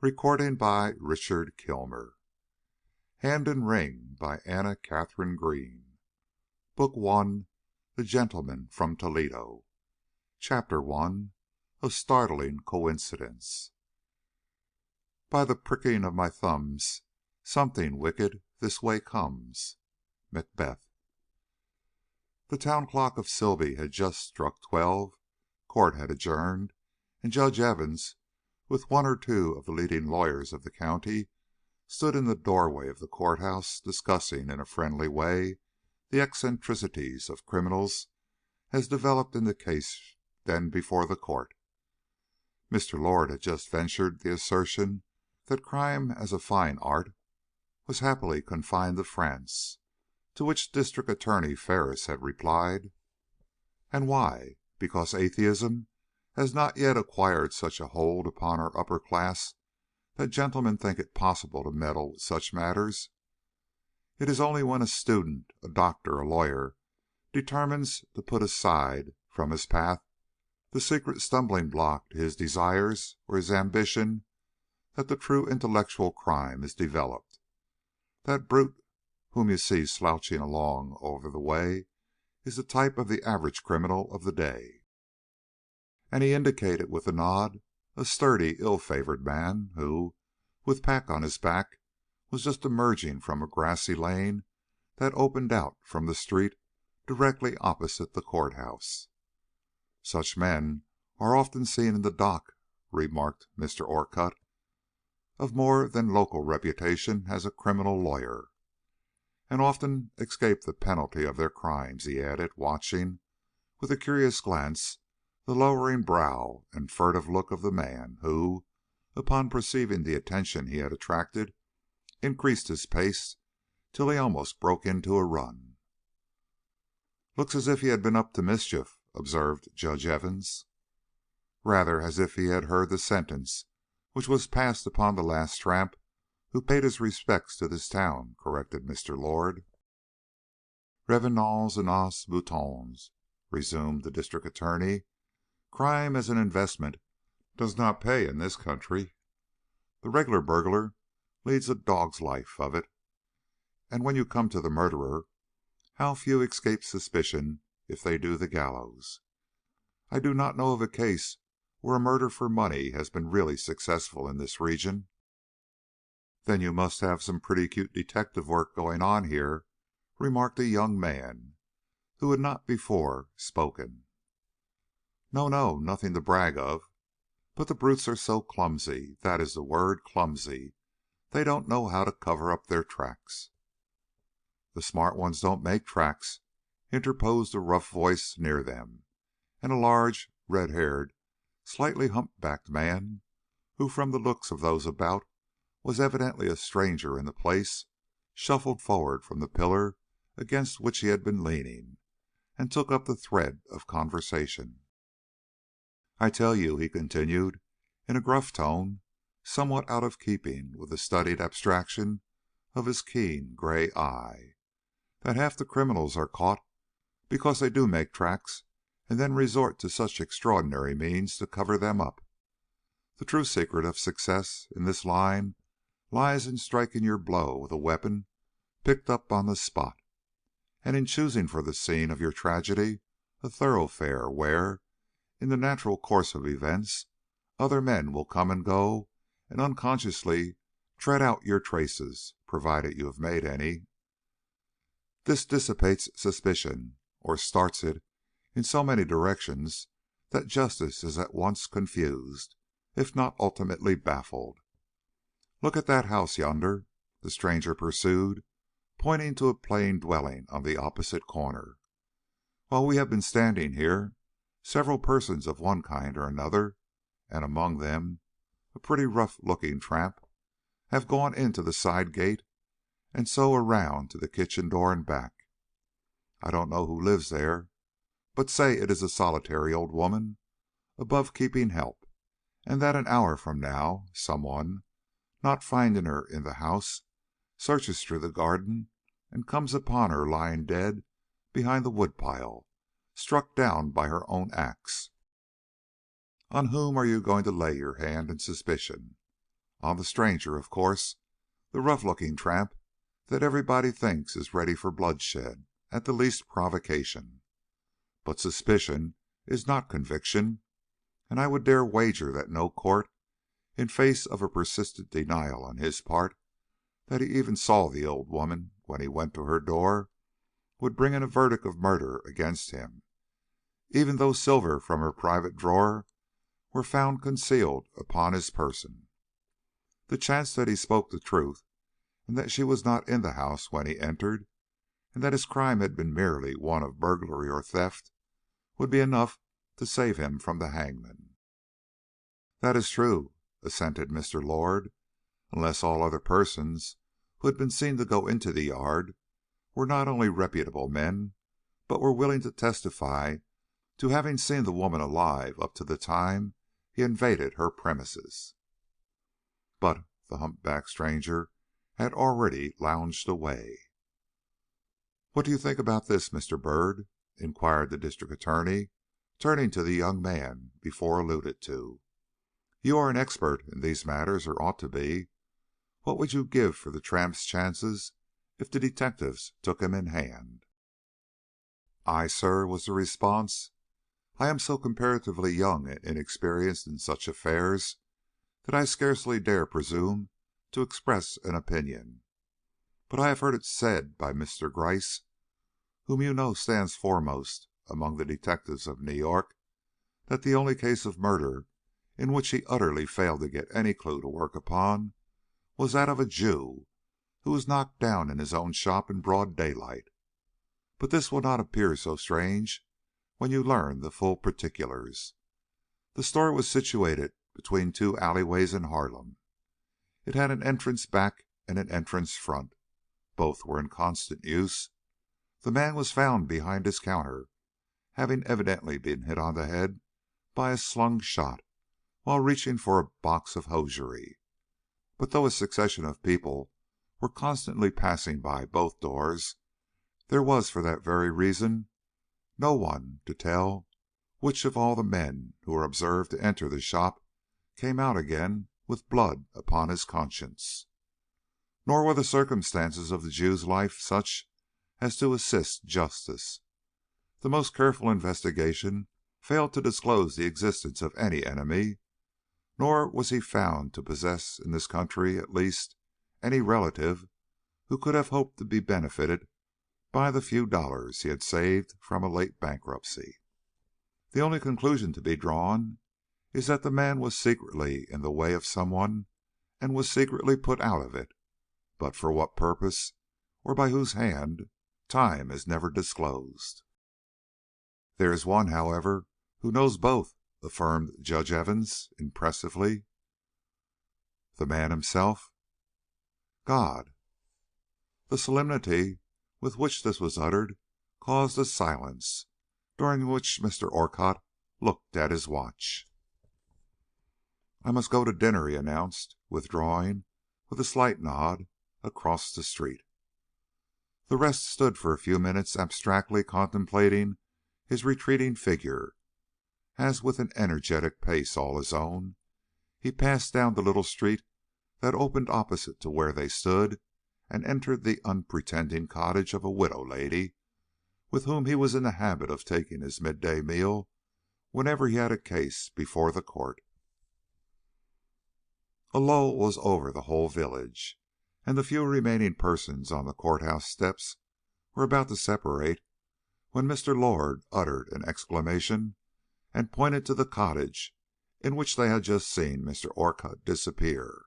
Richard Kilmer. Hand and Ring by Anna Katharine Green. Book I. The Gentleman from Toledo. Chapter I. A Startling Coincidence. By the pricking of my thumbs, something wicked this way comes. Macbeth. The town clock of Silby had just struck 12, court had adjourned, and Judge Evans, with one or two of the leading lawyers of the county, stood in the doorway of the courthouse discussing in a friendly way the eccentricities of criminals as developed in the case then before the court. Mr. Lord had just ventured the assertion that crime as a fine art was happily confined to France, to which District Attorney Ferris had replied, "And why? Because atheism has not yet acquired such a hold upon our upper class that gentlemen think it possible to meddle with such matters. It is only when a student, a doctor, a lawyer, determines to put aside from his path the secret stumbling block to his desires or his ambition that the true intellectual crime is developed. That brute whom you see slouching along over the way is the type of the average criminal of the day." And he indicated with a nod a sturdy, ill-favored man who, with pack on his back, was just emerging from a grassy lane that opened out from the street directly opposite the courthouse. "Such men are often seen in the dock," remarked Mr. Orcutt, of more than local reputation as a criminal lawyer, "and often escape the penalty of their crimes," he added, watching, with a curious glance, the lowering brow and furtive look of the man, who, upon perceiving the attention he had attracted, increased his pace till he almost broke into a run. "Looks as if he had been up to mischief," observed Judge Evans. "Rather as if he had heard the sentence which was passed upon the last tramp who paid his respects to this town," corrected Mr. Lord. "Revenons à nos moutons," resumed the District Attorney. "Crime as an investment does not pay in this country. The regular burglar leads a dog's life of it, and when you come to the murderer, how few escape suspicion if they do the gallows. I do not know of a case where a murder for money has been really successful in this region." "Then you must have some pretty cute detective work going on here," remarked a young man who had not before spoken. "No, no, nothing to brag of. But the brutes are so clumsy, that is the word, clumsy. They don't know how to cover up their tracks." "The smart ones don't make tracks," interposed a rough voice near them, and a large, red-haired, slightly humpbacked man, who from the looks of those about was evidently a stranger in the place, shuffled forward from the pillar against which he had been leaning, and took up the thread of conversation. "I tell you," he continued, in a gruff tone somewhat out of keeping with the studied abstraction of his keen gray eye, "that half the criminals are caught because they do make tracks and then resort to such extraordinary means to cover them up. The true secret of success in this line lies in striking your blow with a weapon picked up on the spot, and in choosing for the scene of your tragedy a thoroughfare where, in the natural course of events, other men will come and go and unconsciously tread out your traces, provided you have made any. This dissipates suspicion, or starts it, in so many directions that justice is at once confused, if not ultimately baffled. Look at that house yonder," the stranger pursued, pointing to a plain dwelling on the opposite corner. "While we have been standing here, several persons of one kind or another, and among them a pretty rough-looking tramp, have gone into the side gate and so around to the kitchen door and back. I don't know who lives there, but say it is a solitary old woman, above keeping help, and that an hour from now some one, not finding her in the house, searches through the garden and comes upon her lying dead behind the woodpile, struck down by her own axe. On whom are you going to lay your hand in suspicion? On the stranger, of course, the rough-looking tramp that everybody thinks is ready for bloodshed at the least provocation. But suspicion is not conviction, and I would dare wager that no court, in face of a persistent denial on his part that he even saw the old woman when he went to her door, would bring in a verdict of murder against him, even though silver from her private drawer were found concealed upon his person. The chance that he spoke the truth, and that she was not in the house when he entered, and that his crime had been merely one of burglary or theft, would be enough to save him from the hangman. "That is true," assented Mr. Lord, "unless all other persons who had been seen to go into the yard were not only reputable men, but were willing to testify to having seen the woman alive up to the time he invaded her premises." But the humpbacked stranger had already lounged away. "What do you think about this, Mr. Byrd?" inquired the District Attorney, turning to the young man before alluded to. "You are an expert in these matters, or ought to be. What would you give for the tramp's chances if the detectives took him in hand?" "I, sir," was the response, "I am so comparatively young and inexperienced in such affairs that I scarcely dare presume to express an opinion. But I have heard it said by Mr. Gryce, whom you know stands foremost among the detectives of New York, that the only case of murder in which he utterly failed to get any clue to work upon was that of a Jew who was knocked down in his own shop in broad daylight. But this will not appear so strange when you learn the full particulars. The store was situated between two alleyways in Harlem. It had an entrance back and an entrance front. Both were in constant use. The man was found behind his counter, having evidently been hit on the head by a slung shot while reaching for a box of hosiery. But though a succession of people were constantly passing by both doors, there was for that very reason no one to tell which of all the men who were observed to enter the shop came out again with blood upon his conscience. Nor were the circumstances of the Jew's life such as to assist justice. The most careful investigation failed to disclose the existence of any enemy, nor was he found to possess in this country at least any relative who could have hoped to be benefited by the few dollars he had saved from a late bankruptcy. The only conclusion to be drawn is that the man was secretly in the way of some one and was secretly put out of it, but for what purpose or by whose hand, time has never disclosed. "There is one, however, who knows both," affirmed Judge Evans, impressively. "The man himself?" "God." The solemnity with which this was uttered caused a silence, during which Mr. Orcutt looked at his watch. "I must go to dinner," he announced, withdrawing, with a slight nod, across the street. The rest stood for a few minutes abstractly contemplating his retreating figure, as with an energetic pace all his own, he passed down the little street that opened opposite to where they stood and entered the unpretending cottage of a widow lady with whom he was in the habit of taking his midday meal whenever he had a case before the court. A lull was over the whole village, and the few remaining persons on the courthouse steps were about to separate when Mr. Lord uttered an exclamation and pointed to the cottage in which they had just seen Mr. Orcutt disappear.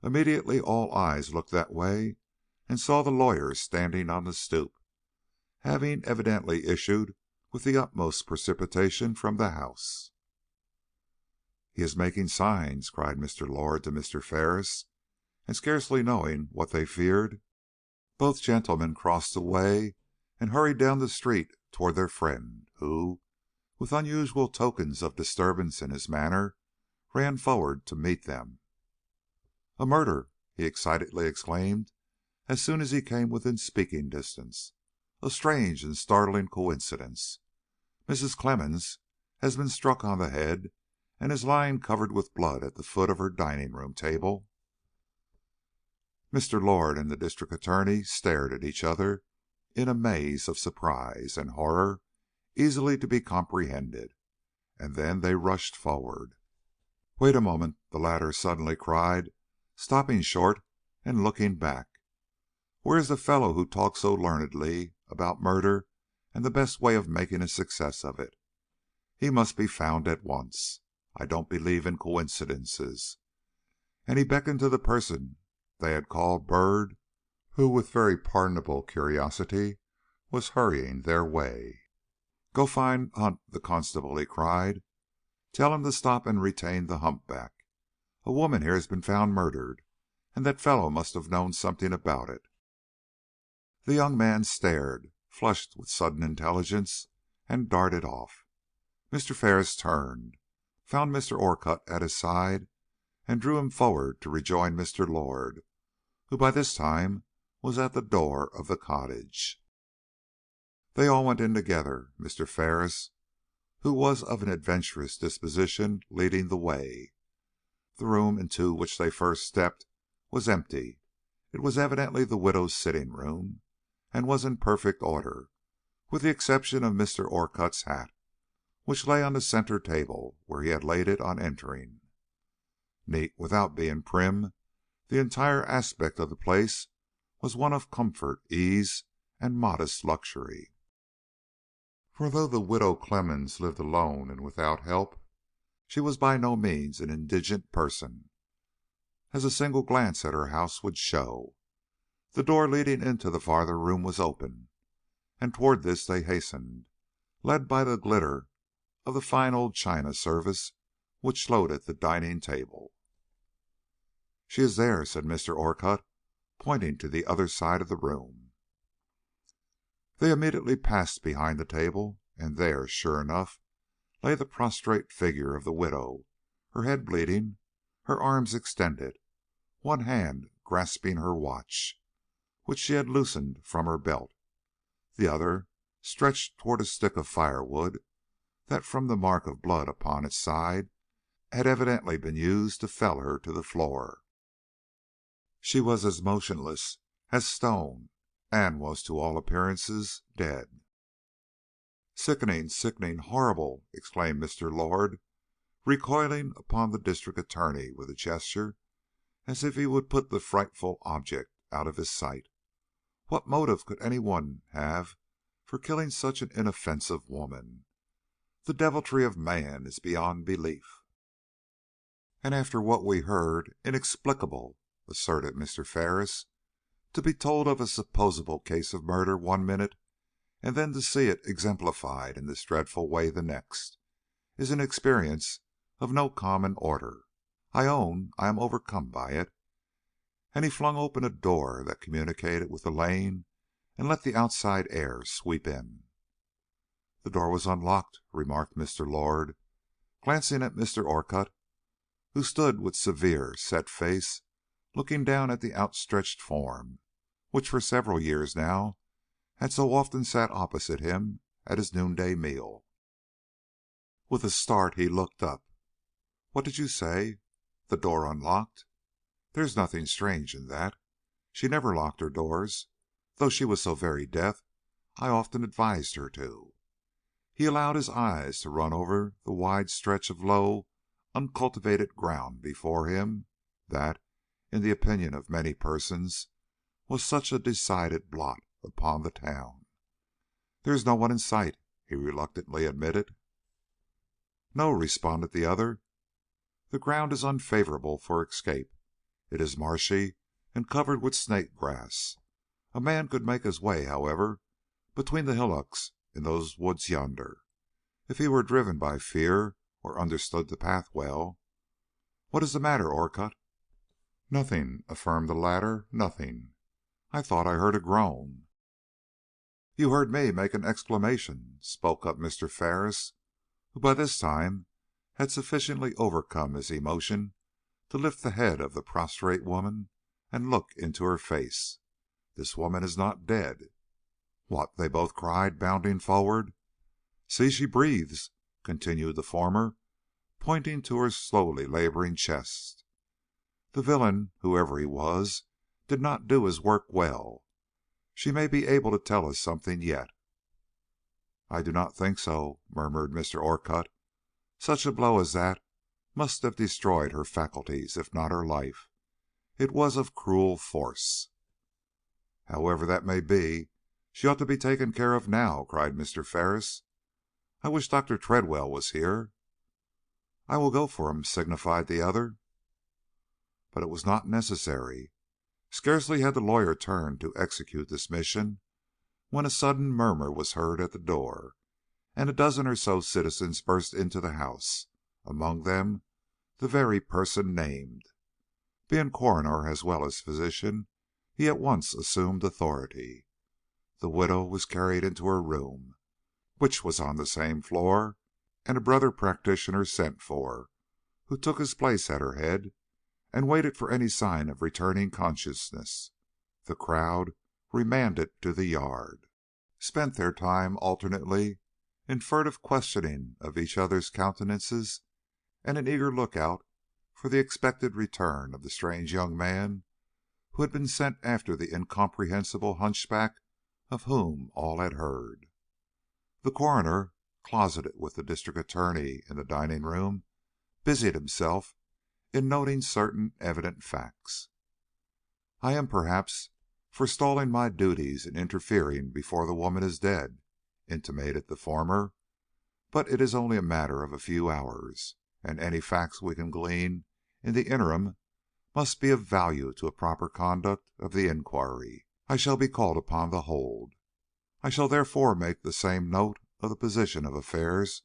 Immediately all eyes looked that way and saw the lawyer standing on the stoop, having evidently issued with the utmost precipitation from the house. "He is making signs," cried Mr. Lord to Mr. Ferris, and scarcely knowing what they feared, both gentlemen crossed the way and hurried down the street toward their friend, who, with unusual tokens of disturbance in his manner, ran forward to meet them. "A murder!" he excitedly exclaimed as soon as he came within speaking distance. "A strange and startling coincidence. Mrs. Clemmens has been struck on the head and is lying covered with blood at the foot of her dining-room table." Mr. Lord and the District Attorney stared at each other in a maze of surprise and horror easily to be comprehended, and then they rushed forward. "Wait a moment," the latter suddenly cried, stopping short and looking back. "Where is the fellow who talked so learnedly about murder and the best way of making a success of it? He must be found at once. I don't believe in coincidences." And he beckoned to the person they had called Byrd, who with very pardonable curiosity was hurrying their way. "Go find Hunt, the constable," he cried. "Tell him to stop and retain the humpback. A woman here has been found murdered, and that fellow must have known something about it." The young man stared, flushed with sudden intelligence, and darted off. Mr. Ferris turned, found Mr. Orcutt at his side, and drew him forward to rejoin Mr. Lord, who by this time was at the door of the cottage. They all went in together, Mr. Ferris, who was of an adventurous disposition, leading the way. The room into which they first stepped was empty. It was evidently the widow's sitting room, and was in perfect order, with the exception of Mr. Orcutt's hat, which lay on the centre table where he had laid it on entering. Neat without being prim, the entire aspect of the place was one of comfort, ease, and modest luxury. For though the widow Clemmens lived alone and without help, she was by no means an indigent person, as a single glance at her house would show. The door leading into the farther room was open, and toward this they hastened, led by the glitter of the fine old china service which loaded the dining table. "She is there," said Mr. Orcutt, pointing to the other side of the room. They immediately passed behind the table, and there, sure enough, lay the prostrate figure of the widow, her head bleeding, her arms extended, one hand grasping her watch, which she had loosened from her belt, the other stretched toward a stick of firewood that, from the mark of blood upon its side, had evidently been used to fell her to the floor. She was as motionless as stone, and was to all appearances dead. "Sickening, sickening, horrible!" exclaimed Mr. Lord, recoiling upon the District Attorney with a gesture as if he would put the frightful object out of his sight. "What motive could any one have for killing such an inoffensive woman? The deviltry of man is beyond belief." "And after what we heard, inexplicable," asserted Mr. Ferris. "To be told of a supposable case of murder one minute, and then to see it exemplified in this dreadful way the next, is an experience of no common order. I own I am overcome by it." And he flung open a door that communicated with the lane and let the outside air sweep in. "The door was unlocked," remarked Mr. Lord, glancing at Mr. Orcutt, who stood with severe, set face, looking down at the outstretched form, which for several years now had so often sat opposite him at his noonday meal. With a start he looked up. "What did you say? The door unlocked? There is nothing strange in that. She never locked her doors, though she was so very deaf I often advised her to." He allowed his eyes to run over the wide stretch of low, uncultivated ground before him, that, in the opinion of many persons, was such a decided blot upon the town. "There is no one in sight," he reluctantly admitted. "No," responded the other. "The ground is unfavorable for escape. It is marshy and covered with snake grass. A man could make his way, however, between the hillocks in those woods yonder, if he were driven by fear or understood the path well. What is the matter, Orcutt?" "Nothing," affirmed the latter, "nothing. I thought I heard a groan." "You heard me make an exclamation," spoke up Mr. Ferris, who by this time had sufficiently overcome his emotion to lift the head of the prostrate woman and look into her face. "This woman is not dead." "What!" they both cried, bounding forward. "See, she breathes," continued the former, pointing to her slowly laboring chest. "The villain, whoever he was, did not do his work well. She may be able to tell us something yet." "I do not think so," murmured Mr. Orcutt. "Such a blow as that must have destroyed her faculties, if not her life. It was of cruel force." "However that may be, she ought to be taken care of now," cried Mr. Ferris. "I wish Dr. Tredwell was here." "I will go for him," signified the other. But it was not necessary. Scarcely had the lawyer turned to execute this mission when a sudden murmur was heard at the door, and a dozen or so citizens burst into the house, among them the very person named. Being coroner as well as physician, he at once assumed authority. The widow was carried into her room, which was on the same floor, and a brother practitioner sent for, who took his place at her head and waited for any sign of returning consciousness. The crowd, remanded to the yard, spent their time alternately in furtive questioning of each other's countenances and an eager lookout for the expected return of the strange young man who had been sent after the incomprehensible hunchback of whom all had heard. The coroner, closeted with the district attorney in the dining room, busied himself in noting certain evident facts. "I am, perhaps, forestalling my duties in interfering before the woman is dead," intimated the former, "but it is only a matter of a few hours, and any facts we can glean in the interim must be of value to a proper conduct of the inquiry I shall be called upon to hold. I shall therefore make the same note of the position of affairs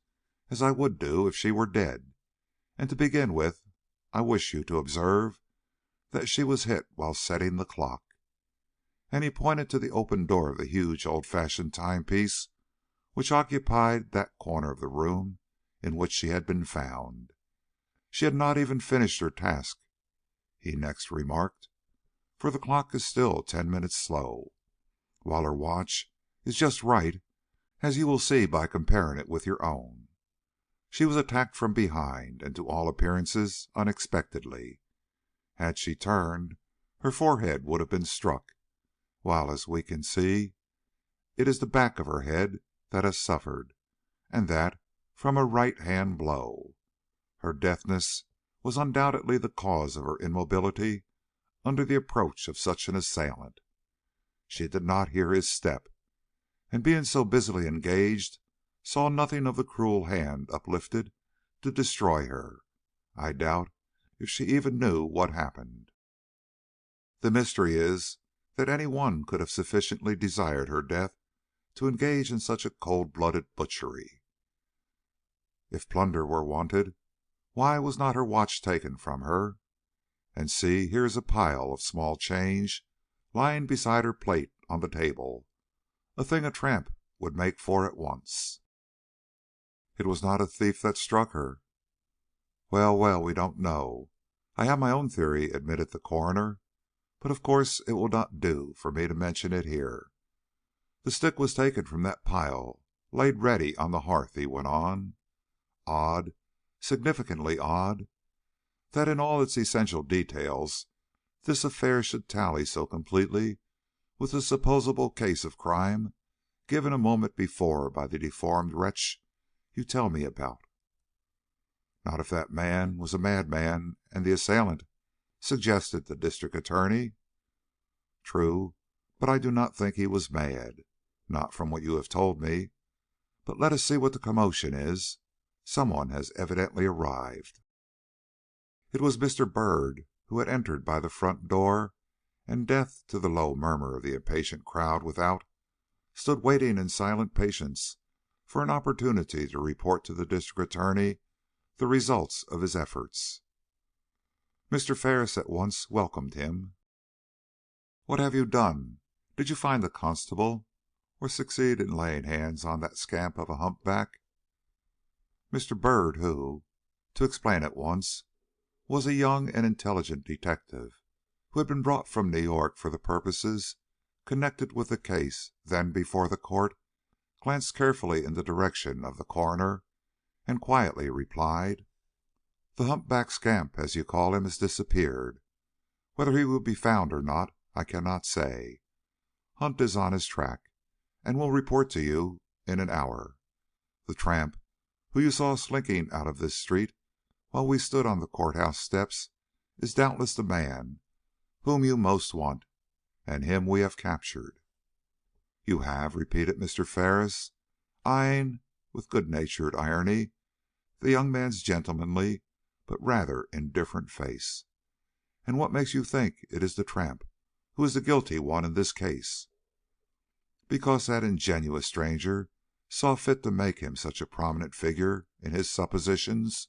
as I would do if she were dead, and to begin with, I wish you to observe that she was hit while setting the clock." And he pointed to the open door of the huge old fashioned timepiece which occupied that corner of the room in which she had been found. "She had not even finished her task," he next remarked, "for the clock is still 10 minutes slow, while her watch is just right, as you will see by comparing it with your own. She was attacked from behind, and to all appearances unexpectedly. Had she turned, her forehead would have been struck, while, as we can see, it is the back of her head that has suffered, and that from a right-hand blow. Her deafness was undoubtedly the cause of her immobility under the approach of such an assailant. She did not hear his step, and being so busily engaged, saw nothing of the cruel hand uplifted to destroy her. I doubt if she even knew what happened. The mystery is that any one could have sufficiently desired her death to engage in such a cold-blooded butchery. If plunder were wanted, why was not her watch taken from her? And see, here is a pile of small change lying beside her plate on the table, a thing a tramp would make for at once. "It was not a thief that struck her." "Well, well, we don't know. I have my own theory," admitted the coroner, "but of course it will not do for me to mention it here. The stick was taken from that pile laid ready on the hearth," he went on. "Odd, significantly odd, that in all its essential details this affair should tally so completely with the supposable case of crime given a moment before by the deformed wretch you tell me about." "Not if that man was a madman and the assailant," suggested the District Attorney. "True, but I do not think he was mad, not from what you have told me. But let us see what the commotion is. Some one has evidently arrived." It was Mr. Byrd, who had entered by the front door, and, deaf to the low murmur of the impatient crowd without, stood waiting in silent patience for an opportunity to report to the District Attorney the results of his efforts. Mr. Ferris at once welcomed him. "What have you done? Did you find the constable, or succeed in laying hands on that scamp of a humpback?" Mr. Byrd, who, to explain at once, was a young and intelligent detective who had been brought from New York for the purposes connected with the case then before the court, glanced carefully in the direction of the coroner and quietly replied, The humpback scamp, as you call him, has disappeared. Whether he will be found or not, I cannot say. Hunt is on his track, and will report to you in an hour. The tramp whom you saw slinking out of this street while we stood on the courthouse steps is doubtless the man whom you most want, and him we have captured." "You have?" repeated Mr. Ferris, eyeing with good-natured irony the young man's gentlemanly but rather indifferent face. "And what makes you think it is the tramp who is the guilty one in this case?" "Because that ingenious stranger saw fit to make him such a prominent figure in his suppositions?"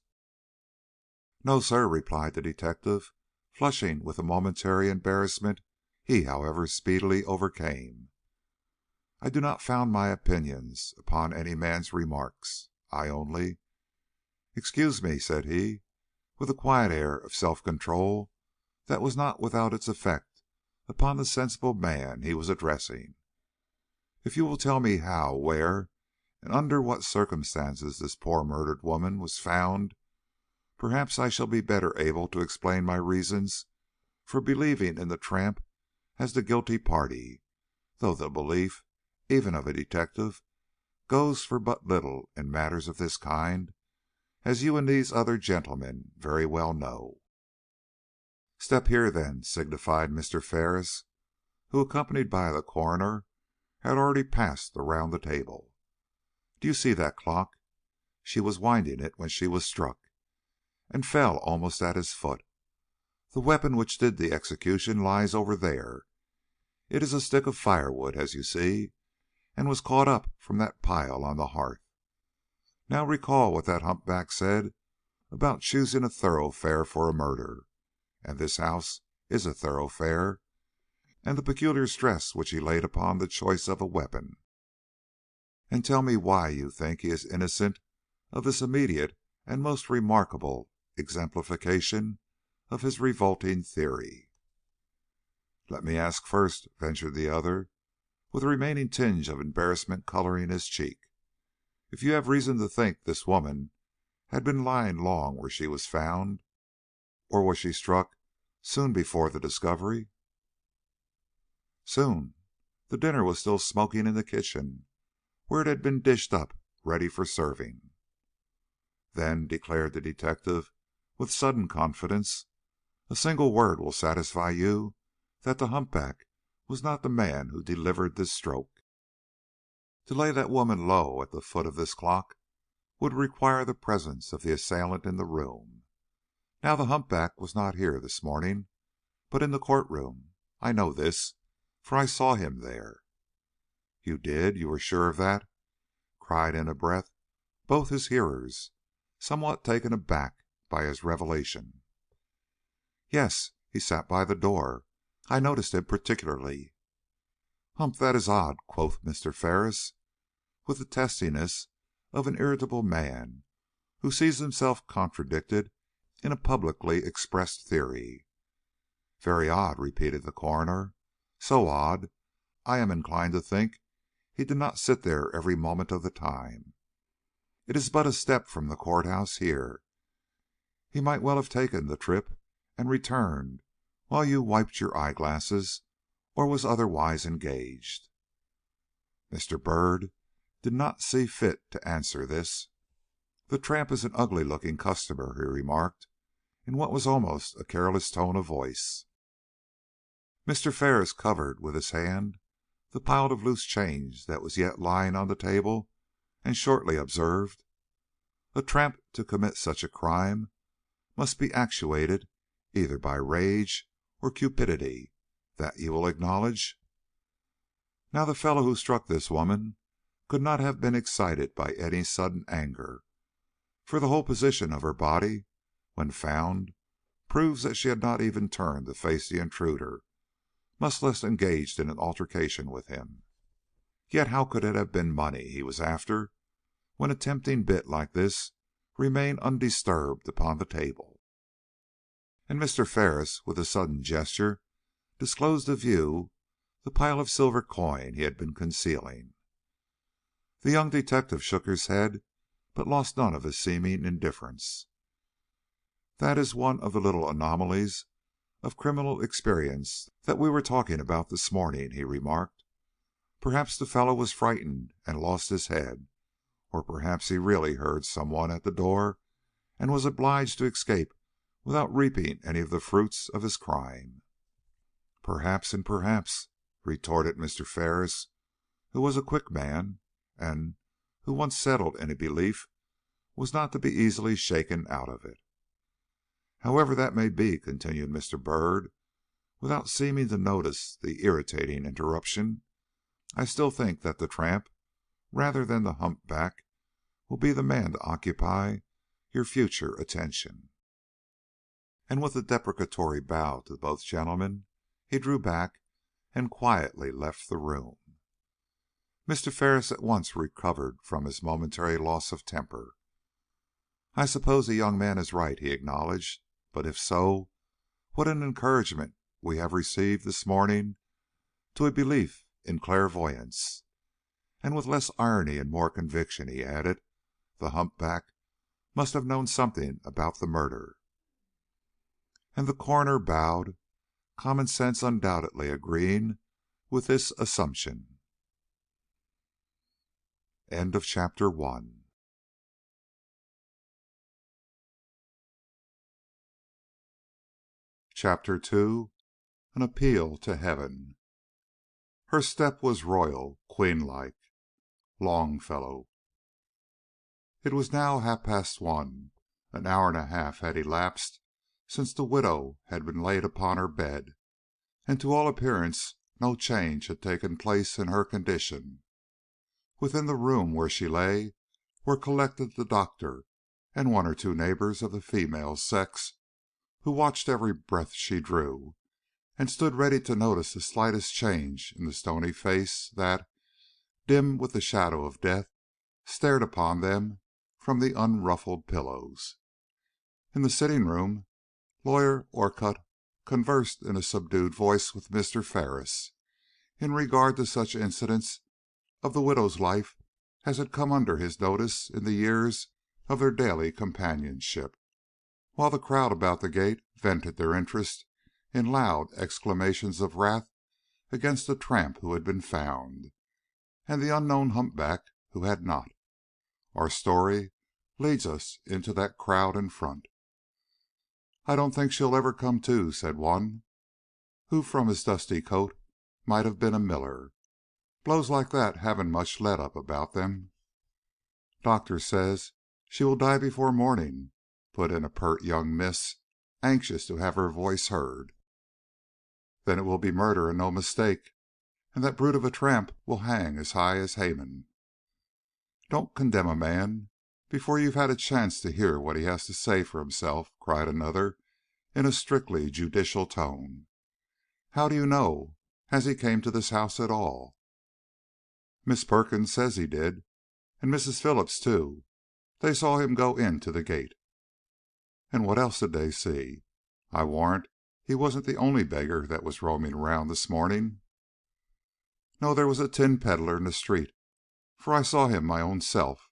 "No, sir," replied the detective, flushing with a momentary embarrassment he, however, speedily overcame. "I do not found my opinions upon any man's remarks. I only—" "Excuse me," said he, with a quiet air of self-control that was not without its effect upon the sensible man he was addressing. "If you will tell me how, where, and under what circumstances this poor murdered woman was found, perhaps I shall be better able to explain my reasons for believing in the tramp as the guilty party, though the belief, even of a detective, goes for but little in matters of this kind, as you and these other gentlemen very well know." "Step here, then," signified Mr. Ferris, who, accompanied by the coroner, had already passed around the table. "Do you see that clock? She was winding it when she was struck, and fell almost at his foot. The weapon which did the execution lies over there. It is a stick of firewood, as you see, and was caught up from that pile on the hearth. Now recall what that humpback said about choosing a thoroughfare for a murder, and this house is a thoroughfare, and the peculiar stress which he laid upon the choice of a weapon, and tell me why you think he is innocent of this immediate and most remarkable exemplification of his revolting theory." "Let me ask first," ventured the other, with a remaining tinge of embarrassment coloring his cheek, "if you have reason to think this woman had been lying long where she was found, or was she struck soon before the discovery?" "Soon. The dinner was still smoking in the kitchen, where it had been dished up ready for serving." "Then," declared the detective with sudden confidence, "a single word will satisfy you that the humpback was not the man who delivered this stroke. To lay that woman low at the foot of this clock would require the presence of the assailant in the room. Now the humpback was not here this morning, but in the courtroom. I know this, for I saw him there." "You did? You were sure of that?" cried in a breath both his hearers, somewhat taken aback by his revelation. "Yes, he sat by the door. I noticed him particularly." "Humph, that is odd," quoth Mr. Ferris, with the testiness of an irritable man who sees himself contradicted in a publicly expressed theory. "Very odd," repeated the coroner. "So odd, I am inclined to think he did not sit there every moment of the time. It is but a step from the courthouse here. He might well have taken the trip and returned while you wiped your eyeglasses or was otherwise engaged." Mr. Byrd did not see fit to answer this. "The tramp is an ugly-looking customer," he remarked, in what was almost a careless tone of voice. Mr. Ferris covered with his hand the pile of loose change that was yet lying on the table, and shortly observed, "A tramp to commit such a crime must be actuated either by rage or cupidity. That you will acknowledge. Now the fellow who struck this woman could not have been excited by any sudden anger, for the whole position of her body, when found, proves that she had not even turned to face the intruder, much less engaged in an altercation with him. Yet how could it have been money he was after when a tempting bit like this remained undisturbed upon the table?" And Mr. Ferris, with a sudden gesture, disclosed to view the pile of silver coin he had been concealing. The young detective shook his head, but lost none of his seeming indifference. "That is one of the little anomalies of criminal experience that we were talking about this morning," he remarked. "Perhaps the fellow was frightened and lost his head, or perhaps he really heard some one at the door and was obliged to escape without reaping any of the fruits of his crime." "Perhaps and perhaps," retorted Mr. Ferris, who was a quick man, and who, once settled in a belief, was not to be easily shaken out of it. "However that may be," continued Mr. Byrd, without seeming to notice the irritating interruption, "I still think that the tramp, rather than the humpback, will be the man to occupy your future attention." And with a deprecatory bow to both gentlemen, he drew back and quietly left the room. Mr. Ferris at once recovered from his momentary loss of temper. "I suppose the young man is right," he acknowledged. "But if so, what an encouragement we have received this morning to a belief in clairvoyance." And with less irony and more conviction, he added, "The humpback must have known something about the murder." And the coroner bowed, common sense undoubtedly agreeing with this assumption. End of chapter 1. Chapter 2. An Appeal to Heaven. Her step was royal, queen-like. Longfellow. It was now 1:30. An hour and a half had elapsed since the widow had been laid upon her bed, and to all appearance no change had taken place in her condition. Within the room where she lay were collected the doctor and one or two neighbors of the female sex, who watched every breath she drew, and stood ready to notice the slightest change in the stony face that, dim with the shadow of death, stared upon them from the unruffled pillows. In the sitting-room, Lawyer Orcutt conversed in a subdued voice with Mr. Ferris, in regard to such incidents of the widow's life as had come under his notice in the years of their daily companionship, while the crowd about the gate vented their interest in loud exclamations of wrath against the tramp who had been found, and the unknown humpback who had not. Our story leads us into that crowd in front. "I don't think she'll ever come to," said one, who from his dusty coat might have been a miller. "Blows like that haven't much let up about them." "Doctor says she will die before morning," put in a pert young miss, anxious to have her voice heard. "Then it will be murder and no mistake, and that brute of a tramp will hang as high as Haman." "Don't condemn a man before you've had a chance to hear what he has to say for himself," cried another, in a strictly judicial tone. "How do you know as he came to this house at all?" "Miss Perkins says he did, and Mrs. Phillips, too. They saw him go into the gate." "And what else did they see? I warrant he wasn't the only beggar that was roaming around this morning." "No, there was a tin peddler in the street, for I saw him my own self,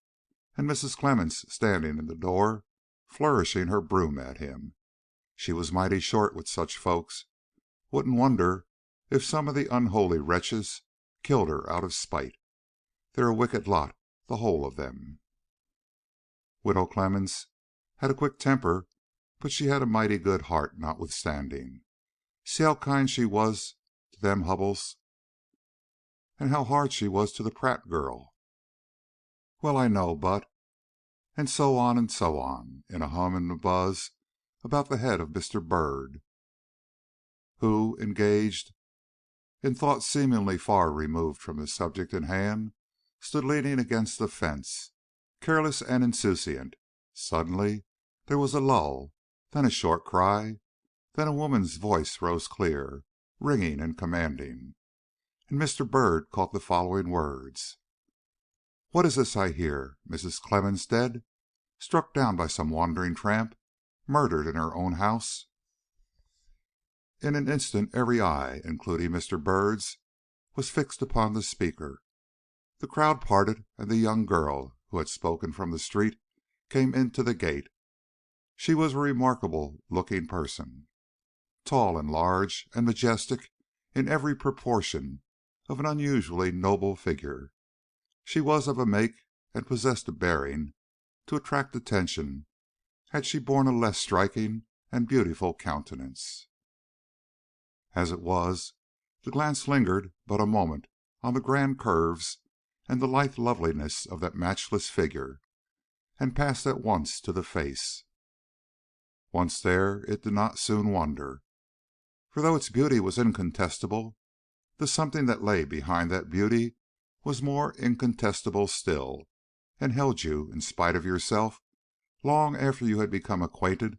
and Mrs. Clemmens standing in the door flourishing her broom at him. She was mighty short with such folks. Wouldn't wonder if some of the unholy wretches killed her out of spite. They're a wicked lot, the whole of them." Widow Clemmens had a quick temper, but she had a mighty good heart notwithstanding. See how kind she was to them Hubbles, and how hard she was to the Pratt girl. "Well, I know, but—" and so on, in a hum and a buzz about the head of Mr. Byrd, who, engaged in thought seemingly far removed from the subject in hand, stood leaning against the fence, careless and insouciant. Suddenly there was a lull, then a short cry, then a woman's voice rose clear, ringing and commanding, and Mr. Byrd caught the following words: "What is this I hear? Mrs. Clemmens dead? Struck down by some wandering tramp? Murdered in her own house?" In an instant every eye, including Mr. Byrd's, was fixed upon the speaker. The crowd parted, and the young girl who had spoken from the street came into the gate. She was a remarkable-looking person, tall and large and majestic in every proportion of an unusually noble figure. She was of a make and possessed a bearing to attract attention had she borne a less striking and beautiful countenance. As it was, the glance lingered but a moment on the grand curves and the lithe loveliness of that matchless figure, and passed at once to the face. Once there, it did not soon wander, for though its beauty was incontestable, the something that lay behind that beauty was more incontestable still, and held you, in spite of yourself, long after you had become acquainted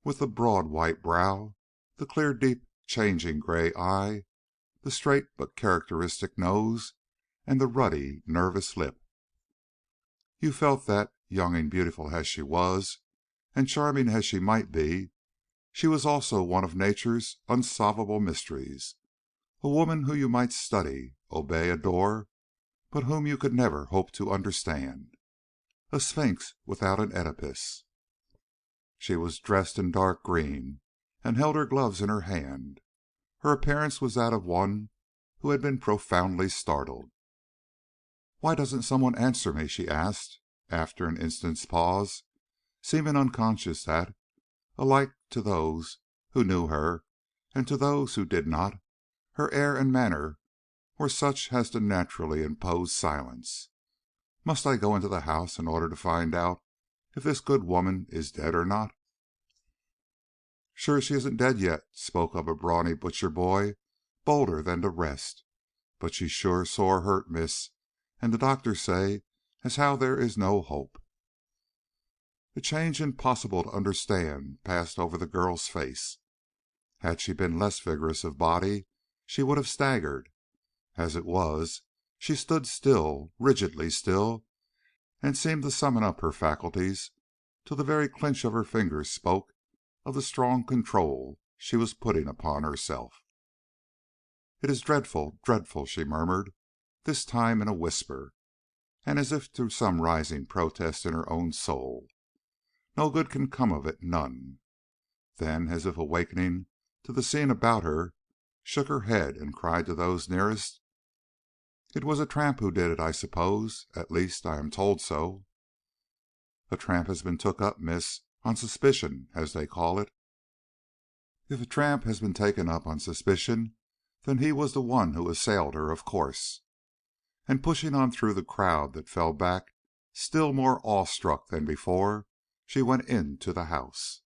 with the broad white brow, the clear deep changing gray eye, the straight but characteristic nose, and the ruddy nervous lip. You felt that, young and beautiful as she was, and charming as she might be, she was also one of nature's unsolvable mysteries, a woman whom you might study, obey, adore, but whom you could never hope to understand, a sphinx without an Oedipus. She was dressed in dark green, and held her gloves in her hand. Her appearance was that of one who had been profoundly startled. "Why doesn't someone answer me?" she asked, after an instant's pause, seeming unconscious that, alike to those who knew her and to those who did not, her air and manner were such as to naturally impose silence. "Must I go into the house in order to find out if this good woman is dead or not?" "Sure she isn't dead yet," spoke up a brawny butcher boy, bolder than the rest. "But she's sure sore hurt, miss, and the doctors say as how there is no hope." A change impossible to understand passed over the girl's face. Had she been less vigorous of body, she would have staggered. As it was, she stood still, rigidly still, and seemed to summon up her faculties till the very clinch of her fingers spoke of the strong control she was putting upon herself. "It is dreadful, dreadful," she murmured, this time in a whisper, and as if to some rising protest in her own soul. "No good can come of it, none." Then, as if awakening to the scene about her, shook her head and cried to those nearest, "It was a tramp who did it, I suppose. At least, I am told so." "A tramp has been took up, miss, on suspicion, as they call it." "If a tramp has been taken up on suspicion, then he was the one who assailed her, of course." And pushing on through the crowd that fell back, still more awe-struck than before, she went into the house.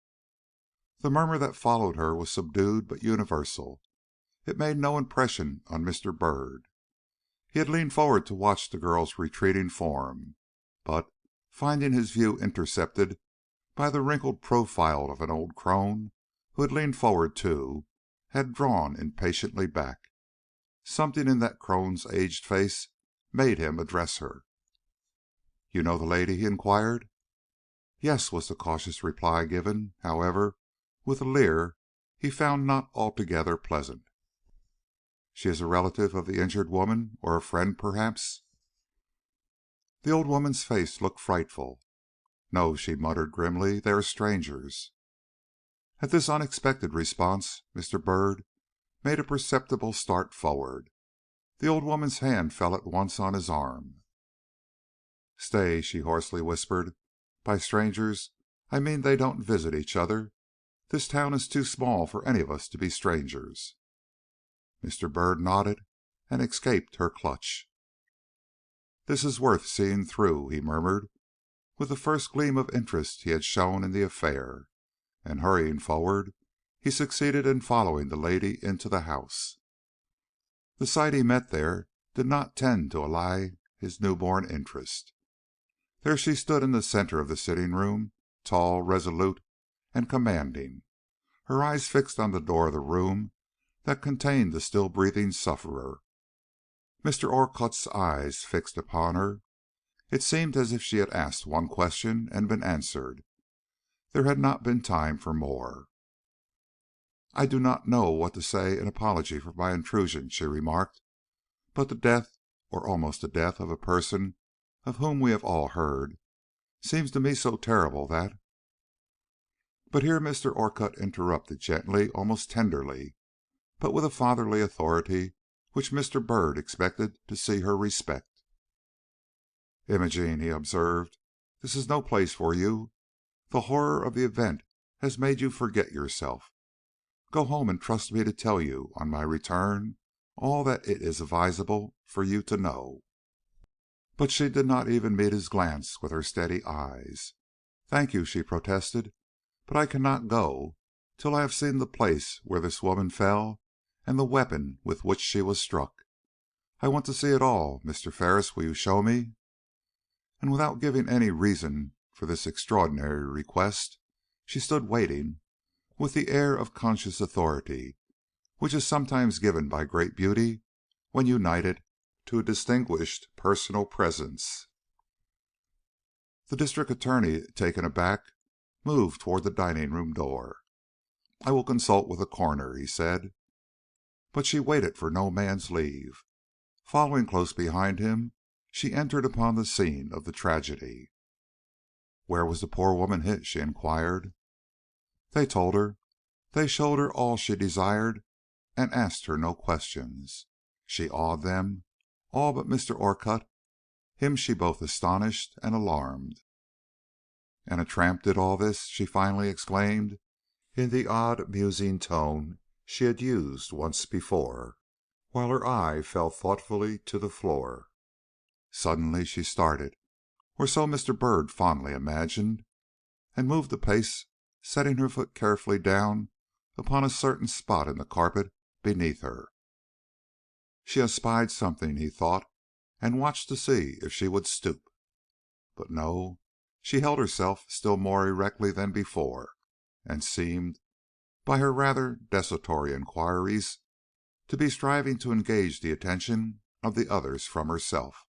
The murmur that followed her was subdued but universal. It made no impression on Mr. Byrd. He had leaned forward to watch the girl's retreating form, but, finding his view intercepted by the wrinkled profile of an old crone, who had leaned forward too, had drawn impatiently back. Something in that crone's aged face made him address her. "You know the lady?" he inquired. "Yes," was the cautious reply given, however, with a leer he found not altogether pleasant. "She is a relative of the injured woman, or a friend, perhaps?" The old woman's face looked frightful. "No," she muttered grimly, "they are strangers." At this unexpected response Mr. Byrd made a perceptible start forward. The old woman's hand fell at once on his arm. "Stay," she hoarsely whispered. "By strangers I mean they don't visit each other. This town is too small for any of us to be strangers." Mr. Byrd nodded and escaped her clutch. "This is worth seeing through," he murmured, with the first gleam of interest he had shown in the affair, and hurrying forward, he succeeded in following the lady into the house. The sight he met there did not tend to allay his new-born interest. There she stood in the center of the sitting room, tall, resolute, and commanding, her eyes fixed on the door of the room that contained the still breathing sufferer. Mr. Orcutt's eyes fixed upon her. It seemed as if she had asked one question and been answered. There had not been time for more. "I do not know what to say in apology for my intrusion," she remarked, "but the death, or almost the death, of a person of whom we have all heard, seems to me so terrible that—" But here Mr. Orcutt interrupted gently, almost tenderly, but with a fatherly authority which Mr. Byrd expected to see her respect. "Imogene," he observed, "this is no place for you. The horror of the event has made you forget yourself. Go home and trust me to tell you, on my return, all that it is advisable for you to know." But she did not even meet his glance with her steady eyes. "Thank you," she protested, "but I cannot go till I have seen the place where this woman fell and the weapon with which she was struck. I want to see it all. Mr. Ferris, will you show me?" And without giving any reason for this extraordinary request, she stood waiting, with the air of conscious authority which is sometimes given by great beauty when united to a distinguished personal presence. The District Attorney, taken aback, moved toward the dining room door. "I will consult with the coroner," he said. But she waited for no man's leave. Following close behind him, she entered upon the scene of the tragedy. "Where was the poor woman hit?" she inquired. They told her. They showed her all she desired and asked her no questions. She awed them, all but Mr. Orcutt. Him she both astonished and alarmed. "And a tramp did all this?" she finally exclaimed, in the odd, musing tone she had used once before, while her eye fell thoughtfully to the floor. Suddenly she started, or so Mr. Byrd fondly imagined, and moved a pace, setting her foot carefully down upon a certain spot in the carpet beneath her. She espied something, he thought, and watched to see if she would stoop. But no, she held herself still more erectly than before, and seemed, by her rather desultory inquiries, to be striving to engage the attention of the others from herself.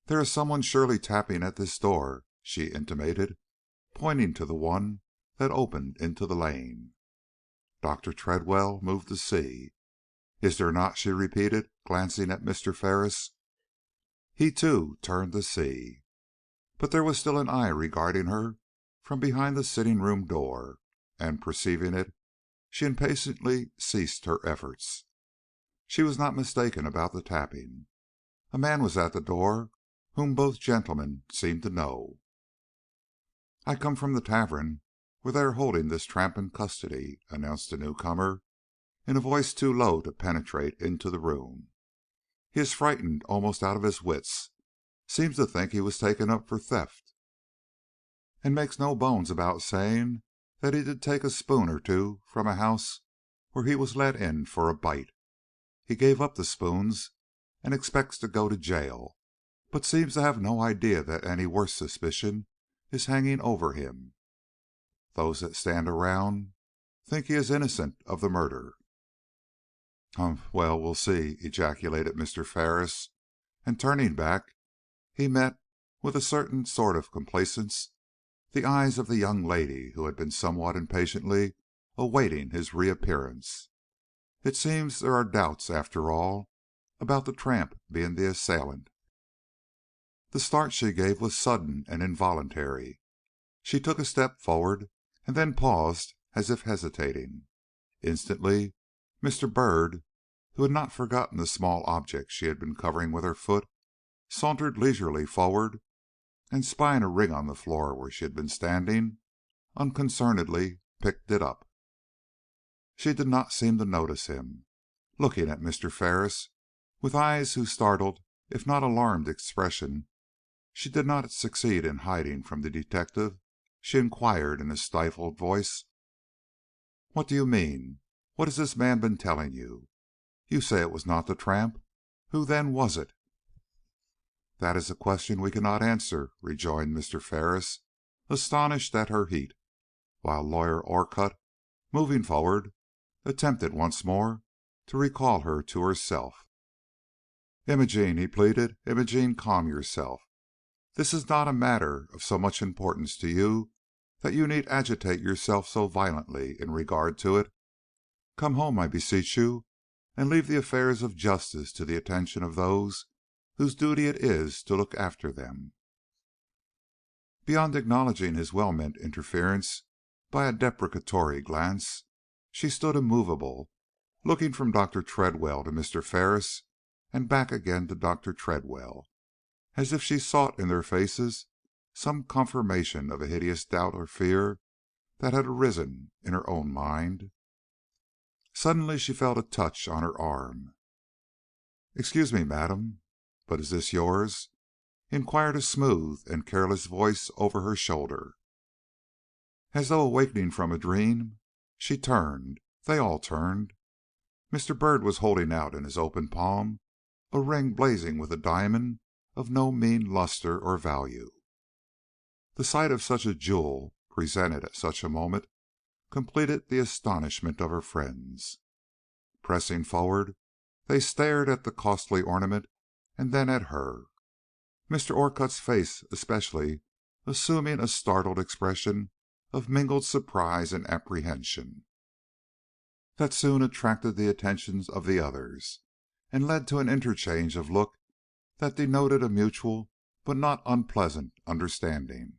"There is some one surely tapping at this door," she intimated, pointing to the one that opened into the lane. Dr. Tredwell moved to see. "Is there not?" she repeated, glancing at Mr. Ferris. He, too, turned to see. But there was still an eye regarding her from behind the sitting-room door, and, perceiving it, she impatiently ceased her efforts. She was not mistaken about the tapping. A man was at the door whom both gentlemen seemed to know. "I come from the tavern where they are holding this tramp in custody," announced the newcomer, in a voice too low to penetrate into the room. "He is frightened almost out of his wits. Seems to think he was taken up for theft, and makes no bones about saying that he did take a spoon or two from a house where he was let in for a bite. He gave up the spoons and expects to go to jail, but seems to have no idea that any worse suspicion is hanging over him. Those that stand around think he is innocent of the murder." "Humph! Well, we'll see," ejaculated Mr. Ferris, and turning back, he met, with a certain sort of complacence, the eyes of the young lady who had been somewhat impatiently awaiting his reappearance. "It seems there are doubts, after all, about the tramp being the assailant." The start she gave was sudden and involuntary. She took a step forward, and then paused as if hesitating. Instantly Mr. Byrd, who had not forgotten the small object she had been covering with her foot, sauntered leisurely forward, and spying a ring on the floor where she had been standing, unconcernedly picked it up. She did not seem to notice him. Looking at Mr. Ferris with eyes whose startled, if not alarmed expression she did not succeed in hiding from the detective, she inquired in a stifled voice: "What do you mean? What has this man been telling you? You say it was not the tramp. Who, then, was it?" "That is a question we cannot answer," rejoined Mr. Ferris, astonished at her heat, while Lawyer Orcutt, moving forward, attempted once more to recall her to herself. "Imogene," he pleaded, "Imogene, calm yourself. This is not a matter of so much importance to you that you need agitate yourself so violently in regard to it. Come home, I beseech you, and leave the affairs of justice to the attention of those whose duty it is to look after them." Beyond acknowledging his well-meant interference, by a deprecatory glance, she stood immovable, looking from Dr. Treadwell to Mr. Ferris and back again to Dr. Treadwell, as if she sought in their faces some confirmation of a hideous doubt or fear that had arisen in her own mind. Suddenly she felt a touch on her arm. "Excuse me, madam, but is this yours?" inquired a smooth and careless voice over her shoulder. As though awakening from a dream, she turned. They all turned. Mr. Byrd was holding out in his open palm a ring blazing with a diamond of no mean luster or value. The sight of such a jewel, presented at such a moment, completed the astonishment of her friends. Pressing forward, they stared at the costly ornament and then at her, Mr. Orcutt's face especially assuming a startled expression of mingled surprise and apprehension, that soon attracted the attention of the others, and led to an interchange of look that denoted a mutual but not unpleasant understanding.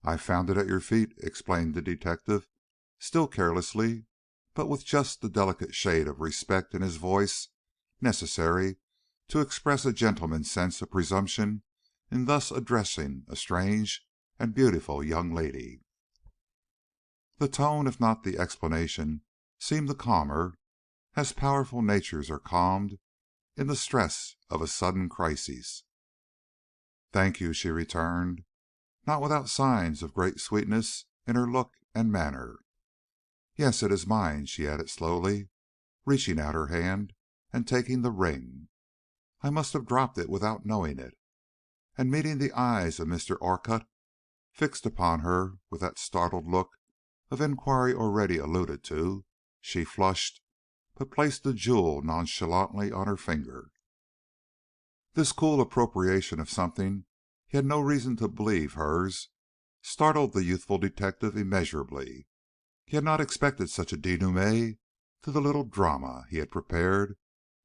"I found it at your feet," explained the detective, still carelessly, but with just the delicate shade of respect in his voice necessary to express a gentleman's sense of presumption in thus addressing a strange and beautiful young lady. The tone, if not the explanation, seemed to calm her, as powerful natures are calmed in the stress of a sudden crisis. "Thank you," she returned, not without signs of great sweetness in her look and manner. "Yes, it is mine," she added slowly, reaching out her hand and taking the ring. "I must have dropped it without knowing it." And meeting the eyes of Mr. Orcutt, fixed upon her with that startled look of inquiry already alluded to, she flushed, but placed the jewel nonchalantly on her finger. This cool appropriation of something he had no reason to believe hers startled the youthful detective immeasurably. He had not expected such a dénouement to the little drama he had prepared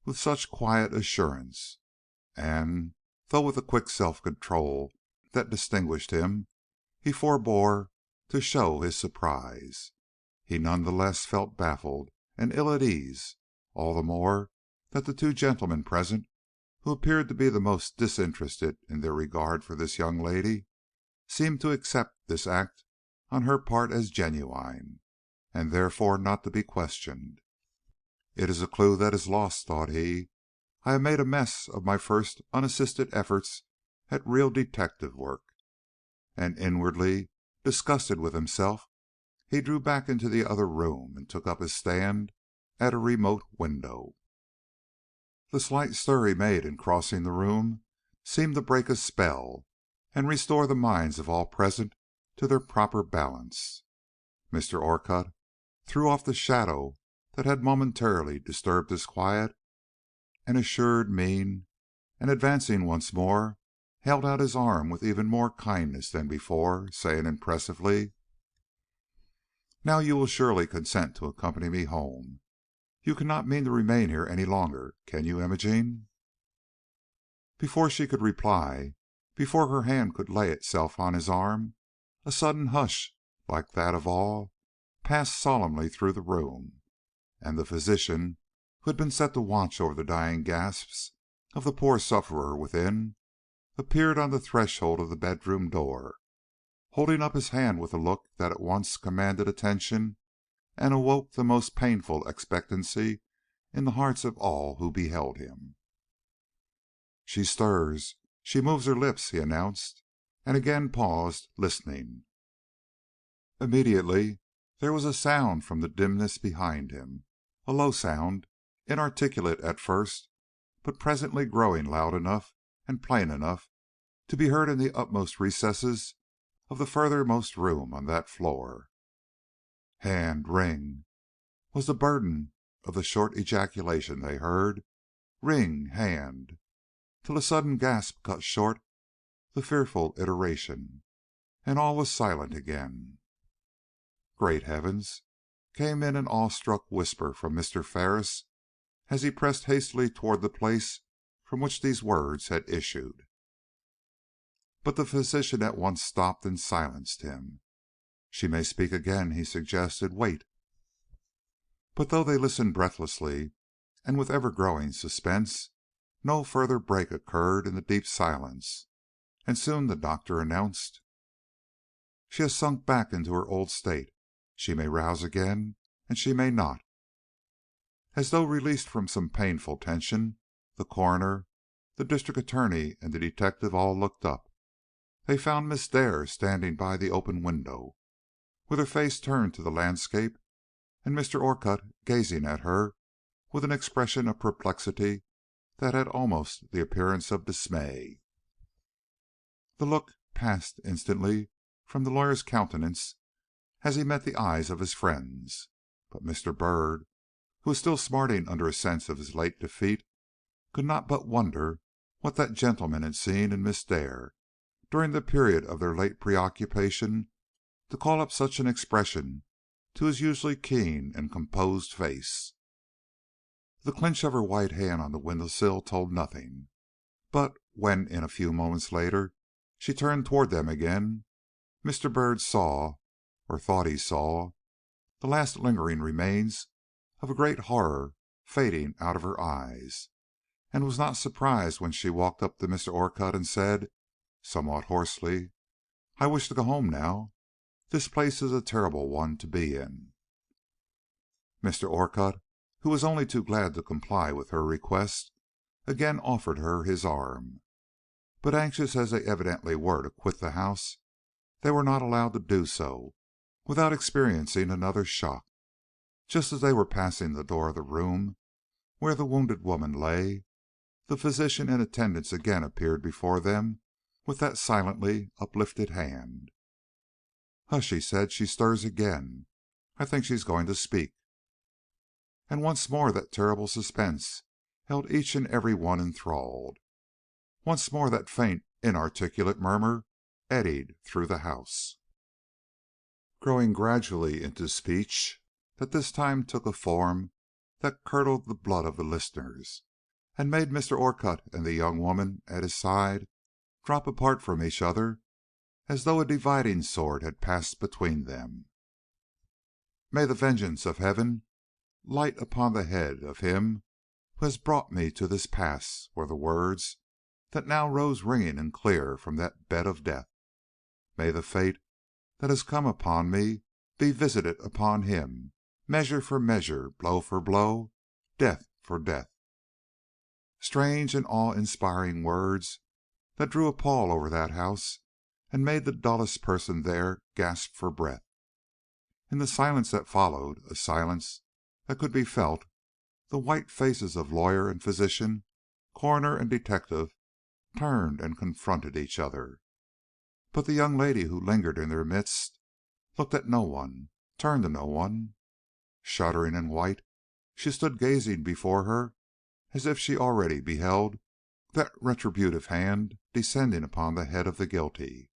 with such quiet assurance, and, though with the quick self-control that distinguished him, he forbore to show his surprise. He none the less felt baffled and ill at ease, all the more that the two gentlemen present, who appeared to be the most disinterested in their regard for this young lady, seemed to accept this act on her part as genuine, and therefore not to be questioned. "It is a clue that is lost," thought he. "I have made a mess of my first unassisted efforts at real detective work." And inwardly disgusted with himself, he drew back into the other room and took up his stand at a remote window. The slight stir he made in crossing the room seemed to break a spell and restore the minds of all present to their proper balance. Mr. Orcutt threw off the shadow that had momentarily disturbed his quiet and assured mien, and advancing once more, held out his arm with even more kindness than before, saying impressively: "Now you will surely consent to accompany me home. You cannot mean to remain here any longer, can you, Imogene?" Before she could reply, before her hand could lay itself on his arm, a sudden hush, like that of awe, passed solemnly through the room, and the physician, who had been set to watch over the dying gasps of the poor sufferer within, appeared on the threshold of the bedroom door, holding up his hand with a look that at once commanded attention and awoke the most painful expectancy in the hearts of all who beheld him. "She stirs, she moves her lips," he announced, and again paused, listening. Immediately there was a sound from the dimness behind him, a low sound, inarticulate at first, but presently growing loud enough and plain enough to be heard in the utmost recesses of the furthermost room on that floor. "Hand, ring," was the burden of the short ejaculation they heard. "Ring, hand," till a sudden gasp cut short the fearful iteration, and all was silent again. "Great heavens!" came in an awe-struck whisper from Mr. Ferris, as he pressed hastily toward the place from which these words had issued. But the physician at once stopped and silenced him. "She may speak again," he suggested. "Wait." But though they listened breathlessly and with ever-growing suspense, no further break occurred in the deep silence, and soon the doctor announced: "She has sunk back into her old state. She may rouse again, and she may not." As though released from some painful tension, the coroner, the district attorney, and the detective all looked up. They found Miss Dare standing by the open window, with her face turned to the landscape, and Mr. Orcutt gazing at her with an expression of perplexity that had almost the appearance of dismay. The look passed instantly from the lawyer's countenance as he met the eyes of his friends, but Mr. Byrd, who was still smarting under a sense of his late defeat, could not but wonder what that gentleman had seen in Miss Dare during the period of their late preoccupation to call up such an expression to his usually keen and composed face. The clinch of her white hand on the window sill told nothing, but when in a few moments later she turned toward them again, Mr. Byrd saw, or thought he saw, the last lingering remains of a great horror fading out of her eyes, and was not surprised when she walked up to Mr. Orcutt and said, somewhat hoarsely, "I wish to go home now. This place is a terrible one to be in." Mr. Orcutt, who was only too glad to comply with her request, again offered her his arm. But anxious as they evidently were to quit the house, they were not allowed to do so without experiencing another shock. Just as they were passing the door of the room where the wounded woman lay, the physician in attendance again appeared before them with that silently uplifted hand. "Hush," he said, "she stirs again. I think she is going to speak." And once more that terrible suspense held each and every one enthralled. Once more that faint, inarticulate murmur eddied through the house, growing gradually into speech that this time took a form that curdled the blood of the listeners, and made Mr. Orcutt and the young woman at his side drop apart from each other as though a dividing sword had passed between them. "May the vengeance of Heaven light upon the head of him who has brought me to this pass," were the words that now rose ringing and clear from that bed of death. "May the fate that has come upon me be visited upon him, measure for measure, blow for blow, death for death." Strange and awe-inspiring words that drew a pall over that house and made the dullest person there gasp for breath. In the silence that followed, a silence that could be felt, the white faces of lawyer and physician, coroner and detective, turned and confronted each other. But the young lady who lingered in their midst looked at no one, turned to no one. Shuddering and white, she stood gazing before her as if she already beheld that retributive hand descending upon the head of the guilty.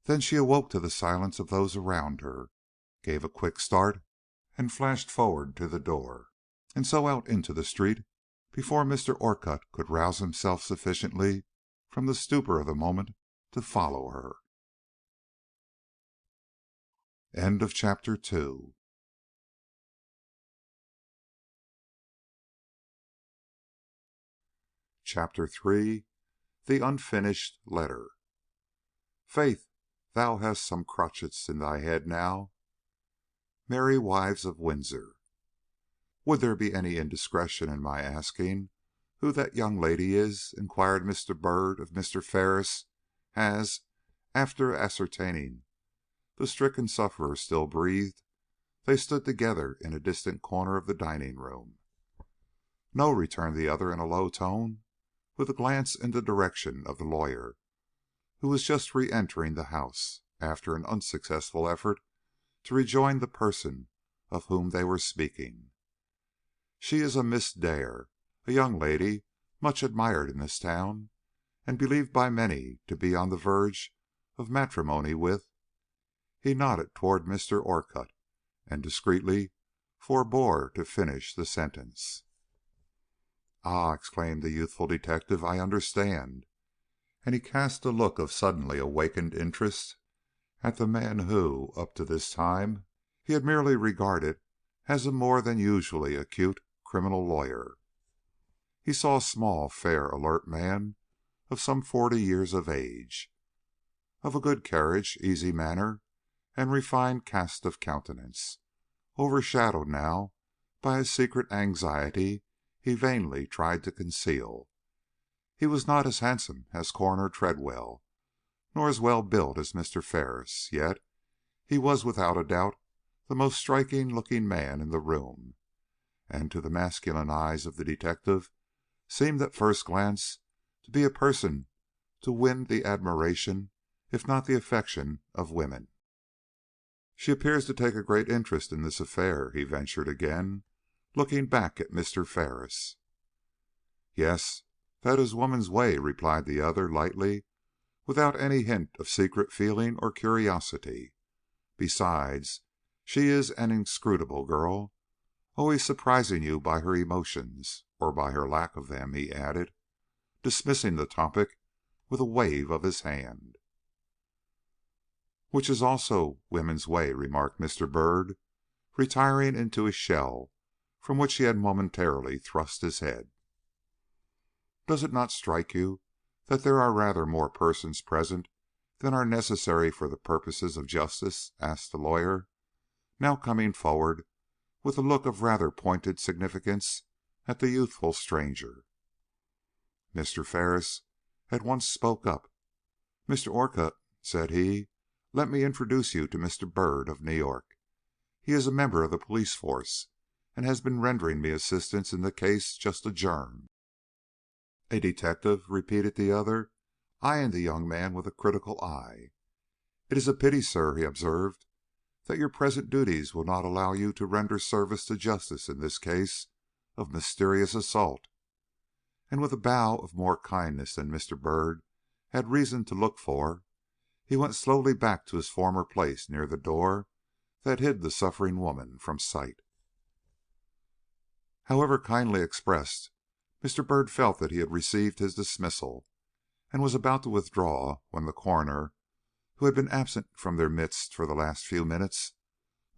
Then she awoke to the silence of those around her, gave a quick start, and flashed forward to the door, and so out into the street before Mr. Orcutt could rouse himself sufficiently from the stupor of the moment to follow her. End of chapter 2. Chapter 3. The Unfinished Letter. "Faith, thou hast some crotchets in thy head now." Merry Wives of Windsor. "Would there be any indiscretion in my asking who that young lady is?" inquired Mr. Byrd of Mr. Ferris, as, after ascertaining the stricken sufferer still breathed, they stood together in a distant corner of the dining room. "No," returned the other in a low tone, with a glance in the direction of the lawyer, who was just re-entering the house, after an unsuccessful effort to rejoin the person of whom they were speaking. "She is a Miss Dare, a young lady much admired in this town, and believed by many to be on the verge of matrimony with—" He nodded toward Mr. Orcutt, and discreetly forbore to finish the sentence. "Ah!" exclaimed the youthful detective, "I understand." And he cast a look of suddenly awakened interest at the man who, up to this time, he had merely regarded as a more than usually acute criminal lawyer. He saw a small, fair, alert man of some 40 years of age, of a good carriage, easy manner, and refined cast of countenance, overshadowed now by a secret anxiety he vainly tried to conceal. He was not as handsome as Coroner Tredwell, nor as well built as Mr. Ferris, yet he was without a doubt the most striking-looking man in the room, and to the masculine eyes of the detective seemed at first glance to be a person to win the admiration, if not the affection, of women. "She appears to take a great interest in this affair," he ventured again, looking back at Mr. Ferris. "Yes, that is woman's way," replied the other, lightly, without any hint of secret feeling or curiosity. "Besides, she is an inscrutable girl, always surprising you by her emotions, or by her lack of them," he added, dismissing the topic with a wave of his hand. "Which is also women's way," remarked Mr. Byrd, retiring into his shell, from which he had momentarily thrust his head. "Does it not strike you that there are rather more persons present than are necessary for the purposes of justice?" asked the lawyer, now coming forward with a look of rather pointed significance at the youthful stranger. Mr. Ferris at once spoke up. "Mr. Orcutt," said he, "let me introduce you to Mr. Byrd of New York. He is a member of the police force, and has been rendering me assistance in the case just adjourned." "A detective?" repeated the other, eyeing the young man with a critical eye. "It is a pity, sir," he observed, "that your present duties will not allow you to render service to justice in this case of mysterious assault." And with a bow of more kindness than Mr. Byrd had reason to look for, he went slowly back to his former place near the door that hid the suffering woman from sight. However kindly expressed, Mr. Byrd felt that he had received his dismissal, and was about to withdraw when the coroner, who had been absent from their midst for the last few minutes,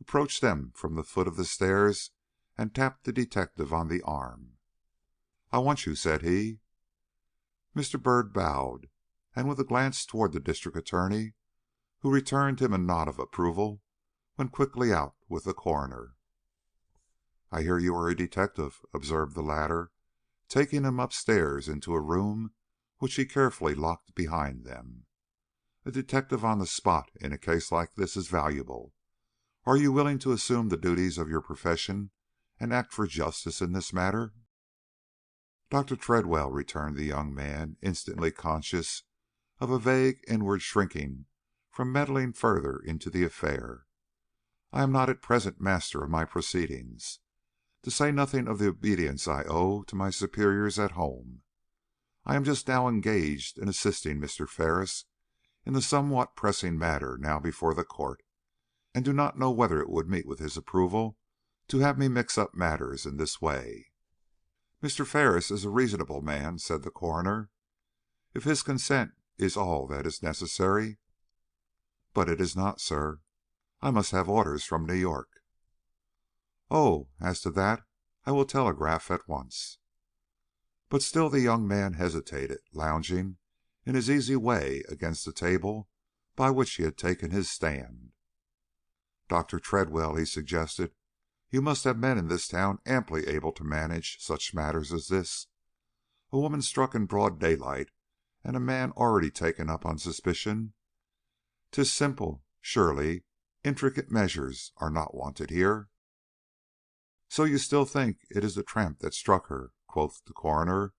approached them from the foot of the stairs and tapped the detective on the arm. "I want you," said he. Mr. Byrd bowed, and with a glance toward the District Attorney, who returned him a nod of approval, went quickly out with the coroner. "I hear you are a detective," observed the latter, taking him upstairs into a room which he carefully locked behind them. "A detective on the spot in a case like this is valuable. Are you willing to assume the duties of your profession and act for justice in this matter?" "Dr. Tredwell," returned the young man, instantly conscious of a vague inward shrinking from meddling further into the affair, "I am not at present master of my proceedings, to say nothing of the obedience I owe to my superiors at home. I am just now engaged in assisting Mr. Ferris in the somewhat pressing matter now before the court, and do not know whether it would meet with his approval to have me mix up matters in this way." "Mr. Ferris is a reasonable man," said the coroner. "If his consent is all that is necessary—" "But it is not, sir. I must have orders from New York." "Oh, as to that, I will telegraph at once." But still the young man hesitated, lounging in his easy way against the table by which he had taken his stand. "Dr. Tredwell," he suggested, "you must have men in this town amply able to manage such matters as this. A woman struck in broad daylight, and a man already taken up on suspicion. 'Tis simple, surely. Intricate measures are not wanted here." "So you still think it is the tramp that struck her?" quoth the coroner,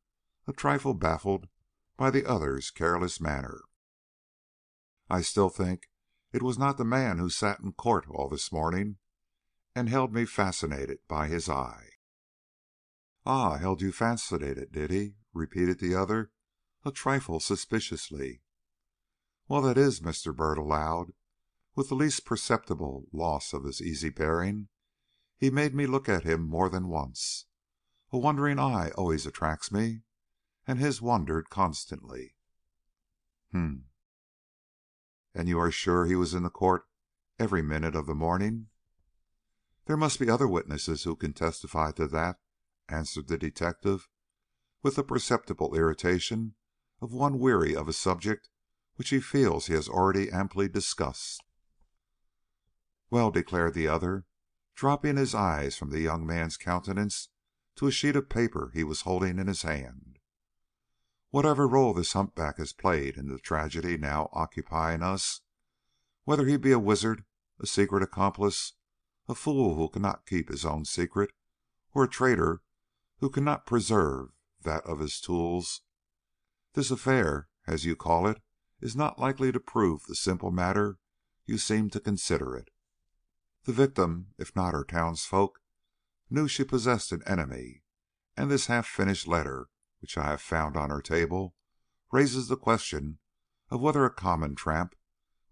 a trifle baffled by the other's careless manner. "I still think it was not the man who sat in court all this morning and held me fascinated by his eye." "Ah, held you fascinated, did he?" repeated the other, a trifle suspiciously. "Well, that is," Mr. Byrd allowed, with the least perceptible loss of his easy bearing, "he made me look at him more than once. A wandering eye always attracts me, and his wandered constantly." And you are sure he was in the court every minute of the morning?" "There must be other witnesses who can testify to that," answered the detective, with the perceptible irritation of one weary of a subject which he feels he has already amply discussed. "Well," declared the other, dropping his eyes from the young man's countenance to a sheet of paper he was holding in his hand, "whatever role this humpback has played in the tragedy now occupying us, whether he be a wizard, a secret accomplice, a fool who cannot keep his own secret, or a traitor who cannot preserve that of his tools, this affair, as you call it, is not likely to prove the simple matter you seem to consider it. The victim, if not her townsfolk, knew she possessed an enemy, and this half-finished letter which I have found on her table raises the question of whether a common tramp,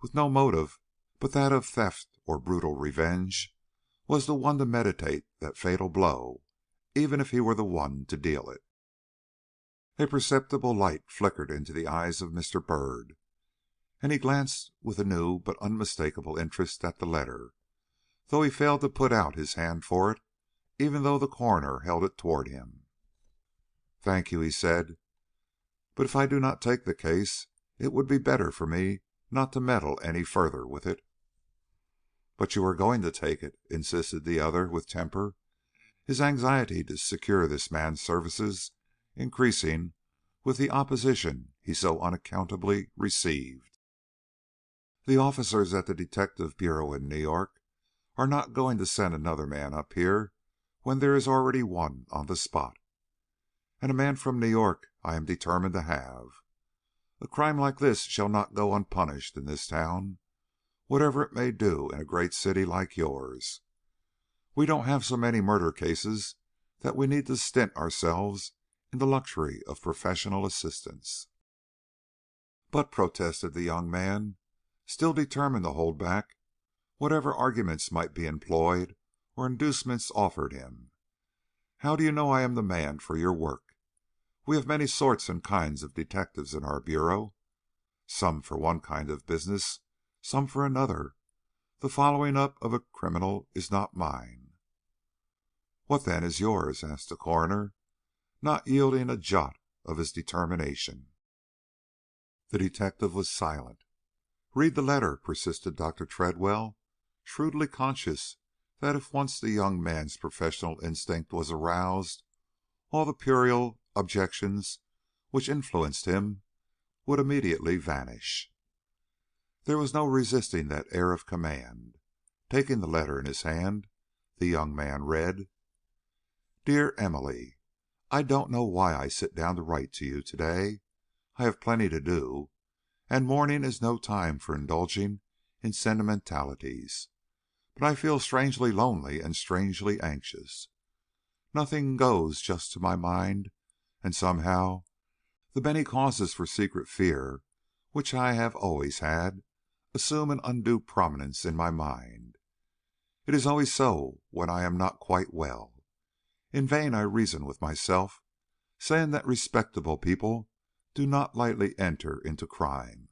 with no motive but that of theft or brutal revenge, was the one to meditate that fatal blow, even if he were the one to deal it." A perceptible light flickered into the eyes of Mr. Byrd, and he glanced with a new but unmistakable interest at the letter, though he failed to put out his hand for it, even though the coroner held it toward him. "Thank you," he said, "but if I do not take the case, it would be better for me not to meddle any further with it." "But you are going to take it," insisted the other with temper, his anxiety to secure this man's services increasing with the opposition he so unaccountably received. "The officers at the Detective Bureau in New York are not going to send another man up here when there is already one on the spot. And a man from New York I am determined to have. A crime like this shall not go unpunished in this town, whatever it may do in a great city like yours. We don't have so many murder cases that we need to stint ourselves in the luxury of professional assistance." "But," protested the young man, still determined to hold back whatever arguments might be employed or inducements offered him, "how do you know I am the man for your work? We have many sorts and kinds of detectives in our bureau, some for one kind of business, some for another. The following up of a criminal is not mine." "What, then, is yours?" asked the coroner, not yielding a jot of his determination. The detective was silent. "Read the letter," persisted Dr. Tredwell, shrewdly conscious that if once the young man's professional instinct was aroused, all the puerile objections which influenced him would immediately vanish. There was no resisting that air of command. Taking the letter in his hand, the young man read: "Dear Emily, I don't know why I sit down to write to you to day. I have plenty to do, and morning is no time for indulging in sentimentalities. But I feel strangely lonely and strangely anxious. Nothing goes just to my mind, and somehow the many causes for secret fear which I have always had assume an undue prominence in my mind. It is always so when I am not quite well. In vain I reason with myself, saying that respectable people do not lightly enter into crime,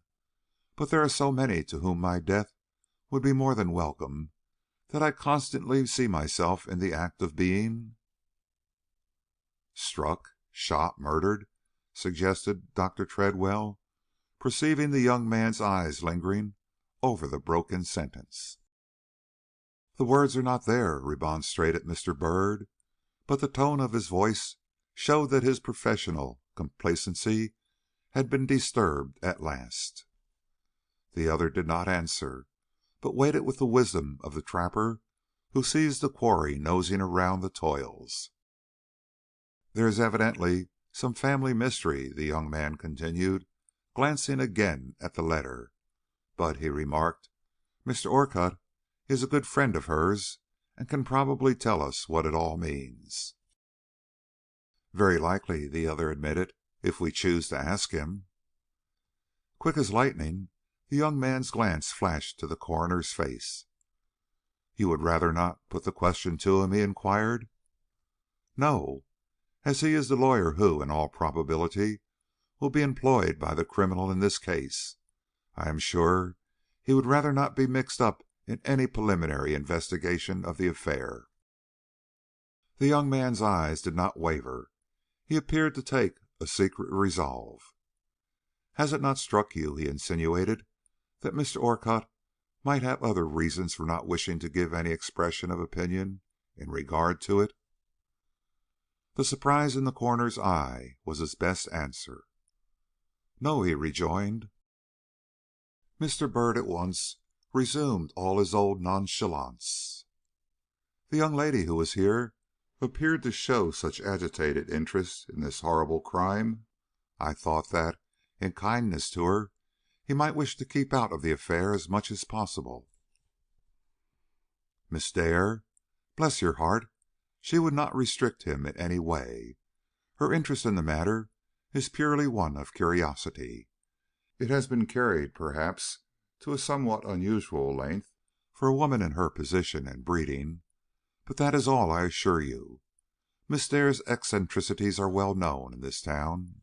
but there are so many to whom my death would be more than welcome that I constantly see myself in the act of being—" "Struck, shot, murdered," suggested Dr. Tredwell, perceiving the young man's eyes lingering over the broken sentence. "The words are not there," remonstrated Mr. Byrd, but the tone of his voice showed that his professional complacency had been disturbed at last. The other did not answer, but waited with the wisdom of the trapper who sees the quarry nosing around the toils. "There is evidently some family mystery," the young man continued, glancing again at the letter. "But," he remarked, "Mr. Orcutt is a good friend of hers, and can probably tell us what it all means." "Very likely," the other admitted, "if we choose to ask him." Quick as lightning, the young man's glance flashed to the coroner's face. "You would rather not put the question to him?" he inquired. "No, as he is the lawyer who, in all probability, will be employed by the criminal in this case. I am sure he would rather not be mixed up in any preliminary investigation of the affair. The young man's eyes did not waver. He appeared to take a secret resolve. "Has it not struck you," he insinuated, "that Mr. Orcutt might have other reasons for not wishing to give any expression of opinion in regard to it?" The surprise in the coroner's eye was his best answer. "No," he rejoined. Mr. Byrd at once resumed all his old nonchalance. "The young lady who was here appeared to show such agitated interest in this horrible crime, I thought that, in kindness to her, he might wish to keep out of the affair as much as possible." "Miss Dare? Bless your heart, she would not restrict him in any way. Her interest in the matter is purely one of curiosity. It has been carried, perhaps, to a somewhat unusual length for a woman in her position and breeding, but that is all, I assure you. Miss Dare's eccentricities are well known in this town."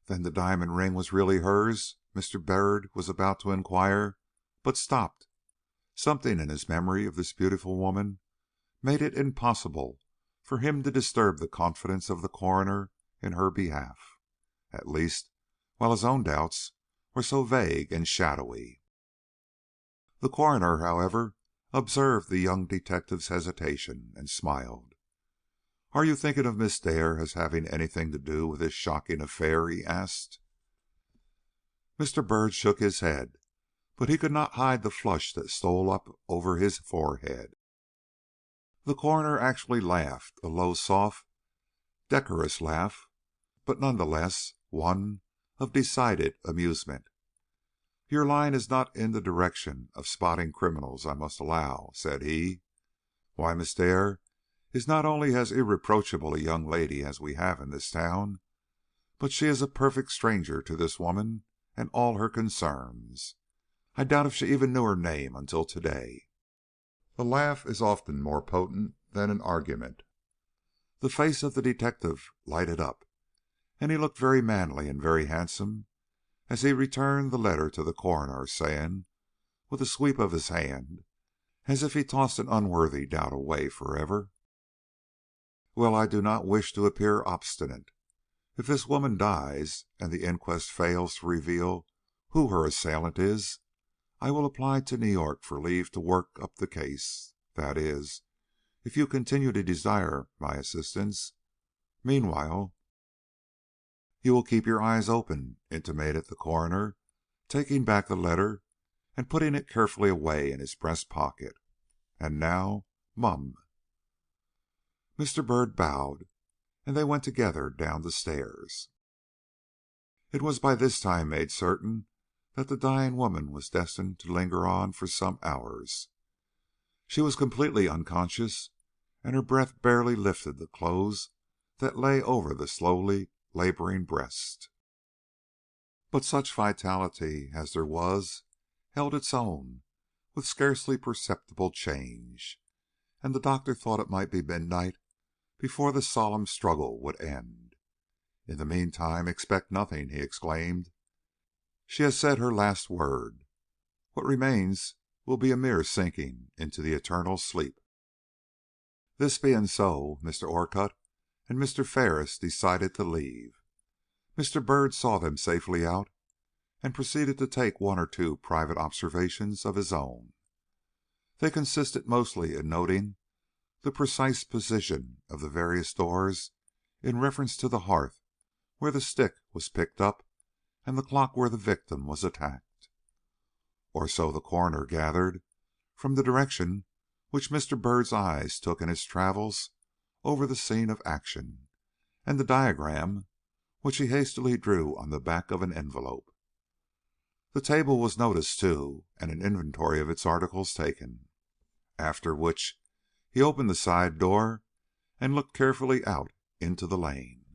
"Then the diamond ring was really hers?" Mr. Byrd was about to inquire, but stopped. Something in his memory of this beautiful woman made it impossible for him to disturb the confidence of the coroner in her behalf, at least while his own doubts were so vague and shadowy. The coroner, however, observed the young detective's hesitation, and smiled. "Are you thinking of Miss Dare as having anything to do with this shocking affair?" he asked. Mr. Byrd shook his head, but he could not hide the flush that stole up over his forehead. The coroner actually laughed, a low, soft, decorous laugh, but none the less one of decided amusement. "Your line is not in the direction of spotting criminals, I must allow," said he. "Why, Miss Dare is not only as irreproachable a young lady as we have in this town, but she is a perfect stranger to this woman and all her concerns. I doubt if she even knew her name until to day." A laugh is often more potent than an argument. The face of the detective lighted up, and he looked very manly and very handsome as he returned the letter to the coroner, saying, with a sweep of his hand, as if he tossed an unworthy doubt away forever: "Well, I do not wish to appear obstinate. If this woman dies, and the inquest fails to reveal who her assailant is, I will apply to New York for leave to work up the case. That is, if you continue to desire my assistance. Meanwhile—" "You will keep your eyes open," intimated the coroner, taking back the letter and putting it carefully away in his breast pocket. "And now, mum." Mr. Byrd bowed, and they went together down the stairs. It was by this time made certain that the dying woman was destined to linger on for some hours. She was completely unconscious, and her breath barely lifted the clothes that lay over the slowly laboring breast. But such vitality as there was held its own with scarcely perceptible change, and the doctor thought it might be midnight before the solemn struggle would end. "In the meantime, expect nothing," he exclaimed. "She has said her last word. What remains will be a mere sinking into the eternal sleep." This being so, Mr. Orcutt and Mr. Ferris decided to leave. Mr. Byrd saw them safely out, and proceeded to take one or two private observations of his own. They consisted mostly in noting the precise position of the various doors in reference to the hearth where the stick was picked up and the clock where the victim was attacked. Or so the coroner gathered from the direction which Mr. Byrd's eyes took in his travels over the scene of action, and the diagram which he hastily drew on the back of an envelope. The table was noticed, too, and an inventory of its articles taken, after which he opened the side door and looked carefully out into the lane.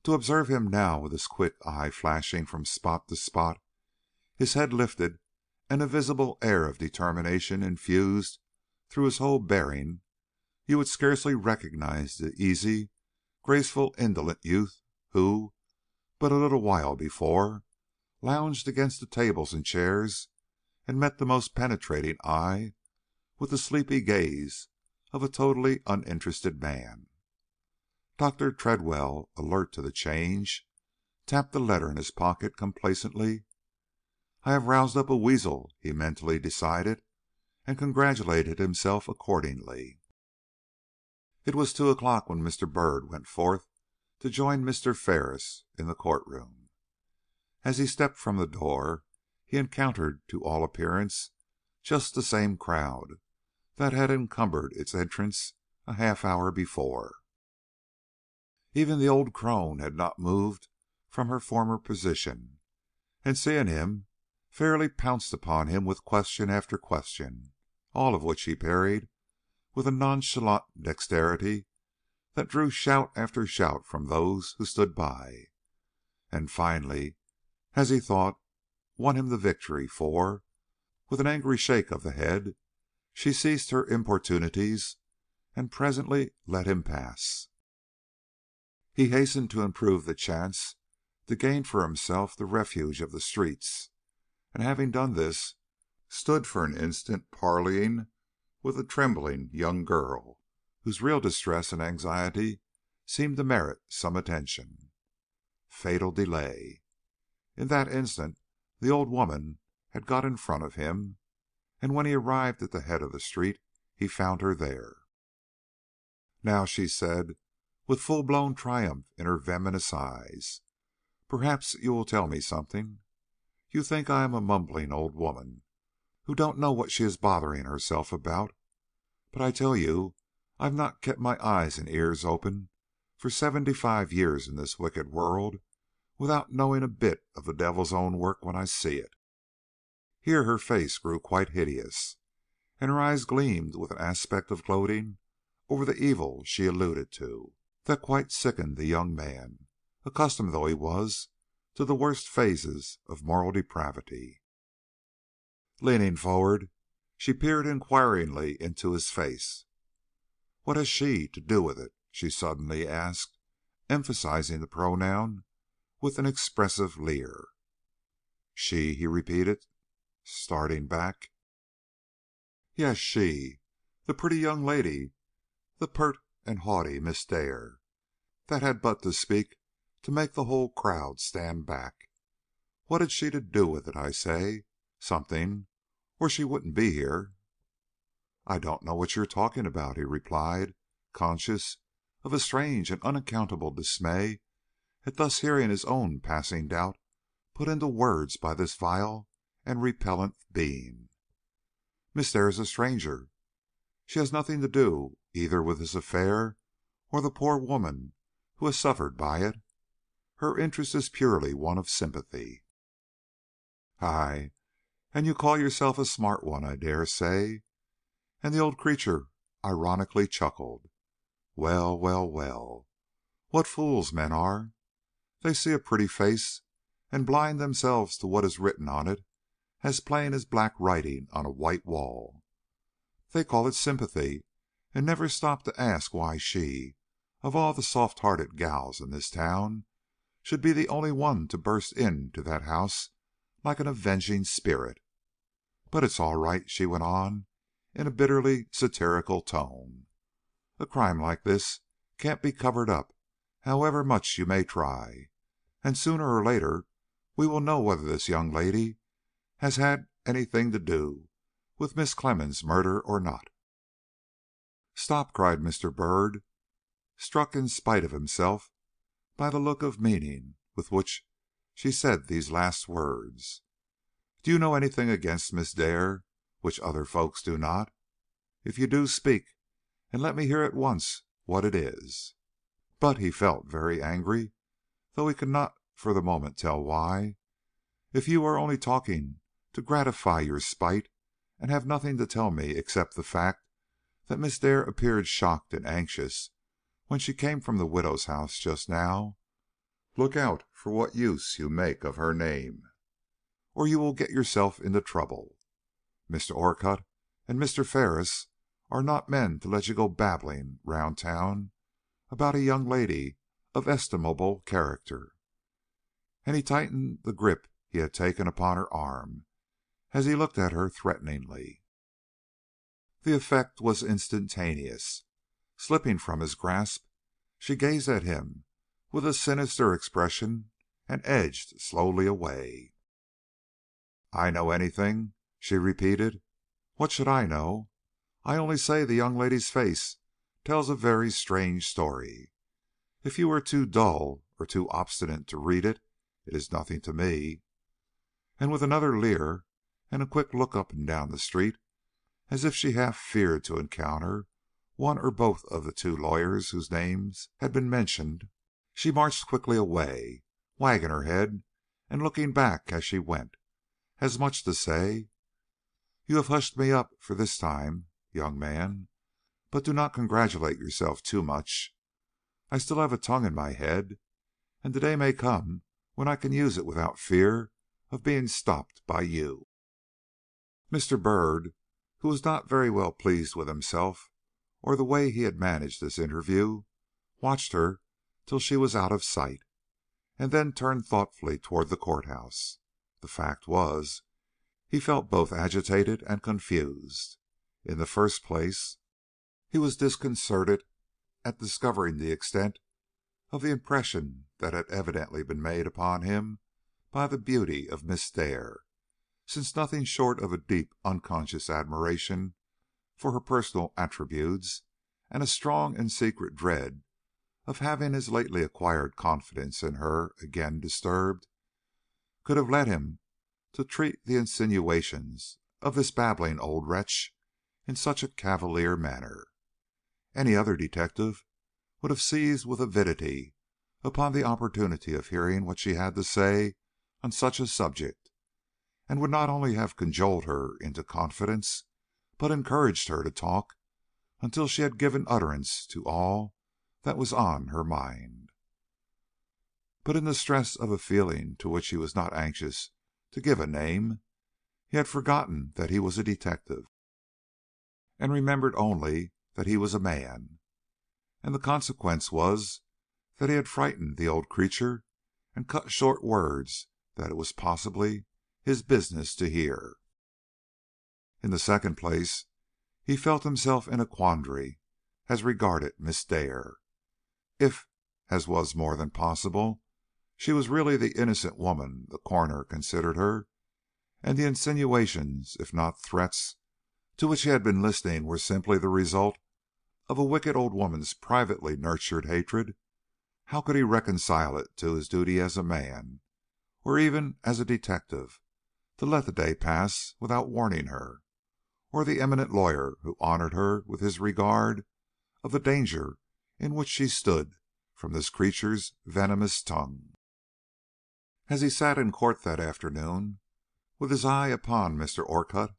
To observe him now with his quick eye flashing from spot to spot, his head lifted, and a visible air of determination infused through his whole bearing, you would scarcely recognize the easy, graceful, indolent youth who, but a little while before, lounged against the tables and chairs and met the most penetrating eye with the sleepy gaze of a totally uninterested man. Dr. Treadwell, alert to the change, tapped the letter in his pocket complacently. I have roused up a weasel, he mentally decided, and congratulated himself accordingly. It was 2 o'clock when Mr. Byrd went forth to join Mr. Ferris in the courtroom. As he stepped from the door, he encountered, to all appearance, just the same crowd that had encumbered its entrance a half-hour before. Even the old crone had not moved from her former position, and seeing him, fairly pounced upon him with question after question, all of which he parried with a nonchalant dexterity that drew shout after shout from those who stood by, and finally, as he thought, won him the victory, for, with an angry shake of the head, she ceased her importunities and presently let him pass. He hastened to improve the chance to gain for himself the refuge of the streets, and having done this, stood for an instant parleying with a trembling young girl, whose real distress and anxiety seemed to merit some attention. Fatal delay. In that instant the old woman had got in front of him, and when he arrived at the head of the street he found her there. "Now," she said, with full-blown triumph in her venomous eyes, "perhaps you will tell me something. You think I am a mumbling old woman who don't know what she is bothering herself about, but I tell you I've not kept my eyes and ears open for 75 years in this wicked world without knowing a bit of the devil's own work when I see it." Here her face grew quite hideous, and her eyes gleamed with an aspect of gloating over the evil she alluded to, that quite sickened the young man, accustomed though he was to the worst phases of moral depravity. Leaning forward, she peered inquiringly into his face. "What has she to do with it?" she suddenly asked, emphasizing the pronoun with an expressive leer. "She?" he repeated, starting back. "Yes, she, the pretty young lady, the pert and haughty Miss Dare, that had but to speak to make the whole crowd stand back. What had she to do with it, I say? Something, or she wouldn't be here." "I don't know what you are talking about," he replied, conscious of a strange and unaccountable dismay at thus hearing his own passing doubt put into words by this vile and repellent being. "Miss Dare is a stranger. She has nothing to do either with this affair or the poor woman who has suffered by it. Her interest is purely one of sympathy." "Aye, and you call yourself a smart one, I dare say." And the old creature ironically chuckled. "Well, well, well, what fools men are! They see a pretty face and blind themselves to what is written on it as plain as black writing on a white wall. They call it sympathy, and never stop to ask why she, of all the soft-hearted gals in this town, should be the only one to burst into that house like an avenging spirit. But it's all right," she went on in a bitterly satirical tone. "A crime like this can't be covered up, however much you may try, and sooner or later we will know whether this young lady has had anything to do with Miss Clemmens' murder or not." "Stop!" cried Mr. Byrd, struck in spite of himself by the look of meaning with which she said these last words. "Do you know anything against Miss Dare which other folks do not? If you do, speak, and let me hear at once what it is." But he felt very angry, though he could not for the moment tell why. "If you are only talking to gratify your spite, and have nothing to tell me except the fact that Miss Dare appeared shocked and anxious when she came from the widow's house just now, look out for what use you make of her name, or you will get yourself into trouble. Mr. Orcutt and Mr. Ferris are not men to let you go babbling round town about a young lady of estimable character." And he tightened the grip he had taken upon her arm, as he looked at her threateningly. The effect was instantaneous. Slipping from his grasp, she gazed at him with a sinister expression and edged slowly away. "I know anything?" she repeated. "What should I know? I only say the young lady's face tells a very strange story. If you are too dull or too obstinate to read it, it is nothing to me." And with another leer and a quick look up and down the street, as if she half feared to encounter one or both of the two lawyers whose names had been mentioned, she marched quickly away, wagging her head and looking back as she went, as much to say, "You have hushed me up for this time, young man, but do not congratulate yourself too much. I still have a tongue in my head, and the day may come when I can use it without fear of being stopped by you." Mr. Byrd, who was not very well pleased with himself or the way he had managed this interview, watched her till she was out of sight, and then turned thoughtfully toward the courthouse. The fact was, he felt both agitated and confused. In the first place, he was disconcerted at discovering the extent of the impression that had evidently been made upon him by the beauty of Miss Dare, since nothing short of a deep unconscious admiration for her personal attributes and a strong and secret dread of having his lately acquired confidence in her again disturbed, could have led him to treat the insinuations of this babbling old wretch in such a cavalier manner. Any other detective would have seized with avidity upon the opportunity of hearing what she had to say on such a subject, and would not only have cajoled her into confidence, but encouraged her to talk until she had given utterance to all that was on her mind. But in the stress of a feeling to which he was not anxious to give a name, he had forgotten that he was a detective, and remembered only that he was a man, and the consequence was that he had frightened the old creature and cut short words that it was possibly his business to hear. In the second place, he felt himself in a quandary as regarded Miss Dare. If, as was more than possible, she was really the innocent woman the coroner considered her, and the insinuations, if not threats, to which he had been listening were simply the result of a wicked old woman's privately nurtured hatred, how could he reconcile it to his duty as a man, or even as a detective, to let the day pass without warning her, or the eminent lawyer who honored her with his regard, of the danger in which she stood from this creature's venomous tongue? As he sat in court that afternoon, with his eye upon Mr. Orcutt,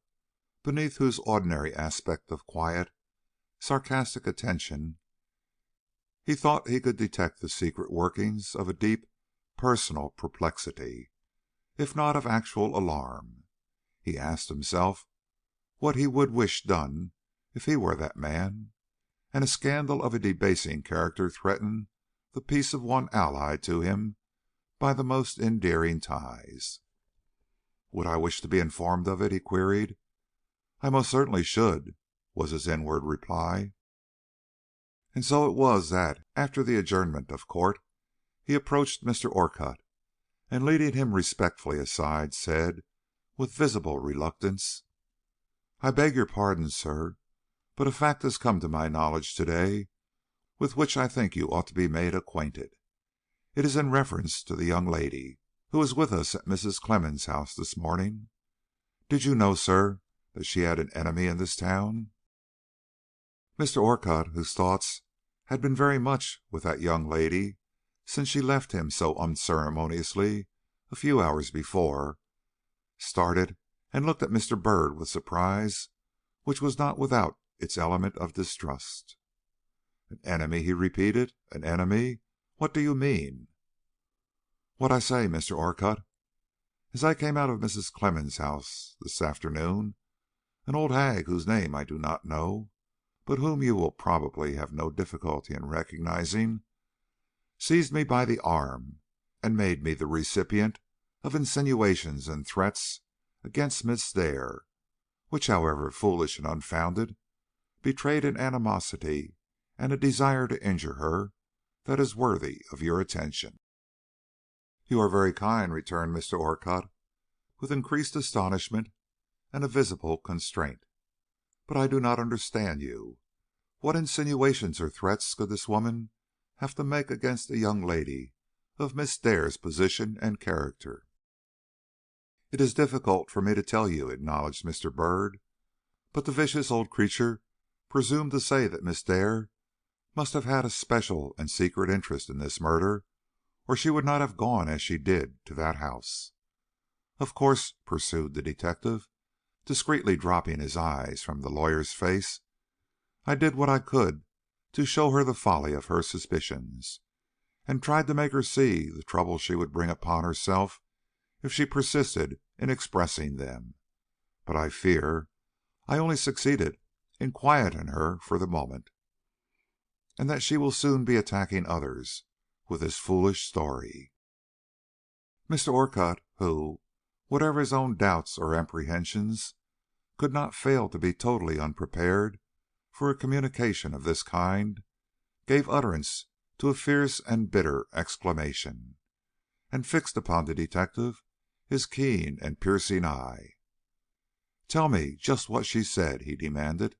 beneath whose ordinary aspect of quiet, sarcastic attention he thought he could detect the secret workings of a deep personal perplexity, if not of actual alarm, he asked himself what he would wish done if he were that man, and a scandal of a debasing character threatened the peace of one allied to him by the most endearing ties. "Would I wish to be informed of it?" he queried. "I most certainly should," was his inward reply. And so it was that, after the adjournment of court, he approached Mr. Orcutt, and leading him respectfully aside, said, with visible reluctance: "I beg your pardon, sir, but a fact has come to my knowledge to day with which I think you ought to be made acquainted. It is in reference to the young lady who was with us at Mrs. Clemmens' house this morning. Did you know, sir, that she had an enemy in this town?" Mr. Orcutt, whose thoughts had been very much with that young lady since she left him so unceremoniously a few hours before, started and looked at Mr. Byrd with surprise which was not without its element of distrust. "An enemy?" he repeated. "An enemy? What do you mean?" "What I say, Mr. Orcutt. As I came out of Mrs. Clemmens' house this afternoon, an old hag whose name I do not know, but whom you will probably have no difficulty in recognizing, seized me by the arm and made me the recipient of insinuations and threats against Miss Dare, which, however foolish and unfounded, betrayed an animosity and a desire to injure her that is worthy of your attention." "You are very kind," returned Mr. Orcutt, with increased astonishment and a visible constraint. "But I do not understand you. What insinuations or threats could this woman have to make against a young lady of Miss Dare's position and character?" "It is difficult for me to tell you," acknowledged Mr. Byrd, "but the vicious old creature presumed to say that Miss Dare must have had a special and secret interest in this murder, or she would not have gone as she did to that house. Of course," pursued the detective, discreetly dropping his eyes from the lawyer's face, "I did what I could to show her the folly of her suspicions, and tried to make her see the trouble she would bring upon herself if she persisted in expressing them. But I fear I only succeeded in quieting her for the moment, and that she will soon be attacking others with this foolish story." Mr. Orcutt, who, whatever his own doubts or apprehensions, could not fail to be totally unprepared for a communication of this kind, gave utterance to a fierce and bitter exclamation, and fixed upon the detective his keen and piercing eye. "Tell me just what she said," he demanded.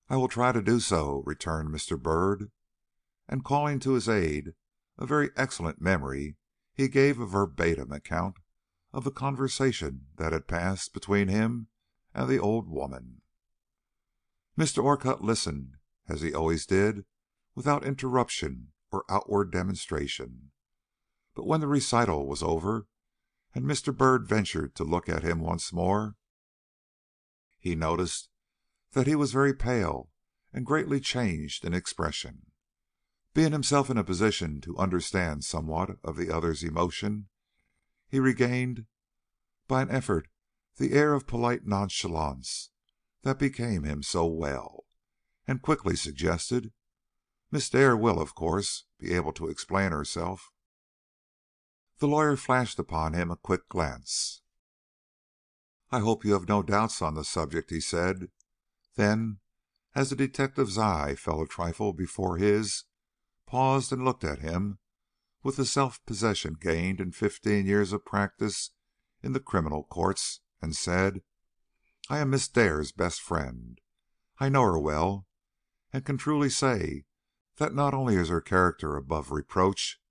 "I will try to do so," returned Mr. Byrd, and calling to his aid a very excellent memory, he gave a verbatim account of the conversation that had passed between him and the old woman. Mr. Orcutt listened, as he always did, without interruption or outward demonstration. But when the recital was over, and Mr. Byrd ventured to look at him once more, he noticed that he was very pale and greatly changed in expression. Being himself in a position to understand somewhat of the other's emotion, he regained by an effort the air of polite nonchalance that became him so well, and quickly suggested, "Miss Dare will, of course, be able to explain herself." The lawyer flashed upon him a quick glance. "I hope you have no doubts on the subject," he said. Then, as the detective's eye fell a trifle before his, paused and looked at him with the self-possession gained in 15 years of practice in the criminal courts, and said, "I am Miss Dare's best friend. I know her well, and can truly say that not only is her character above reproach,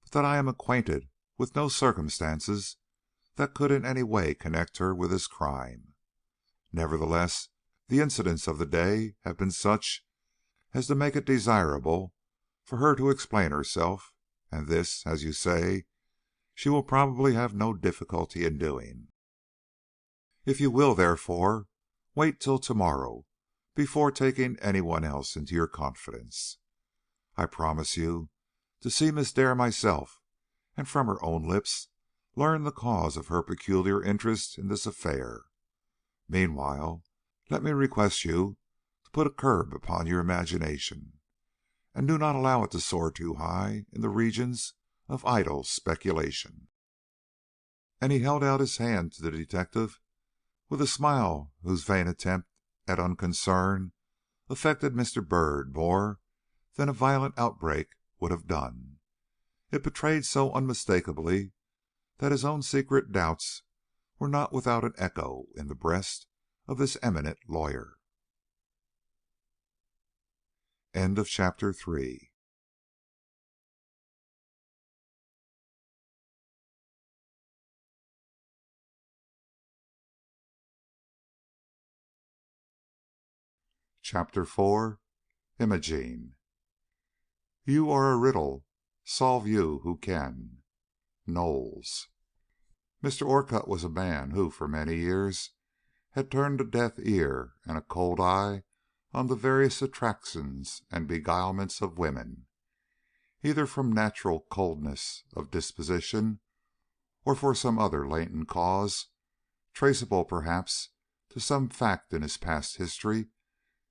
but that I am acquainted with no circumstances that could in any way connect her with this crime. Nevertheless, the incidents of the day have been such as to make it desirable for her to explain herself, and this, as you say, she will probably have no difficulty in doing. If you will, therefore, wait till to-morrow before taking any one else into your confidence, I promise you to see Miss Dare myself, and from her own lips learn the cause of her peculiar interest in this affair. Meanwhile, let me request you to put a curb upon your imagination, and do not allow it to soar too high in the regions of idle speculation." And he held out his hand to the detective with a smile whose vain attempt at unconcern affected Mr. Byrd more than a violent outbreak would have done. It betrayed so unmistakably that his own secret doubts were not without an echo in the breast of this eminent lawyer. Chapter 3. Chapter 4. Imogene. "You are a riddle, solve you who can." Knowles. Mr. Orcutt was a man who, for many years, had turned a deaf ear and a cold eye on the various attractions and beguilements of women, either from natural coldness of disposition or for some other latent cause, traceable perhaps to some fact in his past history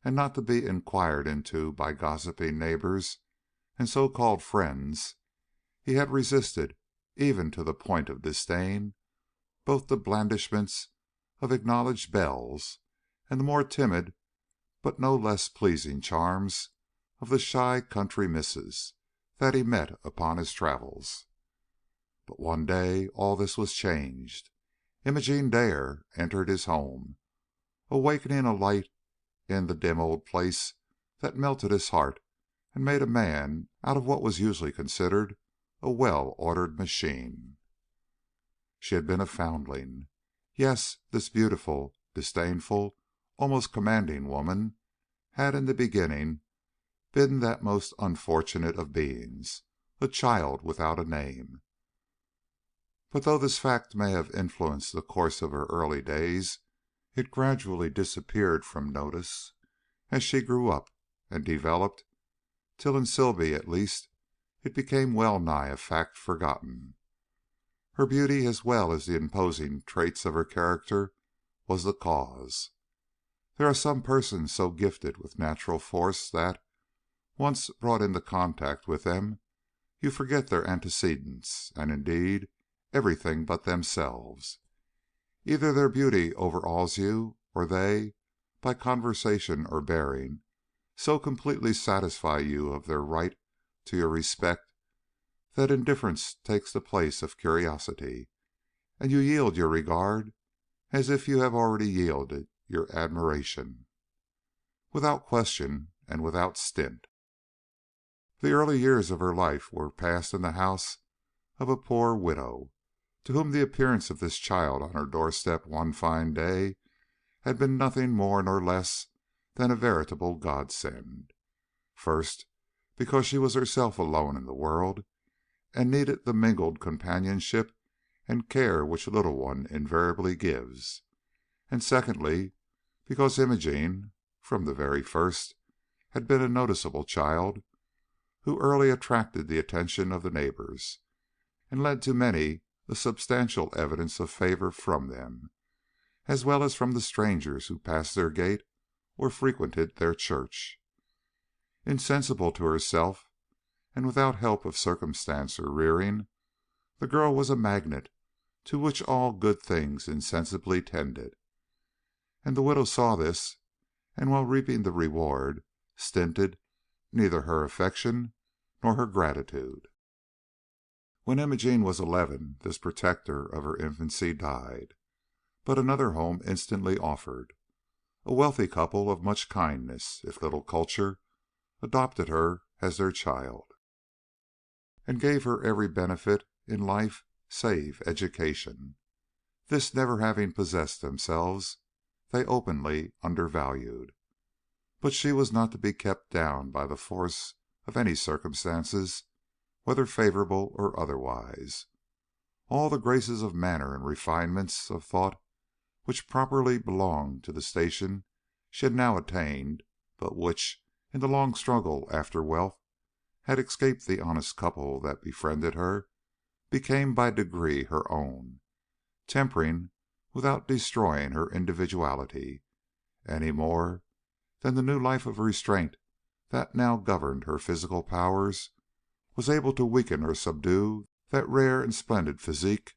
and not to be inquired into by gossiping neighbors and so-called friends. He had resisted, even to the point of disdain, both the blandishments of acknowledged belles and the more timid but no less pleasing charms of the shy country misses that he met upon his travels. But one day all this was changed. Imogene Dare entered his home, awakening a light in the dim old place that melted his heart and made a man out of what was usually considered a well-ordered machine. She had been a foundling. Yes, this beautiful, disdainful, almost commanding woman had in the beginning been that most unfortunate of beings, a child without a name. But though this fact may have influenced the course of her early days, it gradually disappeared from notice as she grew up and developed, till in Sibley at least it became well nigh a fact forgotten. Her beauty, as well as the imposing traits of her character, was the cause. There are some persons so gifted with natural force that, once brought into contact with them, you forget their antecedents, and indeed everything but themselves. Either their beauty overawes you, or they, by conversation or bearing, so completely satisfy you of their right to your respect that indifference takes the place of curiosity, and you yield your regard as if you have already yielded your admiration, without question and without stint. The early years of her life were passed in the house of a poor widow, to whom the appearance of this child on her doorstep one fine day had been nothing more nor less than a veritable godsend. First, because she was herself alone in the world, and needed the mingled companionship and care which a little one invariably gives; and secondly, because Imogene, from the very first, had been a noticeable child, who early attracted the attention of the neighbors, and led to many a substantial evidence of favor from them, as well as from the strangers who passed their gate or frequented their church. Insensible to herself, and without help of circumstance or rearing, the girl was a magnet to which all good things insensibly tended, and the widow saw this, and while reaping the reward, stinted neither her affection nor her gratitude. When Imogene was 11, this protector of her infancy died, but another home instantly offered. A wealthy couple of much kindness, if little culture, adopted her as their child, and gave her every benefit in life save education. This never having possessed themselves, they openly undervalued. But she was not to be kept down by the force of any circumstances, whether favorable or otherwise. All the graces of manner and refinements of thought which properly belonged to the station she had now attained, but which, in the long struggle after wealth, had escaped the honest couple that befriended her, became by degree her own, tempering without destroying her individuality, any more than the new life of restraint that now governed her physical powers was able to weaken or subdue that rare and splendid physique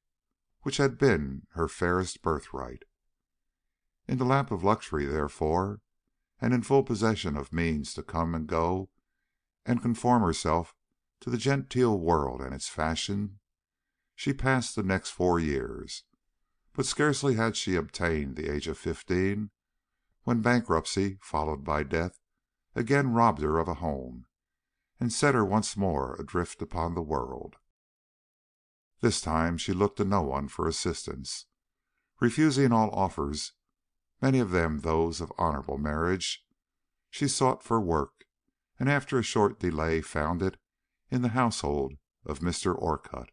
which had been her fairest birthright. In the lap of luxury, therefore, and in full possession of means to come and go and conform herself to the genteel world and its fashion, she passed the next 4 years, but scarcely had she obtained the age of 15 when bankruptcy, followed by death, again robbed her of a home, and set her once more adrift upon the world. This time she looked to no one for assistance, refusing all offers, many of them those of honorable marriage. She sought for work, and after a short delay found it in the household of Mr. Orcutt.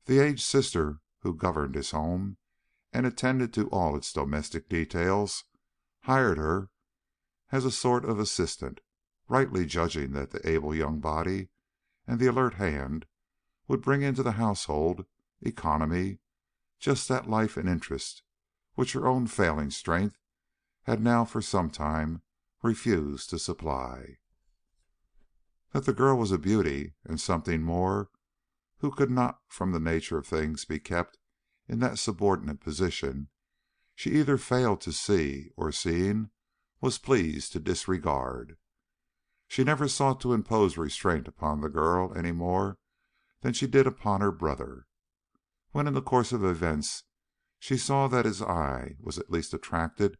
The aged sister who governed his home and attended to all its domestic details hired her as a sort of assistant, rightly judging that the able young body and the alert hand would bring into the household economy, just that life and interest which her own failing strength had now for some time refused to supply. That the girl was a beauty, and something more, who could not from the nature of things be kept in that subordinate position, she either failed to see or, seeing, was pleased to disregard. She never sought to impose restraint upon the girl any more than she did upon her brother. When in the course of events she saw that his eye was at least attracted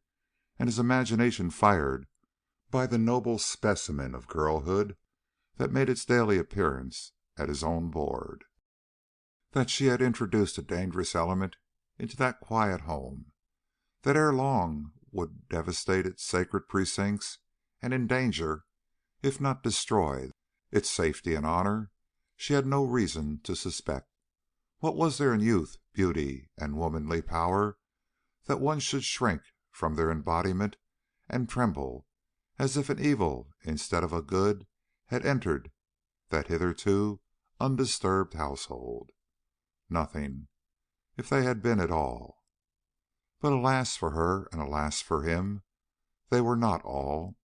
and his imagination fired by the noble specimen of girlhood that made its daily appearance at his own board, that she had introduced a dangerous element into that quiet home, that ere long would devastate its sacred precincts and endanger, if not destroy, its safety and honor, she had no reason to suspect. What was there in youth, beauty, and womanly power that one should shrink from their embodiment and tremble as if an evil instead of a good had entered that hitherto undisturbed household? Nothing, if they had been at all. But alas for her, and alas for him, they were not all.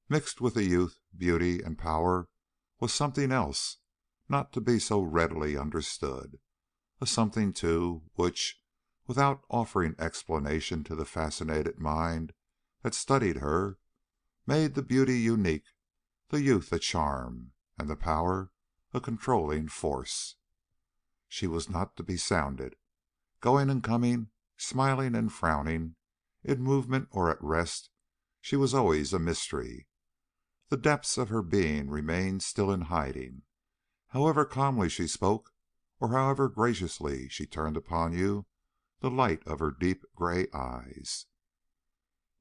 Mixed with the youth, beauty, and power was something else, not to be so readily understood, a something, too, which, without offering explanation to the fascinated mind that studied her, made the beauty unique, the youth a charm, and the power a controlling force. She was not to be sounded. Going and coming, smiling and frowning, in movement or at rest, she was always a mystery. The depths of her being remained still in hiding. However calmly she spoke, or however graciously she turned upon you the light of her deep gray eyes.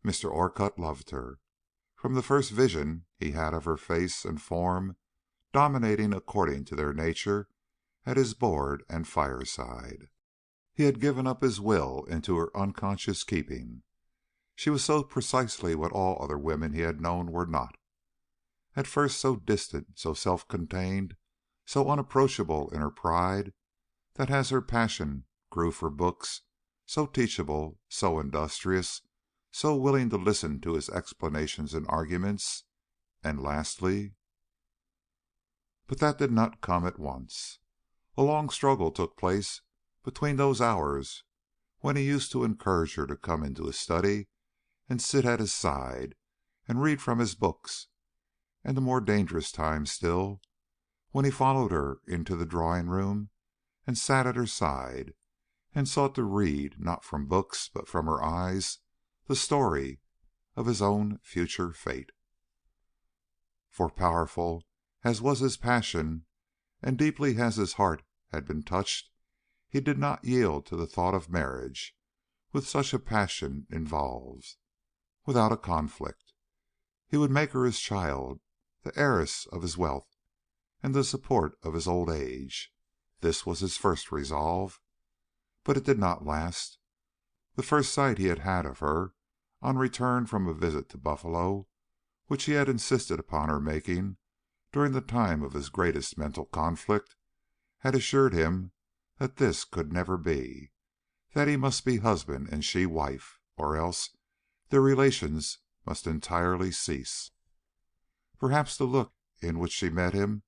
Mr. Orcutt loved her. From the first vision he had of her face and form, dominating according to their nature at his board and fireside, he had given up his will into her unconscious keeping. She was so precisely what all other women he had known were not. At first so distant, so self-contained, so unapproachable in her pride, that as her passion grew for books, so teachable, so industrious, so willing to listen to his explanations and arguments, and lastly. But that did not come at once. A long struggle took place between those hours when he used to encourage her to come into his study and sit at his side and read from his books, and the more dangerous time still when he followed her into the drawing-room and sat at her side and sought to read, not from books, but from her eyes, the story of his own future fate. For powerful as was his passion, and deeply as his heart had been touched, he did not yield to the thought of marriage with such a passion involved, without a conflict. He would make her his child, the heiress of his wealth and the support of his old age. This was his first resolve, but it did not last. The first sight he had had of her, on return from a visit to Buffalo, which he had insisted upon her making during the time of his greatest mental conflict, had assured him that this could never be, that he must be husband and she wife, or else their relations must entirely cease. Perhaps the look in which she met him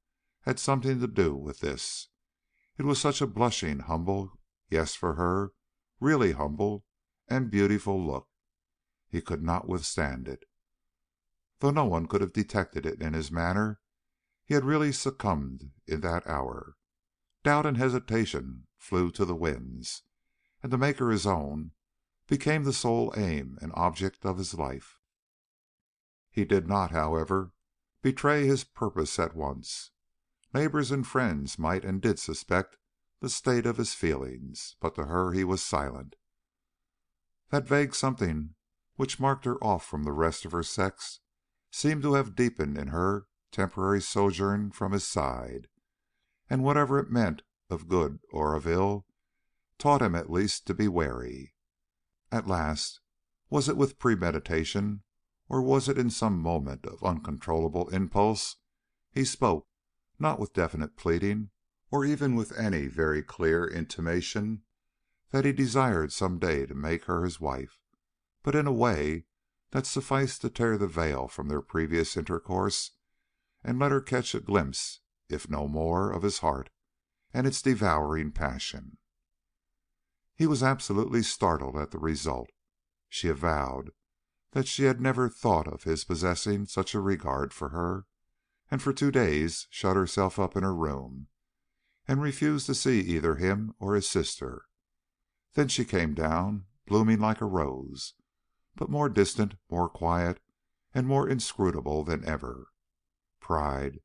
had something to do with this. It was such a blushing, humble, yes, for her, really humble and beautiful look. He could not withstand it. Though no one could have detected it in his manner, he had really succumbed in that hour. Doubt and hesitation flew to the winds, and to make her his own became the sole aim and object of his life. He did not, however, betray his purpose at once. Neighbors and friends might and did suspect the state of his feelings, but to her he was silent. That vague something which marked her off from the rest of her sex seemed to have deepened in her temporary sojourn from his side, and whatever it meant of good or of ill, taught him at least to be wary. At last, was it with premeditation, or was it in some moment of uncontrollable impulse, he spoke, not with definite pleading, or even with any very clear intimation that he desired some day to make her his wife, but in a way that sufficed to tear the veil from their previous intercourse and let her catch a glimpse, if no more, of his heart and its devouring passion. He was absolutely startled at the result. She avowed that she had never thought of his possessing such a regard for her, and for 2 days shut herself up in her room, and refused to see either him or his sister. Then she came down, blooming like a rose, but more distant, more quiet, and more inscrutable than ever. Pride,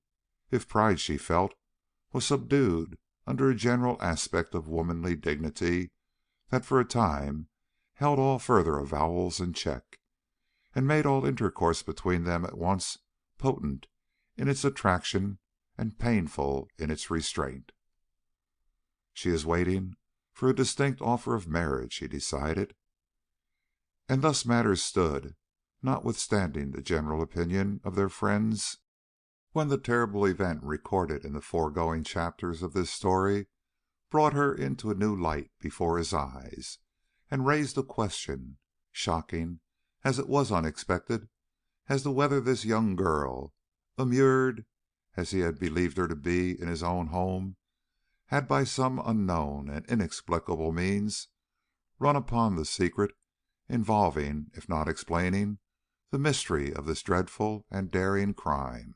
if pride she felt, was subdued under a general aspect of womanly dignity that for a time held all further avowals in check, and made all intercourse between them at once potent in its attraction and painful in its restraint. She is waiting for a distinct offer of marriage, he decided. And thus matters stood, notwithstanding the general opinion of their friends, when the terrible event recorded in the foregoing chapters of this story brought her into a new light before his eyes, and raised a question, shocking as it was unexpected, as to whether this young girl, immured as he had believed her to be in his own home, had by some unknown and inexplicable means run upon the secret involving, if not explaining, the mystery of this dreadful and daring crime.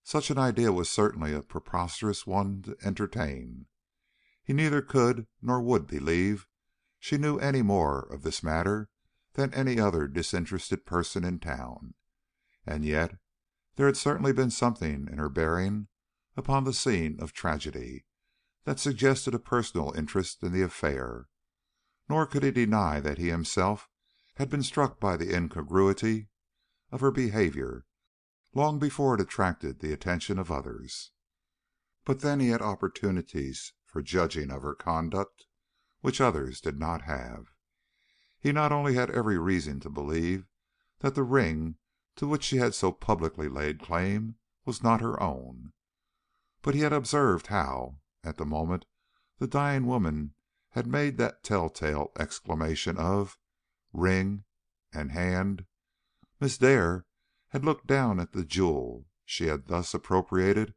Such an idea was certainly a preposterous one to entertain. He neither could nor would believe she knew any more of this matter than any other disinterested person in town, and yet there had certainly been something in her bearing upon the scene of tragedy that suggested a personal interest in the affair, nor could he deny that he himself had been struck by the incongruity of her behavior long before it attracted the attention of others. But then he had opportunities for judging of her conduct which others did not have. He not only had every reason to believe that the ring to which she had so publicly laid claim was not her own, but he had observed how, at the moment the dying woman had made that telltale exclamation of "ring" and "hand," Miss Dare had looked down at the jewel she had thus appropriated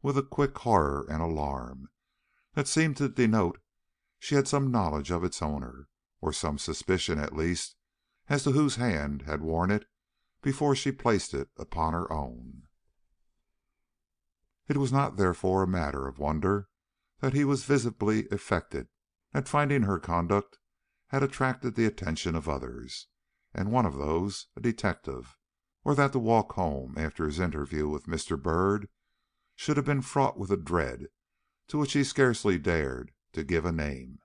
with a quick horror and alarm that seemed to denote she had some knowledge of its owner, or some suspicion, at least, as to whose hand had worn it before she placed it upon her own. It was not therefore a matter of wonder that he was visibly affected at finding her conduct had attracted the attention of others, and one of those a detective, or that the walk home after his interview with Mr. Byrd should have been fraught with a dread to which he scarcely dared to give a name.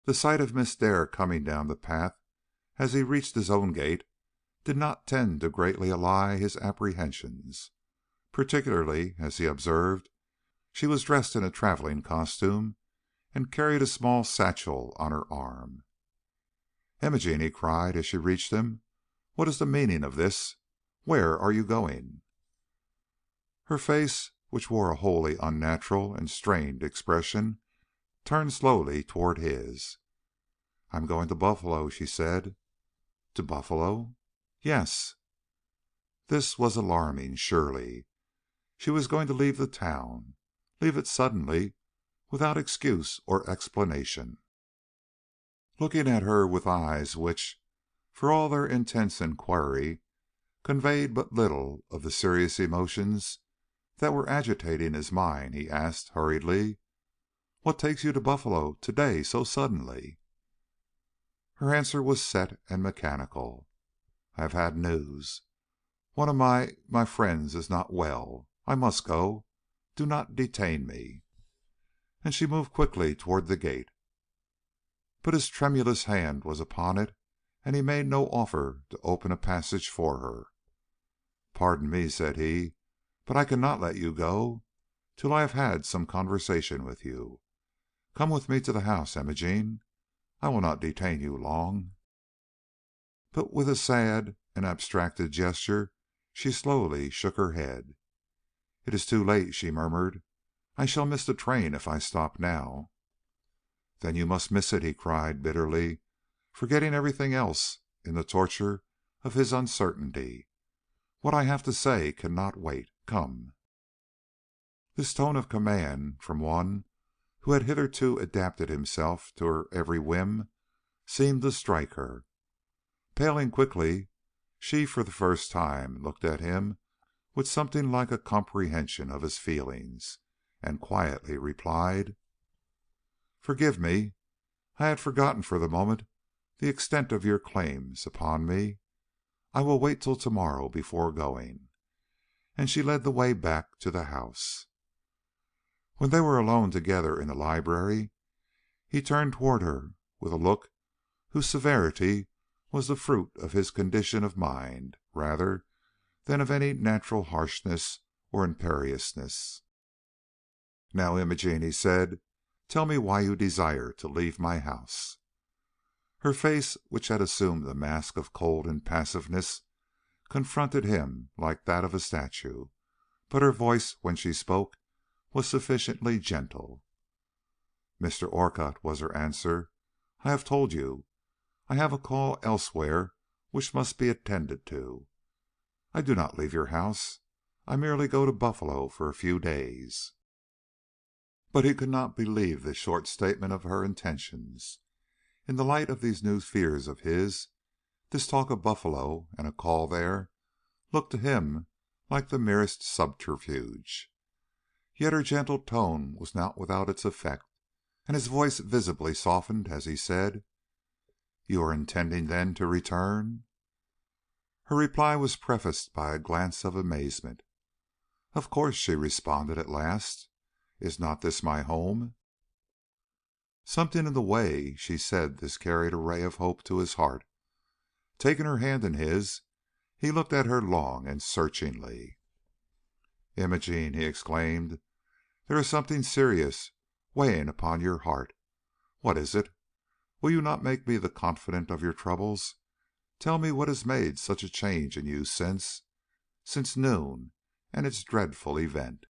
The sight of Miss Dare coming down the path as he reached his own gate did not tend to greatly allay his apprehensions, particularly as he observed she was dressed in a traveling costume and carried a small satchel on her arm. "Imogene," he cried as she reached him, "what is the meaning of this? Where are you going?" Her face, which wore a wholly unnatural and strained expression, turned slowly toward his. "I am going to Buffalo," she said. "To Buffalo?" "Yes." This was alarming, surely. She was going to leave the town, leave it suddenly, without excuse or explanation. Looking at her with eyes which, for all their intense inquiry, conveyed but little of the serious emotions that were agitating his mind, he asked, hurriedly, "What takes you to Buffalo to-day so suddenly?" Her answer was set and mechanical. "I have had news. One of my friends is not well. I must go. Do not detain me." And she moved quickly toward the gate. But his tremulous hand was upon it, and he made no offer to open a passage for her. "Pardon me," said he, "but I cannot let you go till I have had some conversation with you. Come with me to the house, Imogene. I will not detain you long." But with a sad and abstracted gesture she slowly shook her head. "It is too late," she murmured. "I shall miss the train if I stop now." "Then you must miss it," he cried, bitterly, forgetting everything else in the torture of his uncertainty. "What I have to say cannot wait. Come." This tone of command from one who had hitherto adapted himself to her every whim, seemed to strike her. Paling quickly, she for the first time looked at him with something like a comprehension of his feelings, and quietly replied: "Forgive me. I had forgotten for the moment the extent of your claims upon me. I will wait till to-morrow before going." And she led the way back to the house. When they were alone together in the library, he turned toward her with a look whose severity was the fruit of his condition of mind rather than of any natural harshness or imperiousness. "Now, Imogene," he said, "tell me why you desire to leave my house." Her face, which had assumed the mask of cold impassiveness, confronted him like that of a statue, but her voice, when she spoke, was sufficiently gentle. "Mr. Orcutt," was her answer, "I have told you. I have a call elsewhere which must be attended to. I do not leave your house. I merely go to Buffalo for a few days." But he could not believe this short statement of her intentions. In the light of these new fears of his, this talk of Buffalo and a call there looked to him like the merest subterfuge. Yet her gentle tone was not without its effect, and his voice visibly softened as he said: "You are intending, then, to return?" Her reply was prefaced by a glance of amazement. "Of course," she responded at last. "Is not this my home?" Something in the way she said this carried a ray of hope to his heart. Taking her hand in his, he looked at her long and searchingly. "Imogene," he exclaimed, "there is something serious weighing upon your heart. What is it? Will you not make me the confidant of your troubles? Tell me what has made such a change in you since noon and its dreadful event."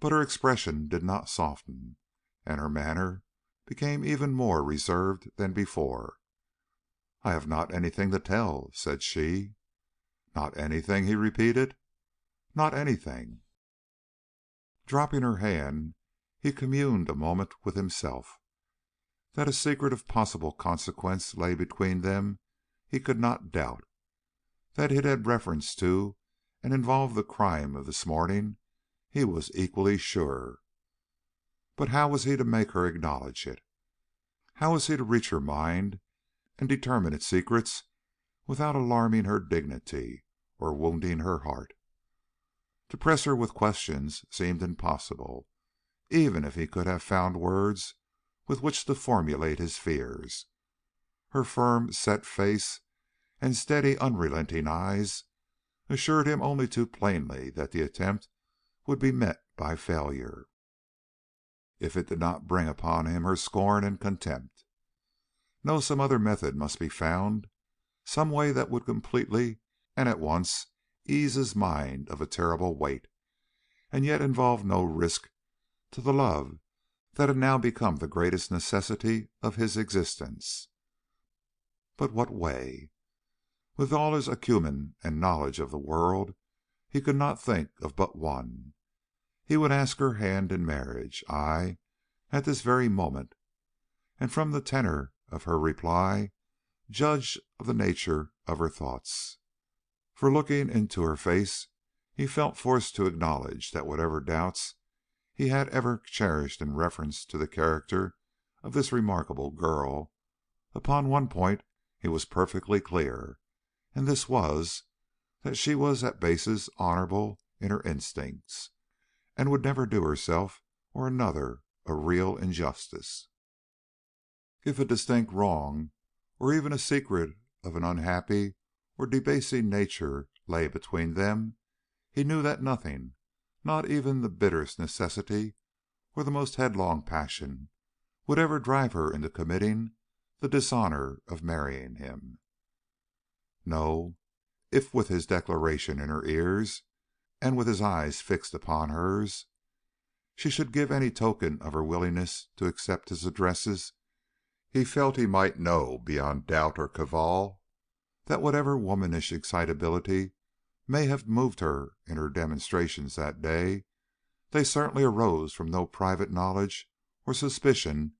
But her expression did not soften, and her manner became even more reserved than before. "I have not anything to tell," said she. "Not anything?" he repeated. "Not anything." Dropping her hand, he communed a moment with himself. That a secret of possible consequence lay between them he could not doubt. That it had reference to and involved the crime of this morning he was equally sure. But how was he to make her acknowledge it? How was he to reach her mind and determine its secrets without alarming her dignity or wounding her heart? To press her with questions seemed impossible, even if he could have found words with which to formulate his fears. Her firm, set face and steady, unrelenting eyes assured him only too plainly that the attempt would be met by failure, if it did not bring upon him her scorn and contempt. No, some other method must be found, some way that would completely and at once ease his mind of a terrible weight, and yet involve no risk to the love that had now become the greatest necessity of his existence. But what way? With all his acumen and knowledge of the world, he could not think of but one. He would ask her hand in marriage, ay, at this very moment, and from the tenor of her reply judge of the nature of her thoughts. For looking into her face, he felt forced to acknowledge that whatever doubts he had ever cherished in reference to the character of this remarkable girl, upon one point he was perfectly clear, and this was, that she was at basis honorable in her instincts, and would never do herself or another a real injustice. If a distinct wrong, or even a secret of an unhappy or debasing nature, lay between them, he knew that nothing, not even the bitterest necessity or the most headlong passion, would ever drive her into committing the dishonor of marrying him. No, if with his declaration in her ears, and with his eyes fixed upon hers, she should give any token of her willingness to accept his addresses, he felt he might know beyond doubt or cavil that whatever womanish excitability may have moved her in her demonstrations that day, they certainly arose from no private knowledge or suspicion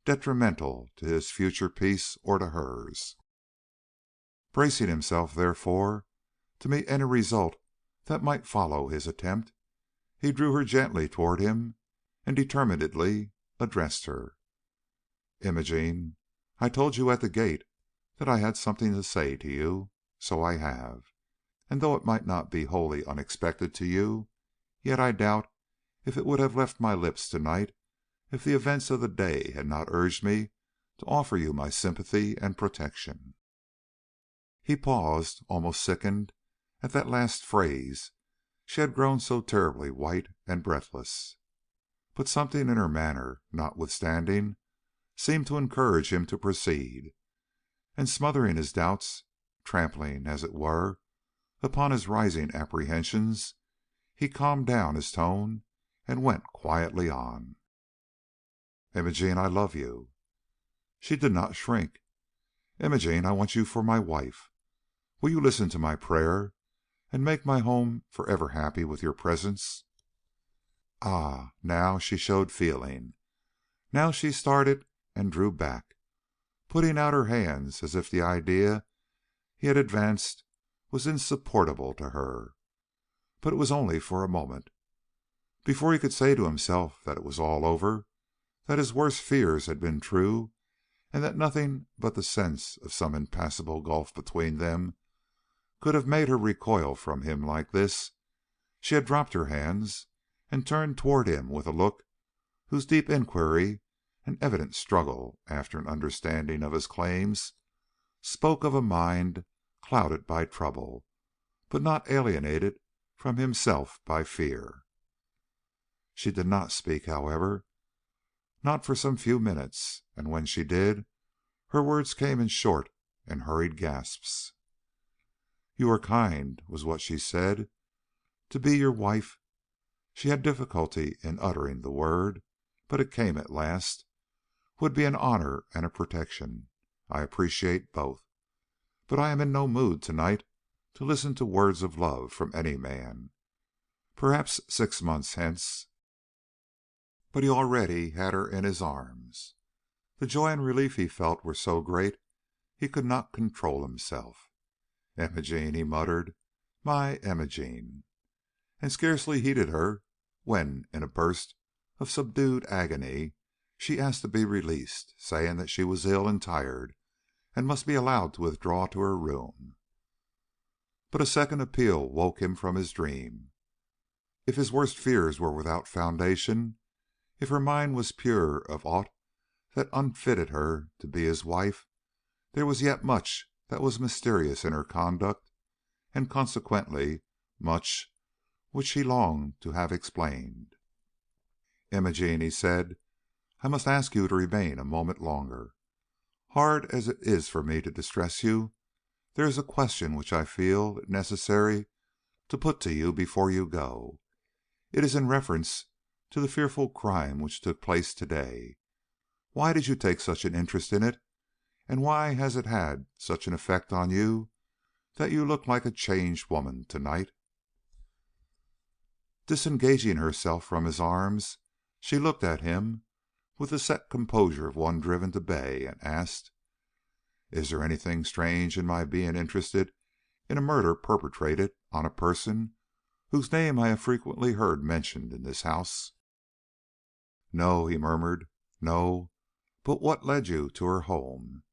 detrimental to his future peace or to hers. Bracing himself, therefore, to meet any result that might follow his attempt, he drew her gently toward him and determinedly addressed her. "Imogene, I told you at the gate that I had something to say to you. So I have, and though it might not be wholly unexpected to you, yet I doubt if it would have left my lips to night if the events of the day had not urged me to offer you my sympathy and protection." He paused, almost sickened at that last phrase. She had grown so terribly white and breathless. But something in her manner, notwithstanding, seemed to encourage him to proceed, and smothering his doubts, trampling, as it were, upon his rising apprehensions, he calmed down his tone and went quietly on. "Imogene, I love you." She did not shrink. "Imogene, I want you for my wife. Will you listen to my prayer and make my home forever happy with your presence?" Ah, now she showed feeling. Now she started and drew back, putting out her hands as if the idea he had advanced was insupportable to her. But it was only for a moment. Before he could say to himself that it was all over, that his worst fears had been true, and that nothing but the sense of some impassable gulf between them could have made her recoil from him like this, she had dropped her hands and turned toward him with a look whose deep inquiry and evident struggle after an understanding of his claims spoke of a mind clouded by trouble, but not alienated from himself by fear. She did not speak, however, not for some few minutes, and when she did, her words came in short and hurried gasps. "You are kind," was what she said. "To be your wife," she had difficulty in uttering the word, but it came at last, "would be an honor and a protection. I appreciate both. But I am in no mood to-night to listen to words of love from any man. Perhaps 6 months hence." But he already had her in his arms. The joy and relief he felt were so great he could not control himself. "Imogene," he muttered, "my Imogene," and scarcely heeded her when, in a burst of subdued agony, she asked to be released, saying that she was ill and tired, and must be allowed to withdraw to her room. But a second appeal woke him from his dream. If his worst fears were without foundation, if her mind was pure of aught that unfitted her to be his wife, there was yet much that was mysterious in her conduct, and consequently much which he longed to have explained. "Imogene," he said, "I must ask you to remain a moment longer. Hard as it is for me to distress you, there is a question which I feel it necessary to put to you before you go. It is in reference to the fearful crime which took place to-day. Why did you take such an interest in it, and why has it had such an effect on you that you look like a changed woman to-night?" Disengaging herself from his arms, she looked at him with the set composure of one driven to bay, and asked, "Is there anything strange in my being interested in a murder perpetrated on a person whose name I have frequently heard mentioned in this house?" "No," he murmured, "no. But what led you to her home?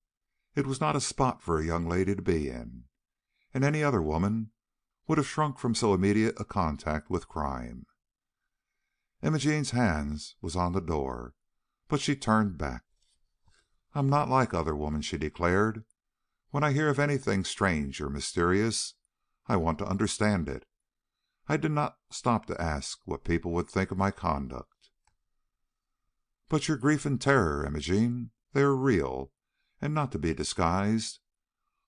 It was not a spot for a young lady to be in, and any other woman would have shrunk from so immediate a contact with crime." Imogene's hand was on the door, but she turned back. "I'm not like other women," she declared. "When I hear of anything strange or mysterious, I want to understand it. I did not stop to ask what people would think of my conduct." "But your grief and terror, Imogene, they are real, and not to be disguised.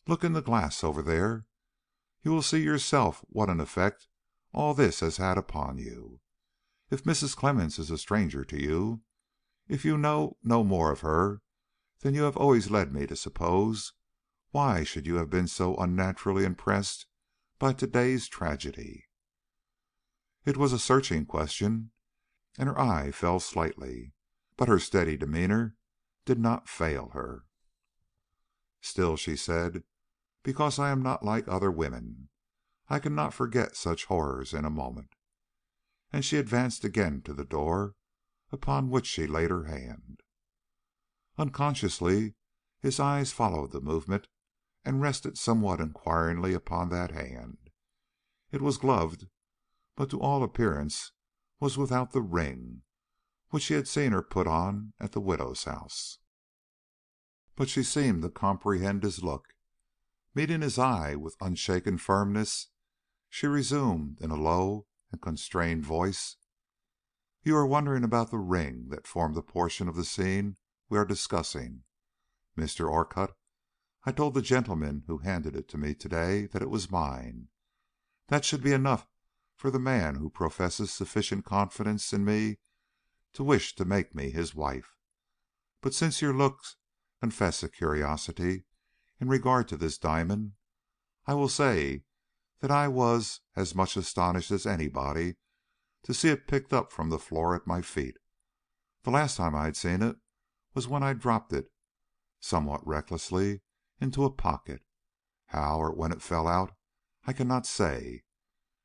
Look in the glass over there. You will see yourself what an effect all this has had upon you. If Mrs. Clemmens is a stranger to you, if you know no more of her than you have always led me to suppose, why should you have been so unnaturally impressed by to-day's tragedy?" It was a searching question, and her eye fell slightly. but her steady demeanor did not fail her. "Still," she said, "because I am not like other women, I cannot forget such horrors in a moment." And she advanced again to the door, upon which she laid her hand. Unconsciously his eyes followed the movement, and rested somewhat inquiringly upon that hand. It was gloved, but to all appearance was without the ring which he had seen her put on at the widow's house. But she seemed to comprehend his look. Meeting his eye with unshaken firmness, she resumed in a low and constrained voice: "You are wondering about the ring that formed a portion of the scene we are discussing. Mr. Orcutt, I told the gentleman who handed it to me to day that it was mine. That should be enough for the man who professes sufficient confidence in me to wish to make me his wife. But since your looks confess a curiosity in regard to this diamond, I will say that I was as much astonished as anybody to see it picked up from the floor at my feet. The last time I had seen it was when I dropped it, somewhat recklessly, into a pocket. How or when it fell out, I cannot say.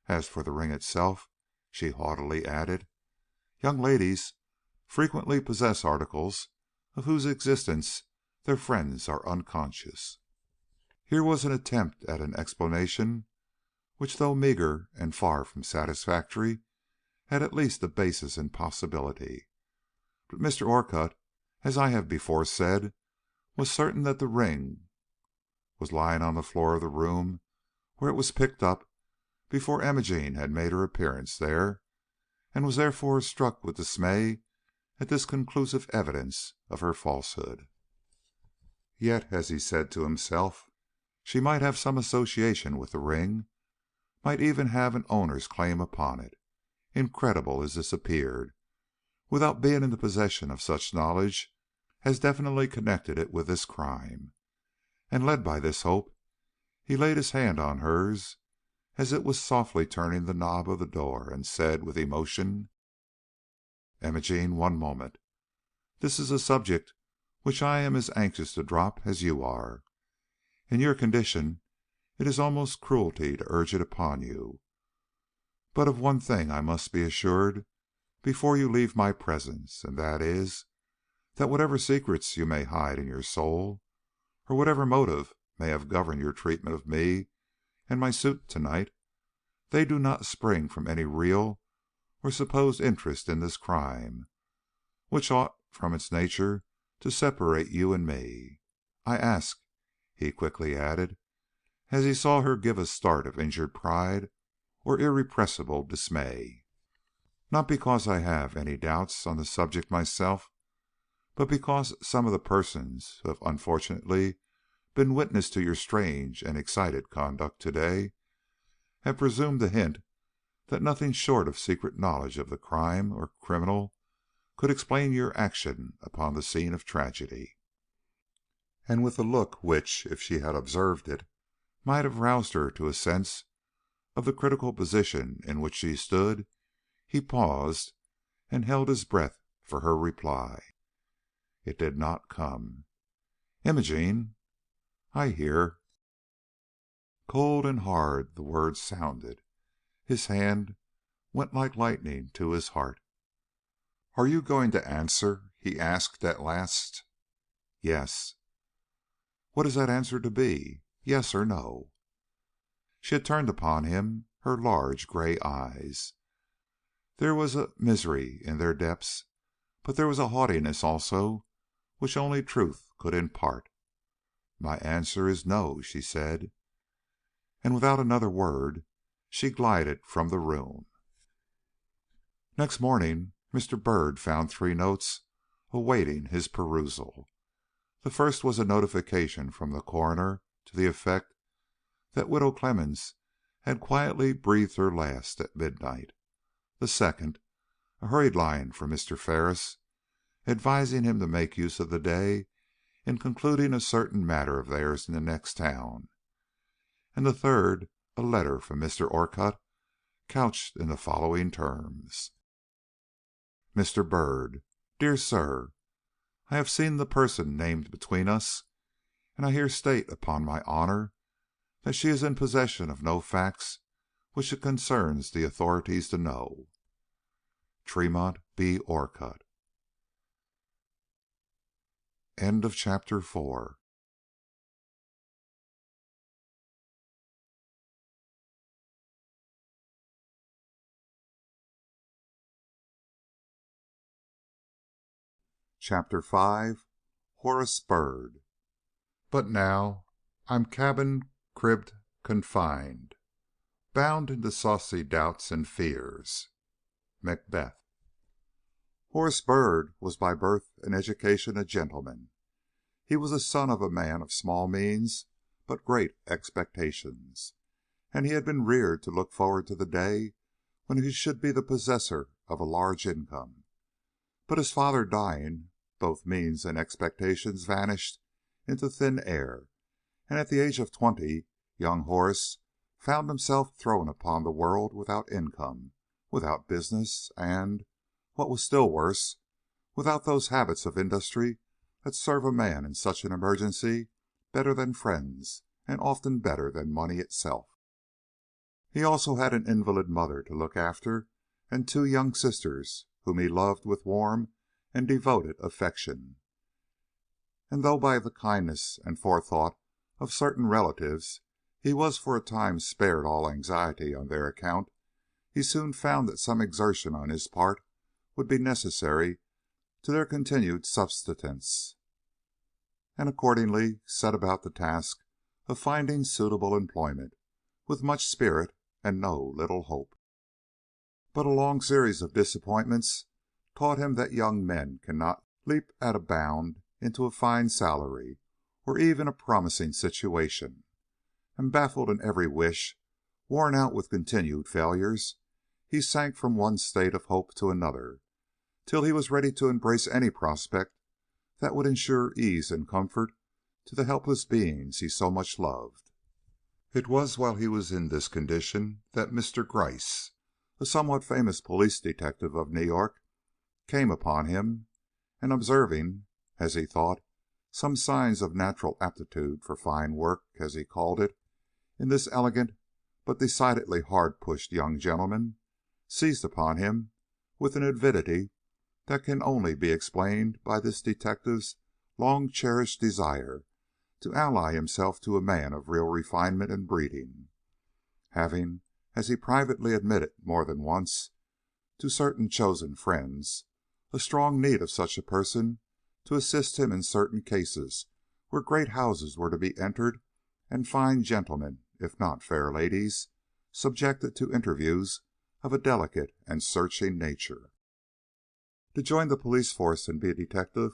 As for the ring itself," she haughtily added, "young ladies frequently possess articles of whose existence their friends are unconscious." Here was an attempt at an explanation which, though meagre and far from satisfactory, had at least a basis in possibility. But Mr. Orcutt, as I have before said, was certain that the ring was lying on the floor of the room where it was picked up before Imogene had made her appearance there, and was therefore struck with dismay at this conclusive evidence of her falsehood. Yet, as he said to himself, she might have some association with the ring, might even have an owner's claim upon it, incredible as this appeared, without being in the possession of such knowledge as definitely connected it with this crime. And led by this hope, he laid his hand on hers as it was softly turning the knob of the door, and said with emotion: "Imogene, one moment. This is a subject which I am as anxious to drop as you are. In your condition it is almost cruelty to urge it upon you. But of one thing I must be assured before you leave my presence, and that is, that whatever secrets you may hide in your soul, or whatever motive may have governed your treatment of me and my suit to night, they do not spring from any real or supposed interest in this crime, which ought from its nature to separate you and me. I ask," he quickly added, as he saw her give a start of injured pride or irrepressible dismay, "not because I have any doubts on the subject myself, but because some of the persons who have unfortunately been witness to your strange and excited conduct to day have presumed to hint that nothing short of secret knowledge of the crime or criminal could explain your action upon the scene of tragedy." And with a look which, if she had observed it, might have roused her to a sense of the critical position in which she stood, he paused and held his breath for her reply. It did not come. "Imogene." "I hear." Cold and hard the words sounded. His hand went like lightning to his heart. "Are you going to answer?" he asked at last. "Yes." "What is that answer to be? Yes or no?" She had turned upon him her large gray eyes. There was a misery in their depths, but there was a haughtiness also which only truth could impart. "My answer is no," she said, and without another word she glided from the room. Next morning Mr. Byrd found 3 notes awaiting his perusal. The first was a notification from the coroner to the effect that Widow Clemmens had quietly breathed her last at midnight. The second, a hurried line from Mr. Ferris, advising him to make use of the day in concluding a certain matter of theirs in the next town. And the third, a letter from Mr. Orcutt, couched in the following terms: Mr. Byrd, Dear Sir, I have seen the person named between us, and I here state upon my honor that she is in possession of no facts which it concerns the authorities to know. Tremont B. Orcutt. End of chapter 4. Chapter 5. Horace Byrd. But now I'm cabin-cribbed confined, bound into saucy doubts and fears. Macbeth. Horace Byrd was by birth and education a gentleman. He was the son of a man of small means but great expectations, and he had been reared to look forward to the day when he should be the possessor of a large income. But his father dying, both means and expectations vanished into thin air, and at the age of 20 young Horace found himself thrown upon the world without income, without business, and, what was still worse, without those habits of industry that serve a man in such an emergency better than friends and often better than money itself. He also had an invalid mother to look after and 2 young sisters whom he loved with warm and devoted affection. And though by the kindness and forethought of certain relatives he was for a time spared all anxiety on their account, he soon found that some exertion on his part would be necessary to their continued subsistence, and accordingly set about the task of finding suitable employment, with much spirit and no little hope. But a long series of disappointments taught him that young men cannot leap at a bound into a fine salary or even a promising situation, and baffled in every wish, worn out with continued failures, he sank from one state of hope to another, till he was ready to embrace any prospect that would ensure ease and comfort to the helpless beings he so much loved. It was while he was in this condition that Mr. Gryce, a somewhat famous police detective of New York, came upon him, and observing, as he thought, some signs of natural aptitude for fine work, as he called it, in this elegant but decidedly hard-pushed young gentleman, seized upon him with an avidity that can only be explained by this detective's long-cherished desire to ally himself to a man of real refinement and breeding, having, as he privately admitted more than once to certain chosen friends, a strong need of such a person to assist him in certain cases where great houses were to be entered and fine gentlemen, if not fair ladies, subjected to interviews of a delicate and searching nature. To join the police force and be a detective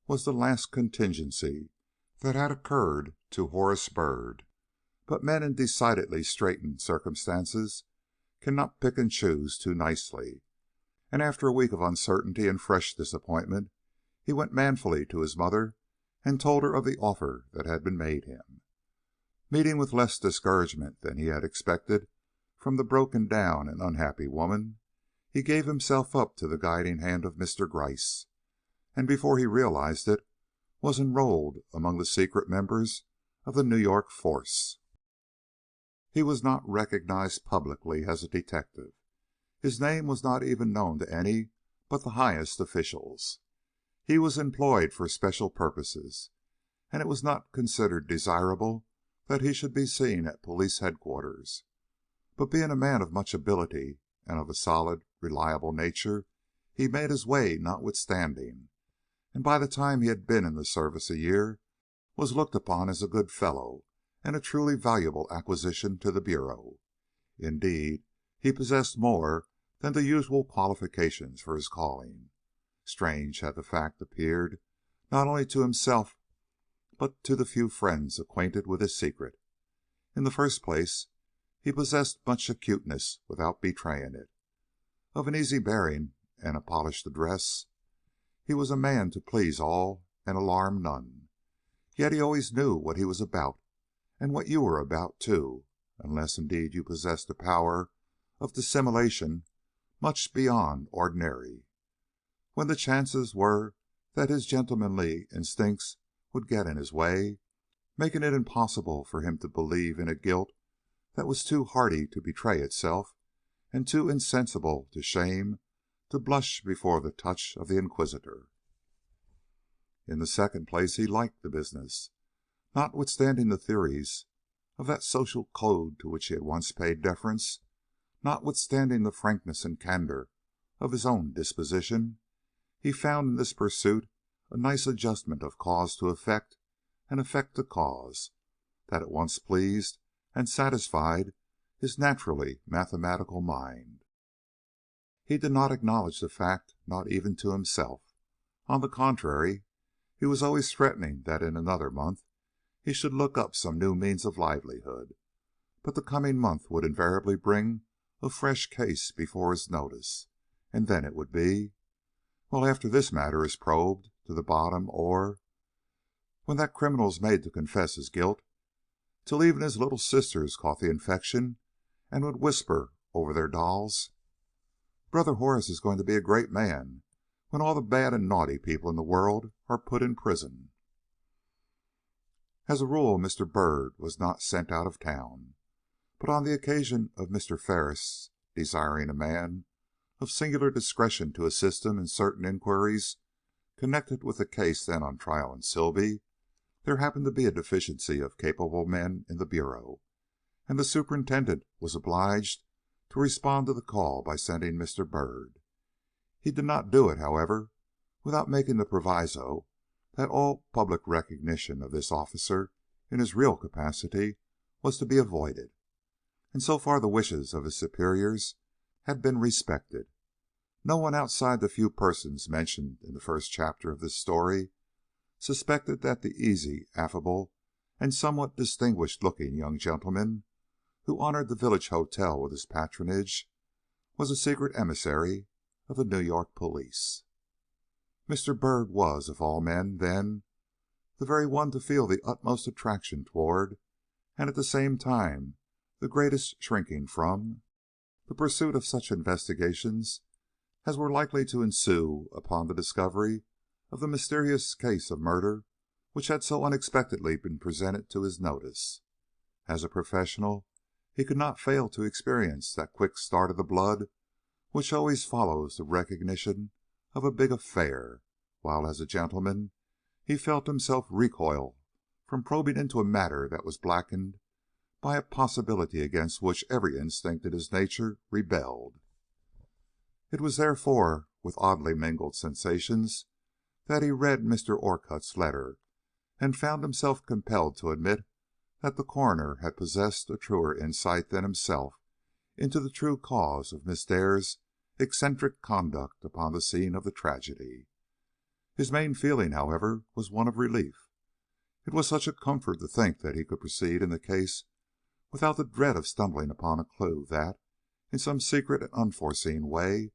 was the last contingency that had occurred to Horace Byrd. But men in decidedly straitened circumstances cannot pick and choose too nicely, and after a week of uncertainty and fresh disappointment, he went manfully to his mother and told her of the offer that had been made him. Meeting with less discouragement than he had expected from the broken-down and unhappy woman, he gave himself up to the guiding hand of Mr. Gryce, and before he realized it, was enrolled among the secret members of the New York force. He was not recognized publicly as a detective. His name was not even known to any but the highest officials. He was employed for special purposes, and it was not considered desirable that he should be seen at police headquarters. But being a man of much ability and of a solid, reliable nature, he made his way notwithstanding, and by the time he had been in the service a year, was looked upon as a good fellow and a truly valuable acquisition to the bureau. Indeed, he possessed more than the usual qualifications for his calling. Strange had the fact appeared, not only to himself, but to the few friends acquainted with his secret. In the first place, he possessed much acuteness without betraying it. Of an easy bearing and a polished address, he was a man to please all and alarm none. Yet he always knew what he was about, and what you were about, too, unless indeed you possessed a power of dissimulation much beyond ordinary. when the chances were that his gentlemanly instincts would get in his way, making it impossible for him to believe in a guilt that was too hardy to betray itself and too insensible to shame to blush before the touch of the Inquisitor. In the second place, he liked the business, notwithstanding the theories of that social code to which he had once paid deference, notwithstanding the frankness and candor of his own disposition. He found in this pursuit a nice adjustment of cause to effect and effect to cause, that at once pleased and satisfied his naturally mathematical mind. He did not acknowledge the fact, not even to himself. On the contrary, he was always threatening that in another month he should look up some new means of livelihood, but the coming month would invariably bring a fresh case before his notice, and then it would be, well, after this matter is probed to the bottom, or when that criminal is made to confess his guilt, till even his little sisters caught the infection and would whisper over their dolls, "Brother Horace is going to be a great man when all the bad and naughty people in the world are put in prison." As a rule, Mr. Byrd was not sent out of town, but on the occasion of Mr. Ferris desiring a man of singular discretion to assist him in certain inquiries connected with the case then on trial in Silby, there happened to be a deficiency of capable men in the bureau, and the superintendent was obliged to respond to the call by sending Mr. Byrd. He did not do it, however, without making the proviso that all public recognition of this officer in his real capacity was to be avoided, and so far the wishes of his superiors had been respected. No one outside the few persons mentioned in the first chapter of this story suspected that the easy, affable, and somewhat distinguished-looking young gentleman who honored the village hotel with his patronage was a secret emissary of the New York police. Mr. Byrd was, of all men, then, the very one to feel the utmost attraction toward, and at the same time the greatest shrinking from, the pursuit of such investigations as were likely to ensue upon the discovery of the mysterious case of murder which had so unexpectedly been presented to his notice. As a professional, he could not fail to experience that quick start of the blood which always follows the recognition of a big affair, while as a gentleman he felt himself recoil from probing into a matter that was blackened by a possibility against which every instinct in his nature rebelled. It was therefore with oddly mingled sensations that he read Mr. Orcutt's letter, and found himself compelled to admit that the coroner had possessed a truer insight than himself into the true cause of Miss Dare's eccentric conduct upon the scene of the tragedy. His main feeling, however, was one of relief. It was such a comfort to think that he could proceed in the case without the dread of stumbling upon a clue that, in some secret and unforeseen way,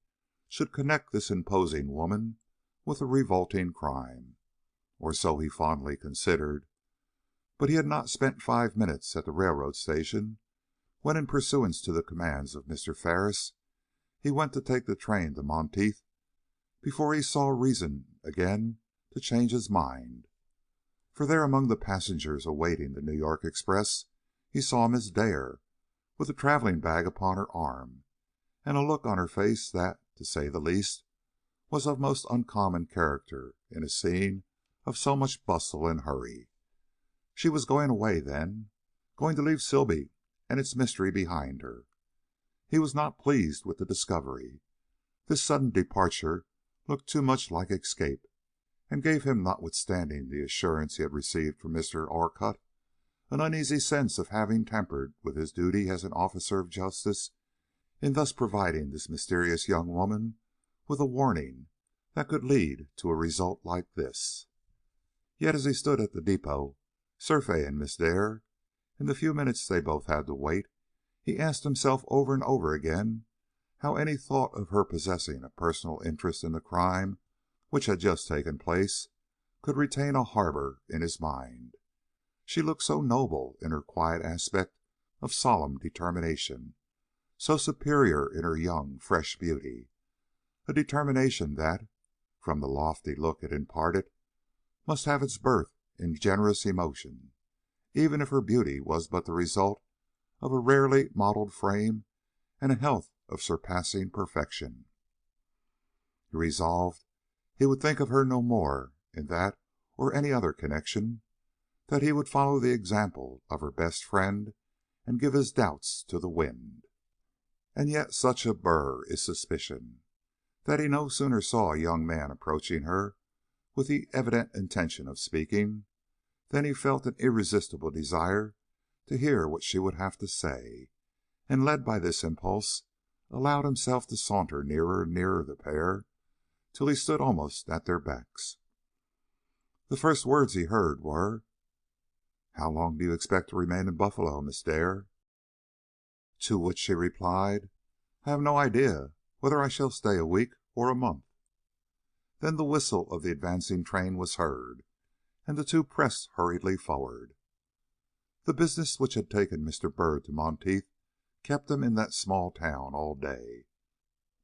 should connect this imposing woman with a revolting crime, or so he fondly considered. But he had not spent 5 minutes at the railroad station when, in pursuance to the commands of Mr. Ferris, he went to take the train to Monteith before he saw reason again to change his mind. For there among the passengers awaiting the New York express he saw Miss Dare, with a traveling bag upon her arm, and a look on her face that, to say the least, was of most uncommon character in a scene of so much bustle and hurry. She was going away, then, going to leave Silby and its mystery behind her. He was not pleased with the discovery. This sudden departure looked too much like escape, and gave him, notwithstanding the assurance he had received from Mr. Orcutt, an uneasy sense of having tampered with his duty as an officer of justice in thus providing this mysterious young woman with a warning that could lead to a result like this. Yet as he stood at the depot, surveying Miss Dare, in the few minutes they both had to wait, he asked himself over and over again how any thought of her possessing a personal interest in the crime which had just taken place could retain a harbor in his mind. She looked so noble in her quiet aspect of solemn determination, so superior in her young, fresh beauty, a determination that, from the lofty look it imparted, must have its birth in generous emotion, even if her beauty was but the result of a rarely modelled frame and a health of surpassing perfection. He resolved he would think of her no more in that or any other connection, that he would follow the example of her best friend and give his doubts to the wind. And yet such a burr is suspicion, that he no sooner saw a young man approaching her with the evident intention of speaking, than he felt an irresistible desire to hear what she would have to say, and led by this impulse, allowed himself to saunter nearer and nearer the pair, till he stood almost at their backs. The first words he heard were, "How long do you expect to remain in Buffalo, Miss Dare?" To which she replied, "I have no idea whether I shall stay a week or a month." Then the whistle of the advancing train was heard, and the two pressed hurriedly forward. The business which had taken Mr. Byrd to Monteith kept him in that small town all day.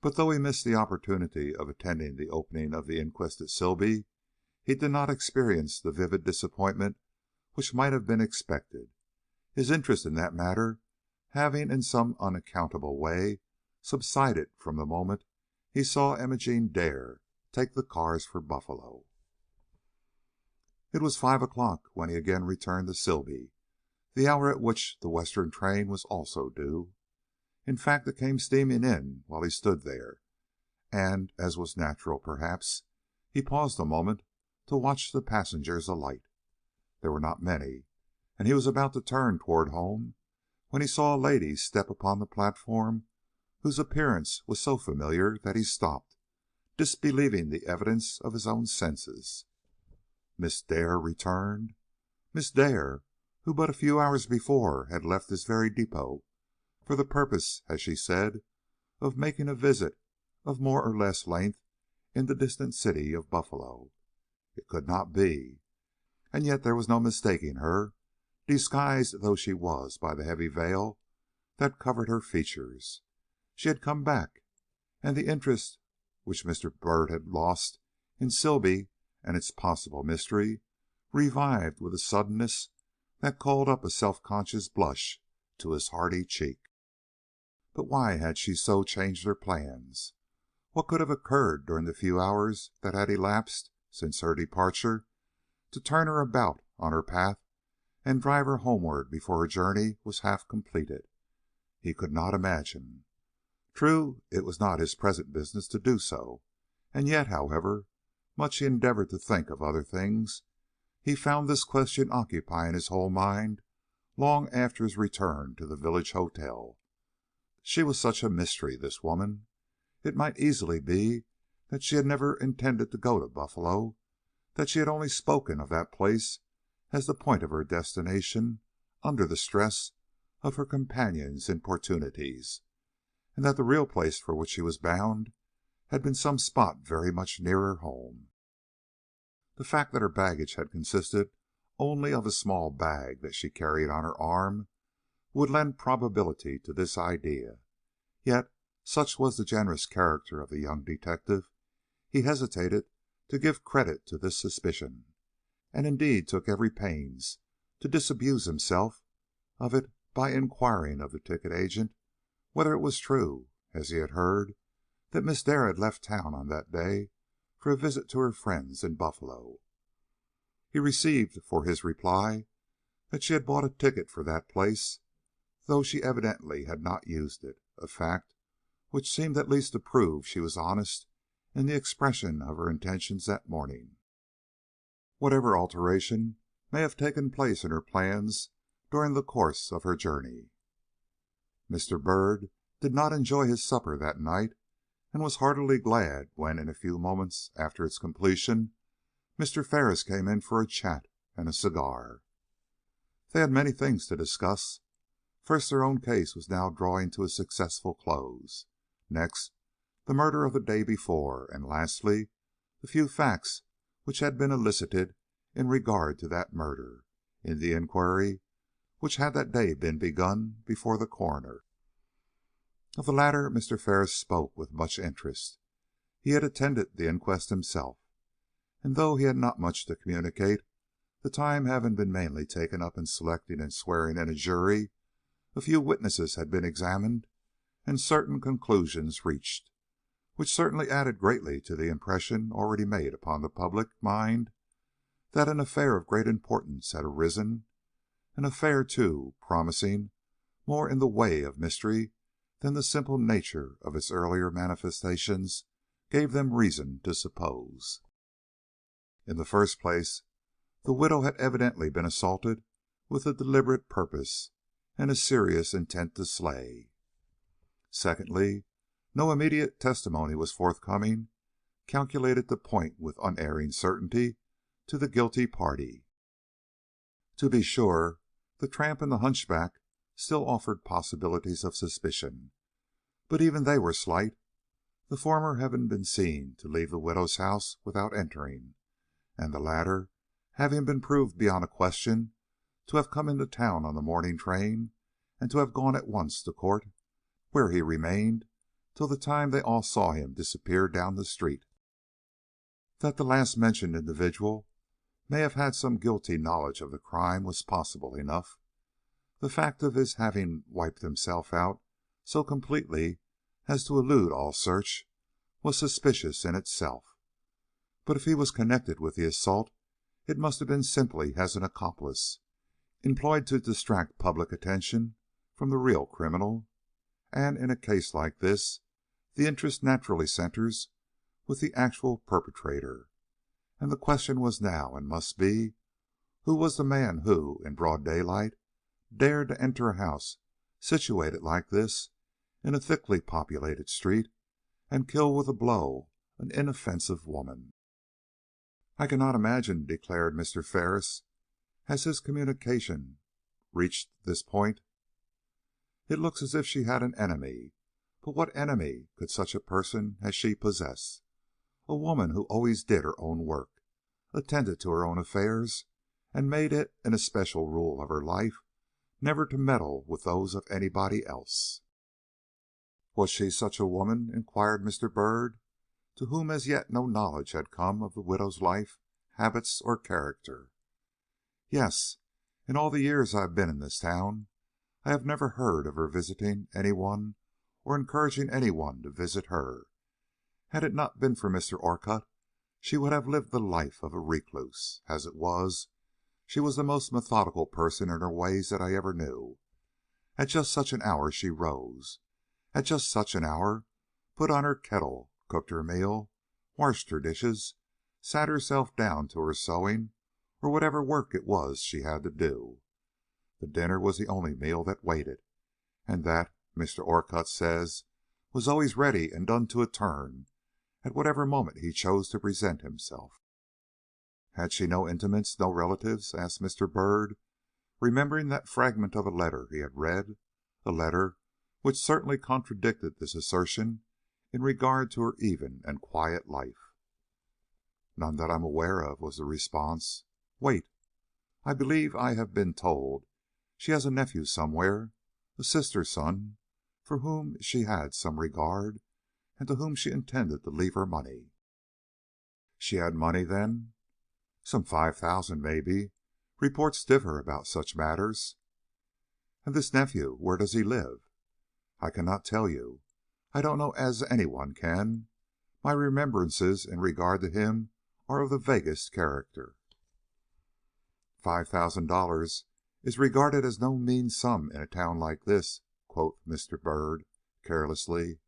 But though he missed the opportunity of attending the opening of the inquest at Sibley, he did not experience the vivid disappointment which might have been expected, his interest in that matter having in some unaccountable way subsided from the moment he saw Imogene Dare take the cars for Buffalo. It was 5 o'clock when he again returned to Sibley, the hour at which the western train was also due. In fact, it came steaming in while he stood there, and, as was natural perhaps, he paused a moment to watch the passengers alight. There were not many, and he was about to turn toward home when he saw a lady step upon the platform whose appearance was so familiar that he stopped, disbelieving the evidence of his own senses. Miss Dare returned? Miss Dare, who but a few hours before had left this very depot for the purpose, as she said, of making a visit of more or less length in the distant city of Buffalo. It could not be, and yet there was no mistaking her, disguised though she was by the heavy veil that covered her features. She had come back, and the interest which Mr. Byrd had lost in Sibley and its possible mystery revived with a suddenness that called up a self-conscious blush to his hardy cheek. But why had she so changed her plans? What could have occurred during the few hours that had elapsed since her departure to turn her about on her path and drive her homeward before her journey was half completed? He could not imagine. True, it was not his present business to do so, and yet, however much he endeavored to think of other things, he found this question occupying his whole mind long after his return to the village hotel. She was such a mystery, this woman. It might easily be that she had never intended to go to Buffalo, that she had only spoken of that place as the point of her destination under the stress of her companion's importunities, and that the real place for which she was bound had been some spot very much nearer home. The fact that her baggage had consisted only of a small bag that she carried on her arm would lend probability to this idea. Yet, such was the generous character of the young detective, he hesitated to give credit to this suspicion, and indeed took every pains to disabuse himself of it by inquiring of the ticket agent whether it was true, as he had heard, that Miss Dare had left town on that day for a visit to her friends in Buffalo. He received for his reply that she had bought a ticket for that place, though she evidently had not used it, a fact which seemed at least to prove she was honest in the expression of her intentions that morning, whatever alteration may have taken place in her plans during the course of her journey. Mr. Byrd did not enjoy his supper that night, and was heartily glad when, in a few moments after its completion, Mr. Ferris came in for a chat and a cigar. They had many things to discuss. First, their own case was now drawing to a successful close. Next, the murder of the day before, and lastly, the few facts which had been elicited in regard to that murder, in the inquiry which had that day been begun before the coroner. Of the latter Mr. Ferris spoke with much interest. He had attended the inquest himself, and though he had not much to communicate, the time having been mainly taken up in selecting and swearing in a jury, a few witnesses had been examined and certain conclusions reached, which certainly added greatly to the impression already made upon the public mind that an affair of great importance had arisen, an affair, too, promising more in the way of mystery than the simple nature of its earlier manifestations gave them reason to suppose. In the first place, the widow had evidently been assaulted with a deliberate purpose and a serious intent to slay. Secondly, no immediate testimony was forthcoming calculated to point with unerring certainty to the guilty party. To be sure, the tramp and the hunchback still offered possibilities of suspicion, but even they were slight, the former having been seen to leave the widow's house without entering, and the latter having been proved beyond a question to have come into town on the morning train and to have gone at once to court, where he remained till the time they all saw him disappear down the street. That the last mentioned individual may have had some guilty knowledge of the crime was possible enough. The fact of his having wiped himself out so completely as to elude all search was suspicious in itself. But if he was connected with the assault, it must have been simply as an accomplice, employed to distract public attention from the real criminal, and in a case like this, the interest naturally centers with the actual perpetrator, and the question was now, and must be, who was the man who, in broad daylight, dared to enter a house situated like this in a thickly populated street and kill with a blow an inoffensive woman? "I cannot imagine," declared Mr. Ferris, as his communication reached this point. "It looks as if she had an enemy, but what enemy could such a person as she possess? A woman who always did her own work, attended to her own affairs, and made it an especial rule of her life never to meddle with those of anybody else." "Was she such a woman?" inquired Mr. Byrd, to whom as yet no knowledge had come of the widow's life, habits, or character. "Yes. In all the years I have been in this town, I have never heard of her visiting any one or encouraging any one to visit her. Had it not been for Mr. Orcutt, she would have lived the life of a recluse. As it was, she was the most methodical person in her ways that I ever knew. At just such an hour she rose, at just such an hour put on her kettle, cooked her meal, washed her dishes, sat herself down to her sewing or whatever work it was she had to do. The dinner was the only meal that waited, and that, Mr. Orcutt says, was always ready and done to a turn at whatever moment he chose to present himself." "Had she no intimates, no relatives?" asked Mr. Byrd, remembering that fragment of a letter he had read, a letter which certainly contradicted this assertion in regard to her even and quiet life. "None that I am aware of," was the response. "Wait. I believe I have been told she has a nephew somewhere, a sister's son, for whom she had some regard, and to whom she intended to leave her money." "She had money, then?" "Some 5,000, maybe. Reports differ about such matters." "And this nephew, where does he live?" "I cannot tell you. I don't know as any one can. My remembrances in regard to him are of the vaguest character." $5,000 is regarded as no mean sum in a town like this," quoth Mr. Byrd, carelessly.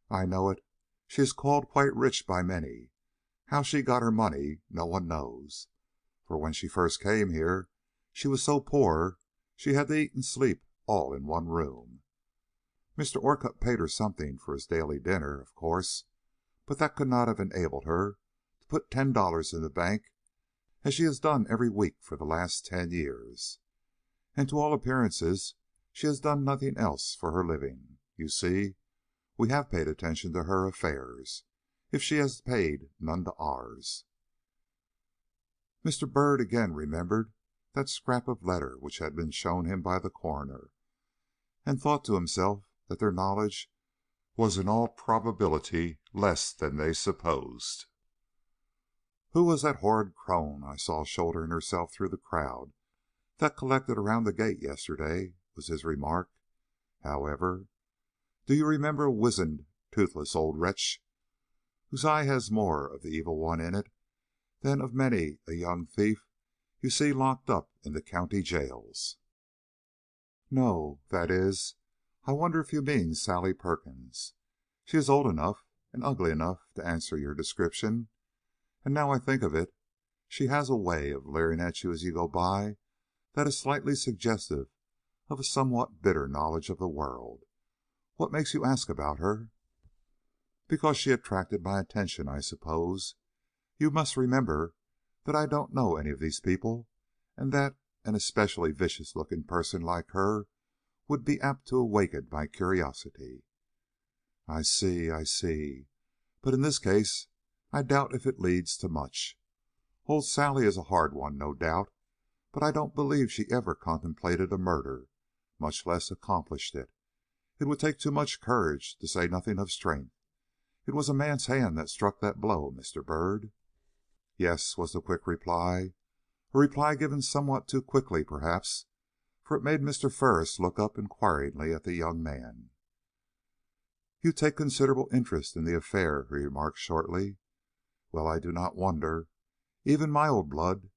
"I know it. She is called quite rich by many. How she got her money no one knows, for when she first came here she was so poor she had to eat and sleep all in one room. Mr. Orcutt paid her something for his daily dinner, of course, but that could not have enabled her to put $10 in the bank, as she has done every week for the last 10 years. And to all appearances she has done nothing else for her living. You see, we have paid attention to her affairs, if she has paid none to ours." Mr. Byrd again remembered that scrap of letter which had been shown him by the coroner, and thought to himself that their knowledge was in all probability less than they supposed. "Who was that horrid crone I saw shouldering herself through the crowd that collected around the gate yesterday?" was his remark. "However, do you remember a wizened, toothless old wretch, whose eye has more of the evil one in it than of many a young thief you see locked up in the county jails?" "No, that is, I wonder if you mean Sally Perkins. She is old enough and ugly enough to answer your description, and now I think of it, she has a way of leering at you as you go by that is slightly suggestive of a somewhat bitter knowledge of the world. What makes you ask about her?" "Because she attracted my attention, I suppose. You must remember that I don't know any of these people, and that an especially vicious-looking person like her would be apt to awaken my curiosity." I see. But in this case I doubt if it leads to much. Old Sally is a hard one, no doubt, but I don't believe she ever contemplated a murder, much less accomplished it. It would take too much courage, to say nothing of strength. It was a man's hand that struck that blow, Mr. Byrd." "Yes," was the quick reply, a reply given somewhat too quickly, perhaps, for it made Mr. Ferris look up inquiringly at the young man. "You take considerable interest in the affair," he remarked shortly. "Well, I do not wonder. Even my old blood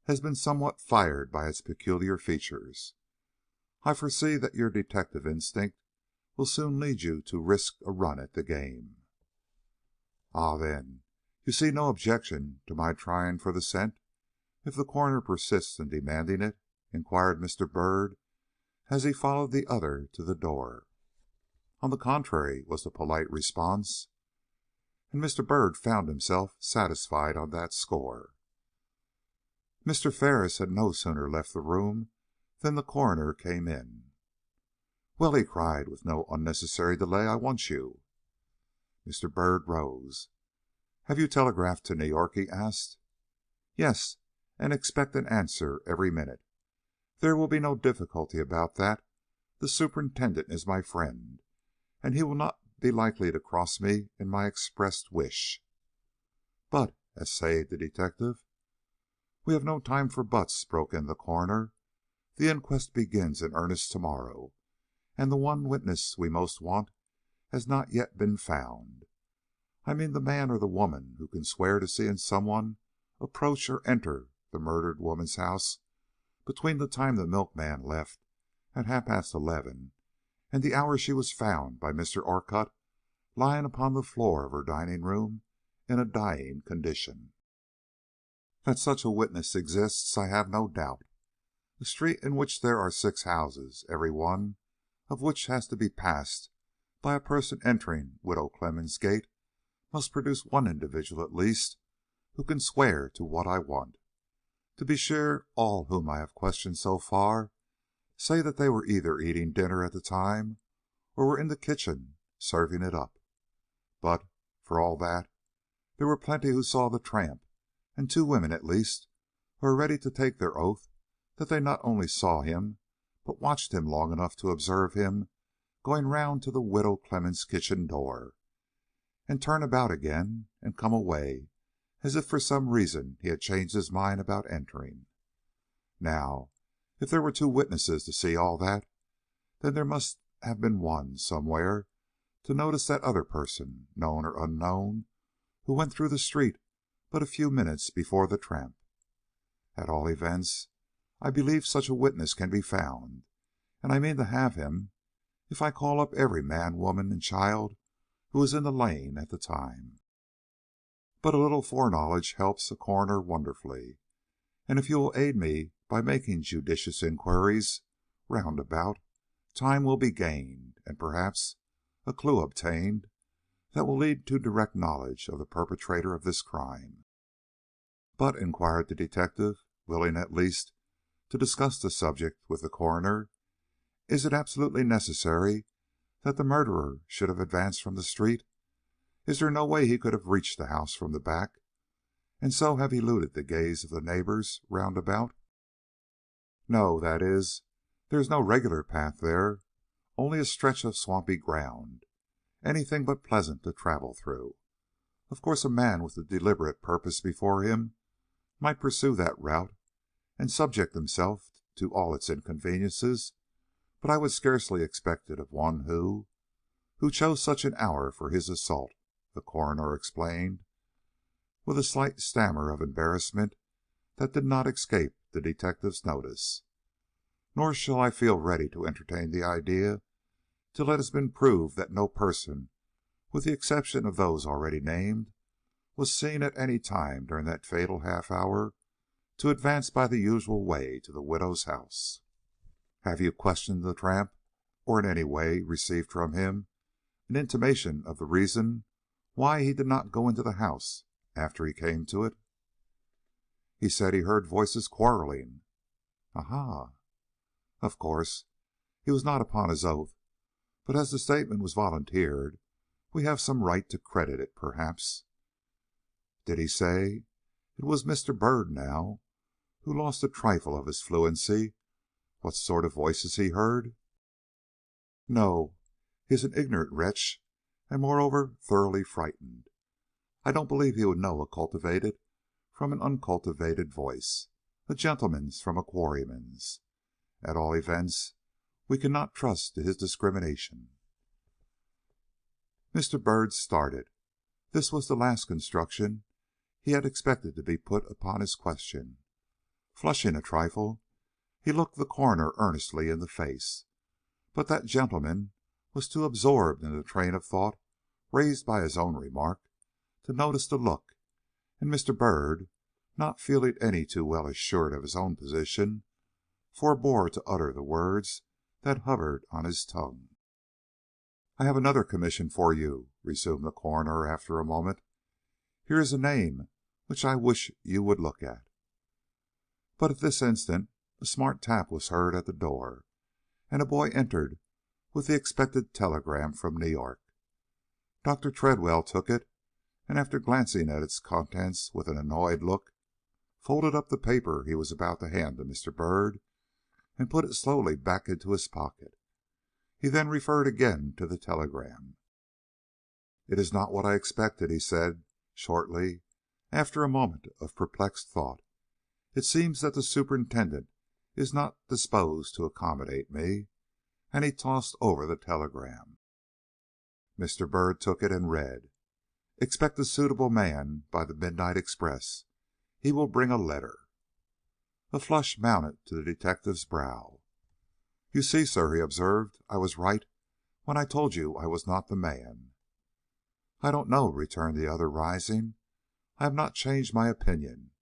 has been somewhat fired by its peculiar features. I foresee that your detective instinct will soon lead you to risk a run at the game." "Ah, then, you see no objection to my trying for the scent, if the coroner persists in demanding it?" inquired Mr. Byrd, as he followed the other to the door. "On the contrary," was the polite response, and Mr. Byrd found himself satisfied on that score. Mr. Ferris had no sooner left the room than the coroner came in. "Well," he cried, with no unnecessary delay, "I want you." Mr. Byrd rose. "Have you telegraphed to New York?" he asked. "Yes, and expect an answer every minute. There will be no difficulty about that. The superintendent is my friend, and he will not be likely to cross me in my expressed wish." "But," essayed the detective. "We have no time for buts," broke in the coroner. "The inquest begins in earnest to morrow, and the one witness we most want has not yet been found. I mean the man or the woman who can swear to seeing someone approach or enter the murdered woman's house between the time the milkman left at 11:30 and the hour she was found by Mr. Orcutt lying upon the floor of her dining room in a dying condition." "That such a witness exists, I have no doubt. A street in which there are 6 houses, every one of which has to be passed by a person entering Widow Clemmens' gate, must produce one individual at least who can swear to what I want. To be sure, all whom I have questioned so far say that they were either eating dinner at the time or were in the kitchen serving it up. But, for all that, there were plenty who saw the tramp, and 2 women at least who are ready to take their oath that they not only saw him, but watched him long enough to observe him going round to the Widow Clemmens' kitchen door, and turn about again and come away as if for some reason he had changed his mind about entering. Now, if there were 2 witnesses to see all that, then there must have been one somewhere to notice that other person, known or unknown, who went through the street but a few minutes before the tramp. At all events, I believe such a witness can be found, and I mean to have him if I call up every man, woman, and child who was in the lane at the time. But a little foreknowledge helps a coroner wonderfully, and if you will aid me by making judicious inquiries round about, time will be gained, and perhaps a clue obtained that will lead to direct knowledge of the perpetrator of this crime." "But," inquired the detective, willing at least to discuss the subject with the coroner, "is it absolutely necessary that the murderer should have advanced from the street? Is there no way he could have reached the house from the back, and so have eluded the gaze of the neighbors round about?" "No, that is, there is no regular path there, only a stretch of swampy ground, anything but pleasant to travel through. Of course, a man with a deliberate purpose before him might pursue that route and subject himself to all its inconveniences, but I would scarcely expect it of one who chose such an hour for his assault," the coroner explained, with a slight stammer of embarrassment that did not escape the detective's notice. "Nor shall I feel ready to entertain the idea till it has been proved that no person, with the exception of those already named, was seen at any time during that fatal half hour to advance by the usual way to the widow's house." "Have you questioned the tramp, or in any way received from him an intimation of the reason why he did not go into the house after he came to it?" "He said he heard voices quarrelling." "Aha!" "Of course, he was not upon his oath, but as the statement was volunteered, we have some right to credit it, perhaps." "Did he say it was Mr. Byrd, now, who lost a trifle of his fluency, what sort of voices he heard?" "No. He is an ignorant wretch, and moreover thoroughly frightened. I don't believe he would know a cultivated from an uncultivated voice, a gentleman's from a quarryman's. At all events, we cannot trust to his discrimination." Mr. Byrd started. This was the last construction he had expected to be put upon his question. Flushing a trifle, he looked the coroner earnestly in the face, but that gentleman was too absorbed in the train of thought raised by his own remark to notice the look, and Mr. Byrd, not feeling any too well assured of his own position, forbore to utter the words that hovered on his tongue. "I have another commission for you," resumed the coroner after a moment. "Here is a name which I wish you would look at." But at this instant a smart tap was heard at the door, and a boy entered with the expected telegram from New York. Dr. Tredwell took it, and after glancing at its contents with an annoyed look, folded up the paper he was about to hand to Mr. Byrd, and put it slowly back into his pocket. He then referred again to the telegram. "It is not what I expected," he said, shortly, after a moment of perplexed thought. "It seems that the superintendent is not disposed to accommodate me," and he tossed over the telegram. Mr. Byrd took it and read: "Expect a suitable man by the midnight express. He will bring a letter." A flush mounted to the detective's brow. "You see, sir," he observed, "I was right when I told you I was not the man." "I don't know," returned the other, rising. "I have not changed my opinion.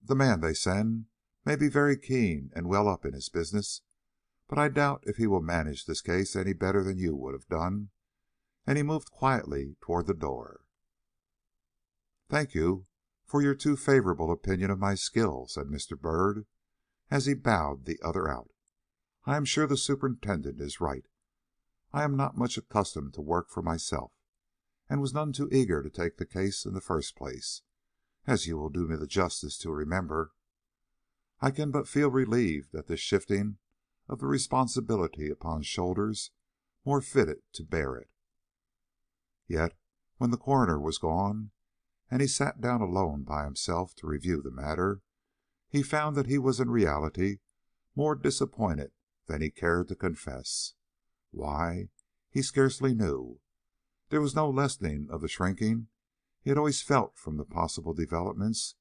The man they send may be very keen and well up in his business, but I doubt if he will manage this case any better than you would have done," and he moved quietly toward the door. "Thank you for your too favorable opinion of my skill," said Mr. Byrd, as he bowed the other out. "I am sure the superintendent is right. I am not much accustomed to work for myself, and was none too eager to take the case in the first place, as you will do me the justice to remember. I can but feel relieved at this shifting of the responsibility upon shoulders more fitted to bear it." Yet, when the coroner was gone, and he sat down alone by himself to review the matter, he found that he was in reality more disappointed than he cared to confess. Why, he scarcely knew. There was no lessening of the shrinking he had always felt from the possible developments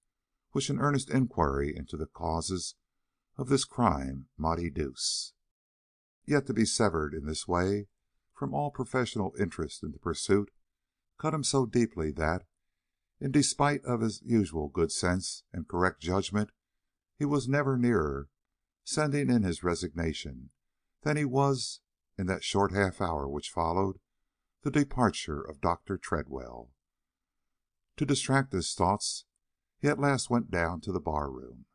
which an earnest inquiry into the causes of this crime might educe. Yet to be severed in this way from all professional interest in the pursuit cut him so deeply that, in despite of his usual good sense and correct judgment, he was never nearer sending in his resignation than he was in that short half hour which followed the departure of Dr. Tredwell. To distract his thoughts, he at last went down to the bar room.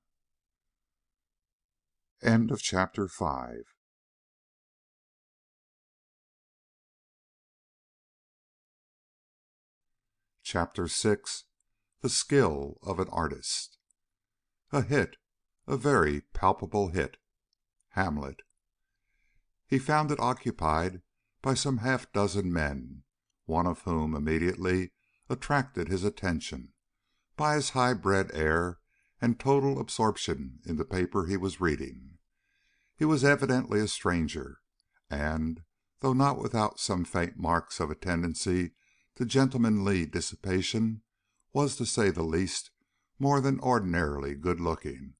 Chapter 6. The Skill of an Artist. A hit, a very palpable hit. Hamlet. He found it occupied by some half dozen men, one of whom immediately attracted his attention by his high-bred air and total absorption in the paper he was reading. He was evidently a stranger, and, though not without some faint marks of a tendency to gentlemanly dissipation, was, to say the least, more than ordinarily good-looking,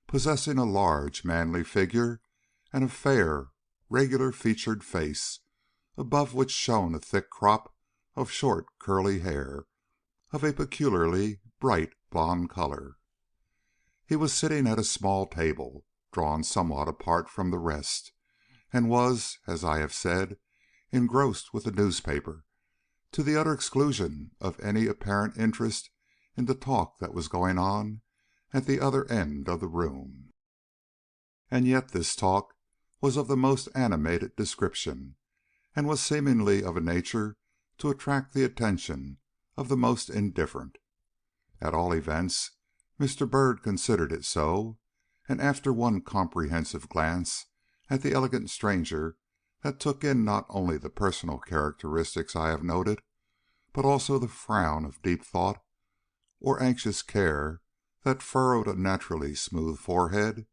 possessing a large, manly figure and a fair, regular-featured face, above which shone a thick crop of short, curly hair of a peculiarly bright blond color. He was sitting at a small table, drawn somewhat apart from the rest, and was, as I have said, engrossed with the newspaper, to the utter exclusion of any apparent interest in the talk that was going on at the other end of the room. And yet this talk was of the most animated description, and was seemingly of a nature to attract the attention of the most indifferent. At all events, Mr. Byrd considered it so, and after one comprehensive glance at the elegant stranger that took in not only the personal characteristics I have noted, but also the frown of deep thought or anxious care that furrowed a naturally smooth forehead,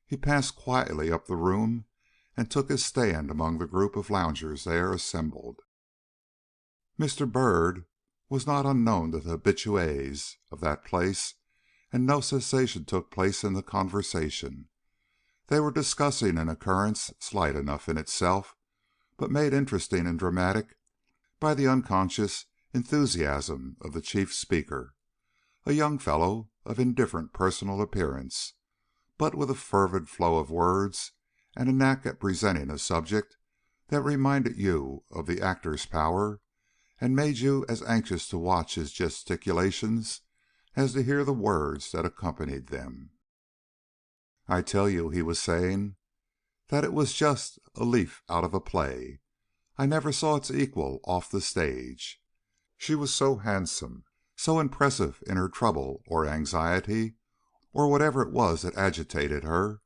he passed quietly up the room and took his stand among the group of loungers there assembled. Mr. Byrd was not unknown to the habitués of that place, and no cessation took place in the conversation. They were discussing an occurrence slight enough in itself, but made interesting and dramatic by the unconscious enthusiasm of the chief speaker, a young fellow of indifferent personal appearance, but with a fervid flow of words and a knack at presenting a subject that reminded you of the actor's power, and made you as anxious to watch his gesticulations as to hear the words that accompanied them. "I tell you," he was saying, "that it was just a leaf out of a play. I never saw its equal off the stage. She was so handsome, so impressive in her trouble or anxiety, or whatever it was that agitated her,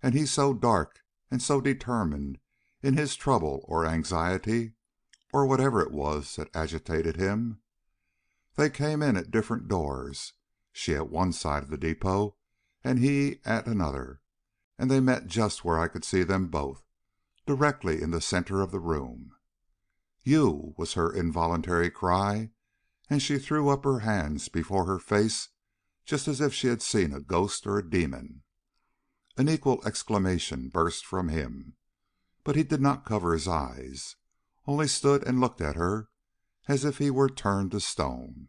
and he so dark and so determined in his trouble or anxiety, or whatever it was that agitated him. They came in at different doors, she at one side of the depot, and he at another, and they met just where I could see them both, directly in the center of the room. 'You!' was her involuntary cry, and she threw up her hands before her face just as if she had seen a ghost or a demon. An equal exclamation burst from him, but he did not cover his eyes, only stood and looked at her as if he were turned to stone.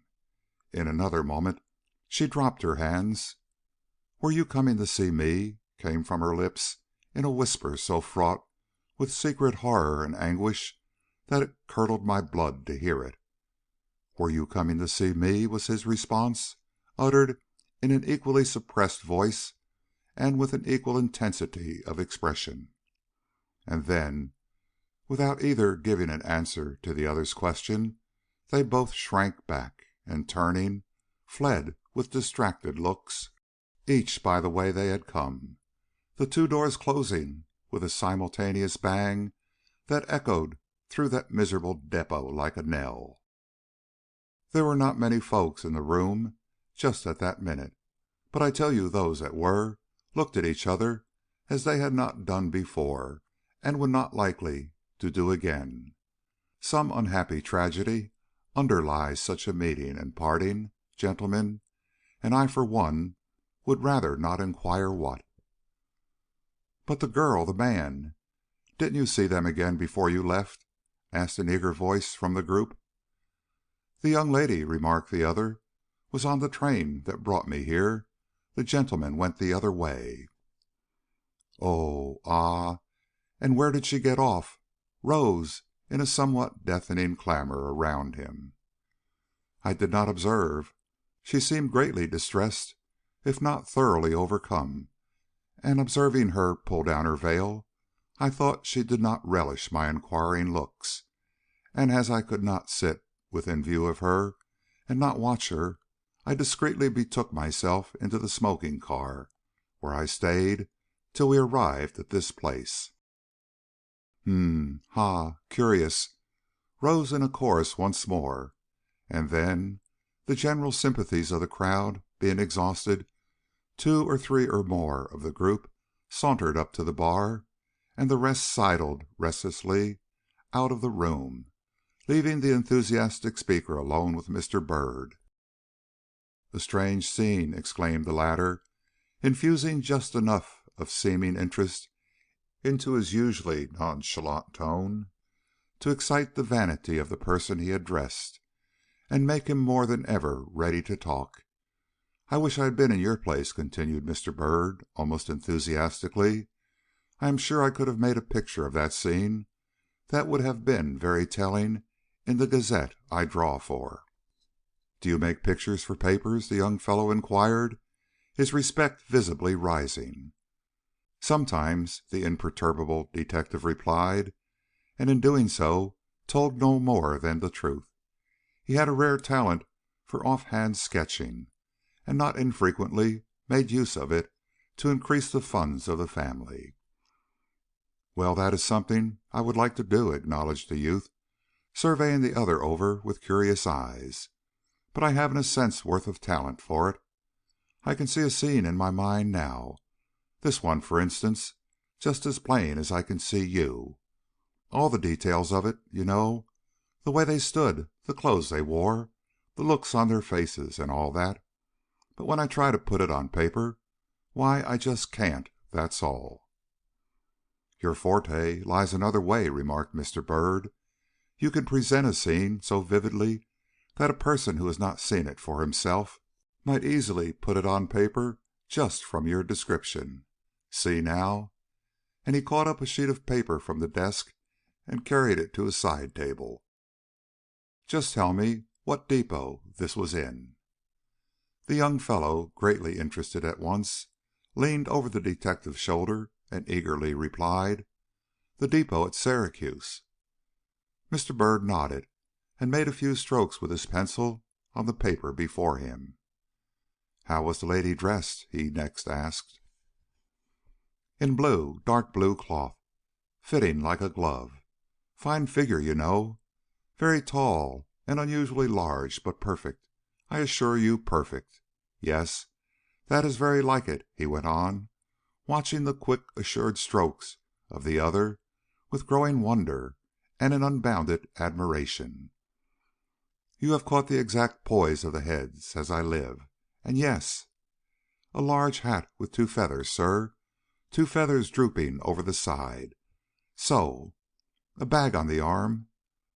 In another moment she dropped her hands. 'Were you coming to see me?' came from her lips in a whisper so fraught with secret horror and anguish that it curdled my blood to hear it. 'Were you coming to see me?' was his response, uttered in an equally suppressed voice and with an equal intensity of expression. And then, without either giving an answer to the other's question, they both shrank back, and turning, fled with distracted looks, each by the way they had come, the two doors closing with a simultaneous bang that echoed through that miserable depot like a knell. There were not many folks in the room just at that minute, but I tell you those that were looked at each other as they had not done before and would not likely to do again. Some unhappy tragedy underlies such a meeting and parting, gentlemen, and I for one would rather not inquire what." "But the girl, the man, didn't you see them again before you left?" asked an eager voice from the group. "The young lady," remarked the other, "was on the train that brought me here. The gentleman went the other way." "Oh, ah, and where did she get off?" rose in a somewhat deafening clamor around him. "I did not observe. She seemed greatly distressed, if not thoroughly overcome, and observing her pull down her veil, I thought she did not relish my inquiring looks, and as I could not sit within view of her and not watch her, I discreetly betook myself into the smoking car, where I stayed till we arrived at this place." "Ha! Curious. rose in a chorus once more, and then, the general sympathies of the crowd being exhausted, two or three or more of the group sauntered up to the bar, and the rest sidled restlessly out of the room, leaving the enthusiastic speaker alone with Mr. Byrd. "A strange scene!" exclaimed the latter, infusing just enough of seeming interest into his usually nonchalant tone to excite the vanity of the person he addressed, and make him more than ever ready to talk. "I wish I had been in your place," continued Mr. Byrd, almost enthusiastically. "I am sure I could have made a picture of that scene that would have been very telling in the gazette I draw for." "Do you make pictures for papers?" the young fellow inquired, his respect visibly rising. "Sometimes," the imperturbable detective replied, and in doing so told no more than the truth. He had a rare talent for off-hand sketching, and not infrequently made use of it to increase the funds of the family. "Well, that is something I would like to do," acknowledged the youth, surveying the other over with curious eyes. "But I haven't a cent's worth of talent for it. I can see a scene in my mind now, this one, for instance, just as plain as I can see you. All the details of it, you know, the way they stood, the clothes they wore, the looks on their faces, and all that. But when I try to put it on paper, why, I just can't, that's all." "Your forte lies another way," remarked Mr. Byrd. "You can present a scene so vividly that a person who has not seen it for himself might easily put it on paper just from your description. See now," and he caught up a sheet of paper from the desk and carried it to a side table. "Just tell me what depot this was in." The young fellow, greatly interested at once, leaned over the detective's shoulder and eagerly replied, "The depot at Syracuse." Mr. Byrd nodded, and made a few strokes with his pencil on the paper before him. "How was the lady dressed?" he next asked. "In blue, dark blue cloth, fitting like a glove. Fine figure, you know. Very tall and unusually large, but perfect. I assure you, perfect. Yes, that is very like it," he went on, watching the quick, assured strokes of the other with growing wonder and an unbounded admiration. "You have caught the exact poise of the heads, as I live. And yes, a large hat with two feathers, sir, two feathers drooping over the side. So. A bag on the arm,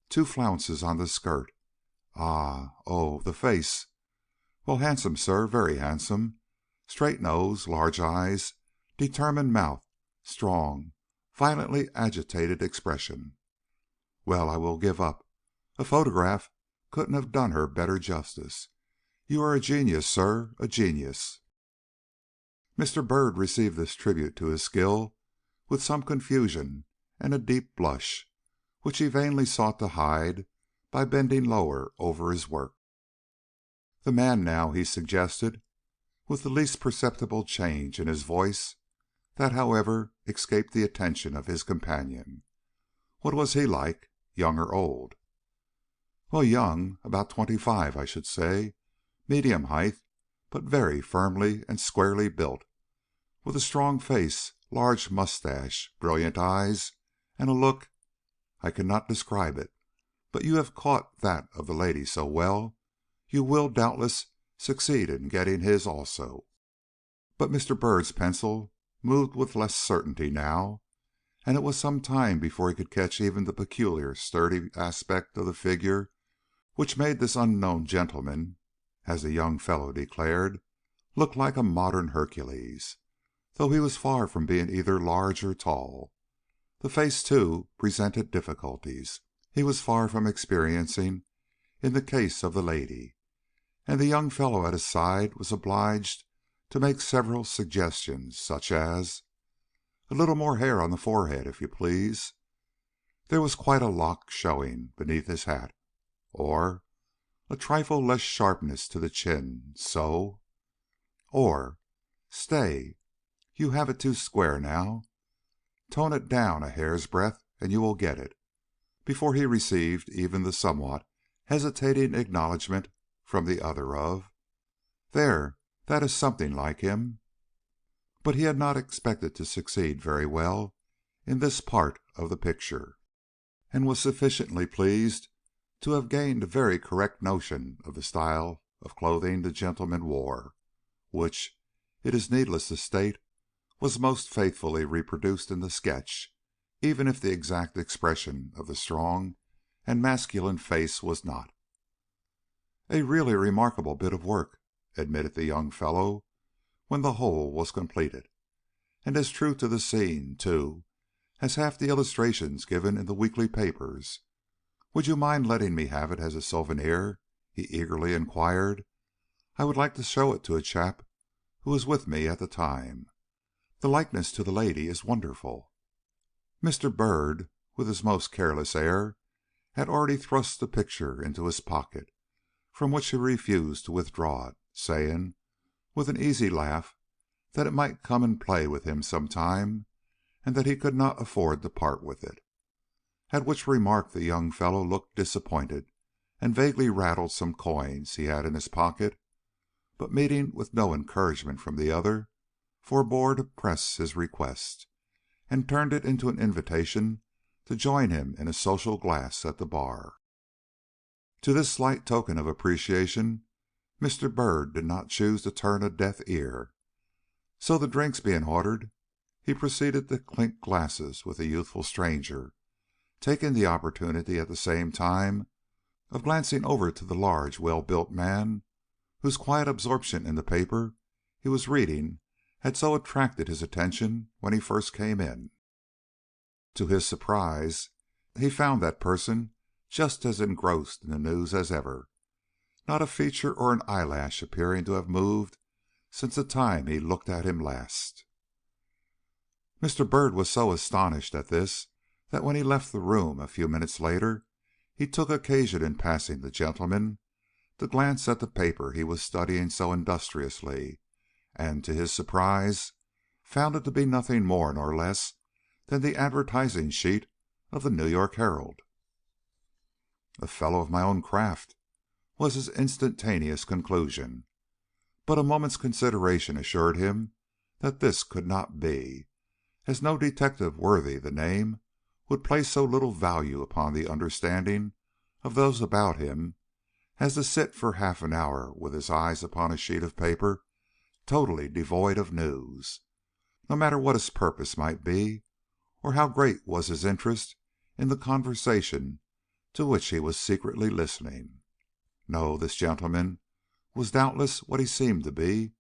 two flounces on the skirt. Oh, the face. Well, handsome, sir, very handsome. Straight nose, large eyes, determined mouth, strong, violently agitated expression. Well, I will give up. A photograph couldn't have done her better justice. You are a genius, sir, a genius." Mr. Byrd received this tribute to his skill with some confusion and a deep blush, which he vainly sought to hide by bending lower over his work. "The man now," he suggested, with the least perceptible change in his voice, that, however, escaped the attention of his companion. "What was he like, young or old?" "Well, young, about 25, I should say, medium height, but very firmly and squarely built, with a strong face, large mustache, brilliant eyes, and a look, I cannot describe it, but you have caught that of the lady so well, you will, doubtless, succeed in getting his also." But Mr. Byrd's pencil moved with less certainty now, and it was some time before he could catch even the peculiar sturdy aspect of the figure which made this unknown gentleman, as the young fellow declared, look like a modern Hercules, though he was far from being either large or tall. The face, too, presented difficulties he was far from experiencing in the case of the lady, and the young fellow at his side was obliged to make several suggestions, such as, "A little more hair on the forehead, if you please." "There was quite a lock showing beneath his hat." Or, "A trifle less sharpness to the chin, so." Or, "Stay, you have it too square now. Tone it down a hair's breadth, and you will get it. before he received even the somewhat hesitating acknowledgment from the other of, "There, that is something like him." But he had not expected to succeed very well in this part of the picture, and was sufficiently pleased to have gained a very correct notion of the style of clothing the gentleman wore, which, it is needless to state, was most faithfully reproduced in the sketch, even if the exact expression of the strong and masculine face was not. "A really remarkable bit of work," admitted the young fellow, when the whole was completed, "and as true to the scene, too, as half the illustrations given in the weekly papers. Would you mind letting me have it as a souvenir?" he eagerly inquired. "I would like to show it to a chap who was with me at the time. The likeness to the lady is wonderful." Mr. Byrd, with his most careless air, had already thrust the picture into his pocket, from which he refused to withdraw it, saying, with an easy laugh, that it might come and play with him some time, and that he could not afford to part with it. At which remark the young fellow looked disappointed, and vaguely rattled some coins he had in his pocket, but meeting with no encouragement from the other, forbore to press his request, and turned it into an invitation to join him in a social glass at the bar. To this slight token of appreciation Mr. Byrd did not choose to turn a deaf ear, so the drinks being ordered, he proceeded to clink glasses with the youthful stranger, taking the opportunity at the same time of glancing over to the large, well-built man, whose quiet absorption in the paper he was reading had so attracted his attention when he first came in. To his surprise, he found that person just as engrossed in the news as ever, not a feature or an eyelash appearing to have moved since the time he looked at him last. Mr. Byrd was so astonished at this that when he left the room a few minutes later, he took occasion in passing the gentleman to glance at the paper he was studying so industriously, and, to his surprise, found it to be nothing more nor less than the advertising sheet of the New York Herald. "A fellow of my own craft," was his instantaneous conclusion, but a moment's consideration assured him that this could not be, as no detective worthy the name would place so little value upon the understanding of those about him as to sit for half an hour with his eyes upon a sheet of paper totally devoid of news, no matter what his purpose might be, or how great was his interest in the conversation to which he was secretly listening. No, this gentleman was doubtless what he seemed to be,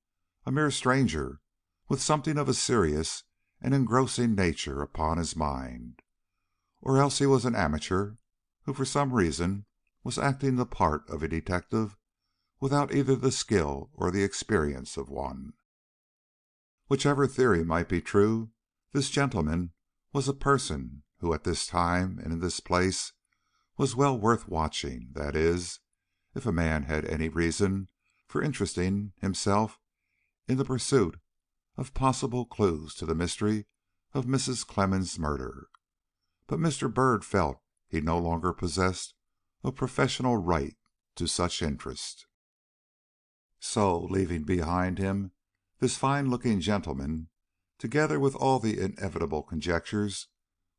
a mere stranger with something of a serious and engrossing nature upon his mind, or else he was an amateur who for some reason was acting the part of a detective without either the skill or the experience of one. Whichever theory might be true, this gentleman was a person who at this time and in this place was well worth watching, that is, if a man had any reason for interesting himself in the pursuit of possible clues to the mystery of Mrs. Clemmens' murder. But Mr. Byrd felt he no longer possessed a professional right to such interest. So, leaving behind him this fine-looking gentleman, together with all the inevitable conjectures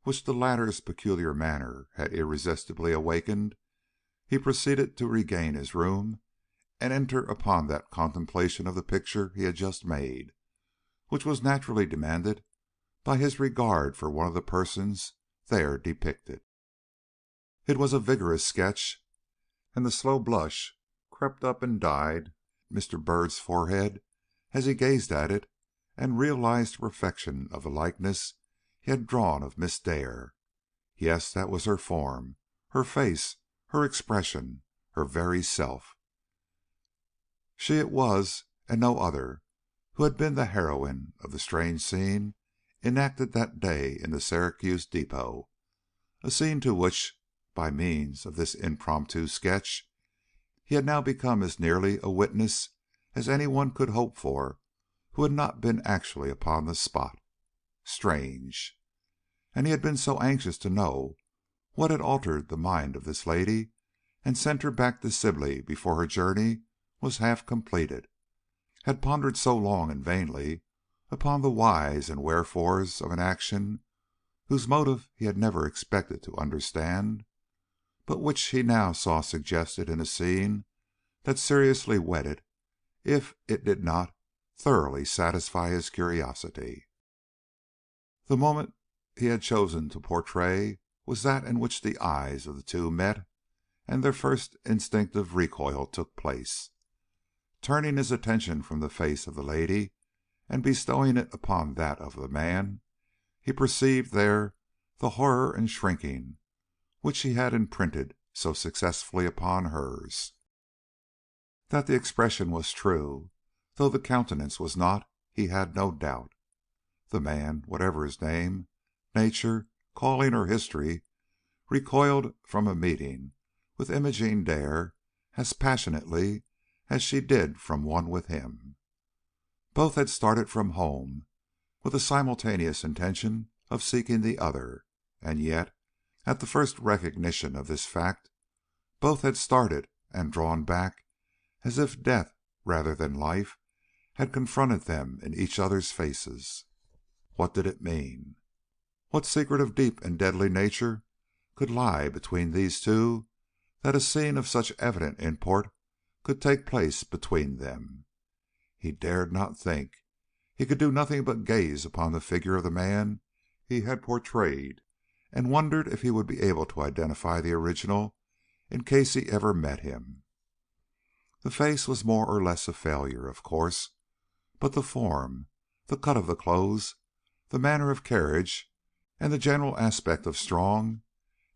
which the latter's peculiar manner had irresistibly awakened, he proceeded to regain his room and enter upon that contemplation of the picture he had just made, which was naturally demanded by his regard for one of the persons there depicted. It was a vigorous sketch, and the slow blush crept up and dyed Mr. Byrd's forehead as he gazed at it and realized the perfection of the likeness he had drawn of Miss Dare. Yes, that was her form, her face, her expression, her very self. She it was, and no other, who had been the heroine of the strange scene enacted that day in the Syracuse depot, a scene to which, by means of this impromptu sketch, he had now become as nearly a witness as any one could hope for who had not been actually upon the spot. Strange! And he had been so anxious to know What had altered the mind of this lady and sent her back to Sibley before her journey was half completed? Had pondered so long and vainly upon the whys and wherefores of an action whose motive he had never expected to understand, but which he now saw suggested in a scene that seriously whetted, if it did not thoroughly satisfy his curiosity. The moment he had chosen to portray was that in which the eyes of the two met, and their first instinctive recoil took place. Turning his attention from the face of the lady and bestowing it upon that of the man, he perceived there the horror and shrinking which he had imprinted so successfully upon hers. That the expression was true, though the countenance was not, he had no doubt. The man, whatever his name, nature, calling, or history, recoiled from a meeting with Imogene Dare as passionately as she did from one with him. Both had started from home with a simultaneous intention of seeking the other, and yet, at the first recognition of this fact, both had started and drawn back as if death rather than life had confronted them in each other's faces. What did it mean? What secret of deep and deadly nature could lie between these two, that a scene of such evident import could take place between them? He dared not think. He could do nothing but gaze upon the figure of the man he had portrayed, and wondered if he would be able to identify the original in case he ever met him. The face was more or less a failure, of course, but the form, the cut of the clothes, the manner of carriage, and the general aspect of strong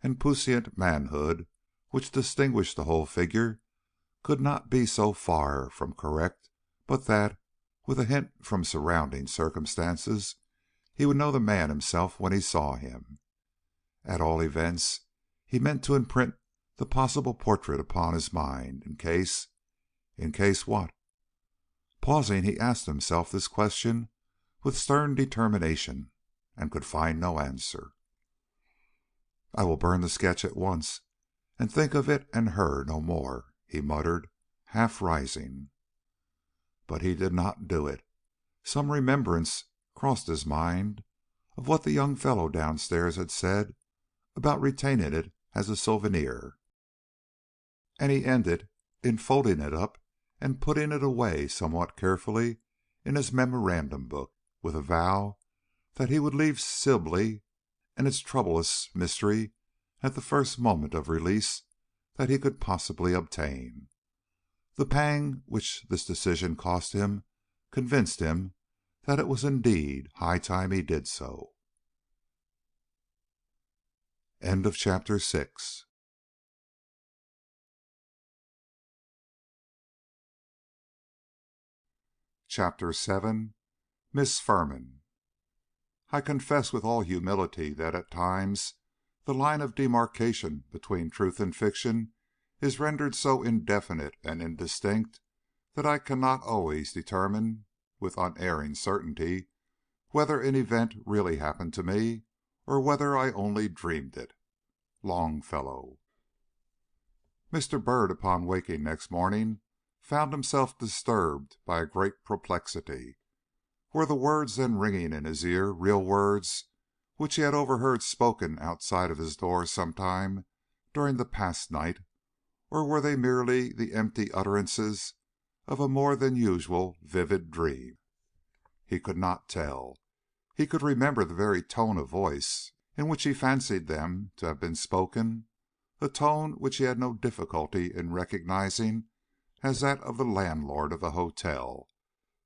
and puissant manhood which distinguished the whole figure could not be so far from correct but that, with a hint from surrounding circumstances, he would know the man himself when he saw him. At all events, he meant to imprint the possible portrait upon his mind, in case what? Pausing, he asked himself this question with stern determination, and could find no answer. "I will burn the sketch at once, and think of it and her no more," he muttered, half rising. But he did not do it. Some remembrance crossed his mind of what the young fellow downstairs had said about retaining it as a souvenir, and he ended in folding it up and putting it away somewhat carefully in his memorandum book, with a vow that he would leave Sibley and its troublous mystery at the first moment of release that he could possibly obtain. The pang which this decision cost him convinced him that it was indeed high time he did so. End of chapter 6. Chapter 7. Miss Firman. I confess with all humility that at times the line of demarcation between truth and fiction is rendered so indefinite and indistinct that I cannot always determine with unerring certainty whether an event really happened to me or whether I only dreamed it. Longfellow. Mr. Byrd, upon waking next morning, found himself disturbed by a great perplexity. Were the words then ringing in his ear real words which he had overheard spoken outside of his door some time during the past night, or were they merely the empty utterances of a more than usual vivid dream? He could not tell. He could remember the very tone of voice in which he fancied them to have been spoken, a tone which he had no difficulty in recognizing as that of the landlord of the hotel,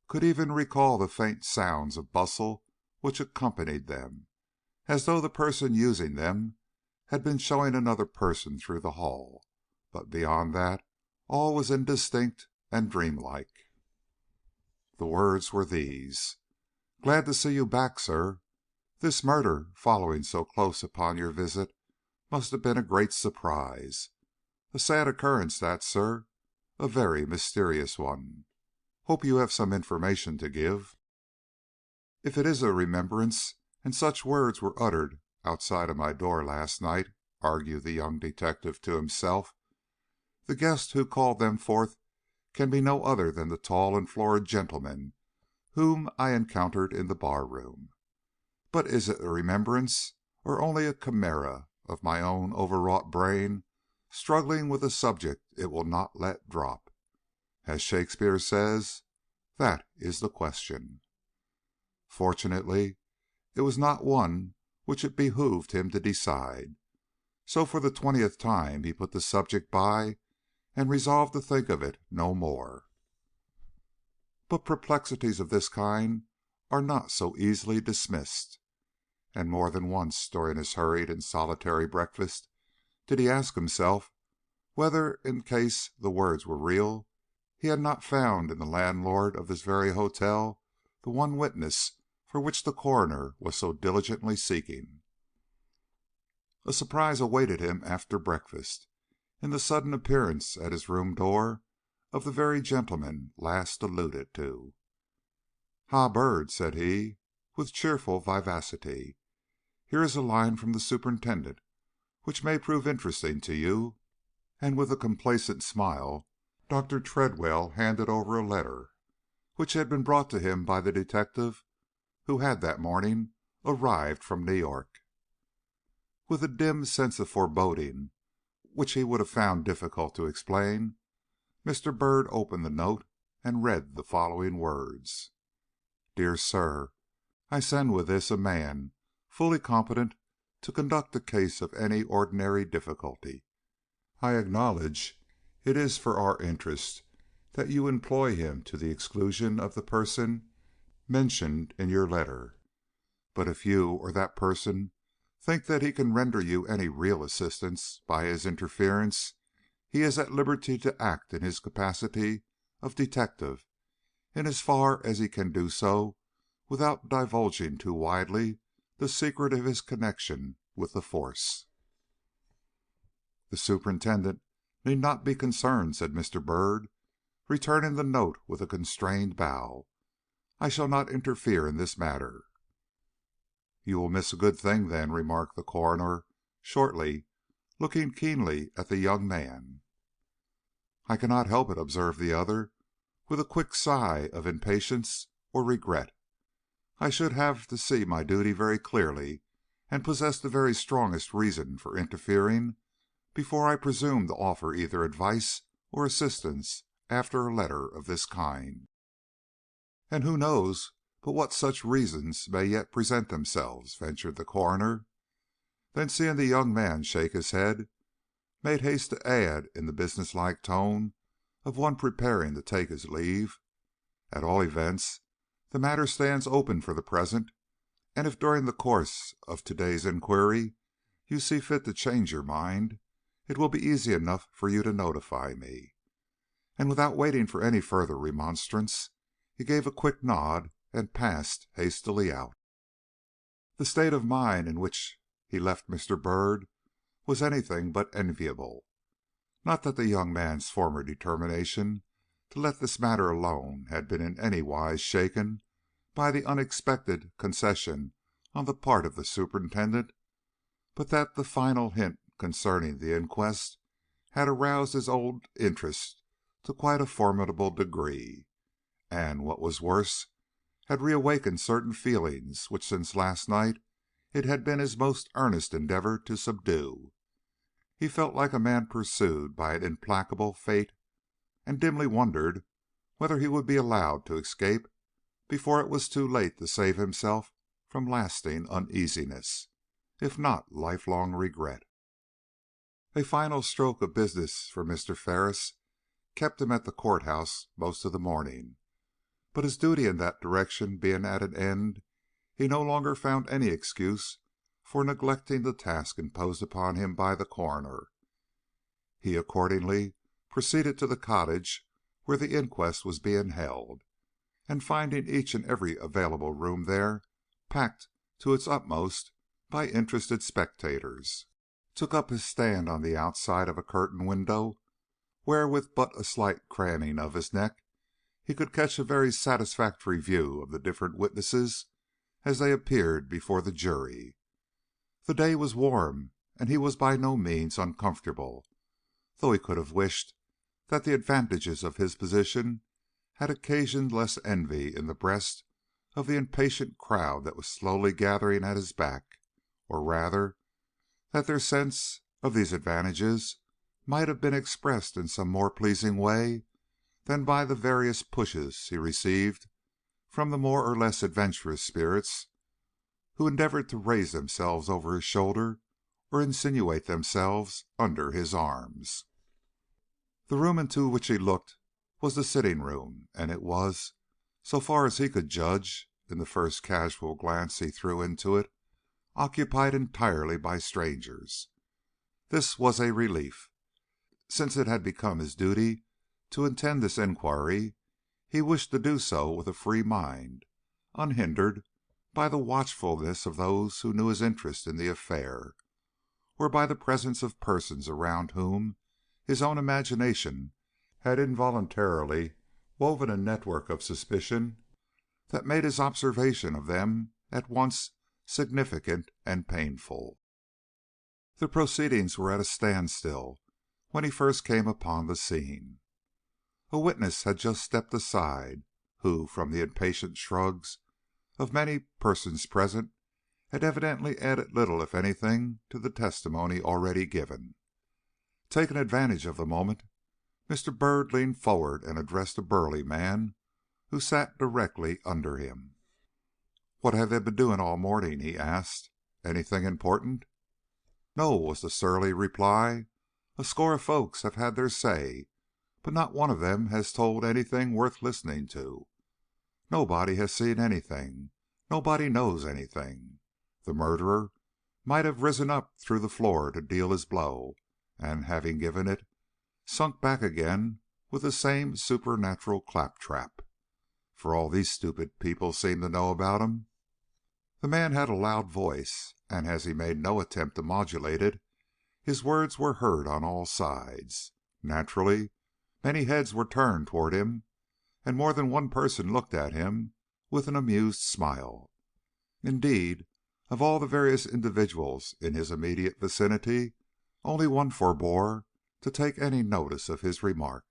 could even recall the faint sounds of bustle which accompanied them, as though the person using them had been showing another person through the hall, but beyond that all was indistinct and dreamlike. The words were these: "Glad to see you back, sir. This murder, following so close upon your visit, must have been a great surprise. A sad occurrence that, sir, a very mysterious one. Hope you have some information to give." "If it is a remembrance, and such words were uttered outside of my door last night," argued the young detective to himself. "The guest who called them forth can be no other than the tall and florid gentleman whom I encountered in the bar room. But is it a remembrance, or only a chimera of my own overwrought brain struggling with a subject it will not let drop? As Shakespeare says, that is the question." Fortunately, it was not one which it behooved him to decide, so for the 20th time he put the subject by and resolved to think of it no more. But perplexities of this kind are not so easily dismissed, and more than once during his hurried and solitary breakfast did he ask himself whether, in case the words were real, he had not found in the landlord of this very hotel the one witness for which the coroner was so diligently seeking. A surprise awaited him after breakfast, in the sudden appearance at his room door of the very gentleman last alluded to. "Ha, Byrd," said he, with cheerful vivacity, "here is a line from the superintendent which may prove interesting to you." And with a complacent smile, Dr. Treadwell handed over a letter which had been brought to him by the detective who had that morning arrived from New York. With a dim sense of foreboding which he would have found difficult to explain, Mr. Byrd opened the note and read the following words: "Dear Sir, I send with this a man fully competent to conduct a case of any ordinary difficulty. I acknowledge it is for our interest that you employ him to the exclusion of the person mentioned in your letter. But if you or that person think that he can render you any real assistance by his interference, he is at liberty to act in his capacity of detective, in as far as he can do so without divulging too widely the secret of his connection with the force." "The superintendent need not be concerned," said Mr. Byrd, returning the note with a constrained bow. "I shall not interfere in this matter." "You will miss a good thing, then," remarked the coroner shortly, looking keenly at the young man. "I cannot help it," observed the other, with a quick sigh of impatience or regret. "I should have to see my duty very clearly and possess the very strongest reason for interfering before I presume to offer either advice or assistance after a letter of this kind." "And who knows but what such reasons may yet present themselves?" ventured the coroner. Then, seeing the young man shake his head, made haste to add in the businesslike tone of one preparing to take his leave, "At all events, the matter stands open for the present, and if during the course of to day's inquiry you see fit to change your mind, it will be easy enough for you to notify me." And without waiting for any further remonstrance, he gave a quick nod and passed hastily out. The state of mind in which he left Mr. Byrd was anything but enviable. Not that the young man's former determination to let this matter alone had been in any wise shaken by the unexpected concession on the part of the superintendent, but that the final hint concerning the inquest had aroused his old interest to quite a formidable degree, and, what was worse, had reawakened certain feelings which since last night it had been his most earnest endeavor to subdue. He felt like a man pursued by an implacable fate, and dimly wondered whether he would be allowed to escape before it was too late to save himself from lasting uneasiness, if not lifelong regret. A final stroke of business for Mr. Ferris kept him at the courthouse most of the morning, but his duty in that direction being at an end, he no longer found any excuse for neglecting the task imposed upon him by the coroner. He accordingly proceeded to the cottage where the inquest was being held, and finding each and every available room there packed to its utmost by interested spectators, took up his stand on the outside of a curtained window, where, with but a slight craning of his neck, he could catch a very satisfactory view of the different witnesses as they appeared before the jury. The day was warm, and he was by no means uncomfortable, though he could have wished that the advantages of his position had occasioned less envy in the breast of the impatient crowd that was slowly gathering at his back, or rather, that their sense of these advantages might have been expressed in some more pleasing way than by the various pushes he received from the more or less adventurous spirits who endeavored to raise themselves over his shoulder or insinuate themselves under his arms. The room into which he looked was the sitting room, and it was, so far as he could judge in the first casual glance he threw into it, occupied entirely by strangers. This was a relief. Since it had become his duty to intend this inquiry, he wished to do so with a free mind, unhindered by the watchfulness of those who knew his interest in the affair, or by the presence of persons around whom his own imagination had involuntarily woven a network of suspicion that made his observation of them at once significant and painful. The proceedings were at a standstill when he first came upon the scene. A witness had just stepped aside, who, from the impatient shrugs of many persons present, had evidently added little, if anything, to the testimony already given. Taking advantage of the moment, Mr. Byrd leaned forward and addressed a burly man who sat directly under him. "What have they been doing all morning?" he asked. "Anything important?" "No," was the surly reply. "A score of folks have had their say, but not one of them has told anything worth listening to. Nobody has seen anything. Nobody knows anything. The murderer might have risen up through the floor to deal his blow, and, having given it, sunk back again with the same supernatural claptrap. For all these stupid people seem to know about him." The man had a loud voice, and as he made no attempt to modulate it, his words were heard on all sides. Naturally, many heads were turned toward him, and more than one person looked at him with an amused smile. Indeed, of all the various individuals in his immediate vicinity, only one forbore to take any notice of his remark.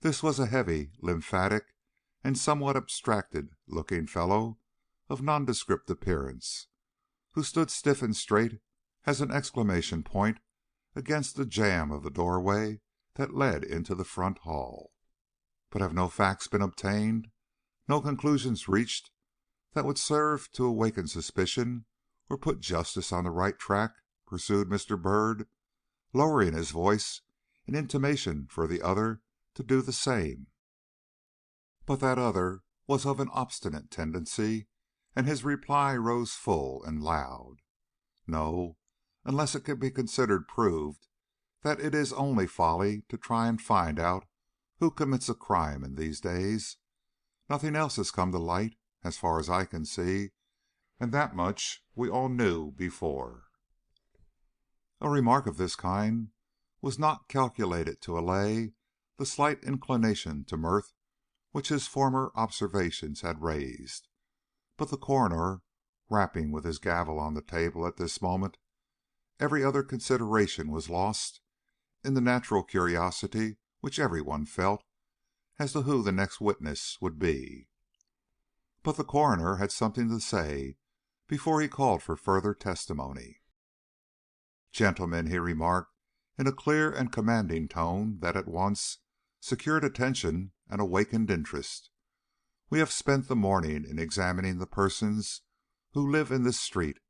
This was a heavy, lymphatic, and somewhat abstracted-looking fellow of nondescript appearance, who stood stiff and straight as an exclamation point against the jamb of the doorway that led into the front hall. "But have no facts been obtained, no conclusions reached that would serve to awaken suspicion or put justice on the right track?" pursued Mr. Byrd, lowering his voice in intimation for the other to do the same. But that other was of an obstinate tendency, and his reply rose full and loud. "No, unless it can be considered proved that it is only folly to try and find out who commits a crime in these days. Nothing else has come to light, as far as I can see, and that much we all knew before." A remark of this kind was not calculated to allay the slight inclination to mirth which his former observations had raised, but the coroner, rapping with his gavel on the table at this moment, every other consideration was lost in the natural curiosity which every one felt as to who the next witness would be. But the coroner had something to say before he called for further testimony. "Gentlemen," he remarked in a clear and commanding tone that at once secured attention and awakened interest, "we have spent the morning in examining the persons who live in this street,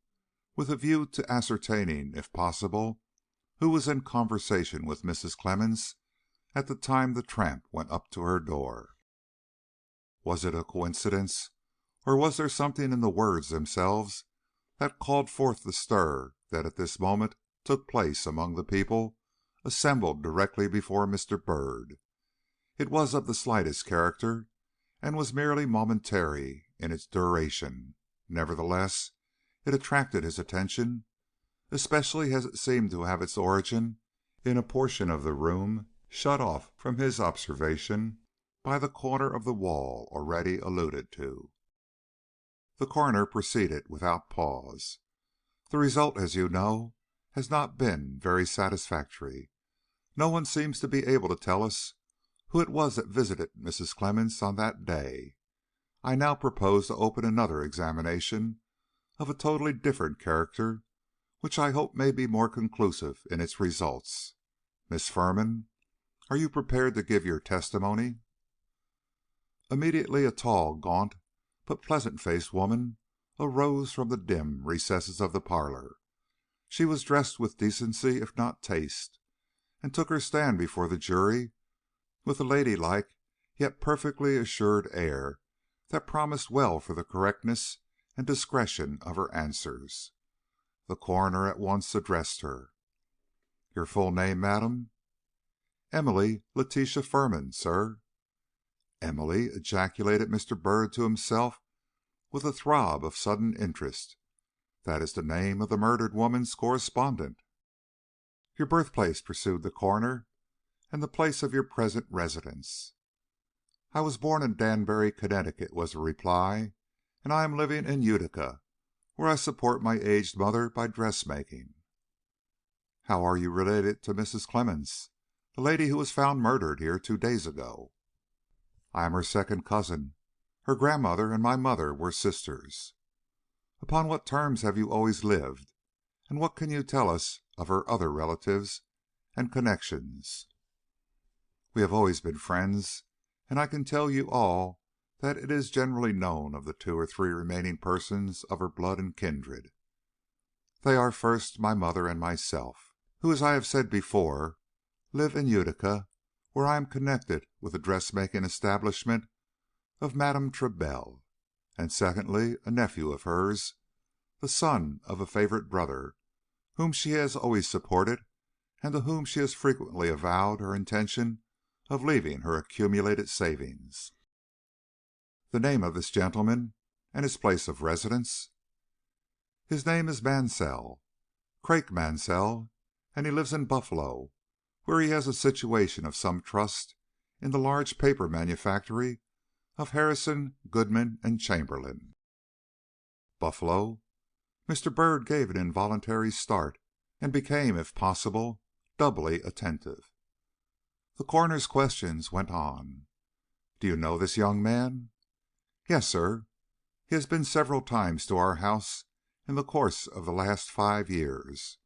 with a view to ascertaining, if possible, who was in conversation with Mrs. Clemmens at the time the tramp went up to her door. Was it a coincidence, or was there something in the words themselves that called forth the stir that at this moment took place among the people assembled directly before Mr. Byrd? It was of the slightest character, and was merely momentary in its duration. Nevertheless, it attracted his attention, especially as it seemed to have its origin in a portion of the room shut off from his observation by the corner of the wall already alluded to. The coroner proceeded without pause. "The result, as you know, has not been very satisfactory. No one seems to be able to tell us who it was that visited Mrs. Clemmens on that day. I now propose to open another examination of a totally different character, which I hope may be more conclusive in its results. Miss Firman, are you prepared to give your testimony?" Immediately a tall, gaunt, but pleasant-faced woman arose from the dim recesses of the parlor. She was dressed with decency, if not taste, and took her stand before the jury with a ladylike yet perfectly assured air that promised well for the correctness and discretion of her answers. The coroner at once addressed her. "Your full name, madam?" "Emily Letitia Firman, sir." "Emily!" ejaculated Mr. Byrd to himself with a throb of sudden interest. "That is the name of the murdered woman's correspondent." "Your birthplace," pursued the coroner, "and the place of your present residence." "I was born in Danbury, Connecticut," was the reply, "and I am living in Utica, where I support my aged mother by dressmaking." "How are you related to Mrs. Clemmens, the lady who was found murdered here 2 days ago?" "I am her second cousin. Her grandmother and my mother were sisters." "Upon what terms have you always lived, and what can you tell us of her other relatives and connections?" "We have always been friends, and I can tell you all that it is generally known of the 2 or 3 remaining persons of her blood and kindred. They are, first, my mother and myself, who, as I have said before, live in Utica, where I am connected with the dressmaking establishment of Madame Trebelle; and secondly, a nephew of hers, the son of a favorite brother, whom she has always supported, and to whom she has frequently avowed her intention of leaving her accumulated savings." "The name of this gentleman and his place of residence?" "His name is Mansell, Craik Mansell, and he lives in Buffalo, where he has a situation of some trust in the large paper manufactory of Harrison, Goodman, and Chamberlain." "Buffalo?" Mr. Byrd gave an involuntary start, and became, if possible, doubly attentive. The coroner's questions went on. "Do you know this young man?" "Yes, sir. He has been several times to our house in the course of the last 5 years."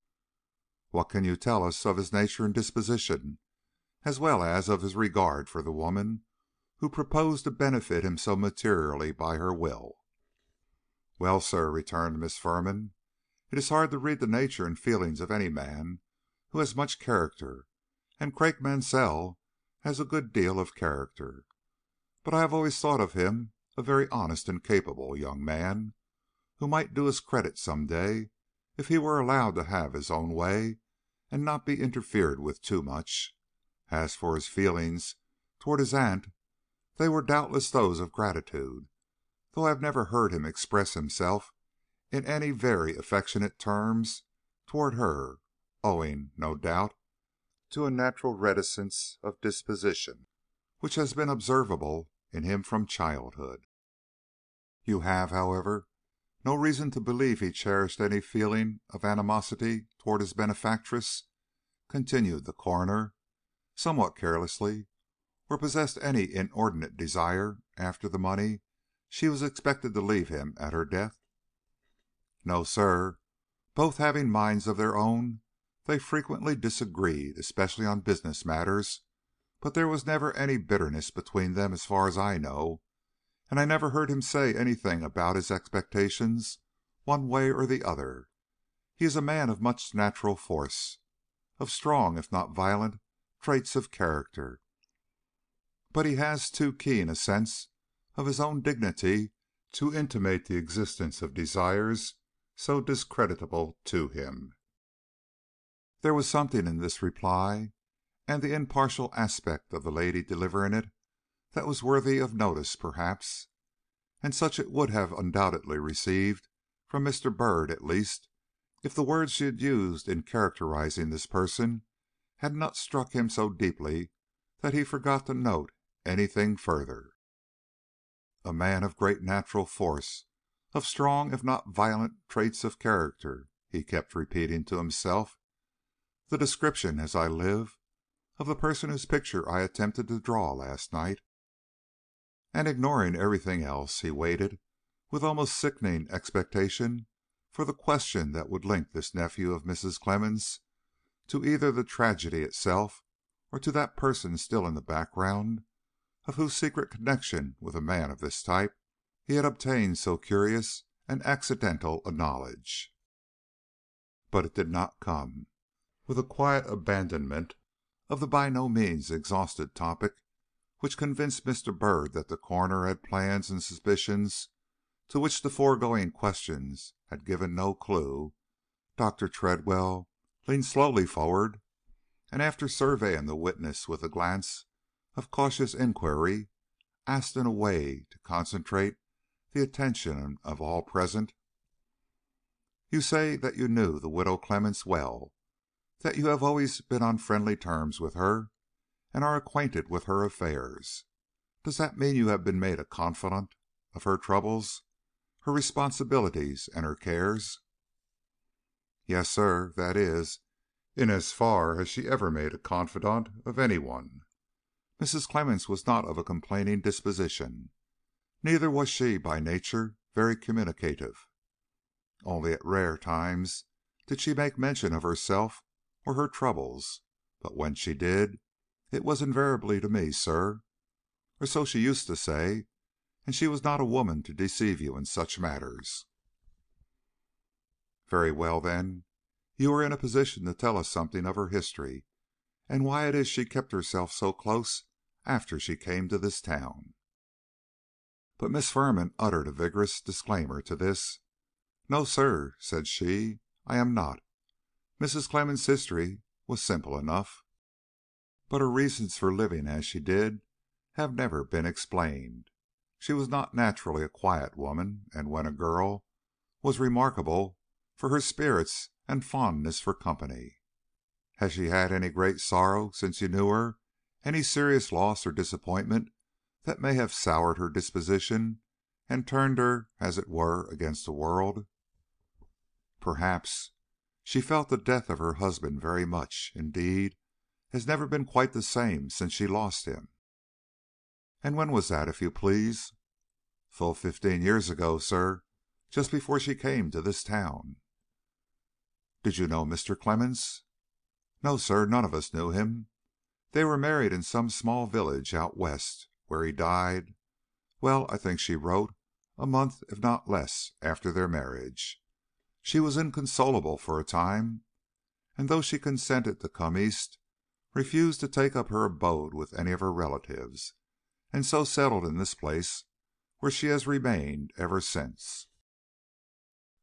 "What can you tell us of his nature and disposition, as well as of his regard for the woman who proposed to benefit him so materially by her will?" "Well, sir," returned Miss Firman, "it is hard to read the nature and feelings of any man who has much character, and Craik Mansell has a good deal of character. But I have always thought of him a very honest and capable young man, who might do us credit some day if he were allowed to have his own way and not be interfered with too much. As for his feelings toward his aunt, they were doubtless those of gratitude, though I have never heard him express himself in any very affectionate terms toward her, owing, no doubt, to a natural reticence of disposition which has been observable in him from childhood." "You have, however, no reason to believe he cherished any feeling of animosity toward his benefactress," continued the coroner, somewhat carelessly, "or possessed any inordinate desire after the money she was expected to leave him at her death?" "No, sir. Both having minds of their own, they frequently disagreed, especially on business matters, but there was never any bitterness between them as far as I know, and I never heard him say anything about his expectations one way or the other. He is a man of much natural force, of strong if not violent traits of character, but he has too keen a sense of his own dignity to intimate the existence of desires so discreditable to him." There was something in this reply, and the impartial aspect of the lady delivering it, that was worthy of notice perhaps, and such it would have undoubtedly received from Mr. Byrd at least, if the words she had used in characterizing this person had not struck him so deeply that he forgot to note anything further. "A man of great natural force, of strong if not violent traits of character," he kept repeating to himself. "The description, as I live, of the person whose picture I attempted to draw last night." And ignoring everything else, he waited with almost sickening expectation for the question that would link this nephew of Mrs. Clemmens to either the tragedy itself or to that person still in the background, of whose secret connection with a man of this type he had obtained so curious and accidental a knowledge. But it did not come. With a quiet abandonment of the by no means exhausted topic, which convinced Mr. Byrd that the coroner had plans and suspicions to which the foregoing questions had given no clue, Dr. Tredwell leaned slowly forward, and after surveying the witness with a glance of cautious inquiry, asked in a way to concentrate the attention of all present: "You say that you knew the widow Clemmens well, that you have always been on friendly terms with her, and are acquainted with her affairs. Does that mean you have been made a confidant of her troubles, her responsibilities, and her cares?" "Yes, sir; that is, in as far as she ever made a confidant of any one. Mrs. Clemmens was not of a complaining disposition, neither was she by nature very communicative. Only at rare times did she make mention of herself or her troubles, but when she did, it was invariably to me, sir, or so she used to say, and she was not a woman to deceive you in such matters." "Very well, then, you are in a position to tell us something of her history, and why it is she kept herself so close after she came to this town." But Miss Firman uttered a vigorous disclaimer to this. "No, sir," said she, "I am not. Mrs. Clemmens' history was simple enough, but her reasons for living as she did have never been explained. She was not naturally a quiet woman, and when a girl was remarkable for her spirits and fondness for company. Has she had any great sorrow since you knew her, any serious loss or disappointment that may have soured her disposition and turned her, as it were, against the world?" "Perhaps. She felt the death of her husband very much; indeed, has never been quite the same since she lost him." "And when was that, if you please?" "Full 15 years ago, sir, just before she came to this town." "Did you know Mr. Clemmens?" "No, sir; none of us knew him. They were married in some small village out West, where he died, well, I think she wrote, a month, if not less, after their marriage. She was inconsolable for a time, and though she consented to come East, refused to take up her abode with any of her relatives, and so settled in this place, where she has remained ever since."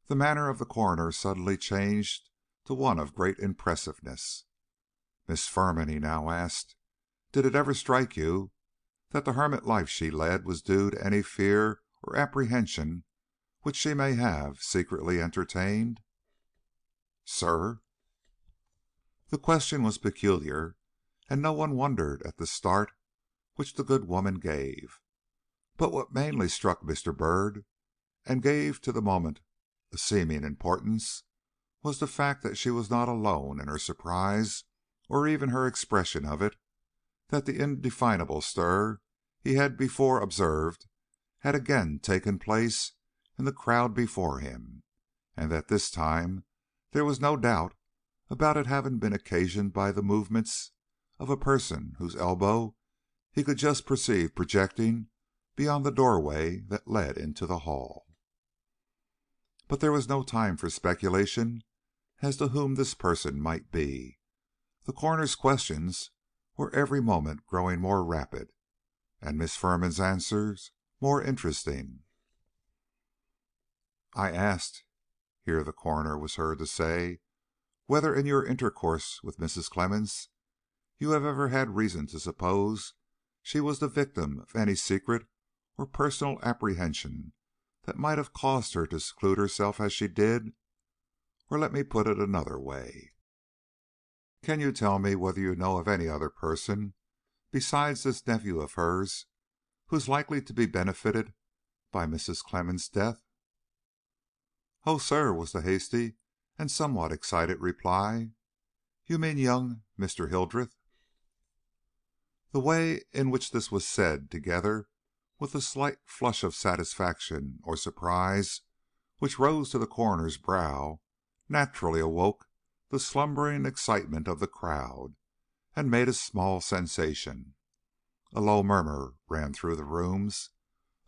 The manner of the coroner suddenly changed to one of great impressiveness. "Miss Firman," he now asked, "did it ever strike you that the hermit life she led was due to any fear or apprehension which she may have secretly entertained?" "Sir?" The question was peculiar, and no one wondered at the start which the good woman gave. But what mainly struck Mr. Byrd, and gave to the moment a seeming importance, was the fact that she was not alone in her surprise, or even her expression of it, that the indefinable stir he had before observed had again taken place in the crowd before him, and that this time there was no doubt about it having been occasioned by the movements of a person whose elbow he could just perceive projecting beyond the doorway that led into the hall. But there was no time for speculation as to whom this person might be. The coroner's questions were every moment growing more rapid, and Miss Firman's answers more interesting. "I asked," here the coroner was heard to say, "whether in your intercourse with Mrs. Clemmens you have ever had reason to suppose she was the victim of any secret or personal apprehension that might have caused her to seclude herself as she did? Or let me put it another way. Can you tell me whether you know of any other person besides this nephew of hers who is likely to be benefited by Mrs. Clemmens' death?" "Oh, sir," was the hasty and somewhat excited reply, "You mean young Mr. Hildreth?" The way in which this was said, together with the slight flush of satisfaction or surprise which rose to the coroner's brow, naturally awoke the slumbering excitement of the crowd, and made a small sensation. A low murmur ran through the rooms,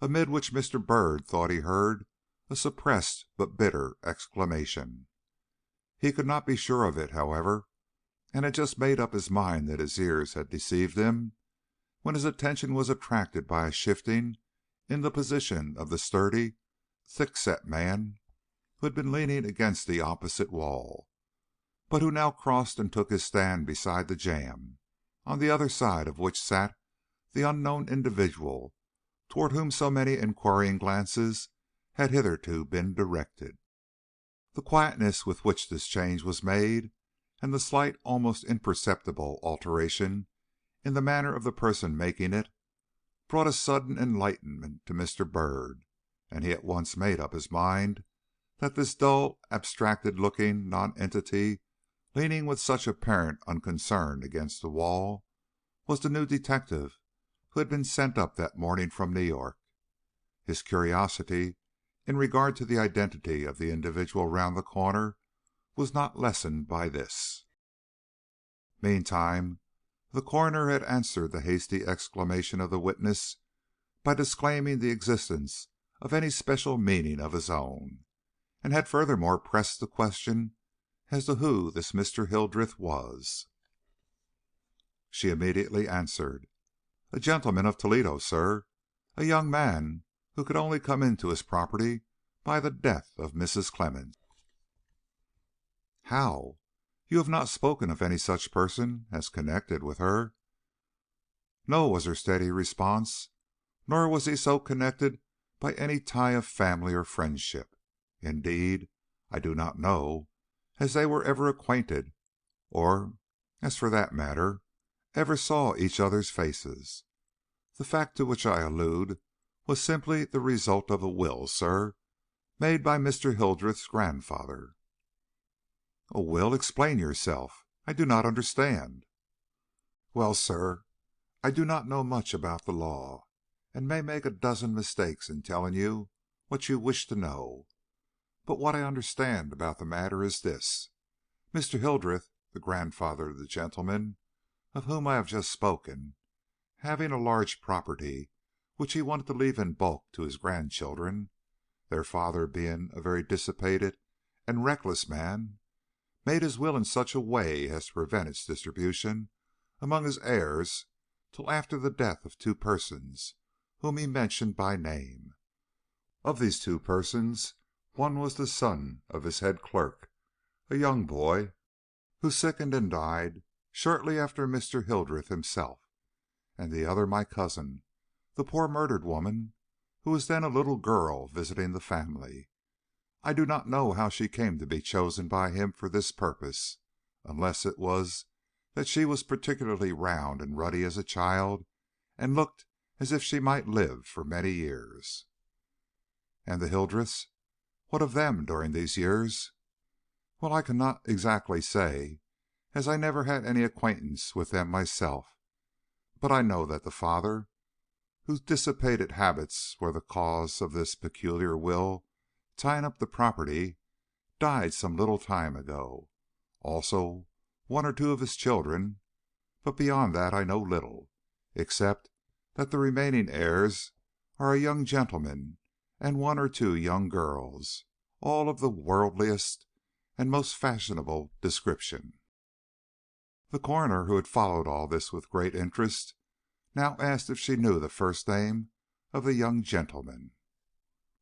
amid which Mr. Byrd thought he heard a suppressed but bitter exclamation. He could not be sure of it, however, and had just made up his mind that his ears had deceived him, when his attention was attracted by a shifting in the position of the sturdy, thick-set man who had been leaning against the opposite wall, but who now crossed and took his stand beside the jamb, on the other side of which sat the unknown individual toward whom so many inquiring glances had hitherto been directed. The quietness with which this change was made, and the slight, almost imperceptible alteration in the manner of the person making it, brought a sudden enlightenment to Mr. Byrd, and he at once made up his mind that this dull, abstracted-looking nonentity, leaning with such apparent unconcern against the wall, was the new detective who had been sent up that morning from New York. His curiosity in regard to the identity of the individual round the corner was not lessened by this. Meantime, the coroner had answered the hasty exclamation of the witness by disclaiming the existence of any special meaning of his own, and had furthermore pressed the question as to who this Mr. Hildreth was. She immediately answered, "A gentleman of Toledo, sir, a young man who could only come into his property by the death of Mrs. Clemmens." "How? You have not spoken of any such person as connected with her?" "No," was her steady response, "nor was he so connected by any tie of family or friendship. Indeed, I do not know as they were ever acquainted, or, as for that matter, ever saw each other's faces. The fact to which I allude was simply the result of a will, sir, made by Mr. Hildreth's grandfather." "A will? Explain yourself. I do not understand." "Well, sir, I do not know much about the law, and may make a dozen mistakes in telling you what you wish to know. But what I understand about the matter is this. Mr. Hildreth, the grandfather of the gentleman of whom I have just spoken, having a large property which he wanted to leave in bulk to his grandchildren, their father being a very dissipated and reckless man, made his will in such a way as to prevent its distribution among his heirs till after the death of two persons whom he mentioned by name. Of these two persons, one was the son of his head clerk, a young boy, who sickened and died shortly after Mr. Hildreth himself, and the other my cousin, the poor murdered woman, who was then a little girl visiting the family. I do not know how she came to be chosen by him for this purpose, unless it was that she was particularly round and ruddy as a child, and looked as if she might live for many years." "And the Hildreths? What of them during these years?" "Well, I cannot exactly say, as I never had any acquaintance with them myself, but I know that the father, whose dissipated habits were the cause of this peculiar will tying up the property, died some little time ago. Also one or two of his children, but beyond that I know little, except that the remaining heirs are a young gentleman and one or two young girls, all of the worldliest and most fashionable description." The coroner, who had followed all this with great interest, now asked if she knew the first name of the young gentleman.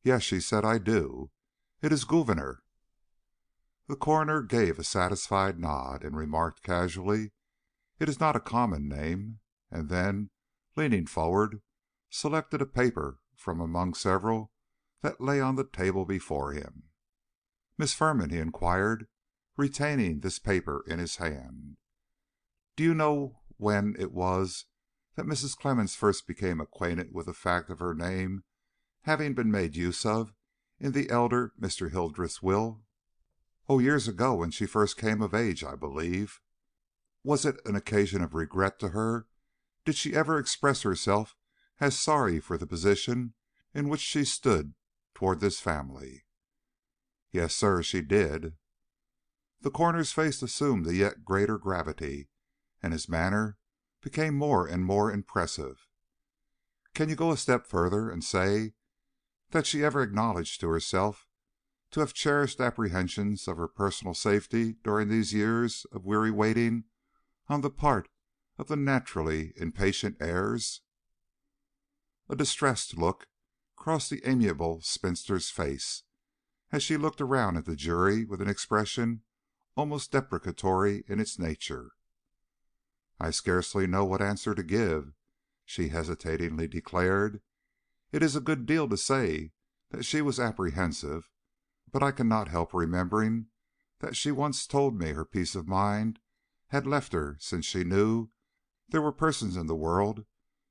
"Yes," she said, "I do. It is Gouverneur." The coroner gave a satisfied nod, and remarked casually, "It is not a common name," and then, leaning forward, selected a paper from among several that lay on the table before him. "Miss Firman," he inquired, retaining this paper in his hand, "do you know when it was that Mrs. Clemmens first became acquainted with the fact of her name having been made use of in the elder Mr. Hildreth's will?" "Oh, years ago, when she first came of age, I believe." "Was it an occasion of regret to her? Did she ever express herself as sorry for the position in which she stood toward this family?" "Yes, sir, she did." The coroner's face assumed a yet greater gravity, and his manner became more and more impressive. "Can you go a step further and say that she ever acknowledged to herself to have cherished apprehensions of her personal safety during these years of weary waiting on the part of the naturally impatient heirs?" A distressed look crossed the amiable spinster's face as she looked around at the jury with an expression almost deprecatory in its nature. "I scarcely know what answer to give," she hesitatingly declared. "It is a good deal to say that she was apprehensive, but I cannot help remembering that she once told me her peace of mind had left her since she knew there were persons in the world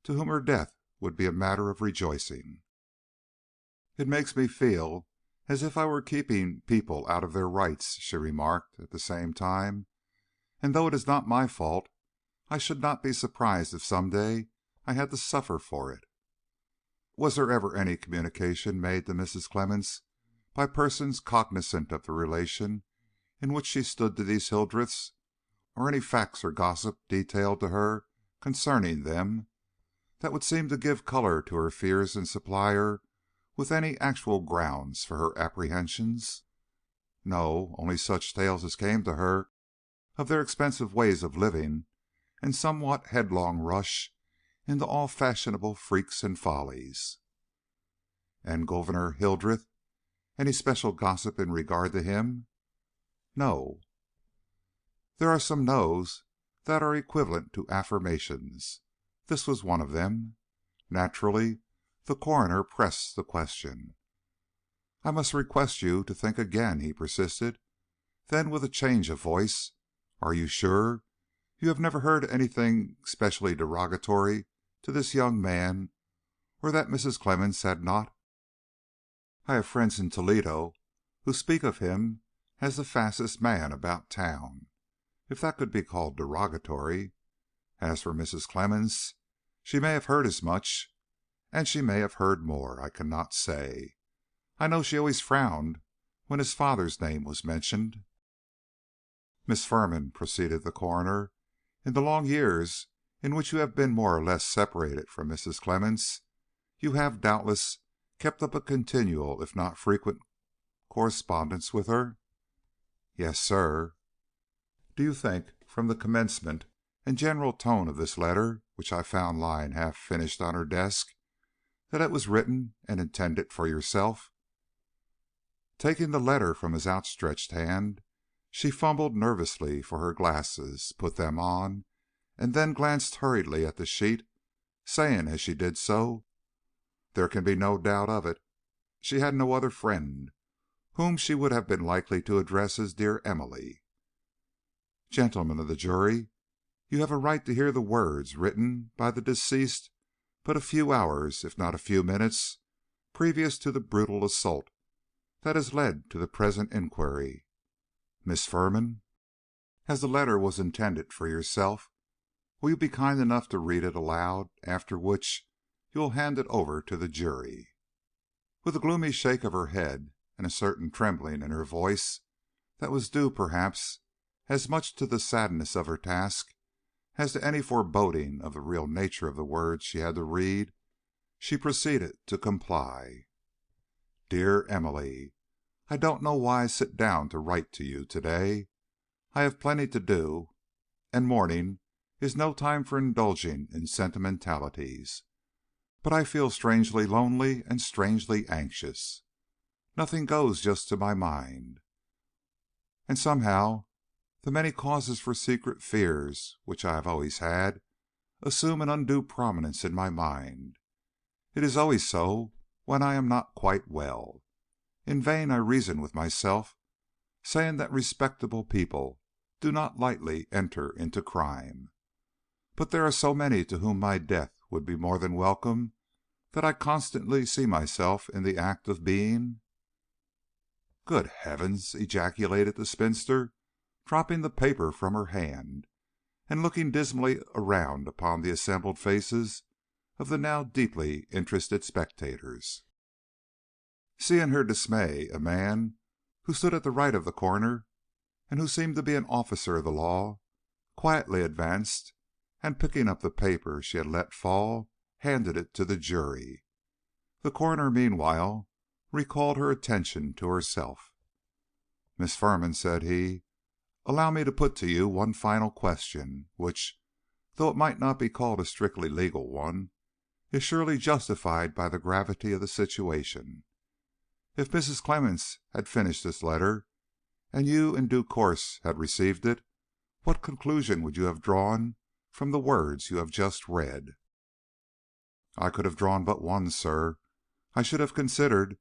to whom her death would be a matter of rejoicing." "It makes me feel as if I were keeping people out of their rights," she remarked at the same time. "And though it is not my fault, I should not be surprised if some day I had to suffer for it." "Was there ever any communication made to Mrs. Clemmens by persons cognizant of the relation in which she stood to these Hildreths, or any facts or gossip detailed to her concerning them, that would seem to give color to her fears and supply her with any actual grounds for her apprehensions?" "No, only such tales as came to her of their expensive ways of living and somewhat headlong rush into all fashionable freaks and follies." "And Gouverneur Hildreth? Any special gossip in regard to him?" "No." "There are some no's that are equivalent to affirmations. This was one of them." Naturally, the coroner pressed the question. "I must request you to think again," he persisted. Then, with a change of voice, "Are you sure you have never heard anything specially derogatory to this young man, or that Mrs. Clemmens had not?" "I have friends in Toledo who speak of him as the fastest man about town, if that could be called derogatory. As for Mrs. Clemmens, she may have heard as much, and she may have heard more. I cannot say. I know she always frowned when his father's name was mentioned." "Miss Firman," proceeded the coroner, "in the long years in which you have been more or less separated from Mrs. Clemmens, you have, doubtless, kept up a continual, if not frequent, correspondence with her?" "Yes, sir." "Do you think, from the commencement and general tone of this letter, which I found lying half finished on her desk, that it was written and intended for yourself?" Taking the letter from his outstretched hand, she fumbled nervously for her glasses, put them on, and then glanced hurriedly at the sheet, saying as she did so, "There can be no doubt of it. She had no other friend whom she would have been likely to address as 'dear Emily.' Gentlemen of the jury, you have a right to hear the words written by the deceased but a few hours, if not a few minutes, previous to the brutal assault that has led to the present inquiry. Miss Firman, as the letter was intended for yourself, will you be kind enough to read it aloud, after which you will hand it over to the jury?" With a gloomy shake of her head and a certain trembling in her voice that was due, perhaps, as much to the sadness of her task as to any foreboding of the real nature of the words she had to read, she proceeded to comply. "Dear Emily, I don't know why I sit down to write to you to day. I have plenty to do, and morning is no time for indulging in sentimentalities. But I feel strangely lonely and strangely anxious. Nothing goes just to my mind, and somehow the many causes for secret fears which I have always had assume an undue prominence in my mind. It is always so when I am not quite well. In vain I reason with myself, saying that respectable people do not lightly enter into crime. But there are so many to whom my death would be more than welcome that I constantly see myself in the act of being Good heavens!" ejaculated the spinster, dropping the paper from her hand, and looking dismally around upon the assembled faces of the now deeply interested spectators. Seeing her dismay, a man who stood at the right of the coroner, and who seemed to be an officer of the law, quietly advanced, and picking up the paper she had let fall, handed it to the jury. The coroner meanwhile recalled her attention to herself. "Miss Firman," said he, "allow me to put to you one final question, which, though it might not be called a strictly legal one, is surely justified by the gravity of the situation. If Mrs. Clemmens had finished this letter, and you in due course had received it, what conclusion would you have drawn from the words you have just read?" "I could have drawn but one, sir. I should have considered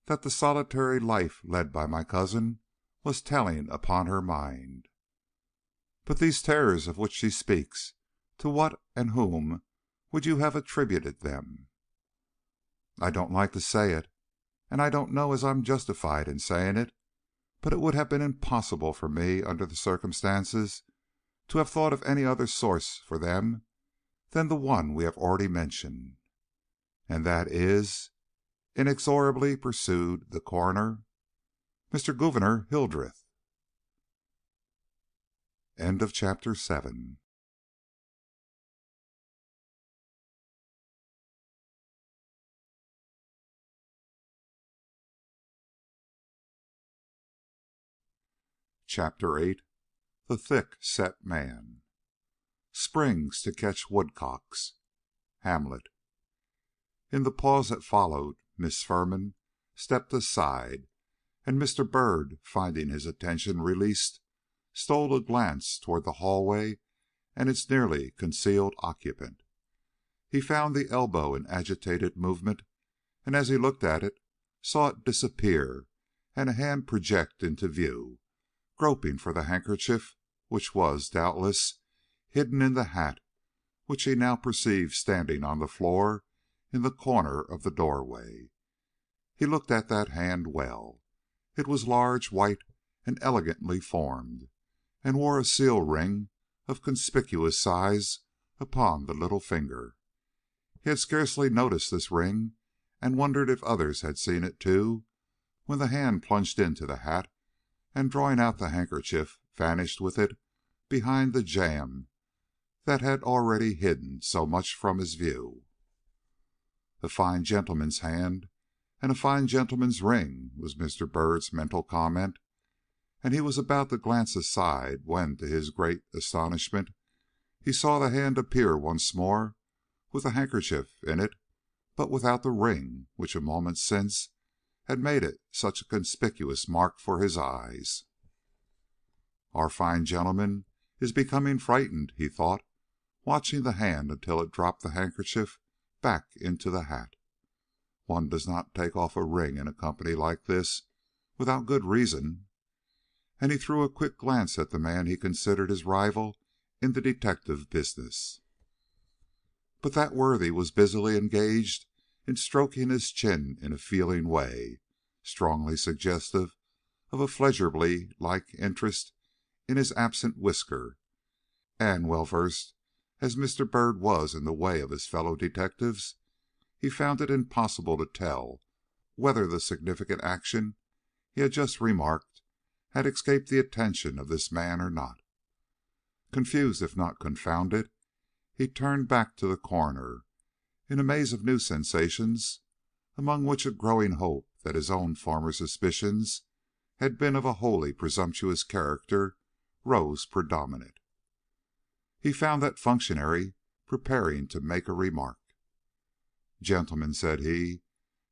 that the solitary life led by my cousin was telling upon her mind." "But these terrors of which she speaks, to what and whom would you have attributed them?" "I don't like to say it, and I don't know as I am justified in saying it, but it would have been impossible for me, under the circumstances, to have thought of any other source for them than the one we have already mentioned." "And that is?" inexorably pursued the coroner. "Mr. Gouverneur Hildreth." End of chapter 7. Chapter 8. The Thick-Set Man. Springs to catch woodcocks. Hamlet. In the pause that followed, Miss Firman stepped aside, and Mr. Byrd, finding his attention released, stole a glance toward the hallway and its nearly concealed occupant. He found the elbow in agitated movement, and as he looked at it, saw it disappear and a hand project into view, groping for the handkerchief, which was, doubtless, hidden in the hat which he now perceived standing on the floor in the corner of the doorway. He looked at that hand well. It was large, white, and elegantly formed, and wore a seal ring of conspicuous size upon the little finger. He had scarcely noticed this ring, and wondered if others had seen it too, when the hand plunged into the hat, and drawing out the handkerchief, vanished with it behind the jamb that had already hidden so much from his view. "A fine gentleman's hand, and a fine gentleman's ring," was Mr. Byrd's mental comment, and he was about to glance aside when, to his great astonishment, he saw the hand appear once more with the handkerchief in it, but without the ring which a moment since had made it such a conspicuous mark for his eyes. "Our fine gentleman is becoming frightened," he thought, watching the hand until it dropped the handkerchief back into the hat. "One does not take off a ring in a company like this without good reason." And he threw a quick glance at the man he considered his rival in the detective business. But that worthy was busily engaged in stroking his chin in a feeling way, strongly suggestive of a Fledgerby-like interest in his absent whisker, and, well versed as Mr. Byrd was in the way of his fellow detectives, he found it impossible to tell whether the significant action he had just remarked had escaped the attention of this man or not. Confused, if not confounded, he turned back to the coroner, in a maze of new sensations, among which a growing hope that his own former suspicions had been of a wholly presumptuous character rose predominant. He found that functionary preparing to make a remark. "Gentlemen," said he,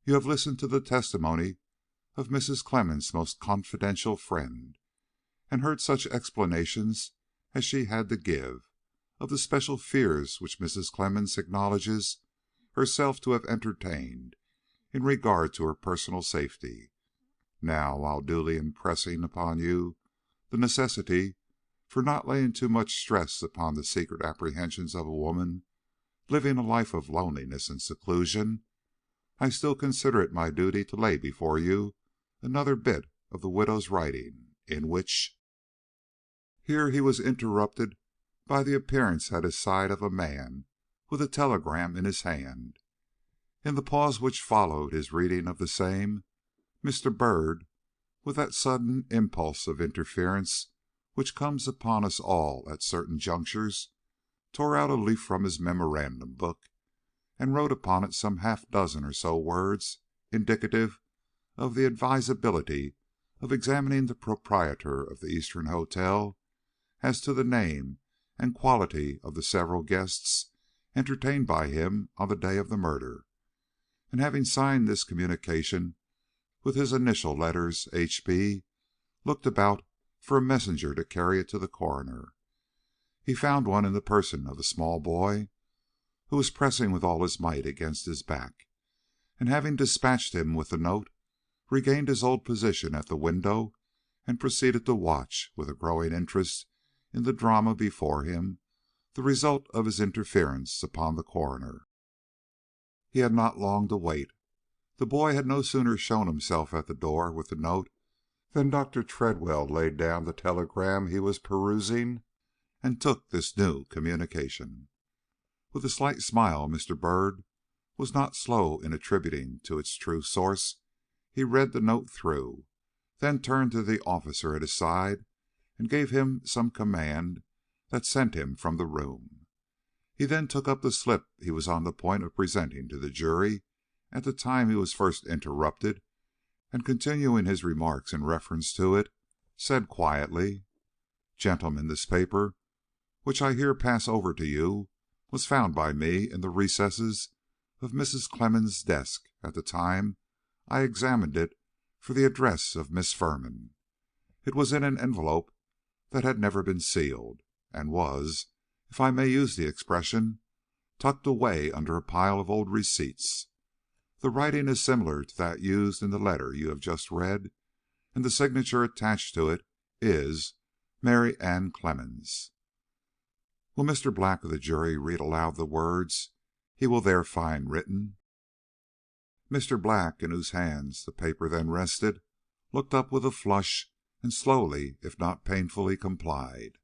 "you have listened to the testimony of Mrs. Clemmens' most confidential friend, and heard such explanations as she had to give of the special fears which Mrs. Clemmens acknowledges herself to have entertained in regard to her personal safety. Now, while duly impressing upon you the necessity for not laying too much stress upon the secret apprehensions of a woman living a life of loneliness and seclusion, I still consider it my duty to lay before you another bit of the widow's writing, in which Here he was interrupted by the appearance at his side of a man with a telegram in his hand. In the pause which followed his reading of the same, Mr. Byrd, with that sudden impulse of interference which comes upon us all at certain junctures, tore out a leaf from his memorandum book and wrote upon it some half dozen or so words indicative of the advisability of examining the proprietor of the Eastern Hotel as to the name and quality of the several guests entertained by him on the day of the murder, and having signed this communication with his initial letters H.B., looked about for a messenger to carry it to the coroner. He found one in the person of a small boy who was pressing with all his might against his back, and having dispatched him with the note, regained his old position at the window and proceeded to watch, with a growing interest in the drama before him, the result of his interference upon the coroner. He had not long to wait. The boy had no sooner shown himself at the door with the note than Dr. Treadwell laid down the telegram he was perusing and took this new communication. With a slight smile Mr. Byrd was not slow in attributing to its true source. He read the note through, then turned to the officer at his side and gave him some command that sent him from the room. He then took up the slip he was on the point of presenting to the jury at the time he was first interrupted, and continuing his remarks in reference to it, said quietly, "Gentlemen, this paper, which I here pass over to you, was found by me in the recesses of Mrs. Clemmens' desk at the time I examined it for the address of Miss Firman. It was in an envelope that had never been sealed, and was, if I may use the expression, tucked away under a pile of old receipts. The writing is similar to that used in the letter you have just read, and the signature attached to it is Mary Ann Clemmens. Will Mr. Black of the jury read aloud the words he will there find written?" Mr. Black, in whose hands the paper then rested, looked up with a flush and slowly, if not painfully, complied.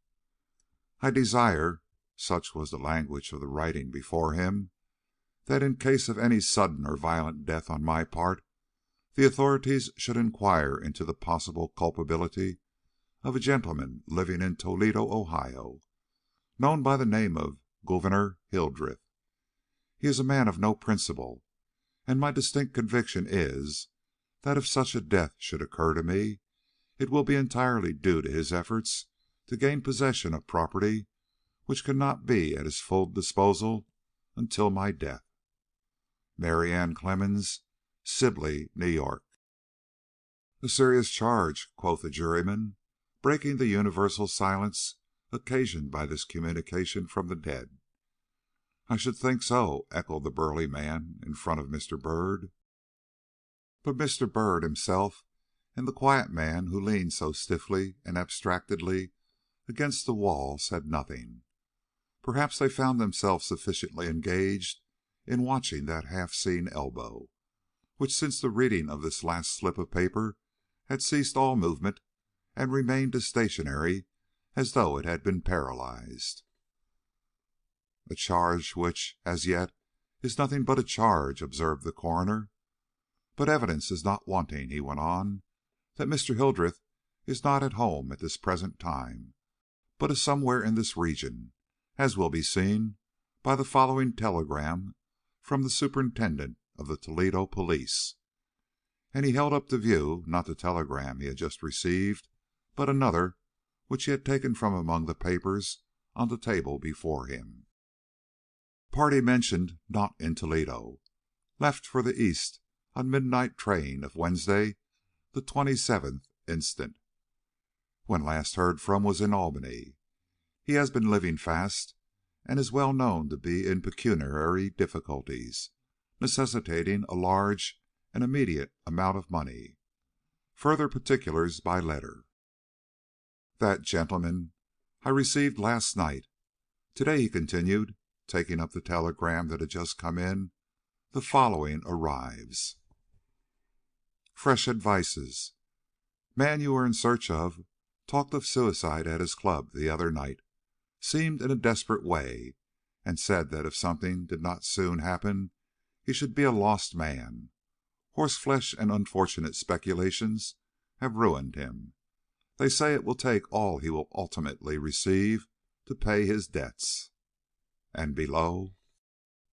"I desire," such was the language of the writing before him, "that in case of any sudden or violent death on my part, the authorities should inquire into the possible culpability of a gentleman living in Toledo, Ohio, known by the name of Gouverneur Hildreth. He is a man of no principle, and my distinct conviction is that if such a death should occur to me, it will be entirely due to his efforts to gain possession of property which cannot be at his full disposal until my death. Mary Ann Clemmens, Sibley, New York." "A serious charge," quoth the juryman, breaking the universal silence occasioned by this communication from the dead. "I should think so," echoed the burly man in front of Mr. Byrd. But Mr. Byrd himself and the quiet man who leaned so stiffly and abstractedly against the wall said nothing. Perhaps they found themselves sufficiently engaged in watching that half-seen elbow, which since the reading of this last slip of paper had ceased all movement and remained as stationary as though it had been paralyzed. "A charge which, as yet, is nothing but a charge," observed the coroner. "But evidence is not wanting," he went on, "that Mr. Hildreth is not at home at this present time, but is somewhere in this region, as will be seen by the following telegram from the superintendent of the Toledo police." And he held up to view, not the telegram he had just received, but another which he had taken from among the papers on the table before him. "Party mentioned not in Toledo. Left for the East on midnight train of Wednesday, the 27th instant. When last heard from was in Albany. He has been living fast, and is well known to be in pecuniary difficulties, necessitating a large and immediate amount of money. Further particulars by letter. That, gentlemen, I received last night. To-day," he continued, taking up the telegram that had just come in, "the following arrives: Fresh advices. Man you were in search of talked of suicide at his club the other night, seemed in a desperate way, and said that if something did not soon happen he should be a lost man. Horseflesh and unfortunate speculations have ruined him. They say it will take all he will ultimately receive to pay his debts. And below,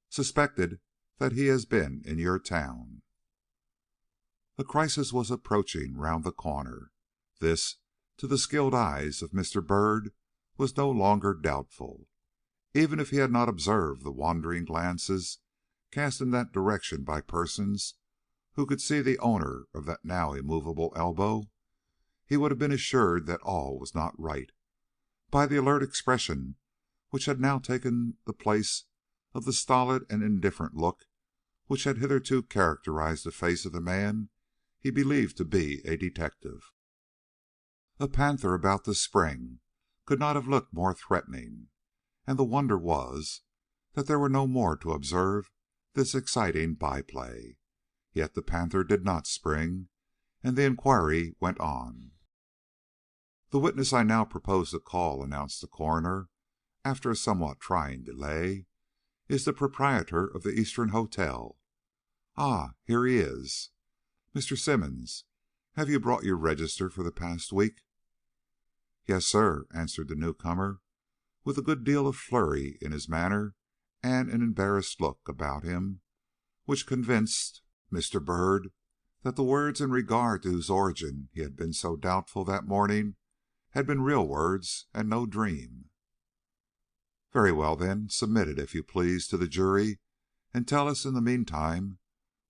suspected that he has been in your town. The crisis was approaching round the corner. This, to the skilled eyes of Mr. Byrd, was no longer doubtful. Even if he had not observed the wandering glances cast in that direction by persons who could see the owner of that now immovable elbow, he would have been assured that all was not right, by the alert expression which had now taken the place of the stolid and indifferent look which had hitherto characterized the face of the man he believed to be a detective. A panther about to spring could not have looked more threatening, and the wonder was that there were no more to observe this exciting byplay. Yet the panther did not spring, and the inquiry went on. "The witness I now propose to call," announced the coroner, after a somewhat trying delay, "is the proprietor of the Eastern Hotel. Ah, here he is. Mr. Symonds, have you brought your register for the past week?" "Yes, sir," answered the newcomer, with a good deal of flurry in his manner and an embarrassed look about him, which convinced Mr. Byrd that the words in regard to whose origin he had been so doubtful that morning had been real words and no dream. "Very well, then, submit it, if you please, to the jury, and tell us in the meantime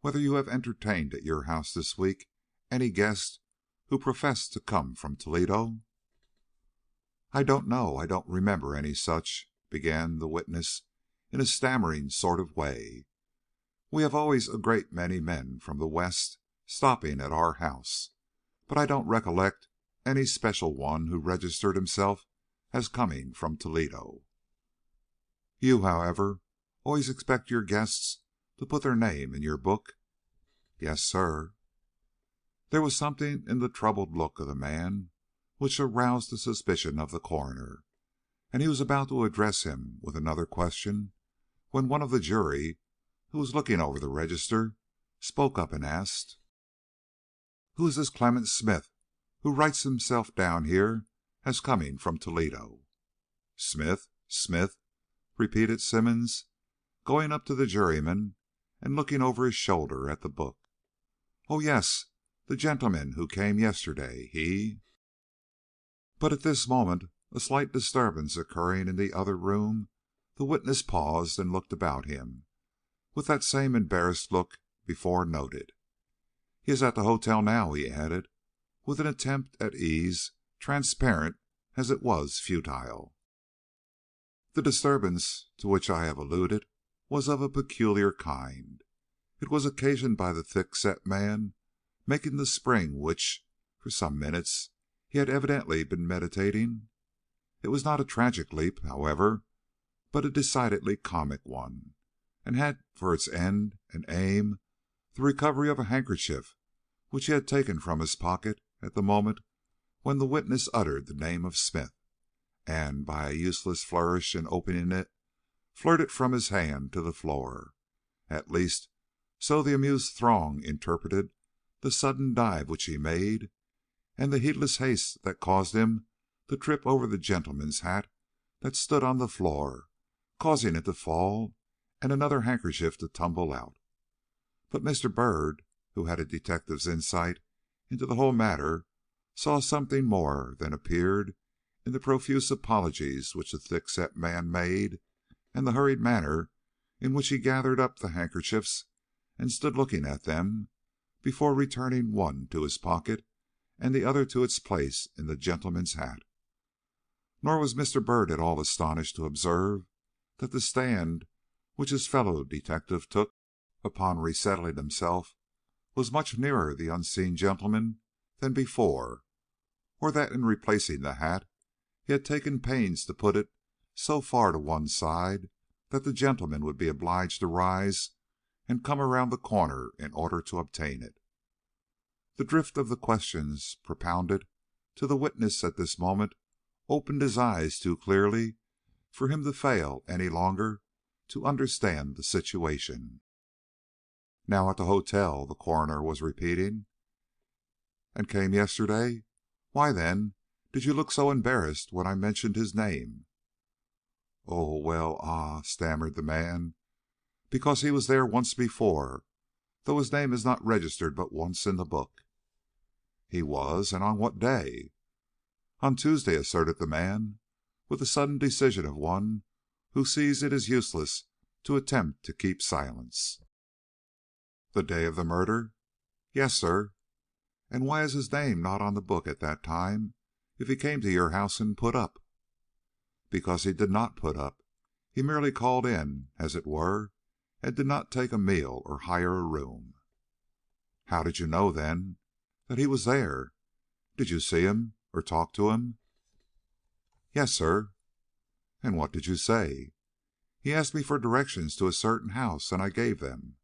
whether you have entertained at your house this week any guest who professed to come from Toledo." "I don't know. I don't remember any such," began the witness in a stammering sort of way. "We have always a great many men from the West stopping at our house, but I don't recollect any special one who registered himself as coming from Toledo." "You, however, always expect your guests to put their name in your book?" "Yes, sir." There was something in the troubled look of the man which aroused the suspicion of the coroner, and he was about to address him with another question when one of the jury, who was looking over the register, spoke up and asked: "Who is this Clement Smith, who writes himself down here as coming from Toledo?" "Smith? Smith?" repeated Symonds, going up to the juryman and looking over his shoulder at the book. "Oh, yes, the gentleman who came yesterday. He—" But at this moment, a slight disturbance occurring in the other room, the witness paused and looked about him with that same embarrassed look before noted. "He is at the hotel now," he added, with an attempt at ease transparent as it was futile. The disturbance to which I have alluded was of a peculiar kind. It was occasioned by the thick-set man making the spring which, for some minutes, he had evidently been meditating. It was not a tragic leap, however, but a decidedly comic one, and had for its end and aim the recovery of a handkerchief which he had taken from his pocket at the moment when the witness uttered the name of Smith, and, by a useless flourish in opening it, flirted from his hand to the floor. At least, so the amused throng interpreted the sudden dive which he made, and the heedless haste that caused him to trip over the gentleman's hat that stood on the floor, causing it to fall and another handkerchief to tumble out. But Mr. Byrd, who had a detective's insight into the whole matter, saw something more than appeared in the profuse apologies which the thick-set man made, and the hurried manner in which he gathered up the handkerchiefs and stood looking at them before returning one to his pocket and the other to its place in the gentleman's hat. Nor was Mr. Byrd at all astonished to observe that the stand which his fellow detective took upon resettling himself was much nearer the unseen gentleman than before, or that in replacing the hat he had taken pains to put it so far to one side that the gentleman would be obliged to rise and come around the corner in order to obtain it. The drift of the questions propounded to the witness at this moment opened his eyes too clearly for him to fail any longer to understand the situation. "Now at the hotel," the coroner was repeating. "And came yesterday? Why, then, did you look so embarrassed when I mentioned his name?" "Oh, well, stammered the man. "Because he was there once before, though his name is not registered but once in the book." "He was? And on what day?" "On Tuesday," asserted the man, with the sudden decision of one who sees it is useless to attempt to keep silence. "The day of the murder?" "Yes, sir." "And why is his name not on the book at that time, if he came to your house and put up?" "Because he did not put up. He merely called in, as it were, and did not take a meal or hire a room." "How did you know, then, that he was there? Did you see him or talk to him?" "Yes, sir." "And what did you say?" "He asked me for directions to a certain house, and I gave them."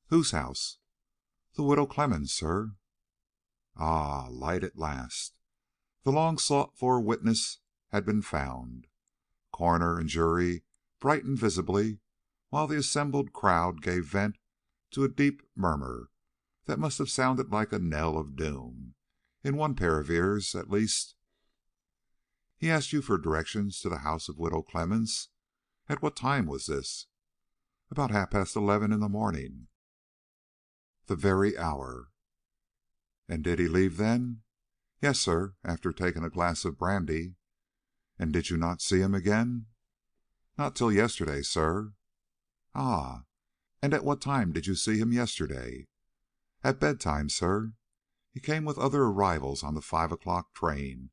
"Whose house?" "The widow Clemmens, sir." Ah, light at last! The long sought for witness had been found. Coroner and jury brightened visibly, while the assembled crowd gave vent to a deep murmur that must have sounded like a knell of doom, in one pair of ears at least. "He asked you for directions to the house of widow Clemmens? At what time was this?" "About 11:30 in the morning." "The very hour." "And did he leave then?" "Yes, sir, after taking a glass of brandy." "And did you not see him again?" "Not till yesterday, sir." "Ah! And at what time did you see him yesterday?" "At bedtime, sir. He came with other arrivals on the 5 o'clock train,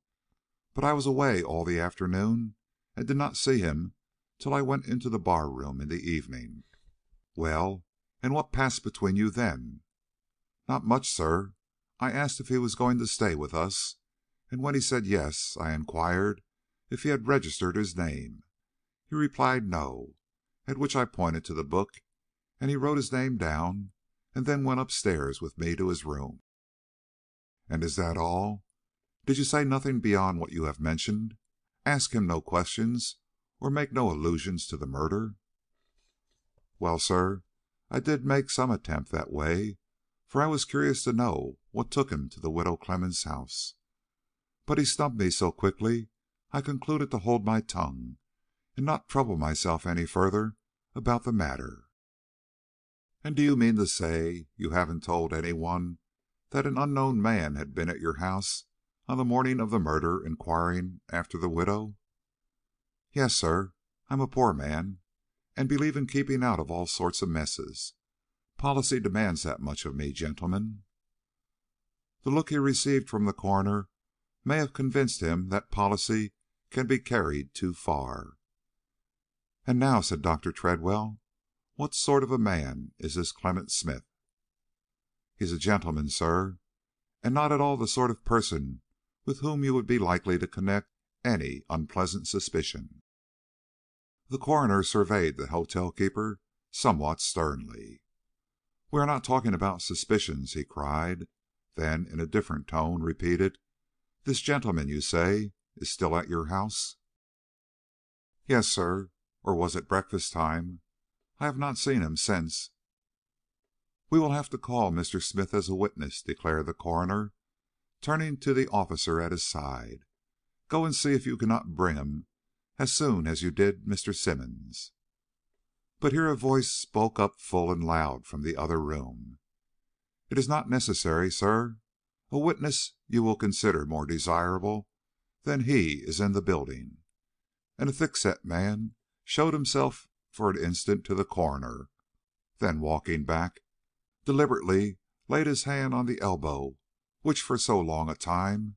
but I was away all the afternoon and did not see him till I went into the bar room in the evening." "Well, and what passed between you then?" "Not much, sir. I asked if he was going to stay with us, and when he said yes, I inquired if he had registered his name. He replied no, at which I pointed to the book, and he wrote his name down and then went upstairs with me to his room." "And is that all? Did you say nothing beyond what you have mentioned? Ask him no questions, or make no allusions to the murder?" "Well, sir, I did make some attempt that way, for I was curious to know what took him to the widow Clemmens' house. But he stumped me so quickly I concluded to hold my tongue and not trouble myself any further about the matter." "And do you mean to say you haven't told any one that an unknown man had been at your house on the morning of the murder inquiring after the widow?" "Yes, sir. I'm a poor man, and believe in keeping out of all sorts of messes. Policy demands that much of me, gentlemen." The look he received from the coroner may have convinced him that policy can be carried too far. "And now," said Dr. Tredwell, "what sort of a man is this Clement Smith?" "He's a gentleman, sir, and not at all the sort of person with whom you would be likely to connect any unpleasant suspicion." The coroner surveyed the hotel keeper somewhat sternly. "We are not talking about suspicions," he cried; then, in a different tone, repeated, "This gentleman, you say, is still at your house?" "Yes, sir, or was at breakfast time. I have not seen him since." "We will have to call Mr. Smith as a witness," declared the coroner, turning to the officer at his side. "Go and see if you cannot bring him as soon as you did Mr. Symonds." But here a voice spoke up full and loud from the other room. "It is not necessary, sir. A witness you will consider more desirable than he is in the building." And a thick-set man showed himself for an instant to the coroner, then, walking back, deliberately laid his hand on the elbow which for so long a time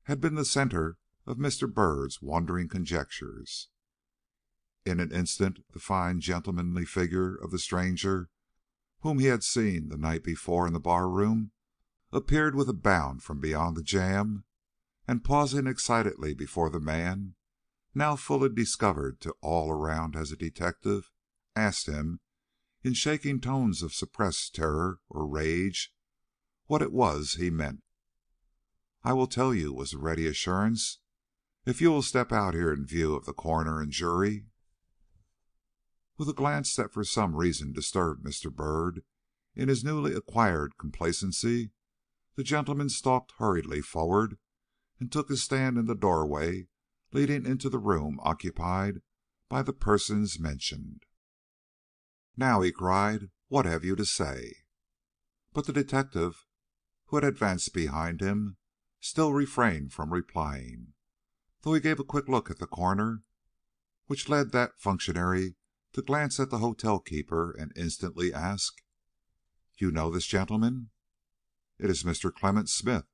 had been the centre of Mr. Byrd's wandering conjectures. In an instant the fine gentlemanly figure of the stranger, whom he had seen the night before in the bar room, appeared with a bound from beyond the jamb, and pausing excitedly before the man, now fully discovered to all around as a detective, asked him, in shaking tones of suppressed terror or rage, what it was he meant. "I will tell you," was the ready assurance, "if you will step out here in view of the coroner and jury." With a glance that for some reason disturbed Mr. Byrd in his newly acquired complacency, the gentleman stalked hurriedly forward and took his stand in the doorway leading into the room occupied by the persons mentioned. "Now," he cried, "what have you to say?" But the detective, who had advanced behind him, still refrained from replying, though he gave a quick look at the coroner, which led that functionary to glance at the hotel keeper and instantly ask, "You know this gentleman?" "It is Mr. Clement Smith."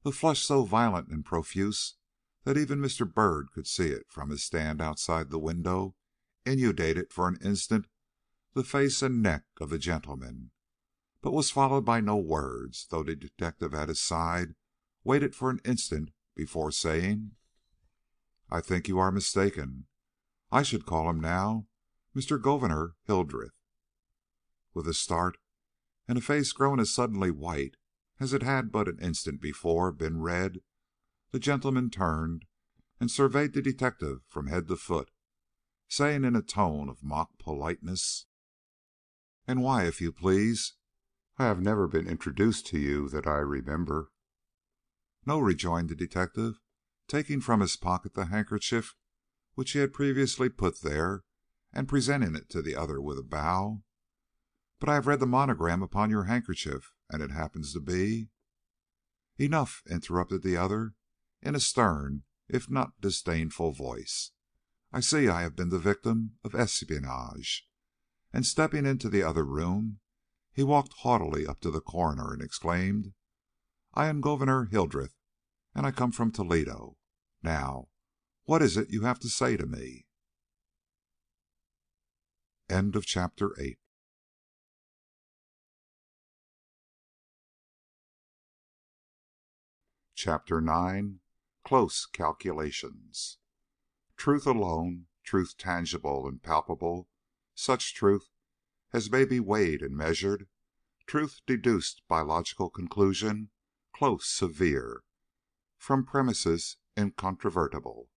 A flush so violent and profuse that even Mr. Byrd could see it from his stand outside the window inundated for an instant the face and neck of the gentleman, but was followed by no words, though the detective at his side waited for an instant before saying, "I think you are mistaken. I should call him now Mr. Gouverneur Hildreth." With a start, and a face grown as suddenly white as it had but an instant before been red, the gentleman turned and surveyed the detective from head to foot, saying in a tone of mock politeness, "And why, if you please? I have never been introduced to you that I remember." "No," rejoined the detective, taking from his pocket the handkerchief which he had previously put there, and presenting it to the other with a bow. "But I have read the monogram upon your handkerchief, and it happens to be—" "Enough," interrupted the other, in a stern, if not disdainful voice. "I see I have been the victim of espionage." And stepping into the other room, he walked haughtily up to the coroner and exclaimed, "I am Gouverneur Hildreth, and I come from Toledo. Now, what is it you have to say to me?" Chapter IX. Chapter 9. Close Calculations. Truth alone, truth tangible and palpable, such truth as may be weighed and measured, truth deduced by logical conclusion, close, severe, from premises incontrovertible.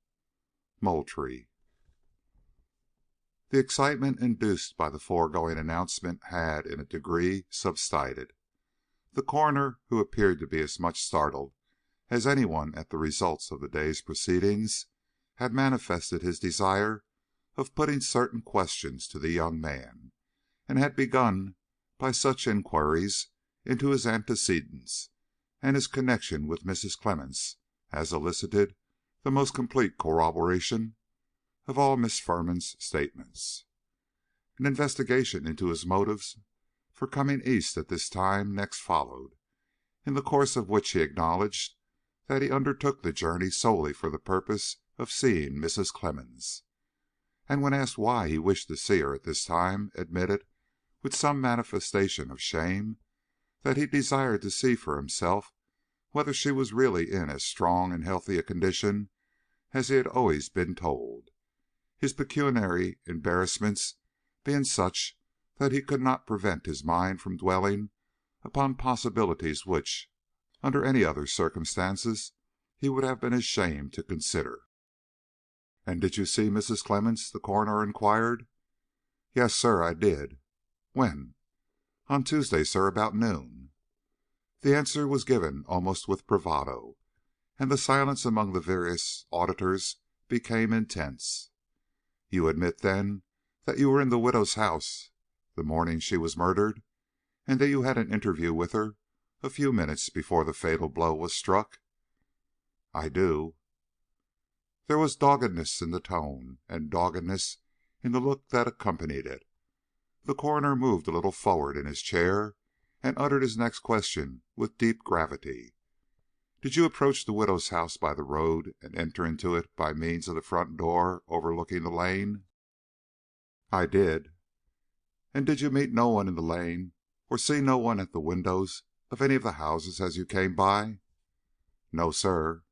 Moultrie. The excitement induced by the foregoing announcement had, in a degree, subsided. The coroner, who appeared to be as much startled as any one at the results of the day's proceedings, had manifested his desire of putting certain questions to the young man, and had begun by such inquiries into his antecedents and his connection with Mrs. Clemmens as elicited the most complete corroboration of all Miss Firman's statements. An investigation into his motives for coming East at this time next followed, in the course of which he acknowledged that he undertook the journey solely for the purpose of seeing Mrs. Clemmens, and when asked why he wished to see her at this time, admitted, with some manifestation of shame, that he desired to see for himself whether she was really in as strong and healthy a condition as he had always been told, his pecuniary embarrassments being such that he could not prevent his mind from dwelling upon possibilities which, under any other circumstances, he would have been ashamed to consider. "And did you see Mrs. Clemmens?" the coroner inquired. "Yes, sir, I did." "When?" "On Tuesday, sir, about noon." The answer was given almost with bravado, and the silence among the various auditors became intense. "You admit, then, that you were in the widow's house the morning she was murdered, and that you had an interview with her a few minutes before the fatal blow was struck?" "I do." There was doggedness in the tone, and doggedness in the look that accompanied it. The coroner moved a little forward in his chair, and uttered his next question with deep gravity. "Did you approach the widow's house by the road and enter into it by means of the front door overlooking the lane?" "I did." "And did you meet no one in the lane, or see no one at the windows of any of the houses as you came by?" "No, sir."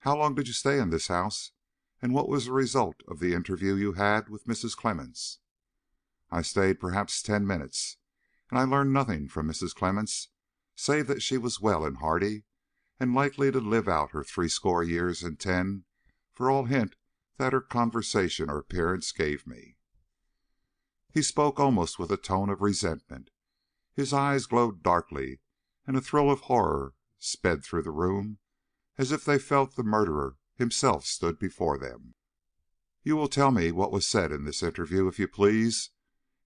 "How long did you stay in this house, and what was the result of the interview you had with Mrs. Clemmens?" "I stayed perhaps 10 minutes, and I learned nothing from Mrs. Clemmens save that she was well and hearty, and likely to live out her 80 and 10, for all hint that her conversation or appearance gave me. He spoke almost with a tone of resentment. His eyes glowed darkly, and a thrill of horror sped through the room, as if they felt the murderer himself stood before them. "You will tell me what was said in this interview, if you please,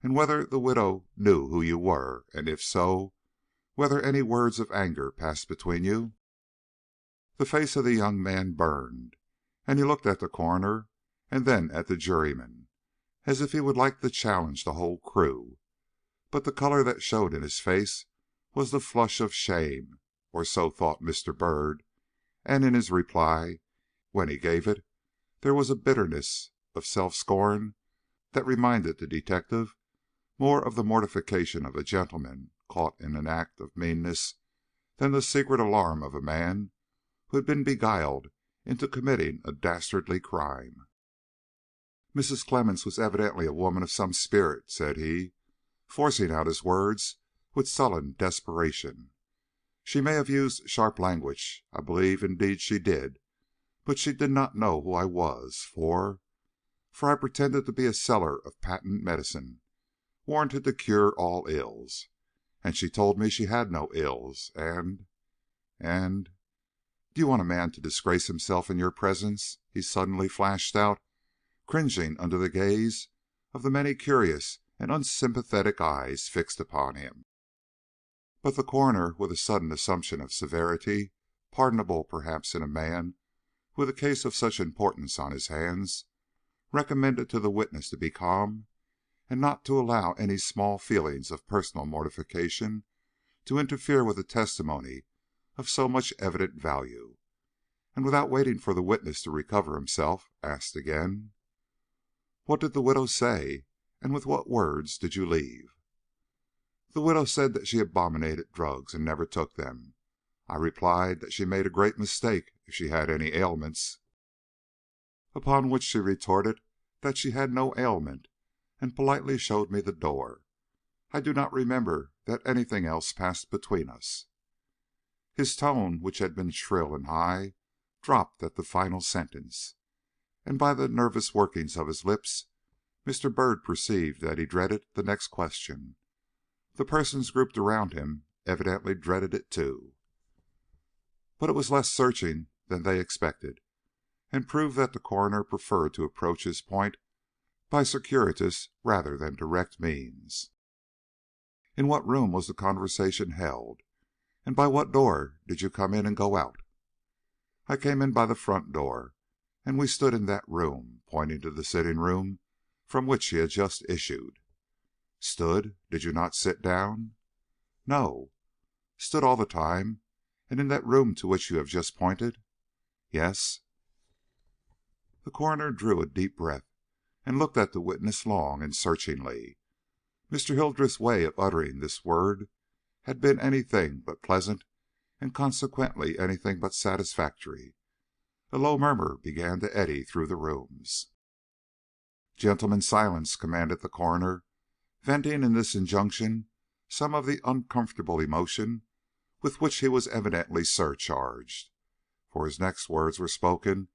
and whether the widow knew who you were, and if so, whether any words of anger passed between you?" The face of the young man burned, and he looked at the coroner and then at the juryman, as if he would like to challenge the whole crew. But the color that showed in his face was the flush of shame, or so thought Mr. Byrd, and in his reply, when he gave it, there was a bitterness of self-scorn that reminded the detective more of the mortification of a gentleman caught in an act of meanness than the secret alarm of a man who had been beguiled into committing a dastardly crime. "Mrs. Clemmens was evidently a woman of some spirit," said he, forcing out his words with sullen desperation. "She may have used sharp language, I believe indeed she did, but she did not know who I was, for I pretended to be a seller of patent medicine, warranted to cure all ills, and she told me she had no ills, and do you want a man to disgrace himself in your presence?" he suddenly flashed out, cringing under the gaze of the many curious and unsympathetic eyes fixed upon him. But the coroner, with a sudden assumption of severity, pardonable perhaps in a man with a case of such importance on his hands, recommended to the witness to be calm and not to allow any small feelings of personal mortification to interfere with a testimony of so much evident value, and without waiting for the witness to recover himself, asked again, "What did the widow say, and with what words did you leave?" "The widow said that she abominated drugs and never took them. I replied that she made a great mistake if she had any ailments." "Upon which she retorted that she had no ailment, and politely showed me the door. I do not remember that anything else passed between us." His tone, which had been shrill and high, dropped at the final sentence, and by the nervous workings of his lips, Mr. Byrd perceived that he dreaded the next question. The persons grouped around him evidently dreaded it too. But it was less searching than they expected, and proved that the coroner preferred to approach his point by circuitous rather than direct means. "In what room was the conversation held, and by what door did you come in and go out?" "I came in by the front door, and we stood in that room," pointing to the sitting room from which he had just issued. "Stood? Did you not sit down?" "No." "Stood all the time, and in that room to which you have just pointed?" "Yes." The coroner drew a deep breath, and looked at the witness long and searchingly. Mr. Hildreth's way of uttering this word had been anything but pleasant, and consequently anything but satisfactory. A low murmur began to eddy through the rooms. "Gentlemen, silence!" commanded the coroner, venting in this injunction some of the uncomfortable emotion with which he was evidently surcharged, for his next words were spoken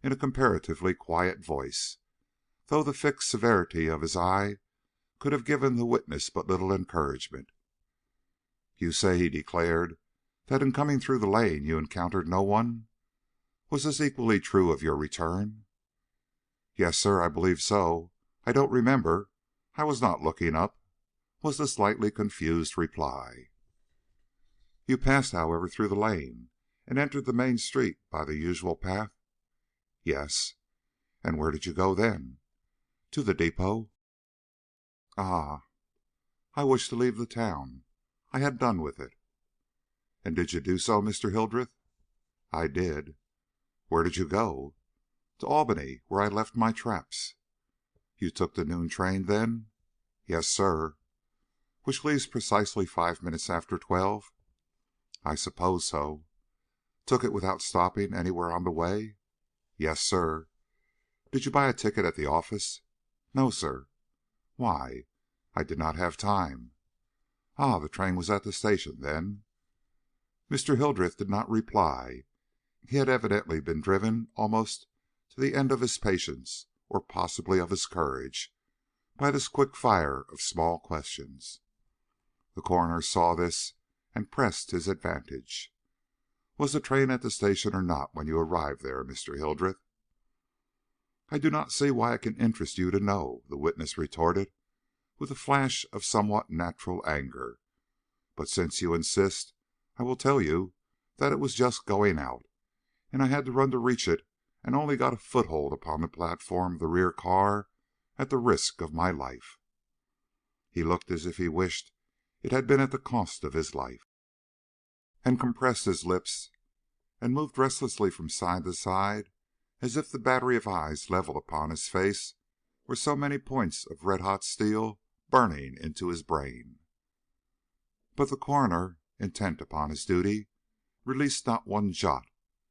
in a comparatively quiet voice, though the fixed severity of his eye could have given the witness but little encouragement. "You say," he declared, "that in coming through the lane you encountered no one. Was this equally true of your return?" "Yes, sir, I believe so. I don't remember. I was not looking up," was the slightly confused reply. "You passed, however, through the lane, and entered the main street by the usual path?" "Yes." "And where did you go then?" "To the depot." "Ah!" "I wished to leave the town. I had done with it." "And did you do so, Mr. Hildreth?" "I did." "Where did you go?" "To Albany, where I left my traps." "You took the noon train, then?" "Yes, sir." "Which leaves precisely 5 minutes after 12?" "I suppose so." "Took it without stopping anywhere on the way?" "Yes, sir." "Did you buy a ticket at the office?" "No, sir." "Why?" "I did not have time." "Ah, the train was at the station, then?" Mr. Hildreth did not reply. He had evidently been driven almost to the end of his patience, or possibly of his courage, by this quick fire of small questions. The coroner saw this and pressed his advantage. "Was the train at the station or not when you arrived there, Mr. Hildreth?" "I do not see why it can interest you to know," the witness retorted, with a flash of somewhat natural anger. "But since you insist, I will tell you that it was just going out, and I had to run to reach it, and only got a foothold upon the platform of the rear car at the risk of my life." He looked as if he wished it had been at the cost of his life, and compressed his lips and moved restlessly from side to side, as if the battery of eyes leveled upon his face were so many points of red-hot steel burning into his brain. But the coroner, intent upon his duty, released not one jot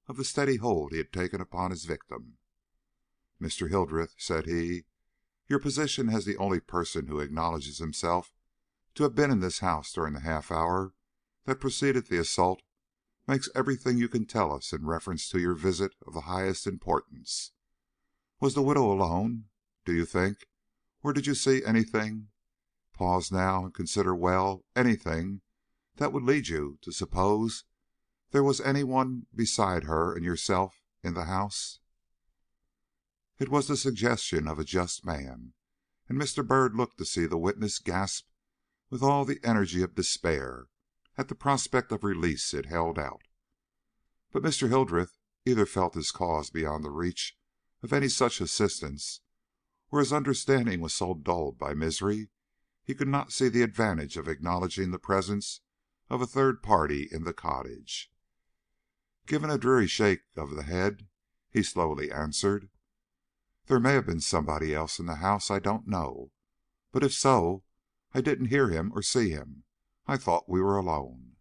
of the steady hold he had taken upon his victim. "Mr. Hildreth," said he, "your position as the only person who acknowledges himself to have been in this house during the half hour that preceded the assault makes everything you can tell us in reference to your visit of the highest importance. Was the widow alone, do you think, or did you see anything, pause now and consider well, anything that would lead you to suppose there was any one beside her and yourself in the house?" It was the suggestion of a just man, and Mr. Byrd looked to see the witness gasp with all the energy of despair at the prospect of release it held out. But Mr. Hildreth either felt his cause beyond the reach of any such assistance, or his understanding was so dulled by misery he could not see the advantage of acknowledging the presence of a third party in the cottage. Giving a dreary shake of the head, he slowly answered: "There may have been somebody else in the house, I don't know. But if so, I didn't hear him or see him. I thought we were alone."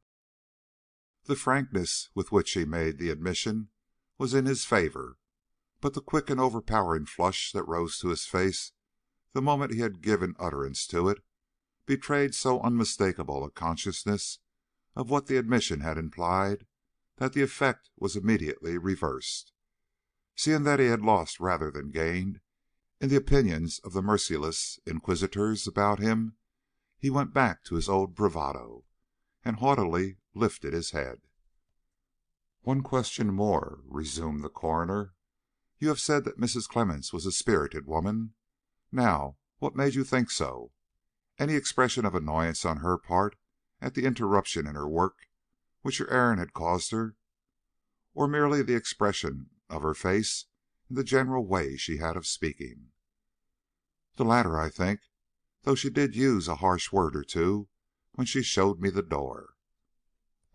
The frankness with which he made the admission was in his favor, but the quick and overpowering flush that rose to his face the moment he had given utterance to it betrayed so unmistakable a consciousness of what the admission had implied that the effect was immediately reversed. Seeing that he had lost rather than gained in the opinions of the merciless inquisitors about him, he went back to his old bravado, and haughtily lifted his head. "One question more," resumed the coroner. "You have said that Mrs. Clemmens was a spirited woman. Now, what made you think so? Any expression of annoyance on her part at the interruption in her work which your errand had caused her, or merely the expression of her face and the general way she had of speaking?" "The latter, I think, though she did use a harsh word or two when she showed me the door."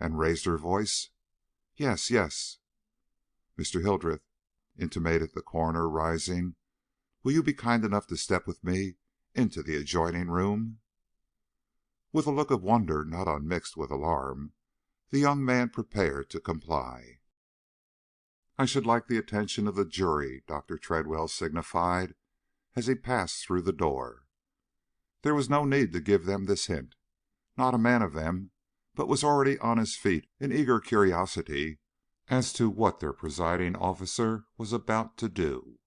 "And raised her voice?" "Yes, yes." "Mr. Hildreth," intimated the coroner, rising, "will you be kind enough to step with me into the adjoining room?" With a look of wonder not unmixed with alarm, the young man prepared to comply. "I should like the attention of the jury," Dr. Tredwell signified as he passed through the door. There was no need to give them this hint. Not a man of them but was already on his feet in eager curiosity as to what their presiding officer was about to do.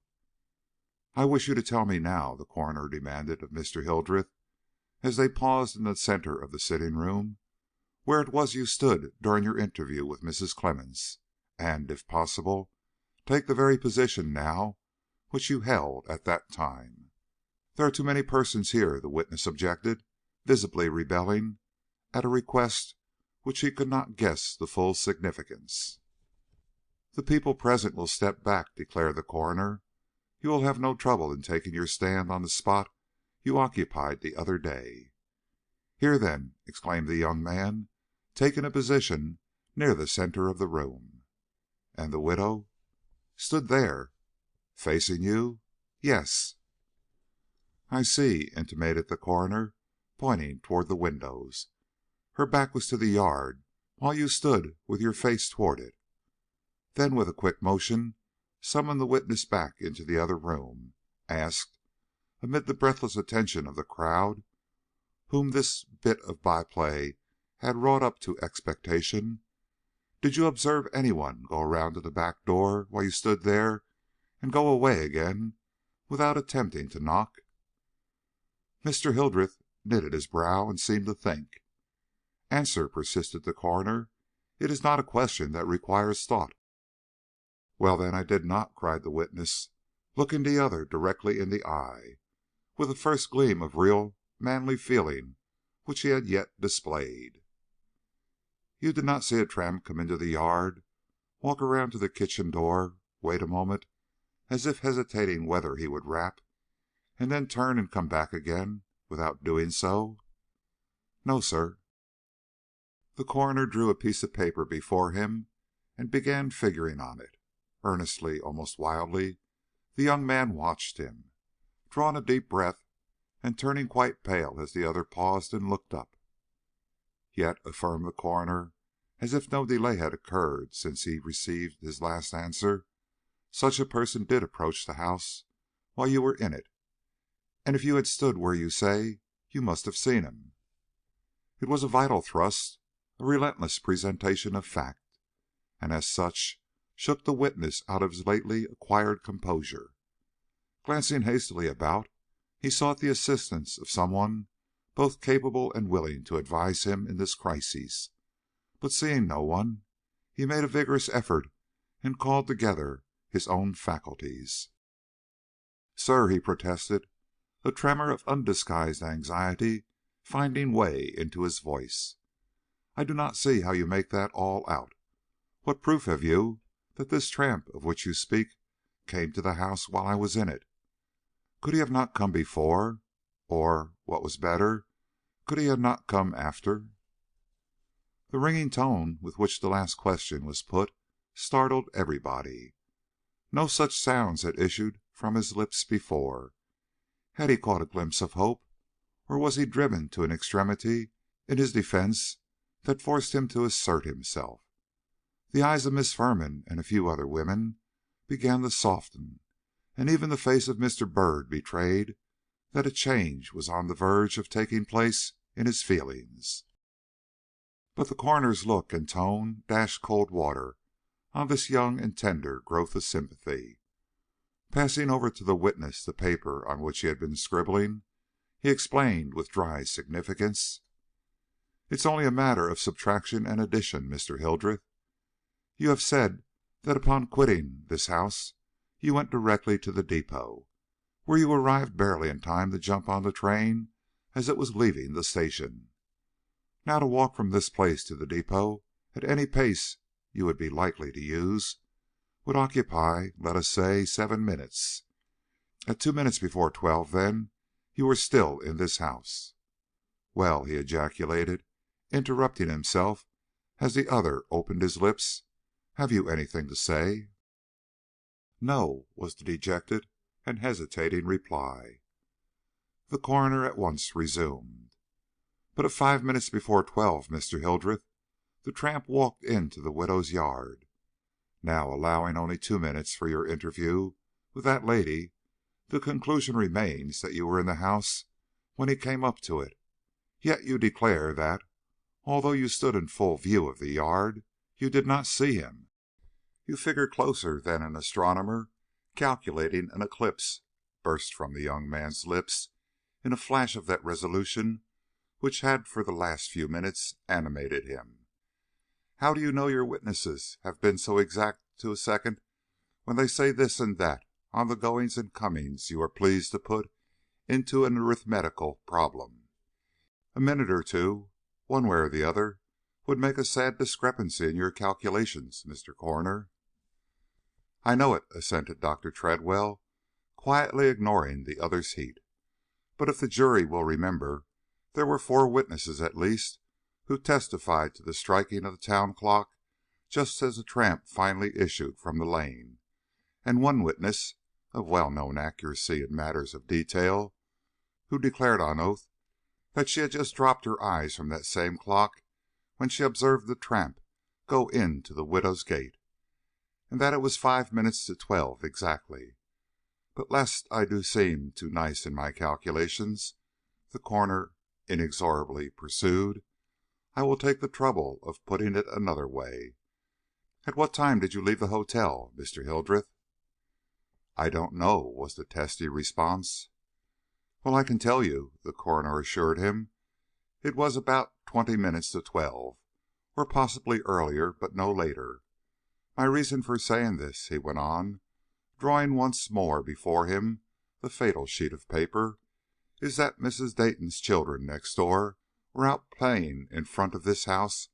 "I wish you to tell me now," the coroner demanded of Mr. Hildreth, as they paused in the center of the sitting room, "where it was you stood during your interview with Mrs. Clemmens, and, if possible, take the very position now which you held at that time." "There are too many persons here," the witness objected, visibly rebelling at a request which he could not guess the full significance. "The people present will step back," declared the coroner. "You will have no trouble in taking your stand on the spot you occupied the other day." "Here, then," exclaimed the young man, taking a position near the center of the room. "And the widow?" "Stood there." "Facing you?" "Yes." "I see," intimated the coroner, pointing toward the windows. "Her back was to the yard while you stood with your face toward it." Then, with a quick motion, summoned the witness back into the other room, asked, amid the breathless attention of the crowd, whom this bit of by play had wrought up to expectation, Did you observe any one go around to the back door while you stood there and go away again without attempting to knock?" Mr. Hildreth knitted his brow and seemed to think. "Answer," persisted the coroner. "It is not a question that requires thought." "Well, then, I did not," cried the witness, looking the other directly in the eye, with the first gleam of real manly feeling which he had yet displayed. "You did not see a tramp come into the yard, walk around to the kitchen door, wait a moment, as if hesitating whether he would rap, and then turn and come back again without doing so?" "No, sir." The coroner drew a piece of paper before him and began figuring on it. Earnestly, almost wildly, the young man watched him, drawing a deep breath and turning quite pale as the other paused and looked up. "Yet," affirmed the coroner, as if no delay had occurred since he received his last answer, "such a person did approach the house while you were in it, and if you had stood where you say, you must have seen him." It was a vital thrust, a relentless presentation of fact, and as such shook the witness out of his lately acquired composure. Glancing hastily about, he sought the assistance of some one both capable and willing to advise him in this crisis, but seeing no one, he made a vigorous effort and called together his own faculties. "Sir," he protested, a tremor of undisguised anxiety finding way into his voice, "I do not see how you make that all out. What proof have you that this tramp of which you speak came to the house while I was in it? Could he have not come before, or, what was better, could he have not come after?" The ringing tone with which the last question was put startled everybody. No such sounds had issued from his lips before. Had he caught a glimpse of hope, or was he driven to an extremity in his defence that forced him to assert himself? The eyes of Miss Firman and a few other women began to soften, and even the face of Mr. Byrd betrayed that a change was on the verge of taking place in his feelings. But the coroner's look and tone dashed cold water on this young and tender growth of sympathy. Passing over to the witness the paper on which he had been scribbling, he explained with dry significance: "It's only a matter of subtraction and addition, Mr. Hildreth. You have said that upon quitting this house you went directly to the depot, where you arrived barely in time to jump on the train as it was leaving the station. Now, to walk from this place to the depot at any pace you would be likely to use would occupy, let us say, 7 minutes. At 2 minutes before 12, then, you were still in this house. Well," he ejaculated, interrupting himself as the other opened his lips, "have you anything to say?" "No," was the dejected and hesitating reply. The coroner at once resumed: "But at 5 minutes before 12, Mr. Hildreth, the tramp walked into the widow's yard. Now, allowing only 2 minutes for your interview with that lady, the conclusion remains that you were in the house when he came up to it. Yet you declare that, although you stood in full view of the yard, you did not see him. You figure closer than an astronomer calculating an eclipse," burst from the young man's lips in a flash of that resolution which had for the last few minutes animated him. "How do you know your witnesses have been so exact to a second when they say this and that on the goings and comings you are pleased to put into an arithmetical problem? A minute or two, one way or the other, would make a sad discrepancy in your calculations, Mr. Coroner." "I know it," assented Dr. Tredwell, quietly ignoring the other's heat. "But if the jury will remember, there were 4 witnesses at least who testified to the striking of the town clock just as the tramp finally issued from the lane, and 1 witness, of well-known accuracy in matters of detail, who declared on oath that she had just dropped her eyes from that same clock when she observed the tramp go into the widow's gate, and that it was 5 minutes to 12 exactly. But lest I do seem too nice in my calculations," the coroner inexorably pursued, "I will take the trouble of putting it another way. At what time did you leave the hotel, Mr. Hildreth?" "I don't know," was the testy response. "Well, I can tell you," the coroner assured him. "It was about 20 minutes to 12, or possibly earlier, but no later. My reason for saying this," he went on, drawing once more before him the fatal sheet of paper, "is that Mrs. Dayton's children next door were out playing in front of this house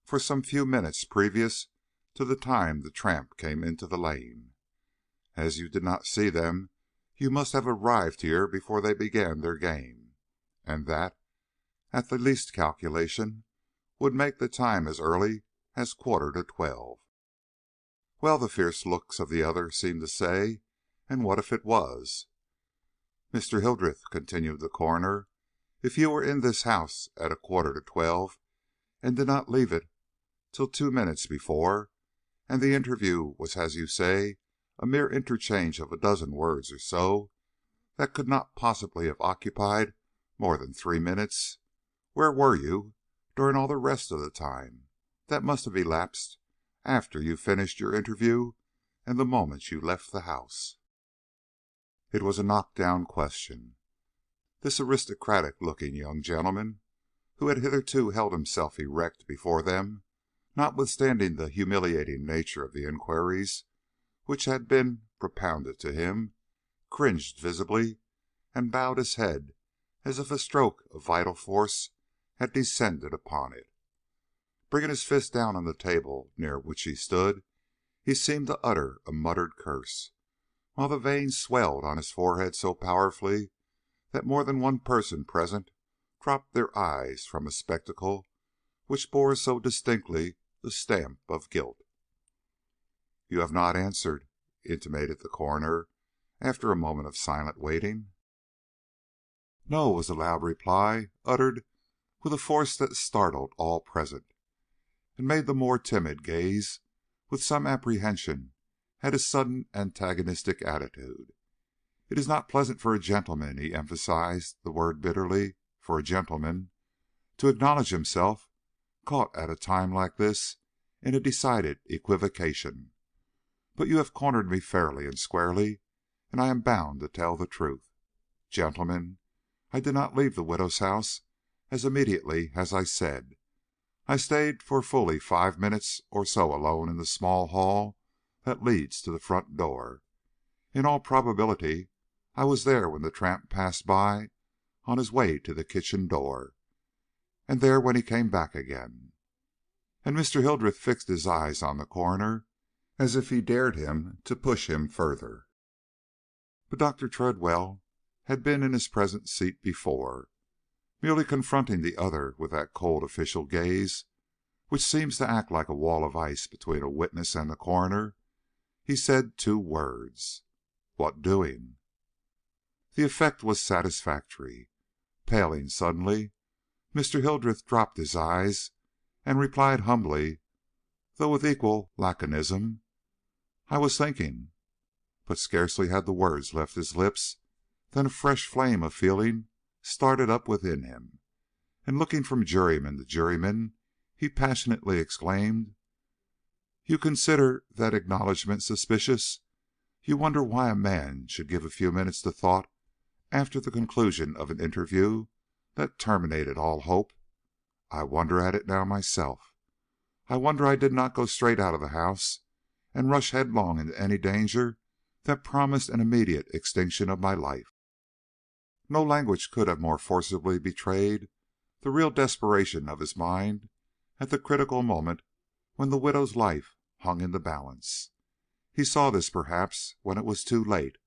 for some few minutes previous to the time the tramp came into the lane. As you did not see them, you must have arrived here before they began their game, and that, at the least calculation, would make the time as early as 11:45. "Well," the fierce looks of the other seemed to say, "and what if it was?" "Mr. Hildreth," continued the coroner, "if you were in this house at 11:45 and did not leave it till 2 minutes before, and the interview was, as you say, a mere interchange of a dozen words or so, that could not possibly have occupied more than 3 minutes, where were you during all the rest of the time that must have elapsed after you finished your interview and the moment you left the house?" It was a knock-down question. This aristocratic-looking young gentleman, who had hitherto held himself erect before them, notwithstanding the humiliating nature of the inquiries which had been propounded to him, cringed visibly and bowed his head as if a stroke of vital force had descended upon it. Bringing his fist down on the table near which he stood, he seemed to utter a muttered curse, while the veins swelled on his forehead so powerfully that more than one person present dropped their eyes from a spectacle which bore so distinctly the stamp of guilt. "You have not answered," intimated the coroner, after a moment of silent waiting. "No," was the loud reply, uttered with a force that startled all present, and made the more timid gaze with some apprehension at his sudden antagonistic attitude. "It is not pleasant for a gentleman," he emphasized the word bitterly, "for a gentleman to acknowledge himself caught at a time like this in a decided equivocation. But you have cornered me fairly and squarely, and I am bound to tell the truth. Gentlemen, I did not leave the widow's house as immediately as I said. I stayed for fully 5 minutes or so alone in the small hall that leads to the front door. In all probability, I was there when the tramp passed by on his way to the kitchen door, and there when he came back again." And Mr. Hildreth fixed his eyes on the coroner as if he dared him to push him further. But Dr. Tredwell had been in his present seat before. Merely confronting the other with that cold official gaze which seems to act like a wall of ice between a witness and the coroner, he said 2 words: "What doing?" The effect was satisfactory. Paling suddenly, Mr. Hildreth dropped his eyes and replied humbly, though with equal laconism, "I was thinking." But scarcely had the words left his lips than a fresh flame of feeling started up within him, and looking from juryman to juryman, he passionately exclaimed: "You consider that acknowledgment suspicious? You wonder why a man should give a few minutes to thought after the conclusion of an interview that terminated all hope? I wonder at it now myself. I wonder I did not go straight out of the house and rush headlong into any danger that promised an immediate extinction of my life." No language could have more forcibly betrayed the real desperation of his mind at the critical moment when the widow's life hung in the balance. He saw this, perhaps, when it was too late,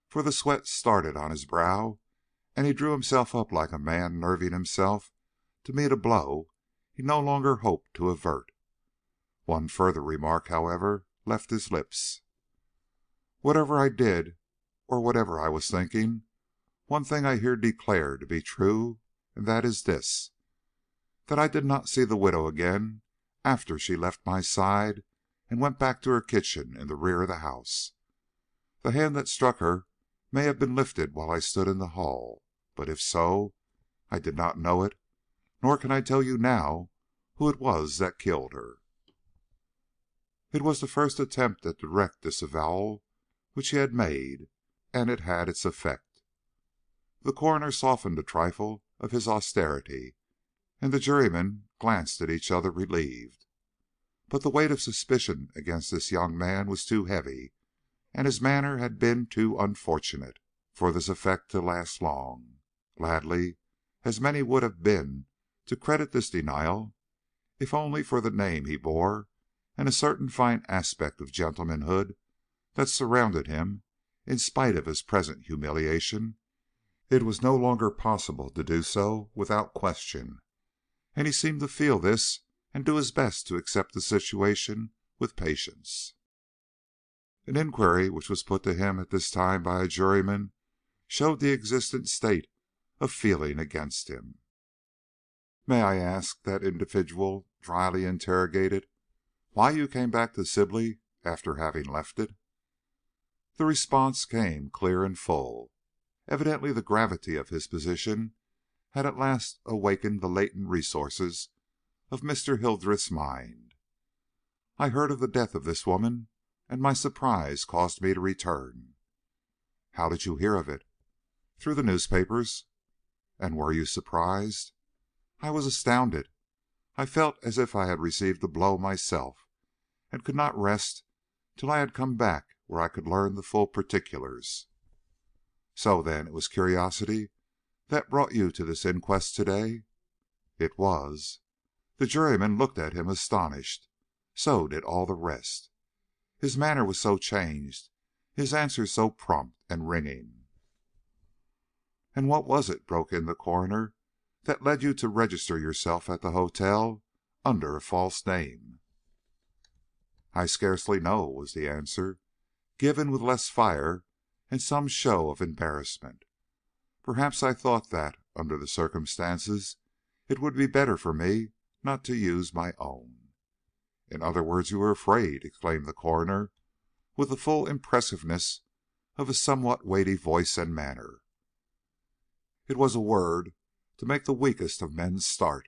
for the sweat started on his brow, and he drew himself up like a man nerving himself to meet a blow he no longer hoped to avert. One further remark, however, left his lips. "Whatever I did, or whatever I was thinking, one thing I here declare to be true, and that is this: that I did not see the widow again after she left my side and went back to her kitchen in the rear of the house. The hand that struck her may have been lifted while I stood in the hall, but if so, I did not know it, nor can I tell you now who it was that killed her." It was the first attempt at direct disavowal which he had made, and it had its effect. The coroner softened a trifle of his austerity, and the jurymen glanced at each other relieved. But the weight of suspicion against this young man was too heavy, and his manner had been too unfortunate, for this effect to last long. Gladly as many would have been to credit this denial, if only for the name he bore and a certain fine aspect of gentlemanhood that surrounded him in spite of his present humiliation, it was no longer possible to do so without question, and he seemed to feel this and do his best to accept the situation with patience. An inquiry which was put to him at this time by a juryman showed the existent state of feeling against him. "May I ask," that individual dryly interrogated, "why you came back to Sibley after having left it?" The response came clear and full. Evidently the gravity of his position had at last awakened the latent resources of Mr. Hildreth's mind. "I heard of the death of this woman, and my surprise caused me to return." "How did you hear of it?" "Through the newspapers." "And were you surprised?" "I was astounded. I felt as if I had received a blow myself, and could not rest till I had come back where I could learn the full particulars." "So, then, it was curiosity that brought you to this inquest to day?" "It was." The juryman looked at him astonished. So did all the rest. His manner was so changed, his answers so prompt and ringing. "And what was it," broke in the coroner, "that led you to register yourself at the hotel under a false name?" "I scarcely know," was the answer, given with less fire and some show of embarrassment. "Perhaps I thought that, under the circumstances, it would be better for me not to use my own." "In other words, you were afraid!" exclaimed the coroner, with the full impressiveness of his somewhat weighty voice and manner. It was a word to make the weakest of men start.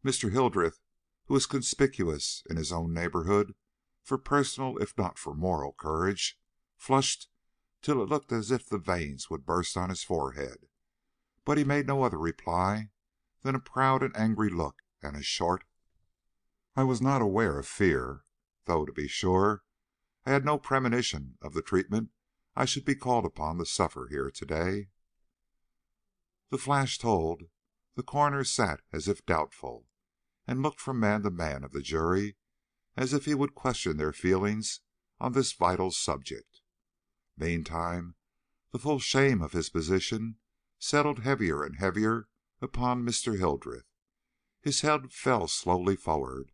Mr. Hildreth, who was conspicuous in his own neighborhood for personal if not for moral courage, flushed till it looked as if the veins would burst on his forehead, but he made no other reply than a proud and angry look and a short, "I was not aware of fear, though, to be sure, I had no premonition of the treatment I should be called upon to suffer here to day." The flash told. The coroner sat as if doubtful, and looked from man to man of the jury as if he would question their feelings on this vital subject. Meantime, the full shame of his position settled heavier and heavier upon Mr. Hildreth. His head fell slowly forward,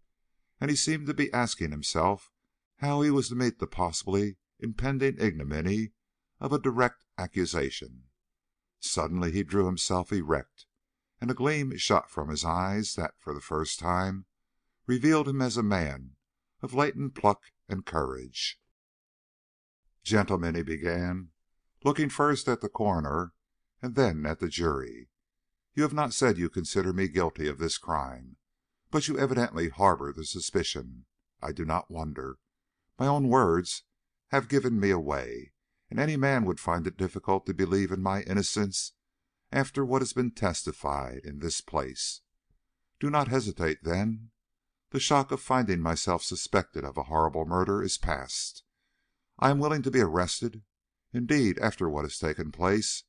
and he seemed to be asking himself how he was to meet the possibly impending ignominy of a direct accusation. Suddenly he drew himself erect, and a gleam shot from his eyes that, for the first time, revealed him as a man of latent pluck and courage. "Gentlemen," he began, looking first at the coroner and then at the jury, "you have not said you consider me guilty of this crime, but you evidently harbor the suspicion. I do not wonder. My own words have given me away, and any man would find it difficult to believe in my innocence after what has been testified in this place. Do not hesitate, then. The shock of finding myself suspected of a horrible murder is past. I am willing to be arrested. Indeed, after what has taken place,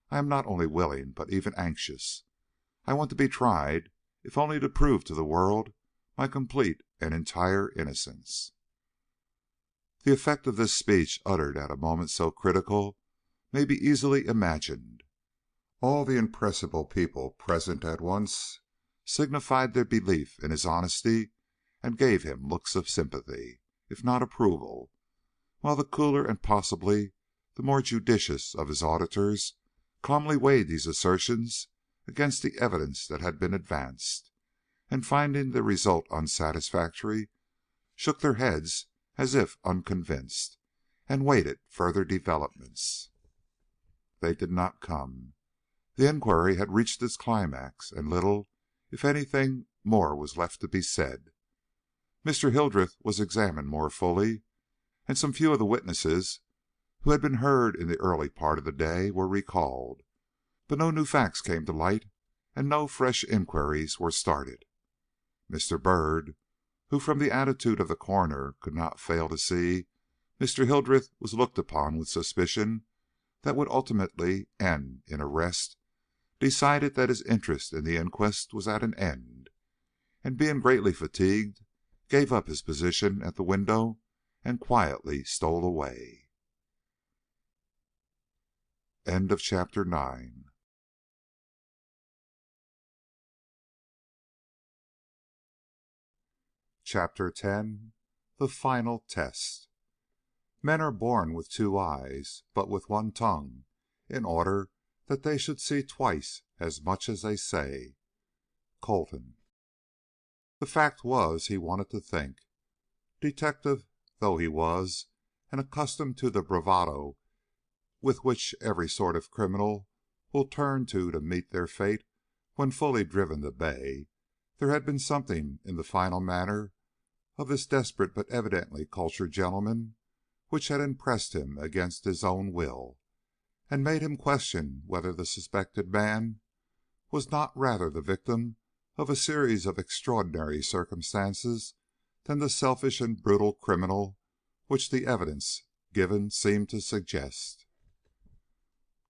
I am not only willing, but even anxious. I want to be tried, if only to prove to the world my complete and entire innocence." The effect of this speech, uttered at a moment so critical, may be easily imagined. All the impressible people present at once signified their belief in his honesty and gave him looks of sympathy, if not approval, while the cooler and possibly the more judicious of his auditors calmly weighed these assertions against the evidence that had been advanced, and finding the result unsatisfactory, shook their heads as if unconvinced, and waited further developments. They did not come. The inquiry had reached its climax, and little, if anything, more was left to be said. Mr. Hildreth was examined more fully, and some few of the witnesses who had been heard in the early part of the day were recalled, but no new facts came to light, and no fresh inquiries were started. Mr. Byrd, who from the attitude of the coroner could not fail to see Mr. Hildreth was looked upon with suspicion that would ultimately end in arrest, decided that his interest in the inquest was at an end, and being greatly fatigued, gave up his position at the window and quietly stole away. End of chapter 9. Chapter 10. The Final Test. Men are born with two eyes, but with one tongue, in order that they should see twice as much as they say. Colton. The fact was, he wanted to think. Detective though he was, and accustomed to the bravado with which every sort of criminal will turn to meet their fate when fully driven to bay, there had been something in the final manner of this desperate but evidently cultured gentleman which had impressed him against his own will, and made him question whether the suspected man was not rather the victim of a series of extraordinary circumstances than the selfish and brutal criminal which the evidence given seemed to suggest.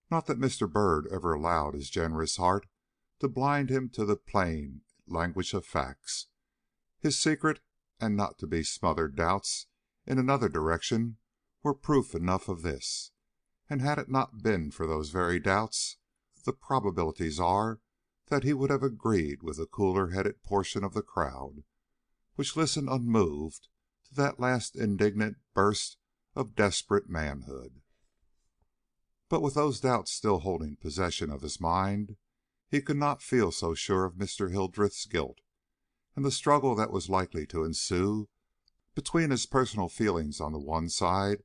Not that Mr. Byrd ever allowed his generous heart to blind him to the plain language of facts. His secret and not to be smothered doubts in another direction were proof enough of this, and had it not been for those very doubts, the probabilities are that he would have agreed with the cooler-headed portion of the crowd, which listened unmoved to that last indignant burst of desperate manhood. But with those doubts still holding possession of his mind, he could not feel so sure of Mr. Hildreth's guilt, and the struggle that was likely to ensue between his personal feelings on the one side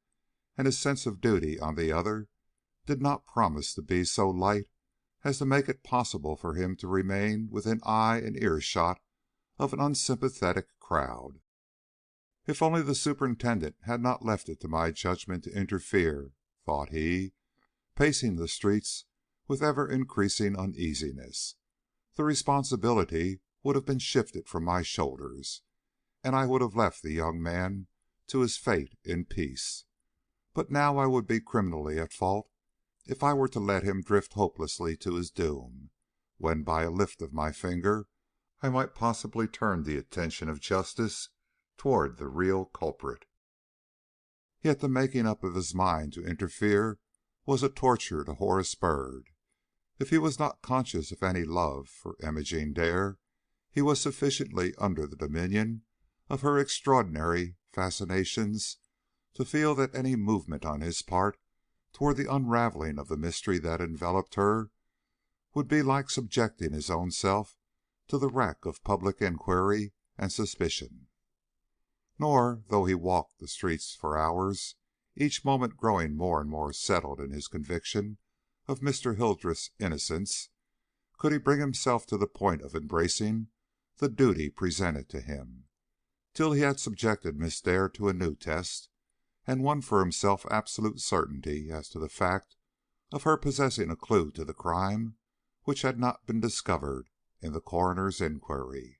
and his sense of duty on the other did not promise to be so light as to make it possible for him to remain within eye and earshot of an unsympathetic crowd. If only the superintendent had not left it to my judgment to interfere, thought he, pacing the streets with ever-increasing uneasiness, the responsibility would have been shifted from my shoulders, and I would have left the young man to his fate in peace. But now I would be criminally at fault if I were to let him drift hopelessly to his doom, when by a lift of my finger I might possibly turn the attention of justice toward the real culprit. Yet the making up of his mind to interfere was a torture to Horace Byrd. If he was not conscious of any love for Imogene Dare, he was sufficiently under the dominion of her extraordinary fascinations to feel that any movement on his part toward the unraveling of the mystery that enveloped her would be like subjecting his own self to the rack of public inquiry and suspicion. Nor, though he walked the streets for hours, each moment growing more and more settled in his conviction of Mr. Hildreth's innocence, could he bring himself to the point of embracing the duty presented to him, till he had subjected Miss Dare to a new test, and won for himself absolute certainty as to the fact of her possessing a clue to the crime which had not been discovered in the coroner's inquiry.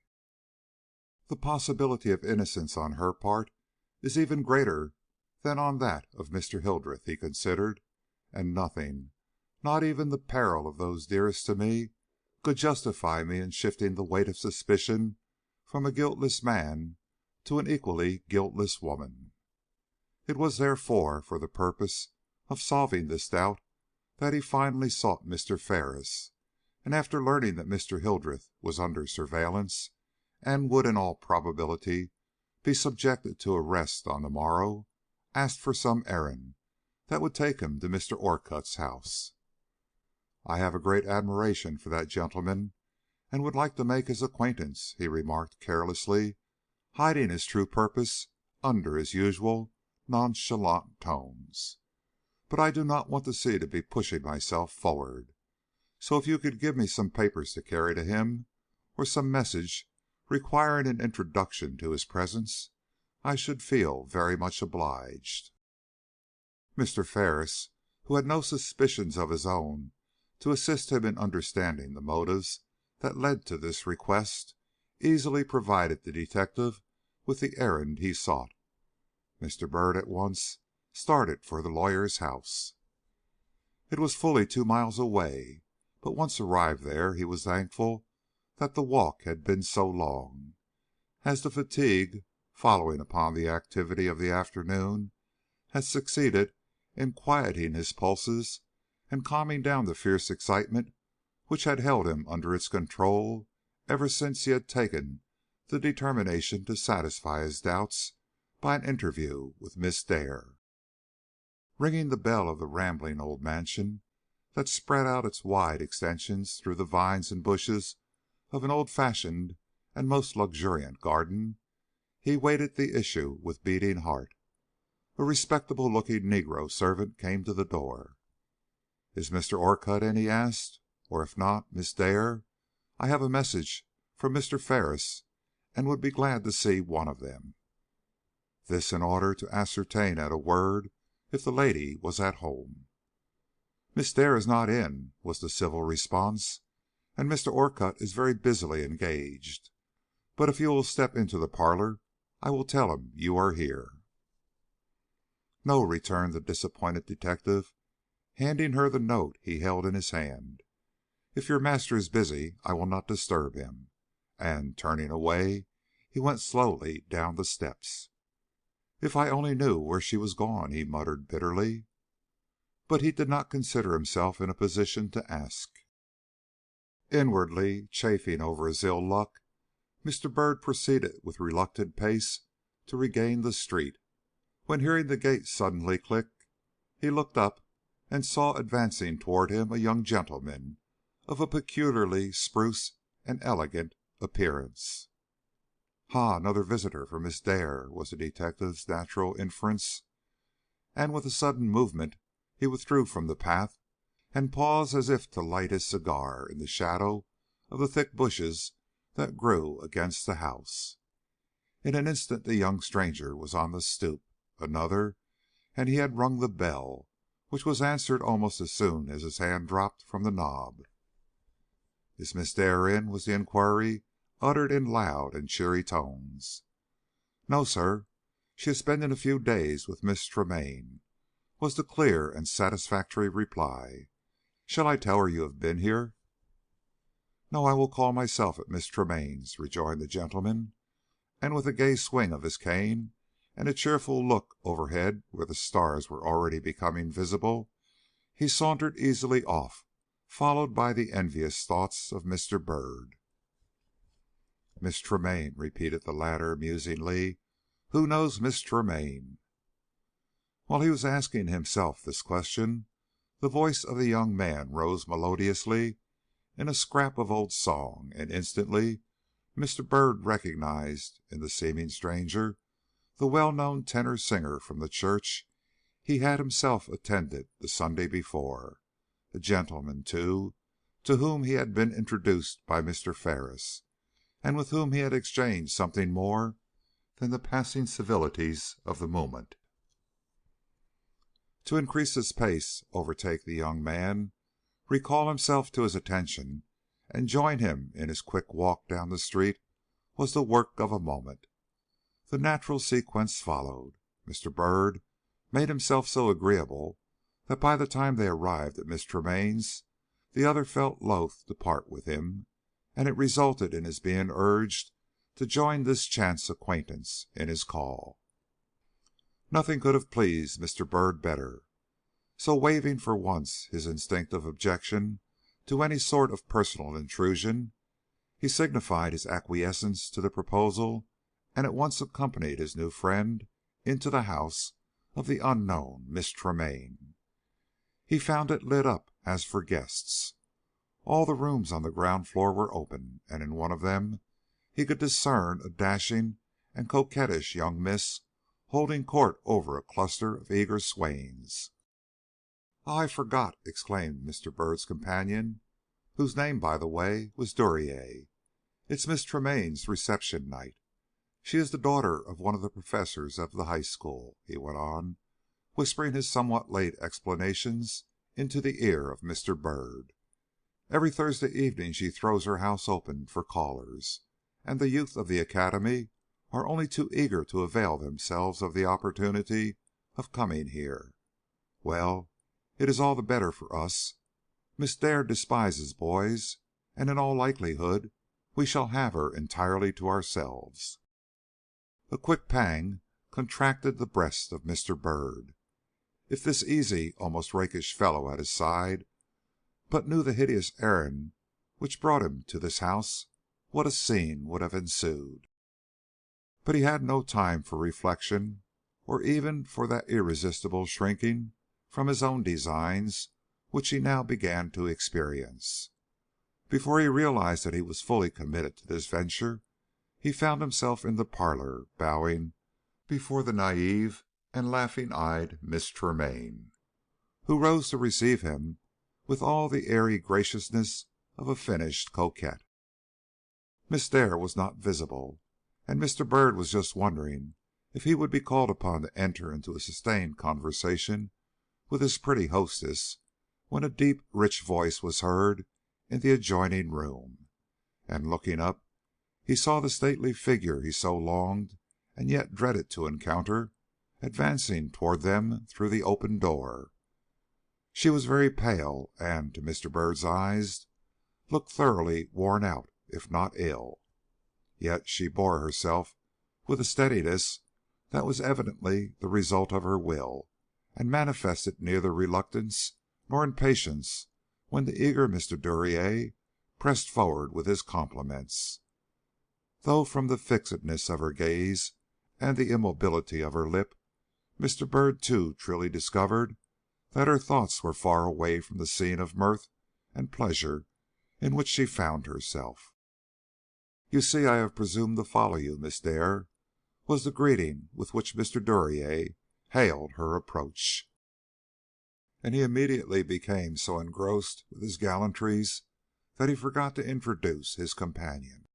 The possibility of innocence on her part is even greater than on that of Mr. Hildreth, he considered, and nothing, not even the peril of those dearest to me, could justify me in shifting the weight of suspicion from a guiltless man to an equally guiltless woman. It was therefore for the purpose of solving this doubt that he finally sought Mr. Ferris, and after learning that Mr. Hildreth was under surveillance and would in all probability be subjected to arrest on the morrow, asked for some errand that would take him to Mr. Orcutt's house. "I have a great admiration for that gentleman, and would like to make his acquaintance," he remarked carelessly, hiding his true purpose under his usual nonchalant tones. "But I do not want to seem to be pushing myself forward. So if you could give me some papers to carry to him, or some message requiring an introduction to his presence, I should feel very much obliged." Mr. Ferris, who had no suspicions of his own to assist him in understanding the motives that led to this request, easily provided the detective with the errand he sought. Mr. Byrd at once started for the lawyer's house. It was fully 2 miles away, but once arrived there he was thankful that the walk had been so long, as the fatigue following upon the activity of the afternoon had succeeded in quieting his pulses and calming down the fierce excitement which had held him under its control ever since he had taken the determination to satisfy his doubts by an interview with Miss Dare. Ringing the bell of the rambling old mansion that spread out its wide extensions through the vines and bushes of an old-fashioned and most luxuriant garden, he waited the issue with beating heart. A respectable-looking negro servant came to the door. "Is Mr. Orcutt in?" he asked. "Or if not, Miss Dare, I have a message from Mr. Ferris, and would be glad to see one of them." This in order to ascertain at a word if the lady was at home. "Miss Dare is not in," was the civil response, "and Mr. Orcutt is very busily engaged. But if you will step into the parlor, I will tell him you are here." "No," returned the disappointed detective, handing her the note he held in his hand. "If your master is busy, I will not disturb him." And, turning away, he went slowly down the steps. "If I only knew where she was gone," he muttered bitterly. But he did not consider himself in a position to ask. Inwardly chafing over his ill luck, Mr. Byrd proceeded with reluctant pace to regain the street, when, hearing the gate suddenly click, he looked up and saw advancing toward him a young gentleman of a peculiarly spruce and elegant appearance. "Ha, another visitor for Miss Dare," was the detective's natural inference, and with a sudden movement he withdrew from the path and paused as if to light his cigar in the shadow of the thick bushes that grew against the house. In an instant the young stranger was on the stoop. Another, and he had rung the bell, which was answered almost as soon as his hand dropped from the knob. "Is Miss Dare in?" was the inquiry, uttered in loud and cheery tones. "No, sir. She is spending a few days with Miss Tremaine," was the clear and satisfactory reply. "Shall I tell her you have been here?" "No, I will call myself at Miss Tremaine's," rejoined the gentleman, and with a gay swing of his cane and a cheerful look overhead where the stars were already becoming visible, he sauntered easily off, followed by the envious thoughts of Mr. Byrd. "Miss Tremaine," repeated the latter musingly. "Who knows Miss Tremaine?" While he was asking himself this question, the voice of the young man rose melodiously in a scrap of old song, and instantly Mr. Byrd recognized in the seeming stranger the well-known tenor singer from the church he had himself attended the Sunday before, a gentleman, too, to whom he had been introduced by Mr. Ferris, and with whom he had exchanged something more than the passing civilities of the moment. To increase his pace, overtake the young man, recall himself to his attention, and join him in his quick walk down the street was the work of a moment. The natural sequence followed. Mr. Byrd made himself so agreeable that by the time they arrived at Miss Tremaine's the other felt loath to part with him, and it resulted in his being urged to join this chance acquaintance in his call. Nothing could have pleased Mr. Byrd better, so waiving for once his instinctive objection to any sort of personal intrusion, he signified his acquiescence to the proposal and at once accompanied his new friend into the house of the unknown Miss Tremaine. He found it lit up as for guests. All the rooms on the ground floor were open, and in one of them he could discern a dashing and coquettish young miss holding court over a cluster of eager swains. "Ah, I forgot!" exclaimed Mr. Byrd's companion, whose name, by the way, was Duryea. It's Miss Tremaine's reception night. She is the daughter of one of the professors of the high school," he went on, whispering his somewhat late explanations into the ear of Mr. Byrd. "Every Thursday evening she throws her house open for callers, and the youth of the academy are only too eager to avail themselves of the opportunity of coming here. Well, it is all the better for us. Miss Dare despises boys, and in all likelihood we shall have her entirely to ourselves." A quick pang contracted the breast of Mr. Byrd. If this easy, almost rakish fellow at his side but knew the hideous errand which brought him to this house, what a scene would have ensued! But he had no time for reflection, or even for that irresistible shrinking from his own designs which he now began to experience. Before he realized that he was fully committed to this venture, he found himself in the parlor, bowing before the naive and laughing-eyed Miss Tremaine, who rose to receive him with all the airy graciousness of a finished coquette. Miss Dare was not visible, and Mr. Byrd was just wondering if he would be called upon to enter into a sustained conversation with his pretty hostess, when a deep, rich voice was heard in the adjoining room, and looking up, he saw the stately figure he so longed and yet dreaded to encounter advancing toward them through the open door. She was very pale, and, to Mr. Byrd's eyes, looked thoroughly worn out, if not ill. Yet she bore herself with a steadiness that was evidently the result of her will, and manifested neither reluctance nor impatience when the eager Mr. Duryea pressed forward with his compliments, though from the fixedness of her gaze and the immobility of her lip, Mr. Byrd too truly discovered that her thoughts were far away from the scene of mirth and pleasure in which she found herself. "You see I have presumed to follow you, Miss Dare," was the greeting with which Mr. Duryea hailed her approach, and he immediately became so engrossed with his gallantries that he forgot to introduce his companion.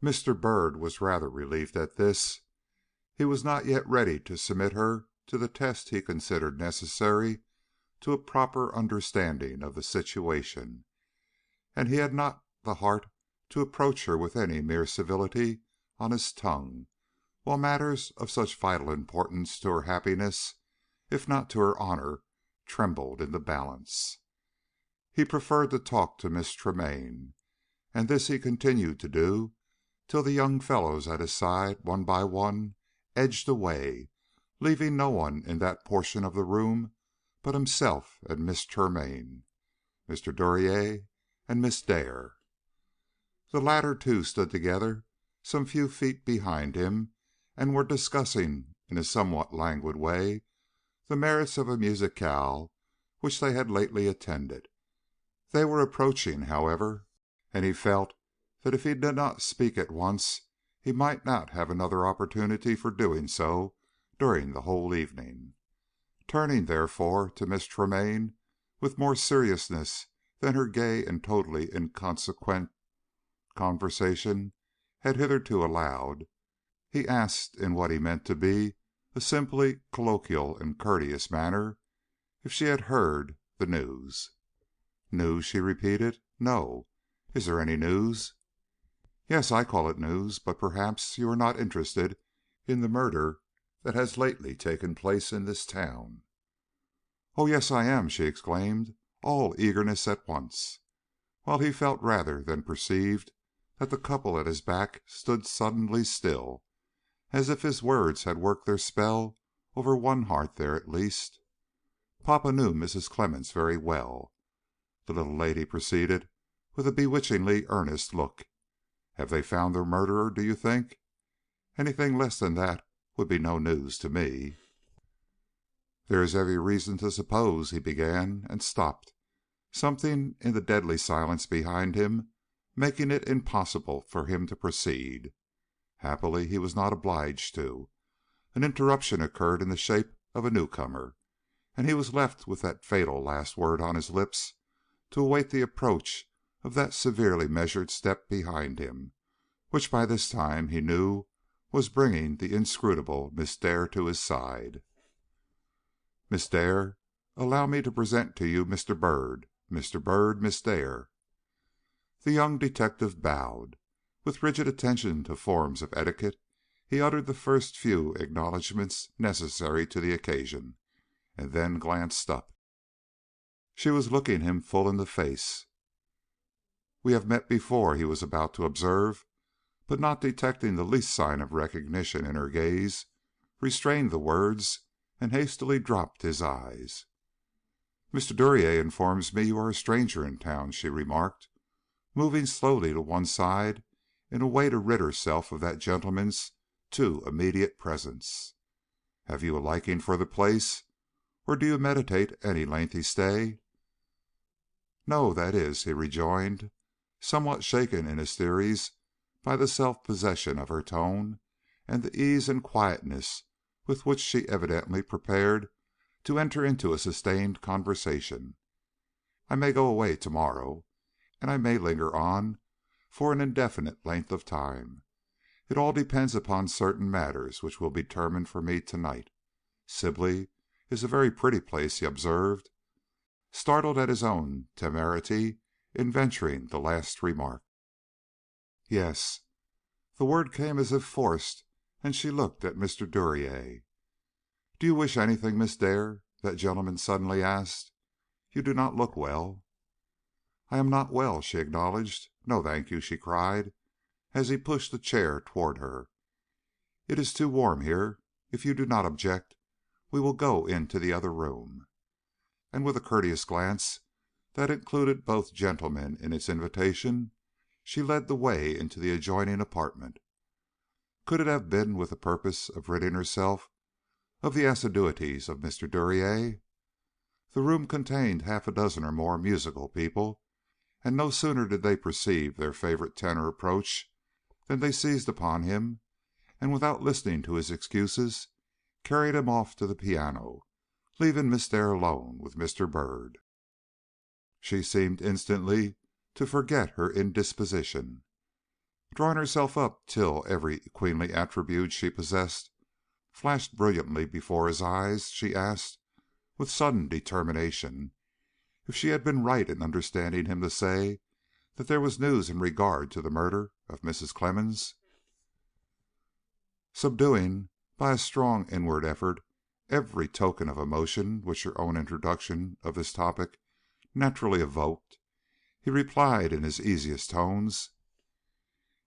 Mr. Byrd was rather relieved at this. He was not yet ready to submit her to the test he considered necessary to a proper understanding of the situation, and he had not the heart to approach her with any mere civility on his tongue, while matters of such vital importance to her happiness, if not to her honor, trembled in the balance. He preferred to talk to Miss Tremaine, and this he continued to do till the young fellows at his side, one by one, edged away, leaving no one in that portion of the room but himself and Miss Tremaine, Mr. Duryea, and Miss Dare. The latter two stood together some few feet behind him, and were discussing in a somewhat languid way the merits of a musicale which they had lately attended. They were approaching, however, and he felt that if he did not speak at once he might not have another opportunity for doing so during the whole evening. Turning, therefore, to Miss Tremaine with more seriousness than her gay and totally inconsequent conversation had hitherto allowed, he asked in what he meant to be a simply colloquial and courteous manner if she had heard the news. "News?" she repeated. "No. Is there any news?" "Yes, I call it news, but perhaps you are not interested in the murder that has lately taken place in this town." "Oh, yes, I am!" she exclaimed, all eagerness at once, while he felt rather than perceived that the couple at his back stood suddenly still, as if his words had worked their spell over one heart there at least. "Papa knew Mrs. Clemmens very well," the little lady proceeded with a bewitchingly earnest look. "Have they found their murderer, do you think? Anything less than that would be no news to me." "There is every reason to suppose," he began, and stopped, something in the deadly silence behind him making it impossible for him to proceed. Happily he was not obliged to. An interruption occurred in the shape of a newcomer, and he was left with that fatal last word on his lips to await the approach of that severely measured step behind him, which by this time he knew was bringing the inscrutable Miss Dare to his side. "Miss Dare, allow me to present to you Mr. Byrd. Mr. Byrd, Miss Dare." The young detective bowed. With rigid attention to forms of etiquette, he uttered the first few acknowledgments necessary to the occasion, and then glanced up. She was looking him full in the face. "We have met before," he was about to observe, but not detecting the least sign of recognition in her gaze, restrained the words and hastily dropped his eyes. "Mr. Duryea informs me you are a stranger in town," she remarked, moving slowly to one side in a way to rid herself of that gentleman's too immediate presence. "Have you a liking for the place, or do you meditate any lengthy stay?" "No, that is," he rejoined, somewhat shaken in his theories by the self-possession of her tone and the ease and quietness with which she evidently prepared to enter into a sustained conversation. "I may go away to morrow, and I may linger on for an indefinite length of time. It all depends upon certain matters which will be determined for me to night. Sibley is a very pretty place," he observed, startled at his own temerity in venturing the last remark. "Yes." The word came as if forced, and she looked at Mr. Duryea. "Do you wish anything, Miss Dare?" that gentleman suddenly asked. "You do not look well." "I am not well," she acknowledged. "No, thank you," she cried, as he pushed a chair toward her. "It is too warm here. If you do not object, we will go into the other room." And with a courteous glance that included both gentlemen in its invitation, she led the way into the adjoining apartment. Could it have been with the purpose of ridding herself of the assiduities of Mr. Duryea? The room contained half a dozen or more musical people, and no sooner did they perceive their favorite tenor approach than they seized upon him, and without listening to his excuses, carried him off to the piano, leaving Miss Dare alone with Mr. Byrd. She seemed instantly to forget her indisposition. Drawing herself up till every queenly attribute she possessed flashed brilliantly before his eyes, she asked, with sudden determination, if she had been right in understanding him to say that there was news in regard to the murder of Mrs. Clemmens. Subduing by a strong inward effort every token of emotion which her own introduction of this topic naturally evoked, he replied in his easiest tones: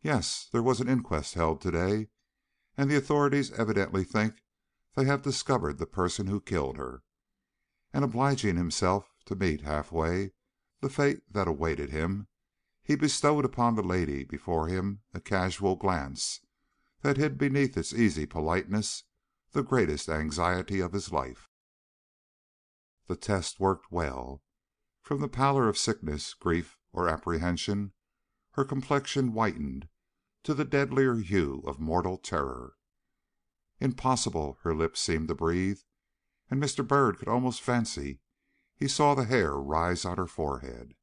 "Yes, there was an inquest held to day, and the authorities evidently think they have discovered the person who killed her." And obliging himself to meet halfway the fate that awaited him, he bestowed upon the lady before him a casual glance that hid beneath its easy politeness the greatest anxiety of his life. The test worked well. From the pallor of sickness, grief, or apprehension, her complexion whitened to the deadlier hue of mortal terror. "Impossible!" her lips seemed to breathe, and Mr. Byrd could almost fancy he saw the hair rise on her forehead.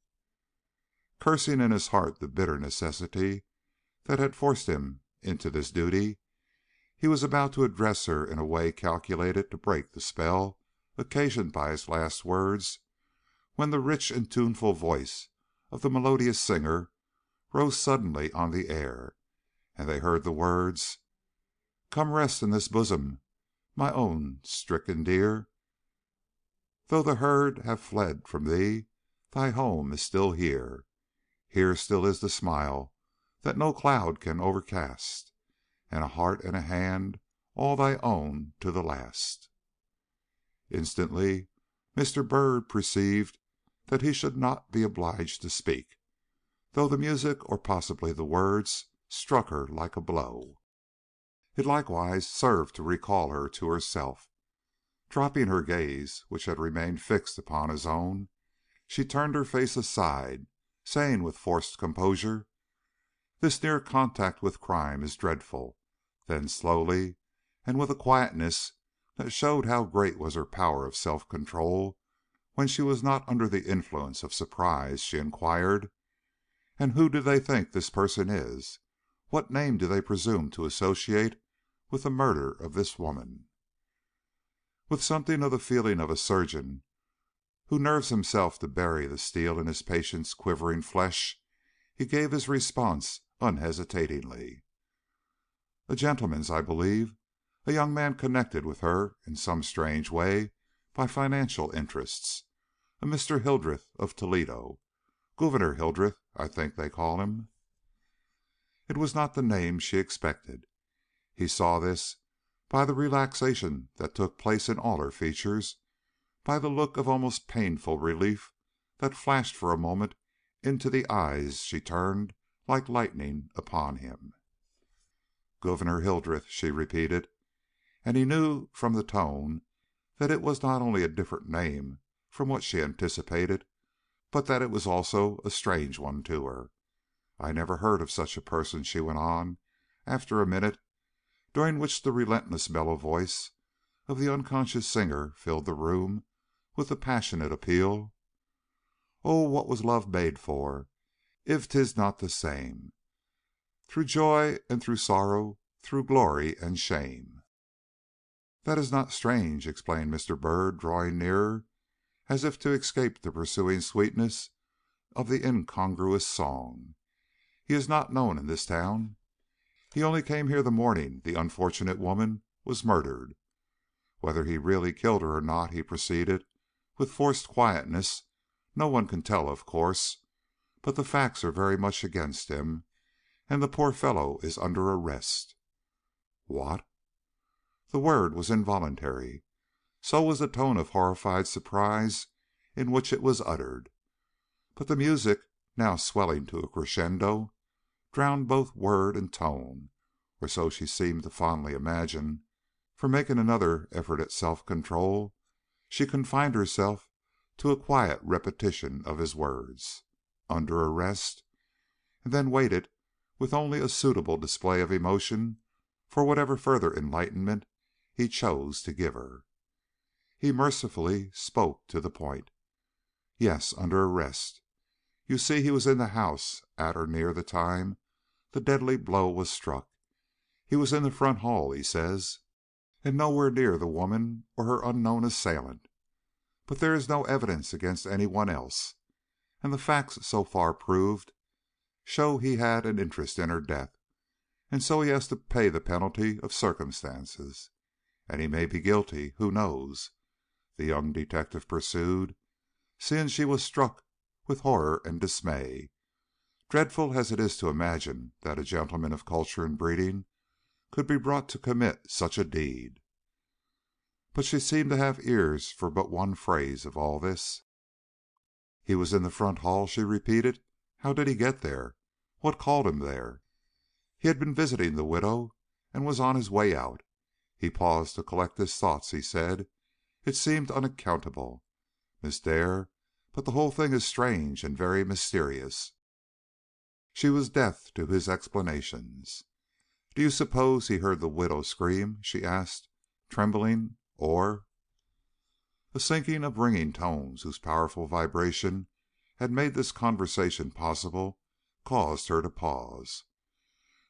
Cursing in his heart the bitter necessity that had forced him into this duty, he was about to address her in a way calculated to break the spell occasioned by his last words, when the rich and tuneful voice of the melodious singer rose suddenly on the air, and they heard the words, "Come rest in this bosom, my own stricken dear. Though the herd have fled from thee, thy home is still here. Here still is the smile that no cloud can overcast, and a heart and a hand all thy own to the last." Instantly Mr. Byrd perceived that he should not be obliged to speak, though the music, or possibly the words, struck her like a blow. It likewise served to recall her to herself. Dropping her gaze, which had remained fixed upon his own, she turned her face aside, saying with forced composure, "This near contact with crime is dreadful." Then slowly, and with a quietness that showed how great was her power of self-control when she was not under the influence of surprise, she inquired, "And who do they think this person is? What name do they presume to associate with the murder of this woman?" With something of the feeling of a surgeon who nerves himself to bury the steel in his patient's quivering flesh, he gave his response unhesitatingly. "A gentleman's, I believe. A young man connected with her in some strange way by financial interests. A Mr. Hildreth of Toledo. Gouverneur Hildreth, I think they call him." It was not the name she expected. He saw this by the relaxation that took place in all her features, by the look of almost painful relief that flashed for a moment into the eyes she turned like lightning upon him. "Gouverneur Hildreth," she repeated, and he knew from the tone that it was not only a different name from what she anticipated, but that it was also a strange one to her. "I never heard of such a person," she went on, after a minute, during which the relentless mellow voice of the unconscious singer filled the room with the passionate appeal: "Oh, what was love made for, if 'tis not the same, through joy and through sorrow, through glory and shame?" "That is not strange," explained Mr. Byrd, drawing nearer, as if to escape the pursuing sweetness of the incongruous song. "He is not known in this town. He only came here the morning the unfortunate woman was murdered. Whether he really killed her or not," he proceeded, with forced quietness, "no one can tell, of course, but the facts are very much against him, and the poor fellow is under arrest." "What?" The word was involuntary. So was the tone of horrified surprise in which it was uttered. But the music, now swelling to a crescendo, drowned both word and tone, or so she seemed to fondly imagine, for, making another effort at self-control, she confined herself to a quiet repetition of his words, "under arrest," and then waited with only a suitable display of emotion for whatever further enlightenment he chose to give her. He mercifully spoke to the point. "Yes, under arrest. You see, he was in the house at or near the time the deadly blow was struck. He was in the front hall, he says, and nowhere near the woman or her unknown assailant. But there is no evidence against any one else, and the facts so far proved show he had an interest in her death, and so he has to pay the penalty of circumstances. And he may be guilty, who knows?" the young detective pursued, seeing she was struck with horror and dismay. "Dreadful as it is to imagine that a gentleman of culture and breeding could be brought to commit such a deed." But she seemed to have ears for but one phrase of all this. "He was in the front hall," she repeated. "How did he get there? What called him there?" "He had been visiting the widow, and was on his way out. He paused to collect his thoughts," he said. "It seemed unaccountable, Miss Dare, but the whole thing is strange and very mysterious." She was deaf to his explanations. "Do you suppose he heard the widow scream?" she asked, trembling. "Or—" A sinking of ringing tones whose powerful vibration had made this conversation possible caused her to pause.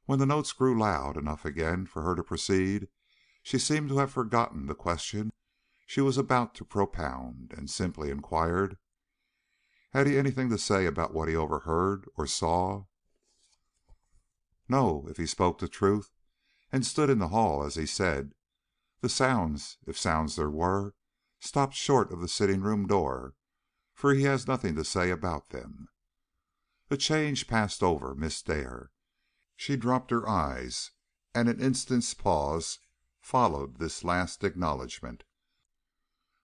When the notes grew loud enough again for her to proceed, she seemed to have forgotten the question she was about to propound, and simply inquired, "Had he anything to say about what he overheard or saw?" "No, if he spoke the truth, and stood in the hall, as he said. The sounds, if sounds there were, stopped short of the sitting-room door, for he has nothing to say about them." A change passed over Miss Dare. She dropped her eyes, and an instant's pause followed this last acknowledgment.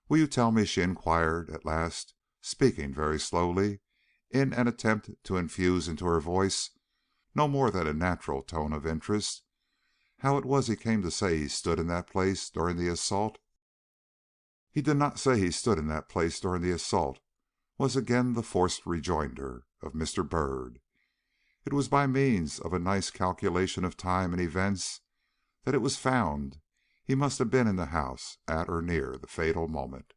"Will you tell me," she inquired, at last, speaking very slowly, in an attempt to infuse into her voice no more than a natural tone of interest, "how it was he came to say he stood in that place during the assault?" "He did not say he stood in that place during the assault," was again the forced rejoinder of Mr. Byrd. "It was by means of a nice calculation of time and events that it was found he must have been in the house at or near the fatal moment."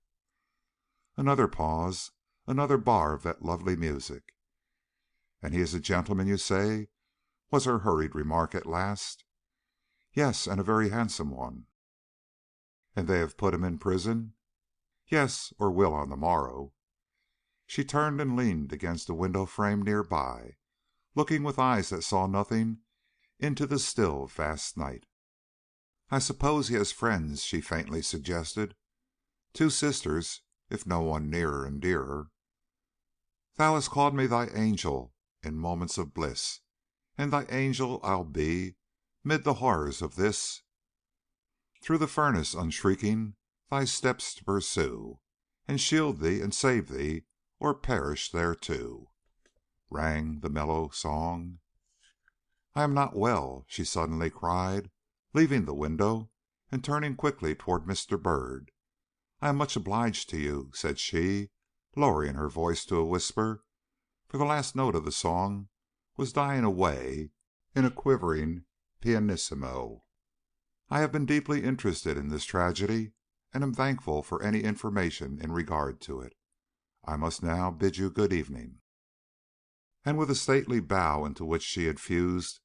Another pause, another bar of that lovely music. "And he is a gentleman, you say? was her hurried remark at last. "Yes, and a very handsome one." "And they have put him in prison?" "Yes, or will on the morrow." She turned and leaned against a window frame near by, looking with eyes that saw nothing into the still vast night. "I suppose he has friends," she faintly suggested. "Two sisters, if no one nearer and dearer." "Thou hast called me thy angel in moments of bliss, and thy angel I'll be 'mid the horrors of this. Through the furnace unshrinking thy steps to pursue, and shield thee and save thee, or perish there too," rang the mellow song. "I am not well," she suddenly cried, leaving the window and turning quickly toward Mr. Byrd. "I am much obliged to you," said she, lowering her voice to a whisper, for the last note of the song was dying away in a quivering pianissimo. "I have been deeply interested in this tragedy, and am thankful for any information in regard to it. I must now bid you good evening." And with a stately bow into which she had fused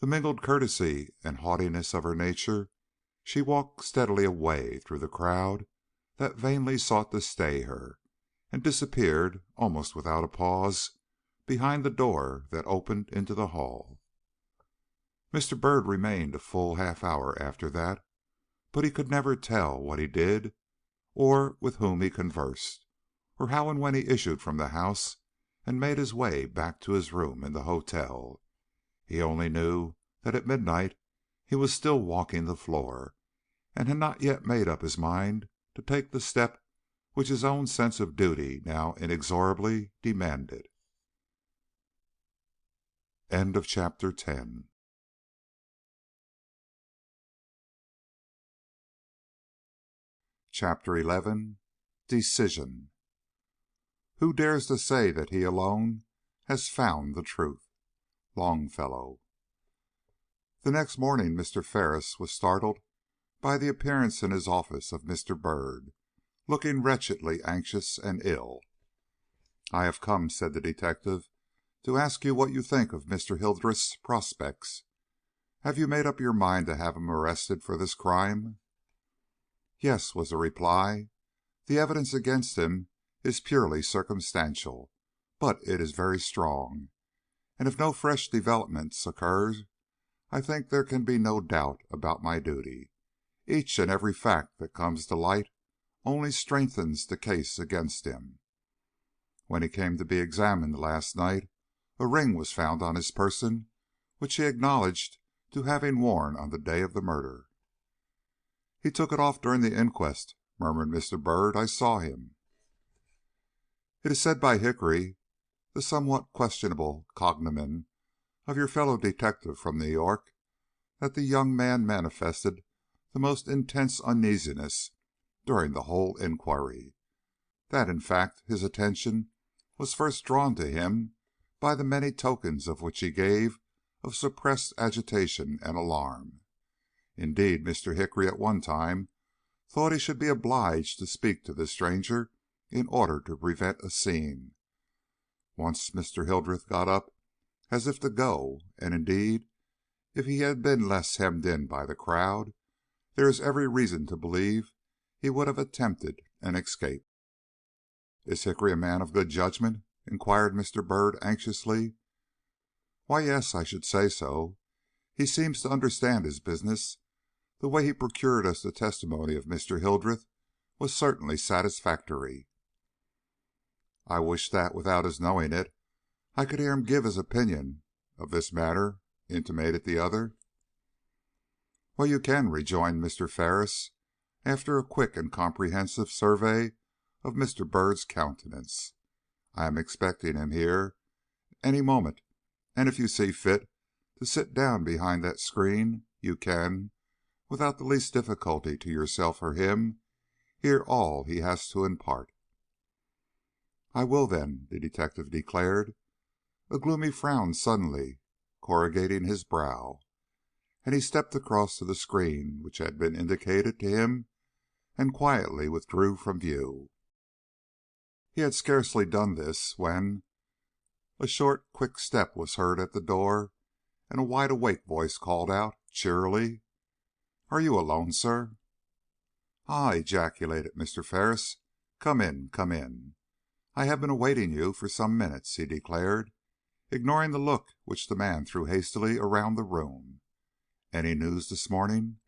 the mingled courtesy and haughtiness of her nature, she walked steadily away through the crowd that vainly sought to stay her, and disappeared, almost without a pause, behind the door that opened into the hall. Mr. Byrd remained a full half hour after that, but he could never tell what he did, or with whom he conversed, or how and when he issued from the house and made his way back to his room in the hotel. He only knew that at midnight he was still walking the floor, and had not yet made up his mind to take the step which his own sense of duty now inexorably demanded. End of chapter 10. Chapter 11. Decision. Who dares to say that he alone has found the truth? Longfellow. The next morning Mr. Ferris was startled by the appearance in his office of Mr. Byrd, looking wretchedly anxious and ill. "I have come," said the detective, "to ask you what you think of Mr. Hildreth's prospects. Have you made up your mind to have him arrested for this crime?" "Yes," was the reply. "The evidence against him is purely circumstantial, but it is very strong, and if no fresh developments occur, I think there can be no doubt about my duty. Each and every fact that comes to light only strengthens the case against him. When he came to be examined last night, a ring was found on his person which he acknowledged to having worn on the day of the murder." "He took it off during the inquest," murmured Mr. Byrd. "I saw him." "It is said by Hickory, the somewhat questionable cognomen of your fellow detective from New York, that the young man manifested the most intense uneasiness during the whole inquiry; that, in fact, his attention was first drawn to him by the many tokens of which he gave of suppressed agitation and alarm. Indeed, Mr. Hickory at one time thought he should be obliged to speak to this stranger in order to prevent a scene. Once Mr. Hildreth got up as if to go, and indeed, if he had been less hemmed in by the crowd, there is every reason to believe he would have attempted an escape." "Is Hickory a man of good judgment?" inquired Mr. Byrd anxiously. "Why, yes, I should say so. He seems to understand his business. The way he procured us the testimony of Mr. Hildreth was certainly satisfactory." "I wish that, without his knowing it, I could hear him give his opinion of this matter," intimated the other. "Well, you can," rejoined Mr. Ferris, after a quick and comprehensive survey of Mr. Byrd's countenance. "I am expecting him here any moment, and if you see fit to sit down behind that screen, you can, without the least difficulty to yourself or him, hear all he has to impart." "I will, then," the detective declared, a gloomy frown suddenly corrugating his brow, and he stepped across to the screen which had been indicated to him and quietly withdrew from view. He had scarcely done this when a short, quick step was heard at the door, and a wide-awake voice called out, cheerily, "Are you alone, sir?" "Ah!" ejaculated Mr. Ferris. "Come in, come in. I have been awaiting you for some minutes," he declared, ignoring the look which the man threw hastily around the room. "Any news this morning?"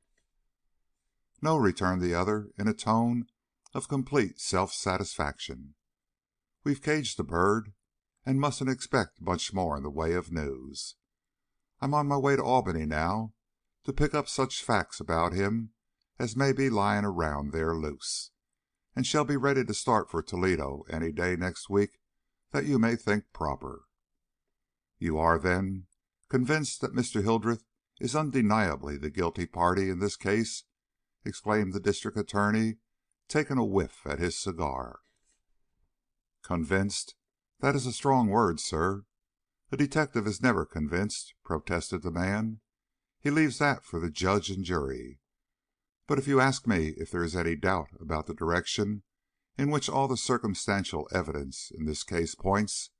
"No," returned the other in a tone of complete self-satisfaction. "We've caged the bird, and mustn't expect much more in the way of news. I'm on my way to Albany now to pick up such facts about him as may be lying around there loose, and shall be ready to start for Toledo any day next week that you may think proper." "You are, then, convinced that Mr. Hildreth is undeniably the guilty party in this case?" exclaimed the District Attorney, taking a whiff at his cigar. "Convinced? That is a strong word, sir. A detective is never convinced," protested the man. "He leaves that for the judge and jury. But if you ask me if there is any doubt about the direction in which all the circumstantial evidence in this case points,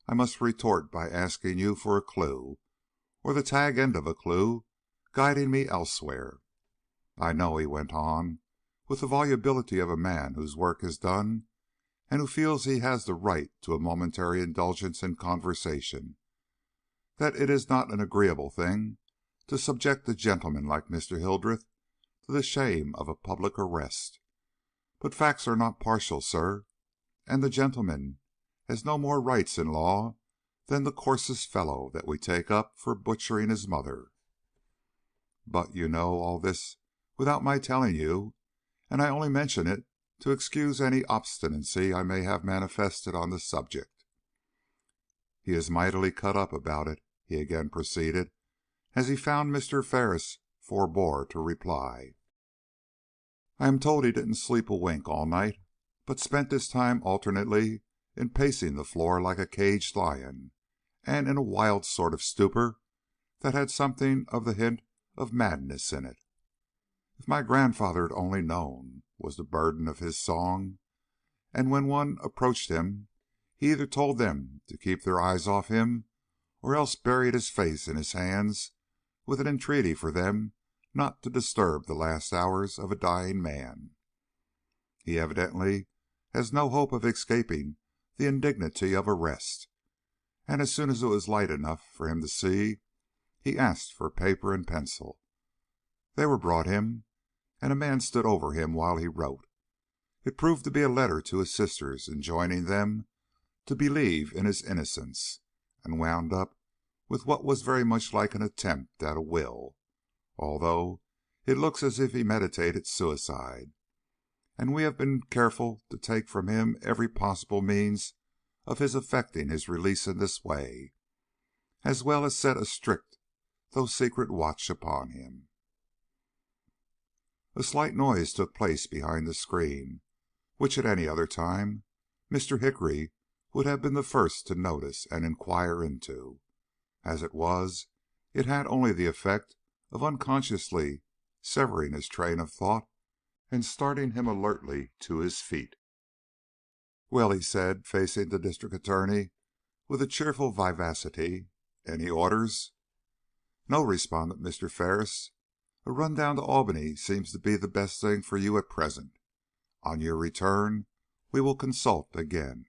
I must retort by asking you for a clue, or the tag end of a clue, guiding me elsewhere. I know," he went on, with the volubility of a man whose work is done, and who feels he has the right to a momentary indulgence in conversation, "that it is not an agreeable thing to subject a gentleman like Mr. Hildreth to the shame of a public arrest. But facts are not partial, sir, and the gentleman has no more rights in law than the coarsest fellow that we take up for butchering his mother. But you know all this without my telling you, and I only mention it to excuse any obstinacy I may have manifested on the subject. He is mightily cut up about it," he again proceeded, as he found Mr. Ferris forbore to reply. "I am told he didn't sleep a wink all night, but spent his time alternately in pacing the floor like a caged lion, and in a wild sort of stupor that had something of the hint of madness in it. If my grandfather had only known, was the burden of his song, and when one approached him, he either told them to keep their eyes off him, or else buried his face in his hands with an entreaty for them not to disturb the last hours of a dying man. He evidently has no hope of escaping the indignity of arrest, and as soon as it was light enough for him to see, he asked for paper and pencil. They were brought him, and a man stood over him while he wrote. It proved to be a letter to his sisters enjoining them to believe in his innocence, and wound up with what was very much like an attempt at a will, although it looks as if he meditated suicide, and we have been careful to take from him every possible means of his effecting his release in this way, as well as set a strict though secret watch upon him." A slight noise took place behind the screen, which at any other time Mr. Hickory would have been the first to notice and inquire into. As it was, it had only the effect of unconsciously severing his train of thought and starting him alertly to his feet. "Well," he said, facing the District Attorney with a cheerful vivacity, "any orders?" "No," responded Mr. Ferris. "A run down to Albany seems to be the best thing for you at present. On your return we will consult again."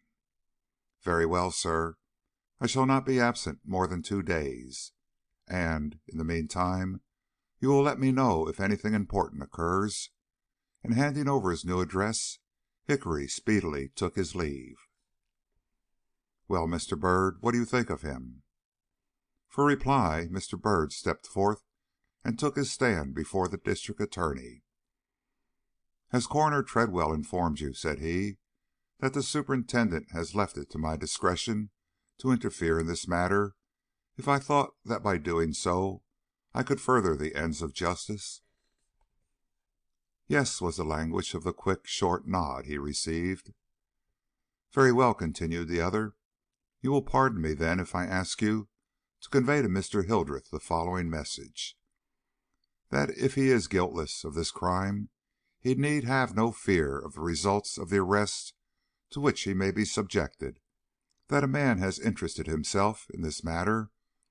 "Very well, sir. I shall not be absent more than 2 days, and in the meantime you will let me know if anything important occurs." And handing over his new address, Hickory speedily took his leave. "Well, Mr. Byrd, what do you think of him?" For reply, Mr. Byrd stepped forth and took his stand before the District Attorney. "Has Coroner Tredwell informed you," said he, "that the superintendent has left it to my discretion to interfere in this matter, if I thought that by doing so I could further the ends of justice?" "Yes," was the language of the quick, short nod he received. "Very well," continued the other. "You will pardon me, then, if I ask you to convey to Mr. Hildreth the following message: that if he is guiltless of this crime, he need have no fear of the results of the arrest to which he may be subjected, that a man has interested himself in this matter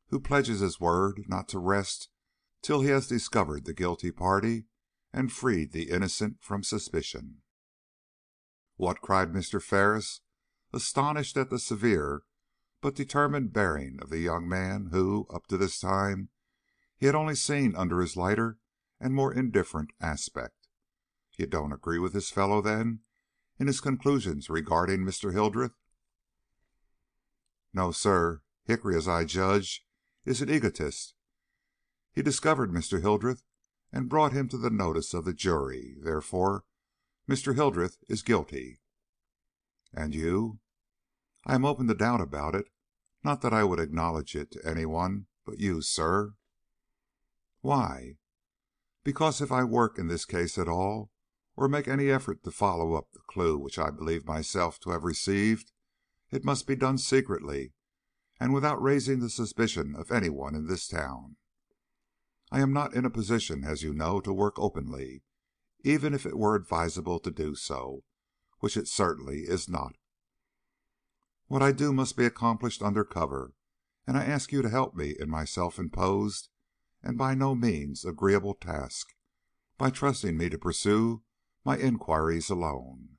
who pledges his word not to rest till he has discovered the guilty party and freed the innocent from suspicion." "What!" cried Mr. Ferris, astonished at the severe but determined bearing of the young man who, up to this time, he had only seen under his lighter and more indifferent aspect. "You don't agree with this fellow, then, in his conclusions regarding Mr. Hildreth?" "No, sir. Hickory, as I judge, is an egotist. He discovered Mr. Hildreth and brought him to the notice of the jury. Therefore, Mr. Hildreth is guilty." "And you?" "I am open to doubt about it. Not that I would acknowledge it to any one but you, sir." "Why?" "Because if I work in this case at all, or make any effort to follow up the clue which I believe myself to have received, it must be done secretly and without raising the suspicion of any one in this town. I am not in a position, as you know, to work openly, even if it were advisable to do so, which it certainly is not. What I do must be accomplished under cover, and I ask you to help me in my self-imposed and by no means agreeable task by trusting me to pursue my inquiries alone,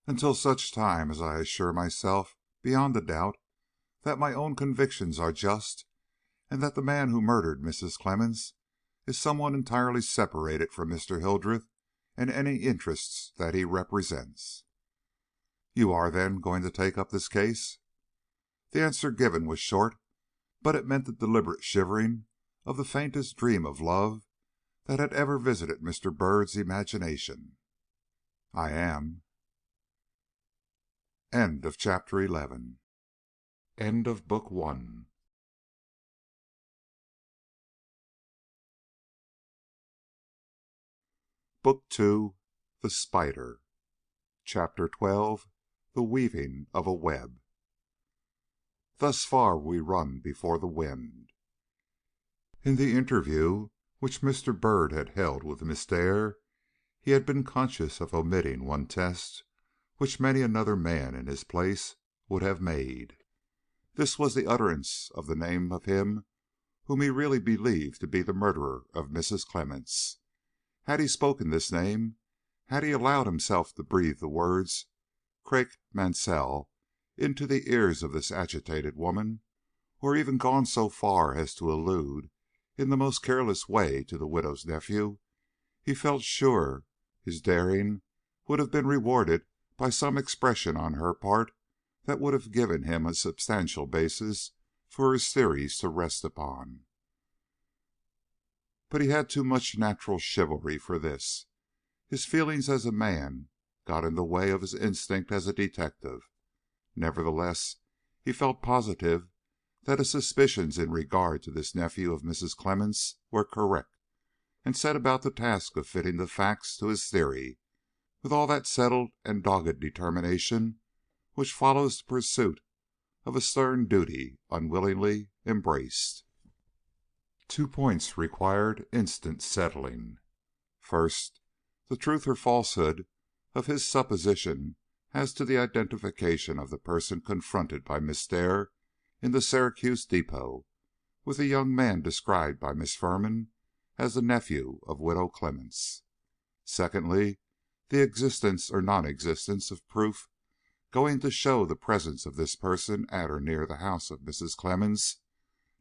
until such time as I assure myself beyond a doubt that my own convictions are just, and that the man who murdered Mrs. Clemmens is some one entirely separated from Mr. Hildreth and any interests that he represents." "You are, then, going to take up this case?" The answer given was short, but it meant the deliberate shivering of the faintest dream of love that had ever visited Mr. Byrd's imagination. "I am." End of chapter 11. End of book 1. Book 2, The Spider. Chapter 12, The Weaving of a Web. Thus far we run before the wind. In the interview which Mr. Byrd had held with Miss Dare, he had been conscious of omitting one test which many another man in his place would have made. This was the utterance of the name of him whom he really believed to be the murderer of Mrs. Clemmens. Had he spoken this name, had he allowed himself to breathe the words Craik Mansell into the ears of this agitated woman, or even gone so far as to allude in the most careless way to the widow's nephew, he felt sure his daring would have been rewarded by some expression on her part that would have given him a substantial basis for his theories to rest upon. But he had too much natural chivalry for this. His feelings as a man got in the way of his instinct as a detective. Nevertheless, he felt positive that his suspicions in regard to this nephew of Mrs. Clemmens were correct, and set about the task of fitting the facts to his theory with all that settled and dogged determination which follows the pursuit of a stern duty unwillingly embraced. 2 points required instant settling. First, the truth or falsehood of his supposition as to the identification of the person confronted by Miss Dare in the Syracuse depot with the young man described by Miss Firman as the nephew of Widow Clemmens. Secondly, the existence or non-existence of proof going to show the presence of this person at or near the house of Mrs. Clemmens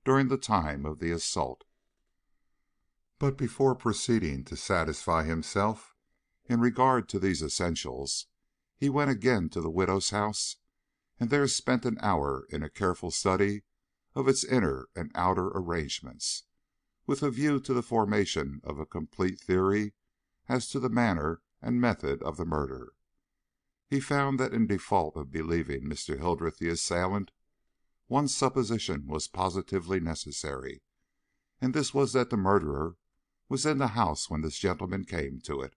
during the time of the assault. But before proceeding to satisfy himself in regard to these essentials, he went again to the widow's house, and there spent an hour in a careful study of its inner and outer arrangements, with a view to the formation of a complete theory as to the manner and method of the murder. He found that in default of believing Mr. Hildreth the assailant, one supposition was positively necessary, and this was that the murderer was in the house when this gentleman came to it.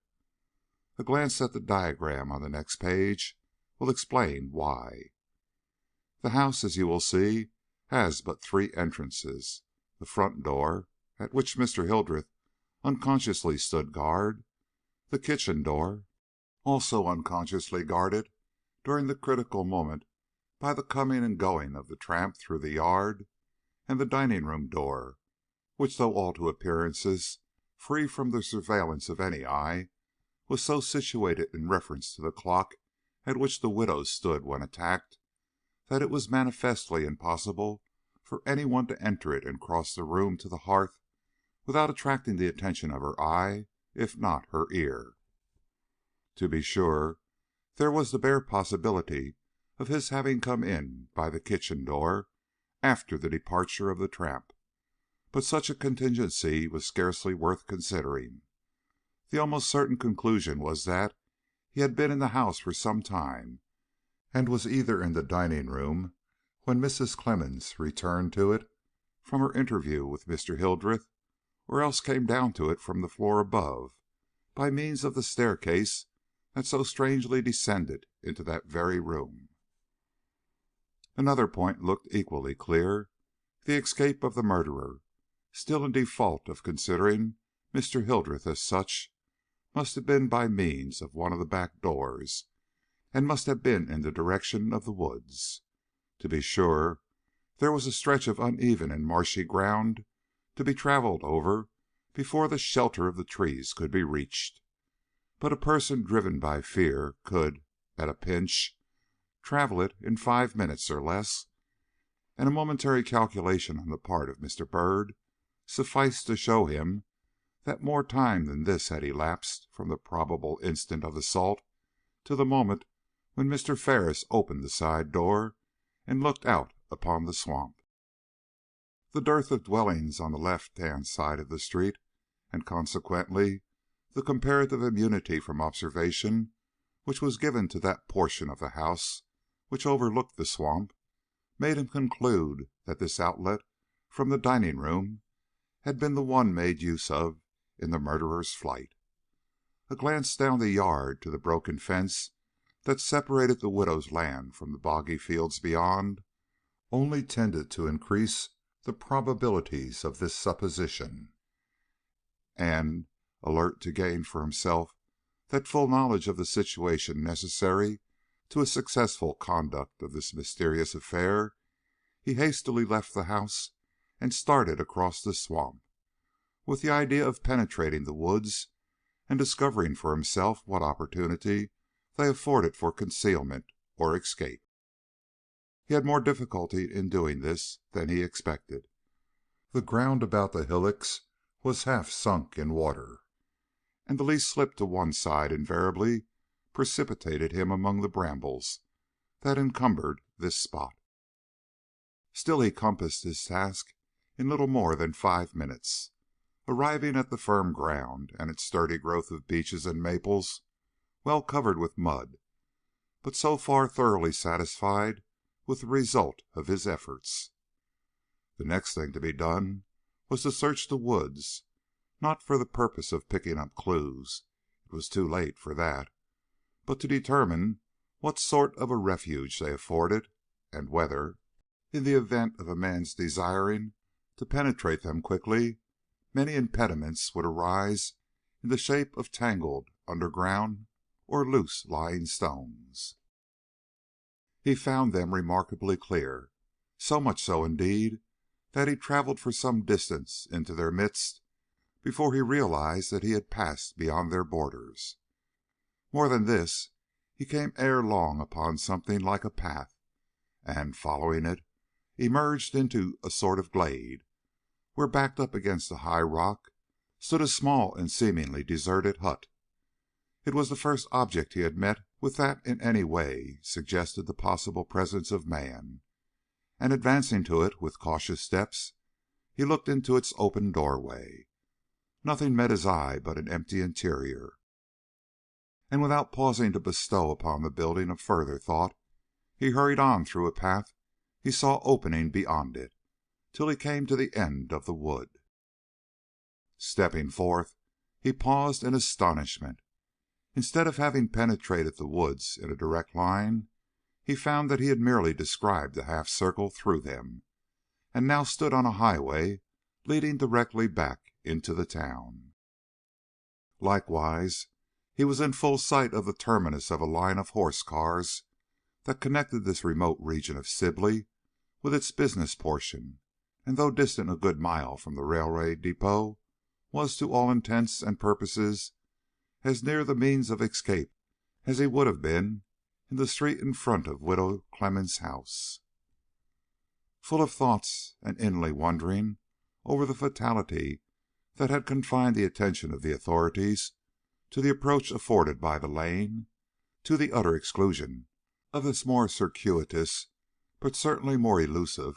A glance at the diagram on the next page will explain why. The house, as you will see, has but 3 entrances: the front door, at which Mr. Hildreth unconsciously stood guard; the kitchen door, also unconsciously guarded during the critical moment by the coming and going of the tramp through the yard; and the dining-room door, which, though all to appearances free from the surveillance of any eye, was so situated in reference to the clock at which the widow stood when attacked, that it was manifestly impossible for any one to enter it and cross the room to the hearth without attracting the attention of her eye, if not her ear. To be sure, there was the bare possibility of his having come in by the kitchen door after the departure of the tramp, but such a contingency was scarcely worth considering. The almost certain conclusion was that he had been in the house for some time, and was either in the dining-room when Mrs. Clemmens returned to it from her interview with Mr. Hildreth, or else came down to it from the floor above by means of the staircase that so strangely descended into that very room. Another point looked equally clear. The escape of the murderer, still in default of considering Mr. Hildreth as such, must have been by means of one of the back doors, and must have been in the direction of the woods. To be sure, there was a stretch of uneven and marshy ground to be travelled over before the shelter of the trees could be reached, but a person driven by fear could, at a pinch, travel it in 5 minutes or less, and a momentary calculation on the part of Mr. Byrd sufficed to show him that more time than this had elapsed from the probable instant of assault to the moment when Mr. Ferris opened the side door and looked out upon the swamp. The dearth of dwellings on the left-hand side of the street, and consequently the comparative immunity from observation which was given to that portion of the house which overlooked the swamp, made him conclude that this outlet from the dining-room had been the one made use of in the murderer's flight. A glance down the yard to the broken fence that separated the widow's land from the boggy fields beyond only tended to increase the probabilities of this supposition, and, alert to gain for himself that full knowledge of the situation necessary to a successful conduct of this mysterious affair, he hastily left the house and started across the swamp, with the idea of penetrating the woods and discovering for himself what opportunity they afforded for concealment or escape. He had more difficulty in doing this than he expected. The ground about the hillocks was half sunk in water, and the least slip to one side invariably precipitated him among the brambles that encumbered this spot. Still he compassed his task in little more than 5 minutes, arriving at the firm ground and its sturdy growth of beeches and maples, well covered with mud, but so far thoroughly satisfied with the result of his efforts. The next thing to be done was to search the woods, not for the purpose of picking up clues, it was too late for that, but to determine what sort of a refuge they afforded, and whether, in the event of a man's desiring to penetrate them quickly, many impediments would arise in the shape of tangled underground or loose lying stones. He found them remarkably clear, so much so indeed that he travelled for some distance into their midst before he realized that he had passed beyond their borders. More than this, he came ere long upon something like a path, and, following it, emerged into a sort of glade, where, backed up against a high rock, stood a small and seemingly deserted hut. It was the first object he had met with that in any way suggested the possible presence of man, and advancing to it with cautious steps, he looked into its open doorway. Nothing met his eye but an empty interior, and without pausing to bestow upon the building a further thought, he hurried on through a path he saw opening beyond it, till he came to the end of the wood. Stepping forth, he paused in astonishment. Instead of having penetrated the woods in a direct line, he found that he had merely described a half circle through them, and now stood on a highway leading directly back into the town. Likewise, he was in full sight of the terminus of a line of horse cars that connected this remote region of Sibley with its business portion, and though distant a good mile from the railway depot, was to all intents and purposes as near the means of escape as he would have been in the street in front of Widow Clemmens' house. Full of thoughts and inly wondering over the fatality that had confined the attention of the authorities to the approach afforded by the lane, to the utter exclusion of this more circuitous, but certainly more elusive,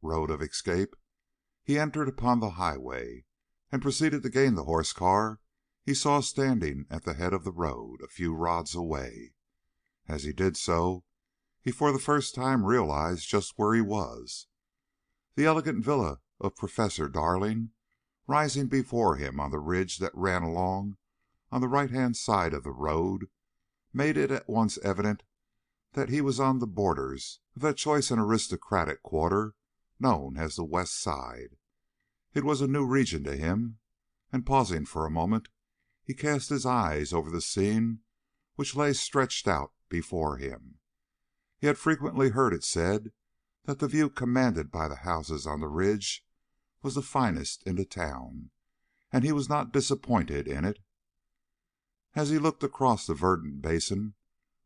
road of escape, he entered upon the highway, and proceeded to gain the horse car he saw standing at the head of the road a few rods away. As he did so, he for the first time realized just where he was. The elegant villa of Professor Darling, rising before him on the ridge that ran along on the right-hand side of the road, made it at once evident that he was on the borders of that choice and aristocratic quarter known as the West Side. It was a new region to him, and pausing for a moment, he cast his eyes over the scene which lay stretched out before him. He had frequently heard it said that the view commanded by the houses on the ridge was the finest in the town, and he was not disappointed in it. As he looked across the verdant basin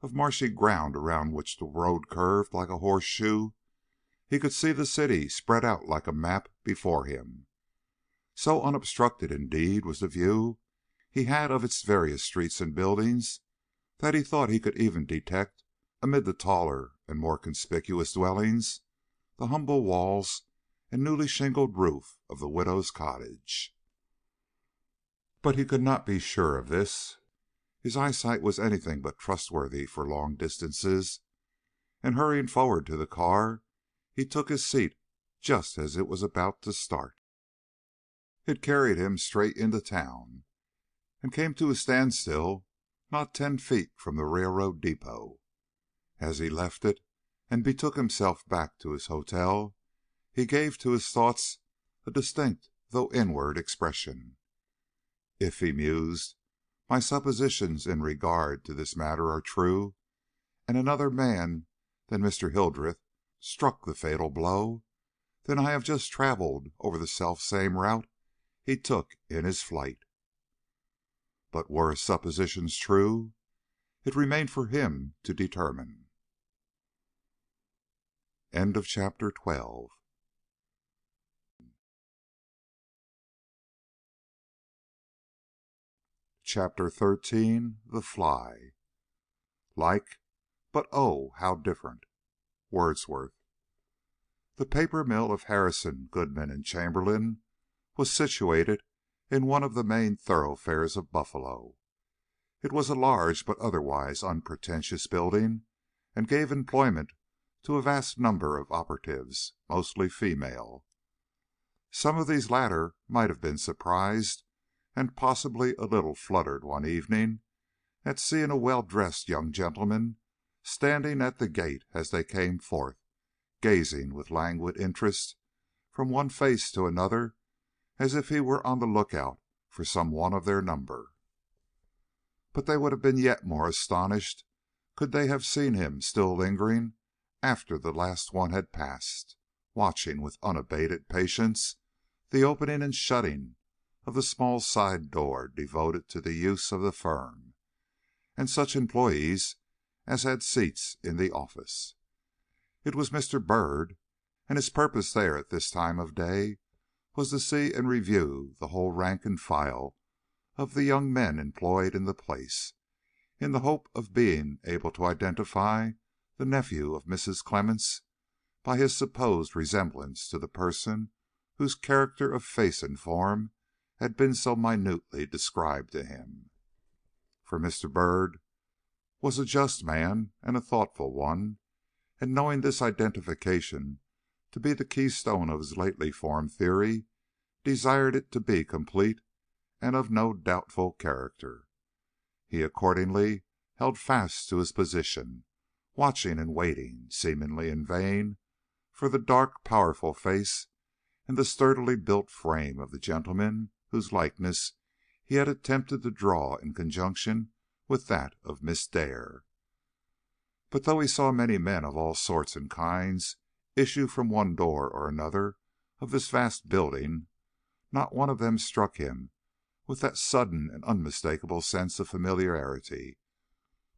of marshy ground around which the road curved like a horseshoe, he could see the city spread out like a map before him. So unobstructed, indeed, was the view he had of its various streets and buildings, that he thought he could even detect, amid the taller and more conspicuous dwellings, the humble walls and newly shingled roof of the widow's cottage. But he could not be sure of this. His eyesight was anything but trustworthy for long distances, and hurrying forward to the car, he took his seat just as it was about to start. It carried him straight into town, and came to a standstill not 10 feet from the railroad depot. As he left it and betook himself back to his hotel, he gave to his thoughts a distinct though inward expression. If, he mused, my suppositions in regard to this matter are true, and another man than Mr. Hildreth struck the fatal blow, then I have just travelled over the self-same route he took in his flight. But were his suppositions true? It remained for him to determine. End of chapter 12. Chapter 13. The Fly. Like, but oh, how different. Wordsworth. The paper mill of Harrison, Goodman, and Chamberlain was situated in one of the main thoroughfares of Buffalo. It was a large but otherwise unpretentious building, and gave employment to a vast number of operatives, mostly female. Some of these latter might have been surprised and possibly a little fluttered one evening at seeing a well-dressed young gentleman standing at the gate as they came forth, gazing with languid interest from one face to another, as if he were on the lookout for some one of their number. But they would have been yet more astonished could they have seen him still lingering after the last one had passed, watching with unabated patience the opening and shutting of the small side door devoted to the use of the firm, and such employees as had seats in the office. It was Mr. Byrd, and his purpose there at this time of day was to see and review the whole rank and file of the young men employed in the place, in the hope of being able to identify the nephew of Mrs. Clemmens by his supposed resemblance to the person whose character of face and form had been so minutely described to him. For Mr. Byrd was a just man and a thoughtful one, and knowing this identification to be the keystone of his lately formed theory, desired it to be complete and of no doubtful character. He accordingly held fast to his position, watching and waiting, seemingly in vain, for the dark, powerful face and the sturdily built frame of the gentleman whose likeness he had attempted to draw in conjunction with that of Miss Dare. But though he saw many men of all sorts and kinds issue from one door or another of this vast building, not one of them struck him with that sudden and unmistakable sense of familiarity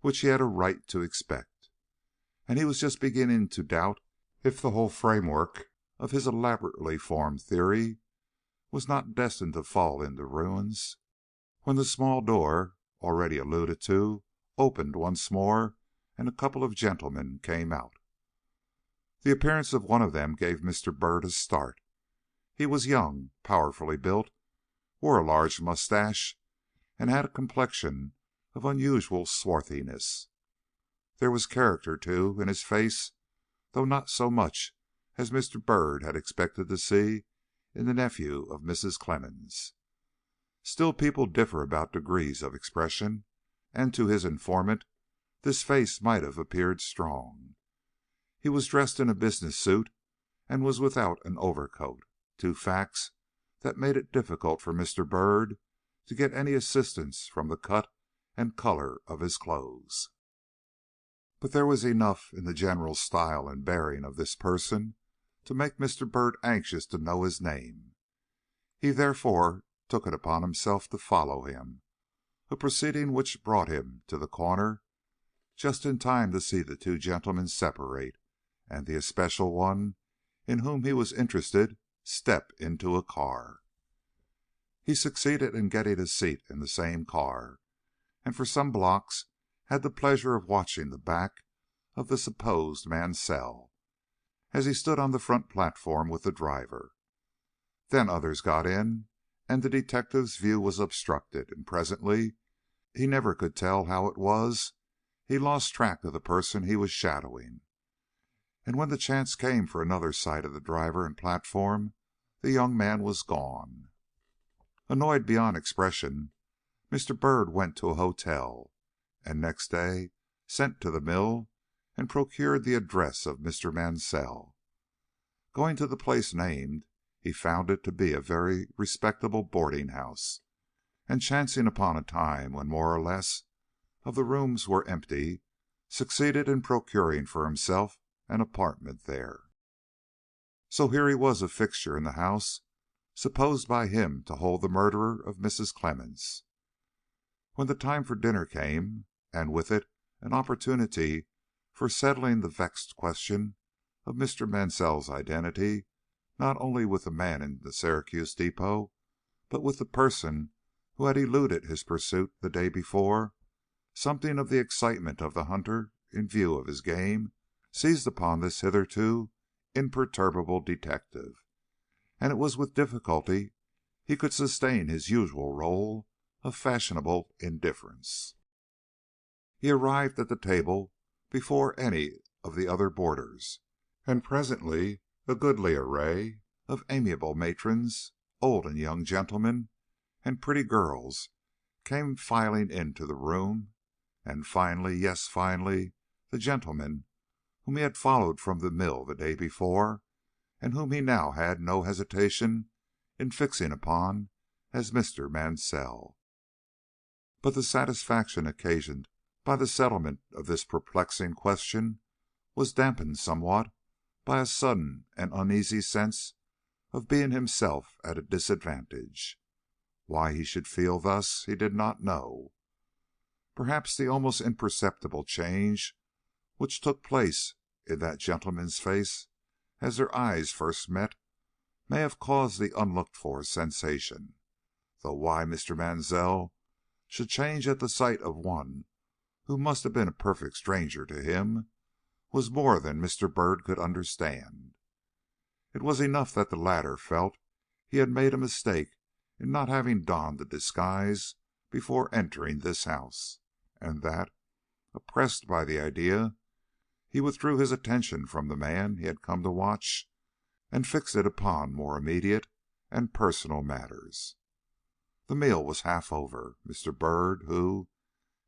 which he had a right to expect, and he was just beginning to doubt if the whole framework of his elaborately formed theory was not destined to fall into ruins, when the small door, already alluded to, opened once more, and a couple of gentlemen came out. The appearance of one of them gave Mr. Byrd a start. He was young, powerfully built, wore a large mustache, and had a complexion of unusual swarthiness. There was character, too, in his face, though not so much as Mr. Byrd had expected to see in the nephew of Mrs. Clemmens. Still, people differ about degrees of expression, and to his informant this face might have appeared strong. He was dressed in a business suit and was without an overcoat, two facts that made it difficult for Mr. Byrd to get any assistance from the cut and color of his clothes. But there was enough in the general style and bearing of this person to make Mr. Byrd anxious to know his name. He therefore took it upon himself to follow him, a proceeding which brought him to the corner just in time to see the two gentlemen separate, and the especial one in whom he was interested step into a car. He succeeded in getting a seat in the same car, and for some blocks had the pleasure of watching the back of the supposed Mansell, as he stood on the front platform with the driver. Then others got in, and the detective's view was obstructed, and presently, he never could tell how it was, he lost track of the person he was shadowing, and when the chance came for another sight of the driver and platform, the young man was gone. Annoyed beyond expression, Mr. Byrd went to a hotel, and next day sent to the mill and procured the address of Mr. Mansell. Going to the place named, he found it to be a very respectable boarding house, and chancing upon a time when more or less of the rooms were empty, succeeded in procuring for himself an apartment there. So here he was a fixture in the house supposed by him to hold the murderer of Mrs. Clemmens. When the time for dinner came, and with it an opportunity for settling the vexed question of Mr. Mansell's identity, not only with the man in the Syracuse depot, but with the person who had eluded his pursuit the day before, something of the excitement of the hunter in view of his game seized upon this hitherto imperturbable detective, and it was with difficulty he could sustain his usual role of fashionable indifference. He arrived at the table before any of the other boarders, and presently a goodly array of amiable matrons, old and young gentlemen, and pretty girls came filing into the room, and finally, yes, finally, the gentleman whom he had followed from the mill the day before, and whom he now had no hesitation in fixing upon as Mr. Mansell. But the satisfaction occasioned by the settlement of this perplexing question was dampened somewhat by a sudden and uneasy sense of being himself at a disadvantage. Why he should feel thus he did not know. Perhaps the almost imperceptible change which took place in that gentleman's face as their eyes first met may have caused the unlooked-for sensation, though why Mr. Mansell should change at the sight of one who must have been a perfect stranger to him was more than Mr. Byrd could understand. It was enough that the latter felt he had made a mistake in not having donned the disguise before entering this house, and that, oppressed by the idea, he withdrew his attention from the man he had come to watch and fixed it upon more immediate and personal matters. The meal was half over. Mr. Byrd, who,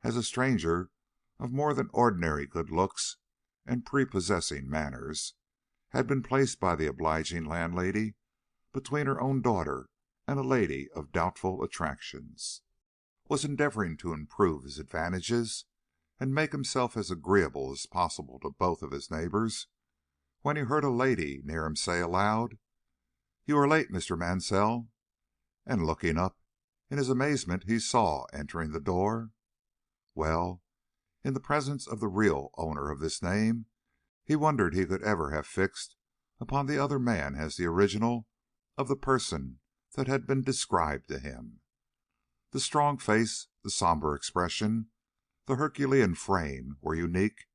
as a stranger of more than ordinary good looks and prepossessing manners, had been placed by the obliging landlady between her own daughter and a lady of doubtful attractions, was endeavoring to improve his advantages and make himself as agreeable as possible to both of his neighbors, when he heard a lady near him say aloud, You are late, Mr. Mansell." And looking up, in his amazement he saw, entering the door, well, in the presence of the real owner of this name, he wondered he could ever have fixed upon the other man as the original of the person that had been described to him. The strong face, the somber expression, the Herculean frame were unique,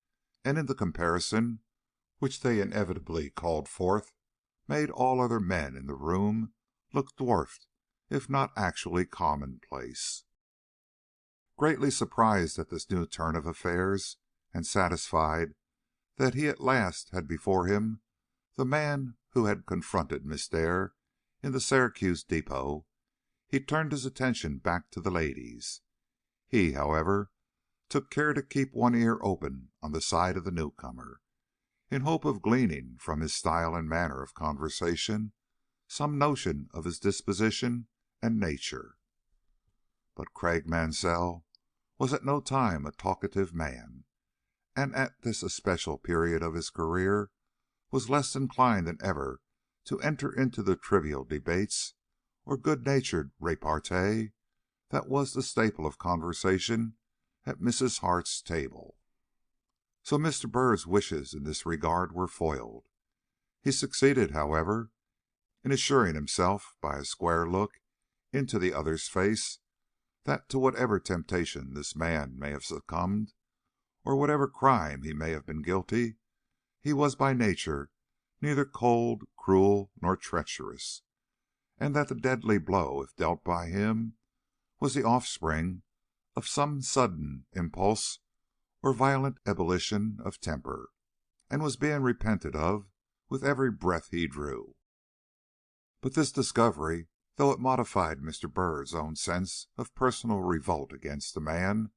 and in the comparison which they inevitably called forth, made all other men in the room look dwarfed, if not actually commonplace. Greatly surprised at this new turn of affairs, and satisfied that he at last had before him the man who had confronted Miss Dare in the Syracuse depot, he turned his attention back to the ladies. He, however, took care to keep one ear open on the side of the newcomer, in hope of gleaning from his style and manner of conversation some notion of his disposition and nature. But Craik Mansell was at no time a talkative man, and at this especial period of his career was less inclined than ever to enter into the trivial debates or good-natured repartee that was the staple of conversation at Mrs. Hart's table. So Mr. Byrd's wishes in this regard were foiled. He succeeded, however, in assuring himself by a square look into the other's face that to whatever temptation this man may have succumbed, or whatever crime he may have been guilty, he was by nature neither cold, cruel, nor treacherous, and that the deadly blow, if dealt by him, was the offspring of some sudden impulse or violent ebullition of temper, and was being repented of with every breath he drew. But this discovery, though it modified Mr. Byrd's own sense of personal revolt against the man,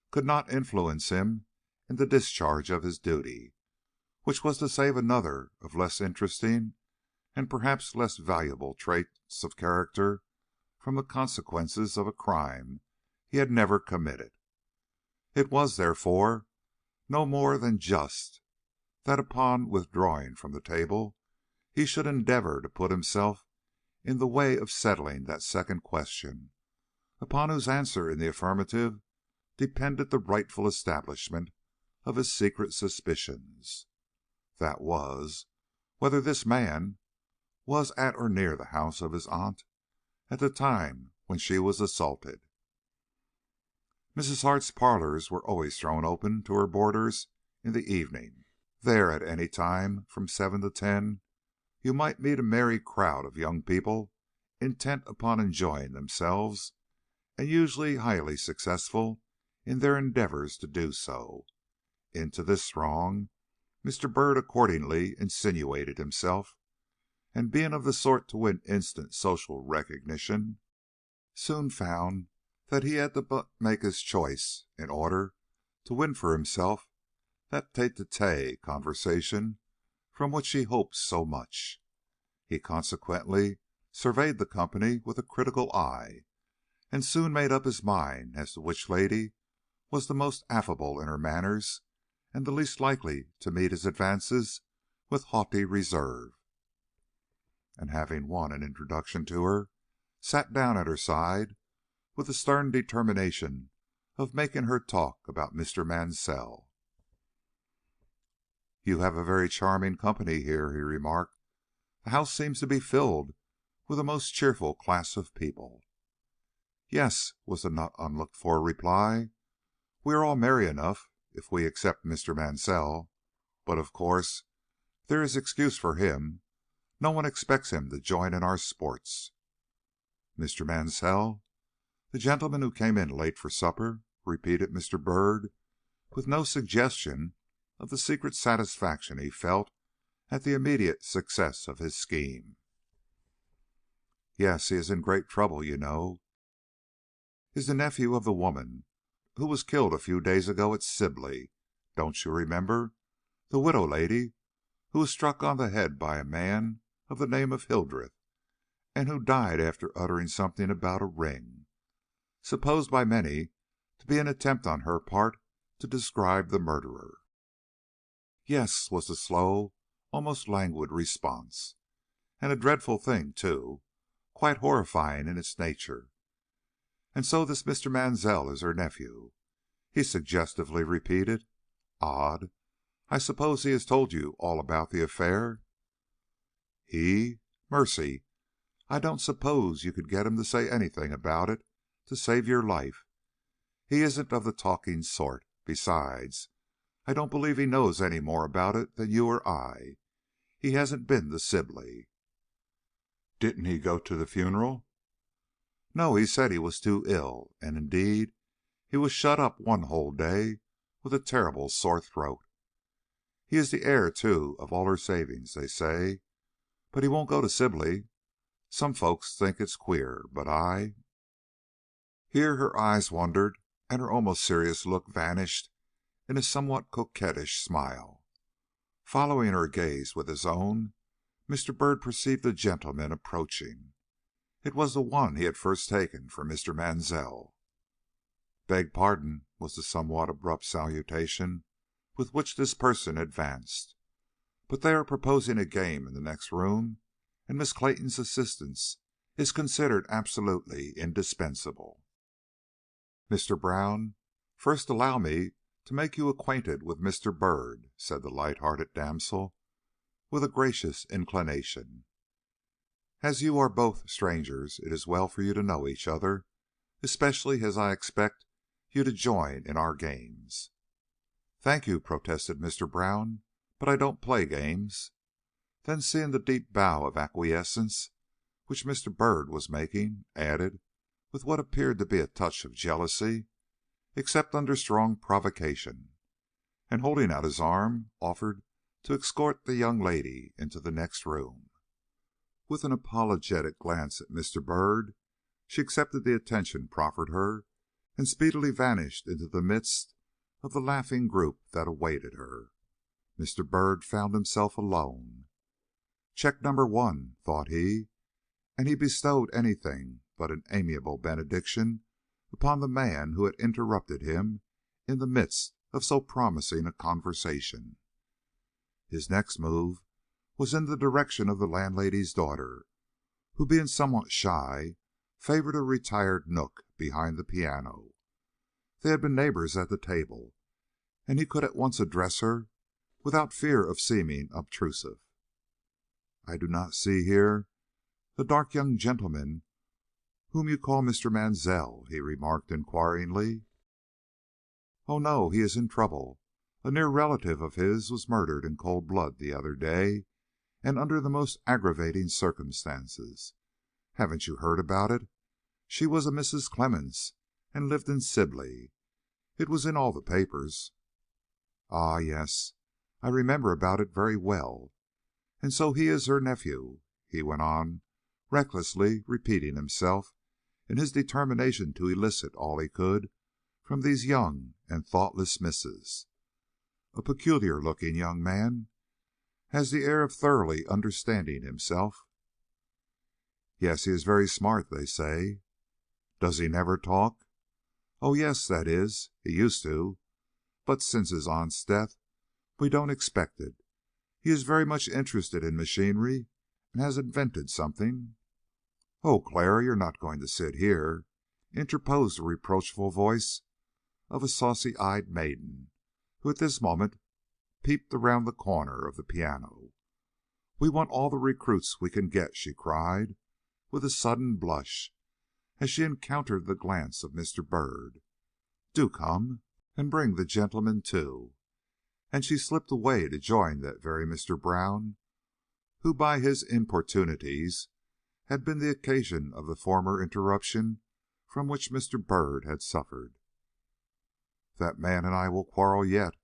could not influence him in the discharge of his duty, which was to save another of less interesting and perhaps less valuable traits of character from the consequences of a crime he had never committed. It was, therefore, no more than just that upon withdrawing from the table he should endeavor to put himself in the way of settling that second question, upon whose answer in the affirmative depended the rightful establishment of his secret suspicions. That was, whether this man was at or near the house of his aunt at the time when she was assaulted. Mrs. Hart's parlors were always thrown open to her boarders in the evening. There, at any time from 7 to 10, you might meet a merry crowd of young people intent upon enjoying themselves, and usually highly successful in their endeavors to do so. Into this throng Mr. Byrd accordingly insinuated himself, and being of the sort to win instant social recognition, soon found that he had but to make his choice in order to win for himself that tete-a-tete conversation from which he hoped so much. He consequently surveyed the company with a critical eye, and soon made up his mind as to which lady was the most affable in her manners and the least likely to meet his advances with haughty reserve, and having won an introduction to her, sat down at her side with the stern determination of making her talk about Mr. Mansell. "You have a very charming company here," he remarked. "The house seems to be filled with a most cheerful class of people." "Yes," was the not unlooked-for reply. "We are all merry enough, if we except Mr. Mansell. But, of course, there is excuse for him. No one expects him to join in our sports." "Mr. Mansell? The gentleman who came in late for supper?" repeated Mr. Byrd, with no suggestion of the secret satisfaction he felt at the immediate success of his scheme. "Yes, he is in great trouble, you know. Is the nephew of the woman who was killed a few days ago at Sibley. Don't you remember? The widow lady who was struck on the head by a man of the name of Hildreth, and who died after uttering something about a ring, supposed by many to be an attempt on her part to describe the murderer." "Yes," was the slow, almost languid response. and a dreadful thing, too, quite horrifying in its nature. And so this Mr. Mansell is her nephew," he suggestively repeated. "Odd. I suppose he has told you all about the affair?" "He? Mercy! I don't suppose you could get him to say anything about it to save your life. He isn't of the talking sort. Besides, I don't believe he knows any more about it than you or I. He hasn't been to Sibley." "Didn't he go to the funeral?" "No, he said he was too ill, and indeed he was shut up one whole day with a terrible sore throat. He is the heir, too, of all her savings, they say. But he won't go to Sibley. Some folks think it's queer, but I—" Here her eyes wandered, and her almost serious look vanished in a somewhat coquettish smile. Following her gaze with his own, Mr. Byrd perceived a gentleman approaching. It was the one he had first taken for Mr. Mansell. "Beg pardon," was the somewhat abrupt salutation with which this person advanced, "but they are proposing a game in the next room, and Miss Clayton's assistance is considered absolutely indispensable." "Mr. Brown, first allow me to make you acquainted with Mr. Byrd," said the light-hearted damsel, with a gracious inclination. "As you are both strangers, it is well for you to know each other, especially as I expect you to join in our games." "Thank you," protested Mr. Brown, "but I don't play games." Then, seeing the deep bow of acquiescence which Mr. Byrd was making, added, with what appeared to be a touch of jealousy, "except under strong provocation," and holding out his arm, offered to escort the young lady into the next room. With an apologetic glance at Mr. Byrd, she accepted the attention proffered her, and speedily vanished into the midst of the laughing group that awaited her. Mr. Byrd found himself alone. "Check number 1," thought he, and he bestowed anything but an amiable benediction upon the man who had interrupted him in the midst of so promising a conversation. His next move was in the direction of the landlady's daughter, who, being somewhat shy, favored a retired nook behind the piano. They had been neighbors at the table, and he could at once address her without fear of seeming obtrusive. "I do not see here the dark young gentleman whom you call Mr. Mansell," he remarked inquiringly. "Oh, no, he is in trouble. A near relative of his was murdered in cold blood the other day, and under the most aggravating circumstances. Haven't you heard about it? She was a Mrs. Clemmens, and lived in Sibley. It was in all the papers." "Ah, yes, I remember about it very well. And so he is her nephew," he went on, recklessly repeating himself in his determination to elicit all he could from these young and thoughtless misses. "A peculiar-looking young man, has the air of thoroughly understanding himself." "Yes, he is very smart, they say." "Does he never talk?" "Oh, yes, that is, he used to, but since his aunt's death we don't expect it. He is very much interested in machinery, and has invented something—" "Oh, Clara, you're not going to sit here," interposed the reproachful voice of a saucy-eyed maiden, who at this moment peeped around the corner of the piano. "We want all the recruits we can get," she cried, with a sudden blush, as she encountered the glance of Mr. Byrd. "Do come, and bring the gentlemen too." And she slipped away to join that very Mr. Brown, who by his importunities had been the occasion of the former interruption from which Mr. Byrd had suffered. "That man and I will quarrel yet,"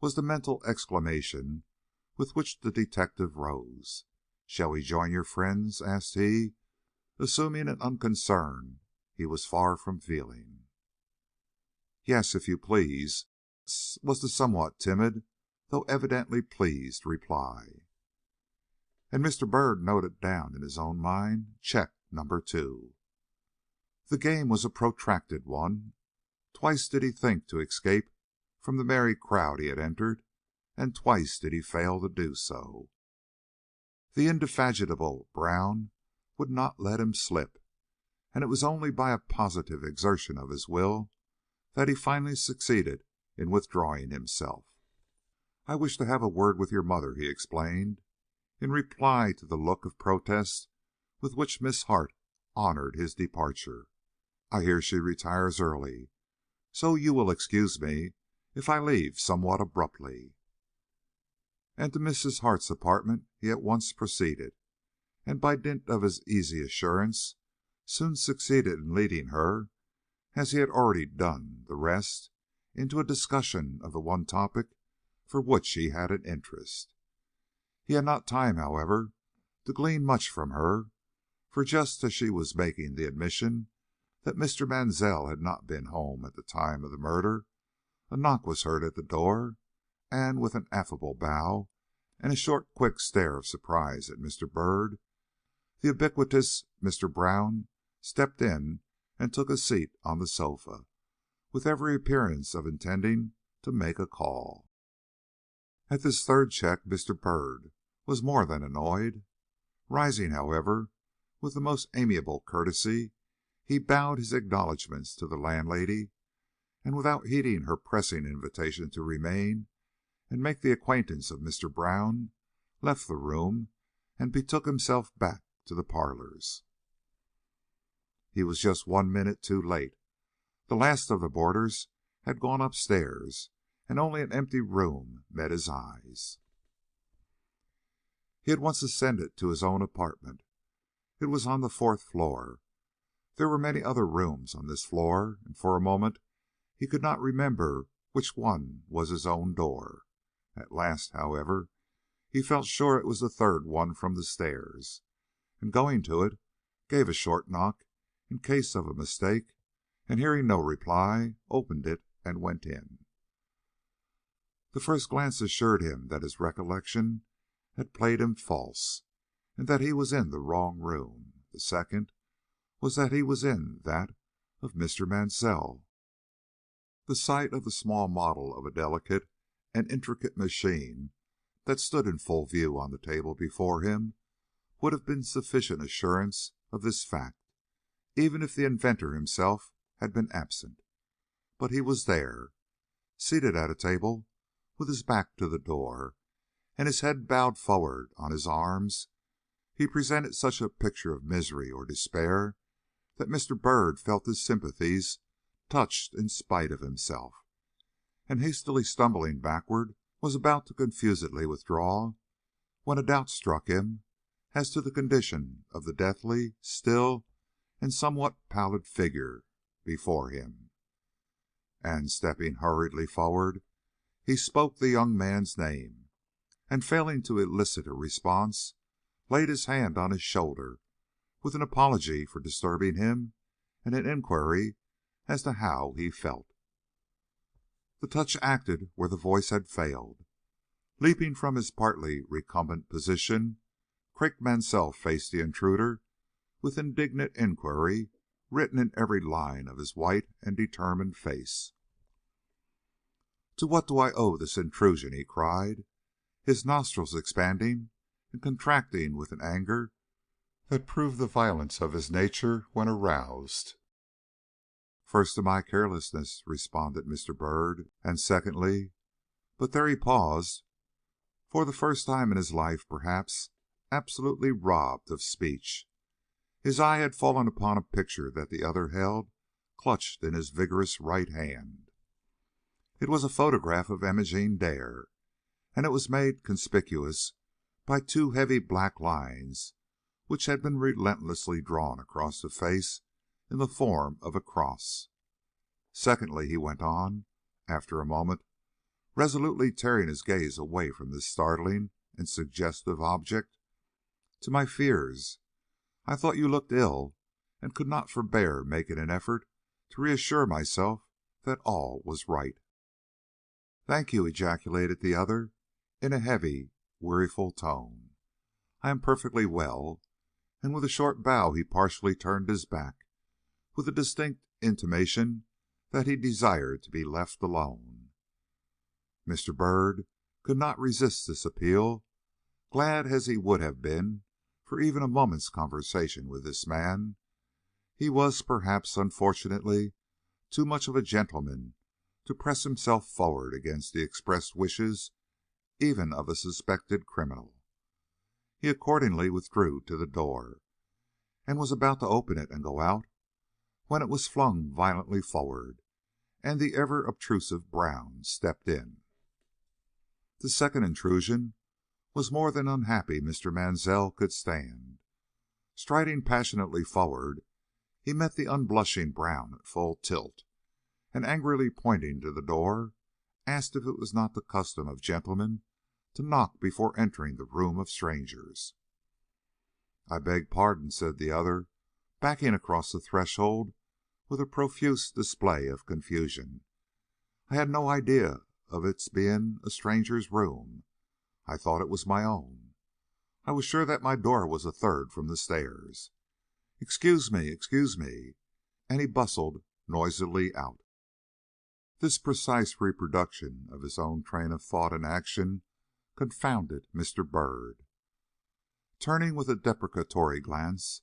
was the mental exclamation with which the detective rose. "Shall we join your friends?" asked he, assuming an unconcern he was far from feeling. "Yes, if you please," was the somewhat timid, though evidently pleased, reply. And Mr. Byrd noted down in his own mind check number 2. The game was a protracted one. Twice did he think to escape from the merry crowd he had entered, and twice did he fail to do so. The indefatigable Brown would not let him slip, and it was only by a positive exertion of his will that he finally succeeded in withdrawing himself. "I wish to have a word with your mother," he explained, in reply to the look of protest with which Miss Hart honored his departure. "I hear she retires early, so you will excuse me if I leave somewhat abruptly." And to Mrs. Hart's apartment he at once proceeded, and by dint of his easy assurance soon succeeded in leading her, as he had already done the rest, into a discussion of the one topic for which he had an interest. He had not time, however, to glean much from her, for just as she was making the admission that Mr. Mansell had not been home at the time of the murder, a knock was heard at the door, and with an affable bow and a short, quick stare of surprise at Mr. Byrd, the ubiquitous Mr. Brown stepped in and took a seat on the sofa, with every appearance of intending to make a call. At this third check Mr. Byrd was more than annoyed. Rising, however, with the most amiable courtesy, he bowed his acknowledgments to the landlady, and without heeding her pressing invitation to remain and make the acquaintance of Mr. Brown, left the room and betook himself back to the parlors. He was just 1 minute too late. The last of the boarders had gone upstairs, and only an empty room met his eyes. He at once ascended to his own apartment. It was on the 4th floor. There were many other rooms on this floor, and for a moment he could not remember which one was his own door. At last, however, he felt sure it was the third one from the stairs, and going to it, gave a short knock in case of a mistake, and hearing no reply, opened it and went in. The first glance assured him that his recollection had played him false, and that he was in the wrong room. The second was that he was in that of Mr. Mansell. The sight of the small model of a delicate and intricate machine that stood in full view on the table before him would have been sufficient assurance of this fact, even if the inventor himself had been absent. But he was there, seated at a table with his back to the door, and his head bowed forward on his arms. He presented such a picture of misery or despair that Mr. Byrd felt his sympathies touched in spite of himself, and hastily stumbling backward, was about to confusedly withdraw, when a doubt struck him as to the condition of the deathly, still, and somewhat pallid figure before him, and, stepping hurriedly forward, he spoke the young man's name, and, failing to elicit a response, laid his hand on his shoulder with an apology for disturbing him and an inquiry as to how he felt. The touch acted where the voice had failed. Leaping from his partly recumbent position, Craik Mansell faced the intruder with indignant inquiry written in every line of his white and determined face. "To what do I owe this intrusion?" he cried, his nostrils expanding and contracting with an anger that proved the violence of his nature when aroused. "First, to my carelessness," responded Mr. Byrd, "and secondly—" But there he paused, for the first time in his life, perhaps, absolutely robbed of speech. His eye had fallen upon a picture that the other held clutched in his vigorous right hand. It was a photograph of Imogene Dare, and it was made conspicuous by two heavy black lines which had been relentlessly drawn across the face in the form of a cross. "Secondly," he went on, after a moment, resolutely tearing his gaze away from this startling and suggestive object, "to my fears. I thought you looked ill, and could not forbear making an effort to reassure myself that all was right." "Thank you," ejaculated the other, in a heavy, weariful tone. "I am perfectly well," and with a short bow he partially turned his back, with a distinct intimation that he desired to be left alone. Mr. Byrd could not resist this appeal, Glad as he would have been for even a moment's conversation with this man, he was, perhaps unfortunately, too much of a gentleman to press himself forward against the expressed wishes even of a suspected criminal. He accordingly withdrew to the door, and was about to open it and go out, when it was flung violently forward, and the ever obtrusive Brown stepped in. The second intrusion was more than unhappy Mr. Mansell could stand. Striding passionately forward, he met the unblushing Brown at full tilt, and angrily pointing to the door, asked if it was not the custom of gentlemen to knock before entering the room of strangers. "I beg pardon," said the other, backing across the threshold with a profuse display of confusion. "I had no idea of its being a stranger's room. I thought it was my own. I was sure that my door was a third from the stairs. Excuse me, excuse me," and he bustled noisily out. This precise reproduction of his own train of thought and action confounded Mr. Byrd. Turning with a deprecatory glance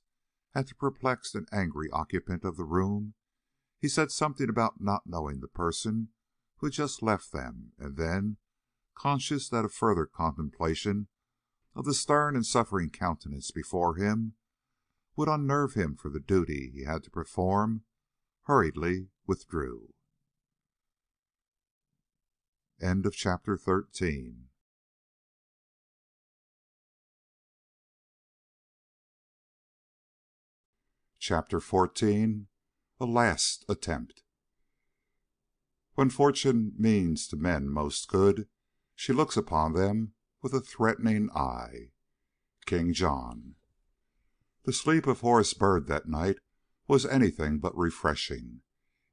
at the perplexed and angry occupant of the room, he said something about not knowing the person who had just left them, and then, conscious that a further contemplation of the stern and suffering countenance before him would unnerve him for the duty he had to perform, hurriedly withdrew. End of chapter 13. Chapter 14. A Last Attempt. When fortune means to men most good, she looks upon them with a threatening eye. King John. The sleep of Horace Byrd that night was anything but refreshing.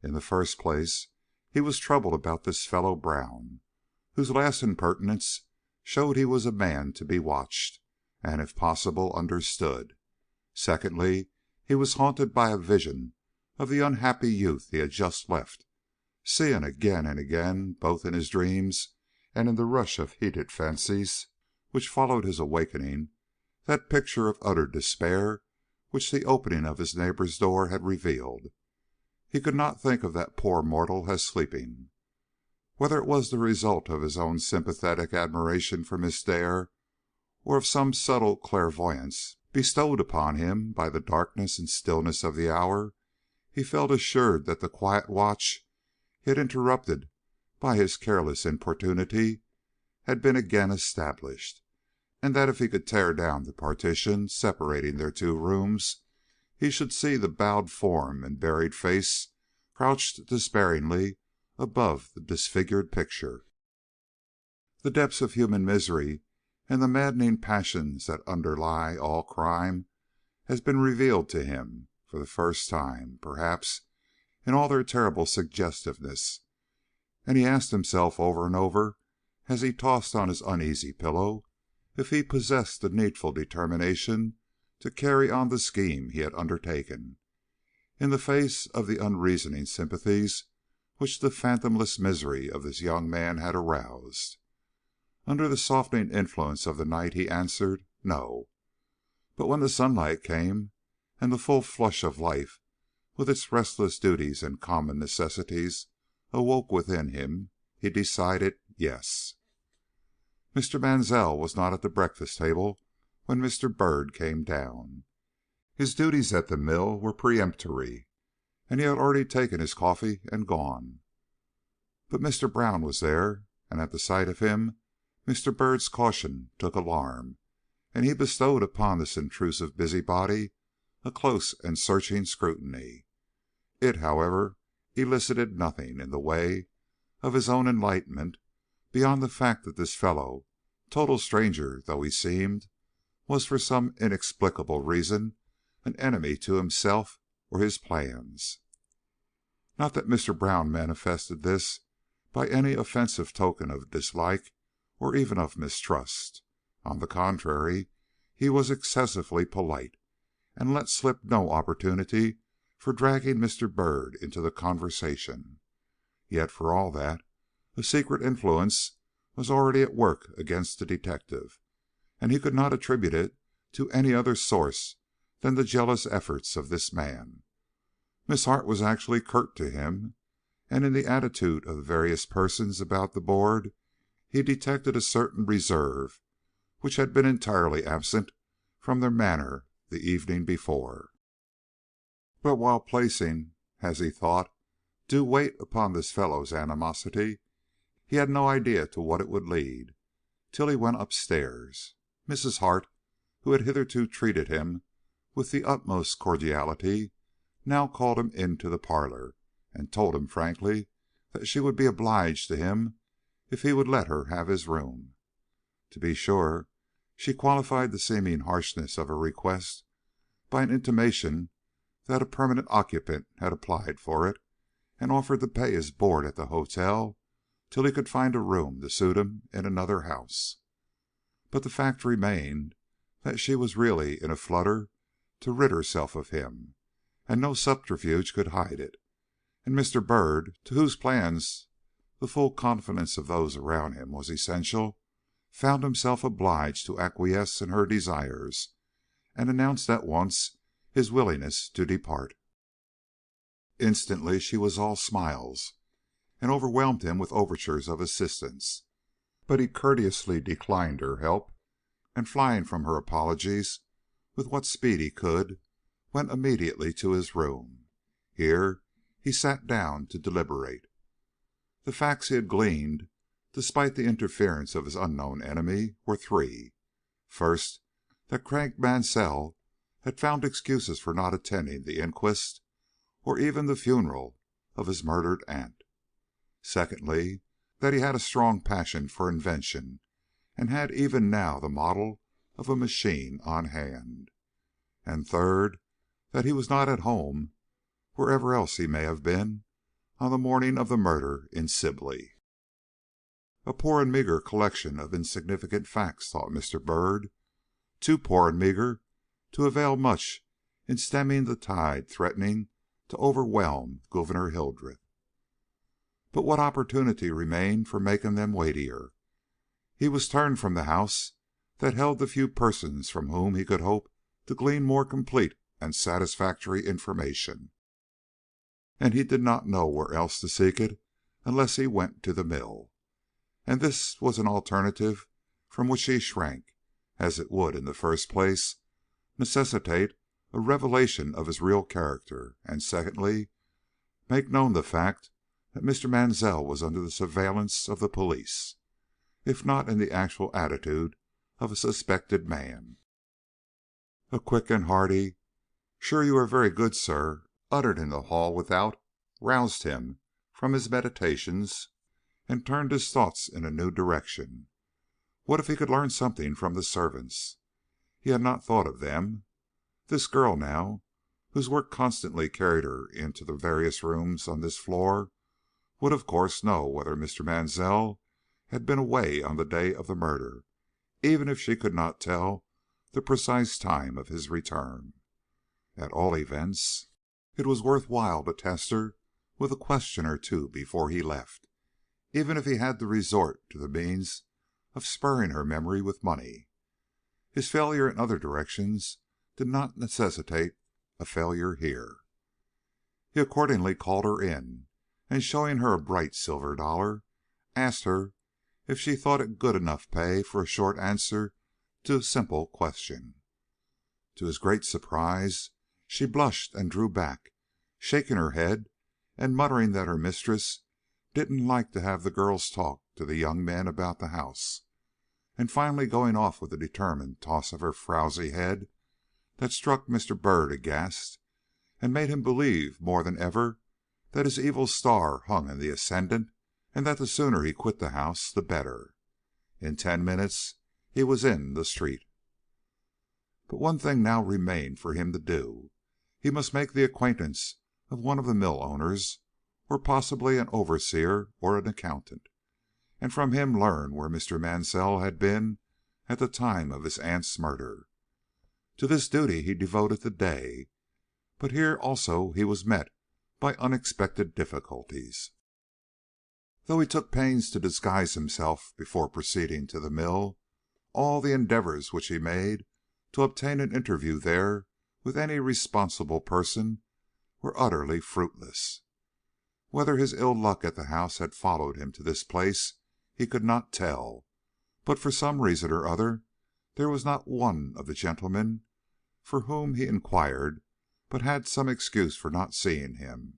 In the first place, he was troubled about this fellow Brown, whose last impertinence showed he was a man to be watched, and, if possible, understood. Secondly, he was haunted by a vision of the unhappy youth he had just left, seeing again and again, both in his dreams and in the rush of heated fancies which followed his awakening, that picture of utter despair which the opening of his neighbor's door had revealed. He could not think of that poor mortal as sleeping. Whether it was the result of his own sympathetic admiration for Miss Dare, or of some subtle clairvoyance bestowed upon him by the darkness and stillness of the hour, he felt assured that the quiet watch he had interrupted by his careless importunity had been again established, and that if he could tear down the partition separating their two rooms, he should see the bowed form and buried face crouched despairingly above the disfigured picture. The depths of human misery and the maddening passions that underlie all crime has been revealed to him for the first time, perhaps, in all their terrible suggestiveness, and he asked himself over and over, as he tossed on his uneasy pillow, if he possessed the needful determination to carry on the scheme he had undertaken, in the face of the unreasoning sympathies which the phantomless misery of this young man had aroused. Under the softening influence of the night he answered, no. But when the sunlight came, and the full flush of life, with its restless duties and common necessities, awoke within him, he decided, yes. Mr. Mansell was not at the breakfast table when Mr. Byrd came down. His duties at the mill were peremptory, and he had already taken his coffee and gone. But Mr. Brown was there, and at the sight of him Mr. Byrd's caution took alarm, and he bestowed upon this intrusive busybody a close and searching scrutiny. It, however, elicited nothing in the way of his own enlightenment beyond the fact that this fellow, total stranger though he seemed, was for some inexplicable reason an enemy to himself or his plans. Not that Mr. Brown manifested this by any offensive token of dislike or even of mistrust. On the contrary, he was excessively polite, and let slip no opportunity for dragging Mr. Byrd into the conversation. Yet, for all that, a secret influence was already at work against the detective, and he could not attribute it to any other source than the jealous efforts of this man. Miss Hart was actually curt to him, and in the attitude of the various persons about the board he detected a certain reserve which had been entirely absent from their manner the evening before. But while placing, as he thought, due weight upon this fellow's animosity, he had no idea to what it would lead, till he went upstairs. Mrs. Hart, who had hitherto treated him with the utmost cordiality, now called him into the parlor, and told him frankly that she would be obliged to him if he would let her have his room. To be sure, she qualified the seeming harshness of her request by an intimation that a permanent occupant had applied for it, and offered to pay his board at the hotel till he could find a room to suit him in another house. But the fact remained that she was really in a flutter to rid herself of him, and no subterfuge could hide it, and Mr. Byrd, to whose plans the full confidence of those around him was essential, found himself obliged to acquiesce in her desires, and announced at once his willingness to depart. Instantly she was all smiles, and overwhelmed him with overtures of assistance, but he courteously declined her help, and flying from her apologies with what speed he could, went immediately to his room. Here he sat down to deliberate. The facts he had gleaned, despite the interference of his unknown enemy, were three. First, that Craik Mansell had found excuses for not attending the inquest or even the funeral of his murdered aunt. Secondly, that he had a strong passion for invention, and had even now the model of a machine on hand. And third, that he was not at home, wherever else he may have been, on the morning of the murder in Sibley. A poor and meagre collection of insignificant facts, thought Mr. Byrd, too poor and meagre to avail much in stemming the tide threatening to overwhelm Gouverneur Hildreth. But what opportunity remained for making them weightier? He was turned from the house that held the few persons from whom he could hope to glean more complete and satisfactory information, and he did not know where else to seek it unless he went to the mill. And this was an alternative from which he shrank, as it would, in the first place, necessitate a revelation of his real character, and secondly, make known the fact that Mr. Mansell was under the surveillance of the police, if not in the actual attitude of a suspected man. A quick and hearty, "Sure you are very good, sir," uttered in the hall without, roused him from his meditations and turned his thoughts in a new direction. What if he could learn something from the servants? He had not thought of them. This girl, now, whose work constantly carried her into the various rooms on this floor, would of course know whether Mr. Mansell had been away on the day of the murder, even if she could not tell the precise time of his return. At all events, it was worth while to test her with a question or two before he left, even if he had to resort to the means of spurring her memory with money. His failure in other directions did not necessitate a failure here. He accordingly called her in, and showing her a bright silver dollar, asked her if she thought it good enough pay for a short answer to a simple question. To his great surprise, she blushed and drew back, shaking her head and muttering that her mistress didn't like to have the girls talk to the young men about the house, and finally going off with a determined toss of her frowsy head that struck Mr. Byrd aghast, and made him believe more than ever that his evil star hung in the ascendant, and that the sooner he quit the house the better. In 10 minutes he was in the street. But one thing now remained for him to do. He must make the acquaintance of one of the mill owners, or possibly an overseer or an accountant, and from him learn where Mr. Mansell had been at the time of his aunt's murder. To this duty he devoted the day, but here also he was met by unexpected difficulties. Though he took pains to disguise himself before proceeding to the mill, all the endeavors which he made to obtain an interview there with any responsible person were utterly fruitless. Whether his ill luck at the house had followed him to this place he could not tell, but for some reason or other there was not one of the gentlemen for whom he inquired but had some excuse for not seeing him,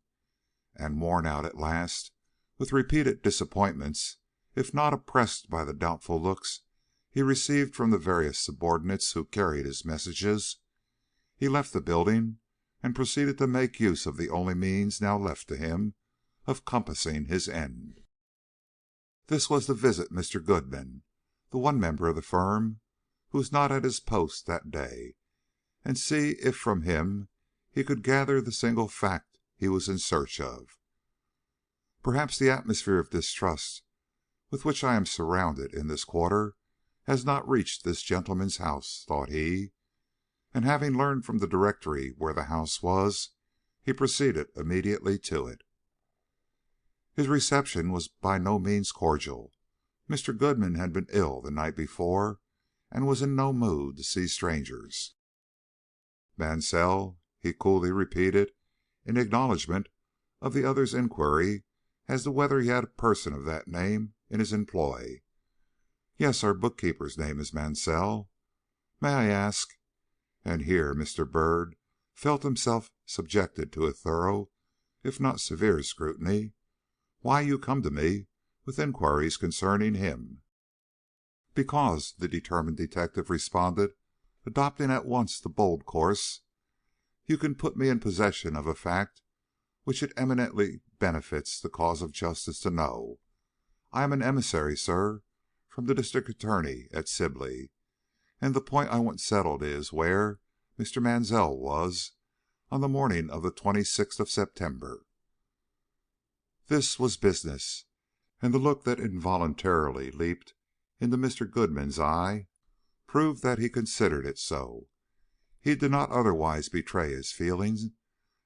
and worn out at last with repeated disappointments, if not oppressed by the doubtful looks he received from the various subordinates who carried his messages, he left the building and proceeded to make use of the only means now left to him of compassing his end. This was to visit Mr. Goodman, the one member of the firm who was not at his post that day, and see if from him he could gather the single fact he was in search of. Perhaps the atmosphere of distrust with which I am surrounded in this quarter has not reached this gentleman's house, thought he, and having learned from the directory where the house was, he proceeded immediately to it. His reception was by no means cordial. Mr. Goodman had been ill the night before, and was in no mood to see strangers. Mansell, he coolly repeated, in acknowledgment of the other's inquiry as to whether he had a person of that name in his employ. Yes, our bookkeeper's name is Mansell. May I ask, and here Mr. Byrd felt himself subjected to a thorough, if not severe scrutiny, why you come to me with inquiries concerning him? Because, the determined detective responded, adopting at once the bold course, you can put me in possession of a fact which it eminently benefits the cause of justice to know. I am an emissary, sir, from the district attorney at Sibley, and the point I want settled is where Mr. Mansell was on the morning of the 26th of September. This was business, and the look that involuntarily leaped into Mr. Goodman's eye proved that he considered it so. He did not otherwise betray his feelings,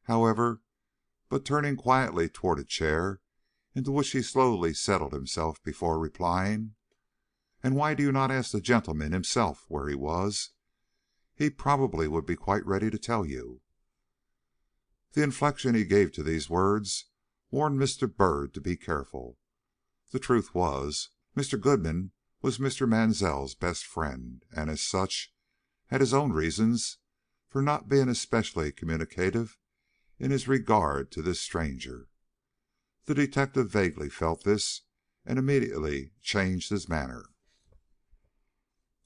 however, but turning quietly toward a chair into which he slowly settled himself before replying, "And why do you not ask the gentleman himself where he was? He probably would be quite ready to tell you." The inflection he gave to these words warned Mr. Byrd to be careful. The truth was, Mr. Goodman was Mr. Mansell's best friend, and as such had his own reasons for not being especially communicative in his regard to this stranger. The detective vaguely felt this, and immediately changed his manner.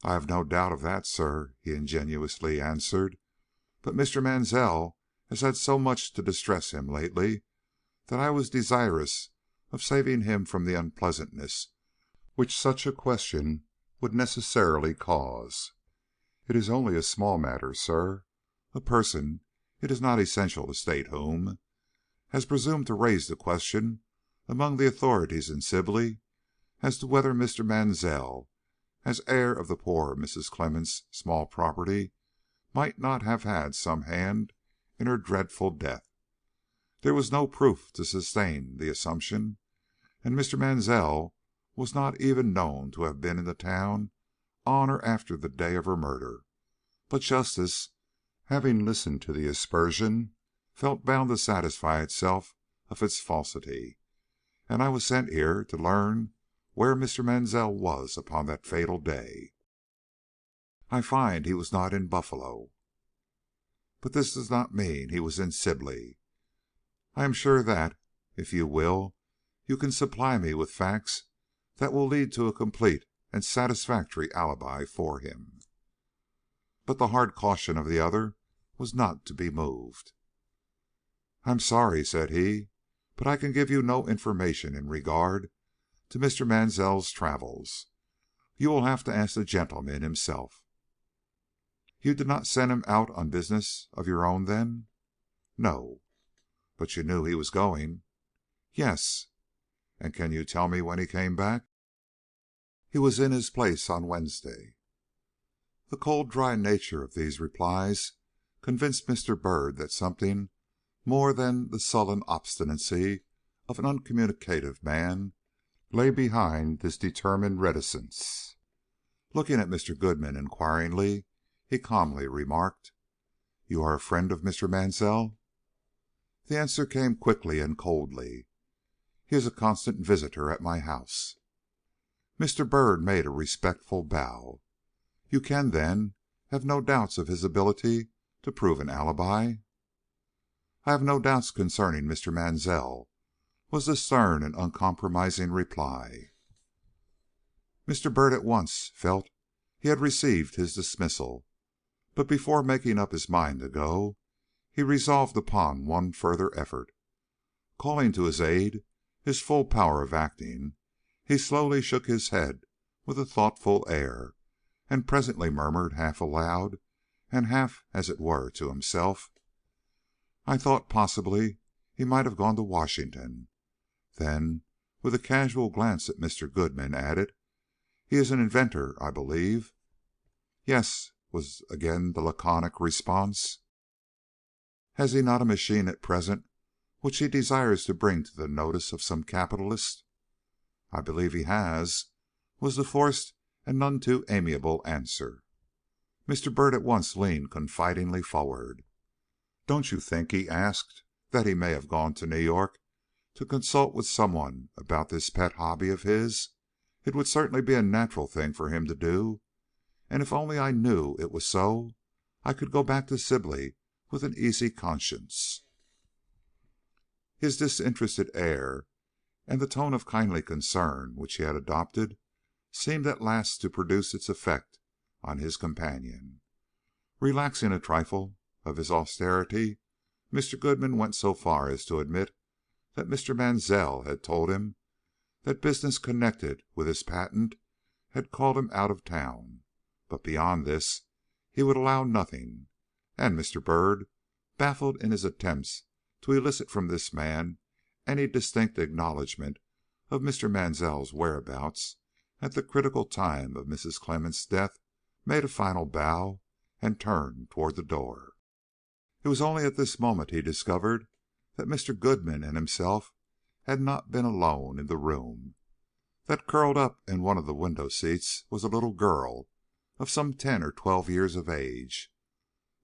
"I have no doubt of that, sir," he ingenuously answered, "but Mr. Mansell has had so much to distress him lately that I was desirous of saving him from the unpleasantness which such a question would necessarily cause. It is only a small matter, sir. A person, it is not essential to state whom, has presumed to raise the question among the authorities in Sibley as to whether Mr. Mansell, as heir of the poor Mrs. Clemmens' small property, might not have had some hand in her dreadful death. There was no proof to sustain the assumption, and Mr. Mansell was not even known to have been in the town on or after the day of her murder, but justice, having listened to the aspersion, felt bound to satisfy itself of its falsity, and I was sent here to learn where Mr. Mansell was upon that fatal day. I find he was not in Buffalo, but this does not mean he was in Sibley. I am sure that, if you will, you can supply me with facts that will lead to a complete and satisfactory alibi for him." But the hard caution of the other was not to be moved. "I am sorry," said he, "but I can give you no information in regard to Mr. Mansell's travels. You will have to ask the gentleman himself." "You did not send him out on business of your own, then?" "No." "But you knew he was going?" "Yes." "And can you tell me when he came back?" "He was in his place on Wednesday." The cold, dry nature of these replies convinced Mr. Byrd that something more than the sullen obstinacy of an uncommunicative man lay behind this determined reticence. Looking at Mr. Goodman inquiringly, he calmly remarked, "You are a friend of Mr. Mansell?" The answer came quickly and coldly. "He is a constant visitor at my house." Mr. Byrd made a respectful bow. "You can, then, have no doubts of his ability to prove an alibi?" "I have no doubts concerning Mr. Mansell," was the stern and uncompromising reply. Mr. Byrd at once felt he had received his dismissal, but before making up his mind to go, he resolved upon one further effort. Calling to his aid his full power of acting, he slowly shook his head with a thoughtful air, and presently murmured half aloud and half, as it were, to himself, "I thought possibly he might have gone to Washington." Then, with a casual glance at Mr. Goodman, added, "He is an inventor, I believe?" "Yes," was again the laconic response. "Has he not a machine at present which he desires to bring to the notice of some capitalist?" "I believe he has," was the forced and none too amiable answer. Mr. Byrd at once leaned confidingly forward. "Don't you think," he asked, "that he may have gone to New York to consult with some one about this pet hobby of his? It would certainly be a natural thing for him to do, and if only I knew it was so, I could go back to Sibley with an easy conscience." His disinterested air and the tone of kindly concern which he had adopted seemed at last to produce its effect on his companion. Relaxing a trifle of his austerity, Mr. Goodman went so far as to admit that Mr. Mansell had told him that business connected with his patent had called him out of town, but beyond this he would allow nothing, and Mr. Byrd, baffled in his attempts to elicit from this man any distinct acknowledgment of Mr. Mansell's whereabouts at the critical time of Mrs. Clemmens' death, made a final bow and turned toward the door. It was only at this moment he discovered that Mr. Goodman and himself had not been alone in the room, that curled up in one of the window seats was a little girl of some 10 or 12 years of age,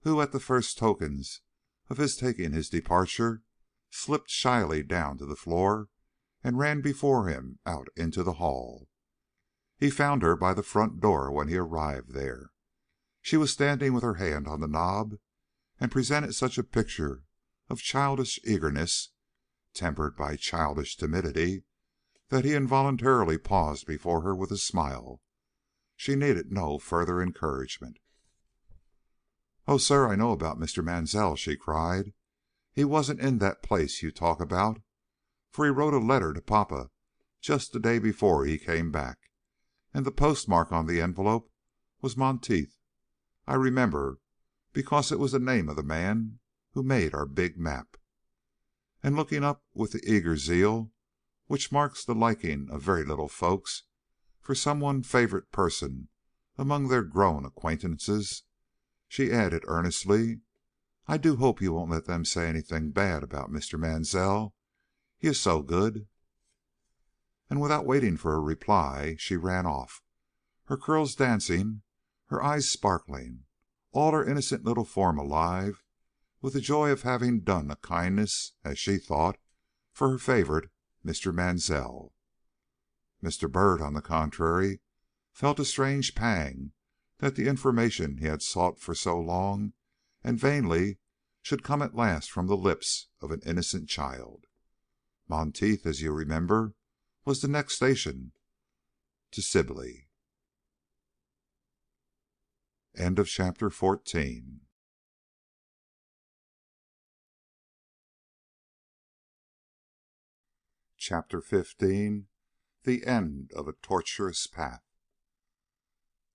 who, at the first tokens of his taking his departure, slipped shyly down to the floor and ran before him out into the hall. He found her by the front door when he arrived there. She was standing with her hand on the knob, and presented such a picture of childish eagerness, tempered by childish timidity, that he involuntarily paused before her with a smile. She needed no further encouragement. "Oh, sir, I know about Mr. Mansell," she cried. "He wasn't in that place you talk about, for he wrote a letter to papa just the day before he came back, and the postmark on the envelope was Monteith. I remember, because it was the name of the man who made our big map." And looking up with the eager zeal which marks the liking of very little folks for some one favorite person among their grown acquaintances, she added earnestly, "I do hope you won't let them say anything bad about Mr. Mansell. He is so good." And without waiting for a reply, she ran off, her curls dancing, her eyes sparkling, all her innocent little form alive with the joy of having done a kindness, as she thought, for her favorite, Mr. Mansell. Mr. Byrd, on the contrary, felt a strange pang that the information he had sought for so long and vainly should come at last from the lips of an innocent child. Monteith, as you remember, was the next station to Sibley. End of chapter 14. Chapter 15. The End of a Tortuous Path.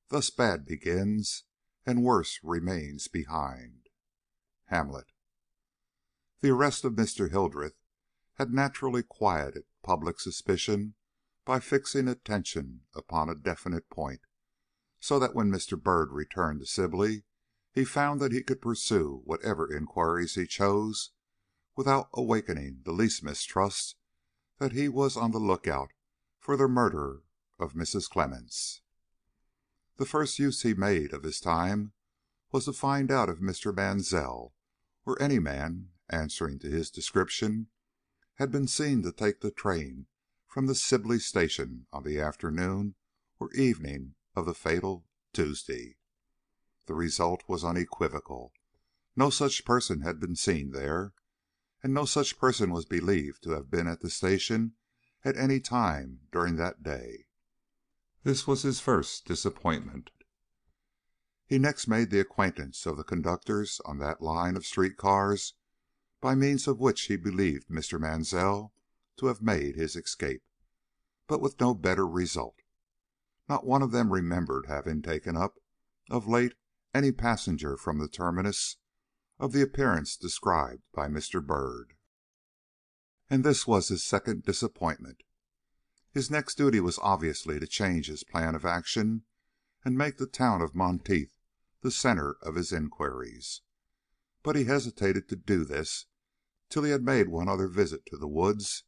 Thus bad begins, and worse remains behind. Hamlet. The arrest of Mr. Hildreth had naturally quieted public suspicion by fixing attention upon a definite point, so that when Mr. Byrd returned to Sibley, he found that he could pursue whatever inquiries he chose without awakening the least mistrust that he was on the lookout for the murderer of Mrs. Clemmens. The first use he made of his time was to find out if Mr. Mansell, or any man answering to his description, had been seen to take the train from the Sibley station on the afternoon or evening of the fatal Tuesday. The result was unequivocal. No such person had been seen there, and no such person was believed to have been at the station at any time during that day. This was his first disappointment. He next made the acquaintance of the conductors on that line of street cars by means of which he believed Mr. Mansell to have made his escape, but with no better result. Not one of them remembered having taken up of late any passenger from the terminus of the appearance described by Mr. Byrd. And this was his second disappointment. His next duty was obviously to change his plan of action and make the town of Monteith the center of his inquiries. But he hesitated to do this till he had made one other visit to the woods,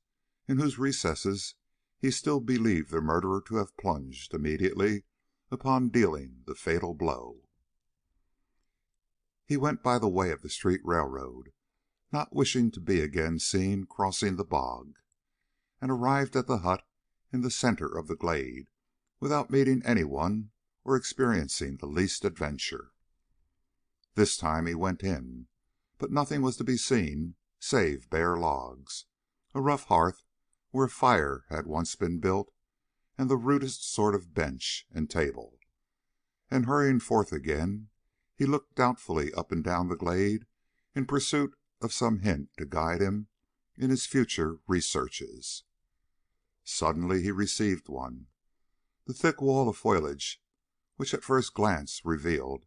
in whose recesses he still believed the murderer to have plunged immediately upon dealing the fatal blow. He went by the way of the street railroad, not wishing to be again seen crossing the bog, and arrived at the hut in the center of the glade without meeting any one or experiencing the least adventure. This time he went in, but nothing was to be seen save bare logs, a rough hearth where a fire had once been built, and the rudest sort of bench and table. And hurrying forth again, he looked doubtfully up and down the glade in pursuit of some hint to guide him in his future researches. Suddenly he received one. The thick wall of foliage, which at first glance revealed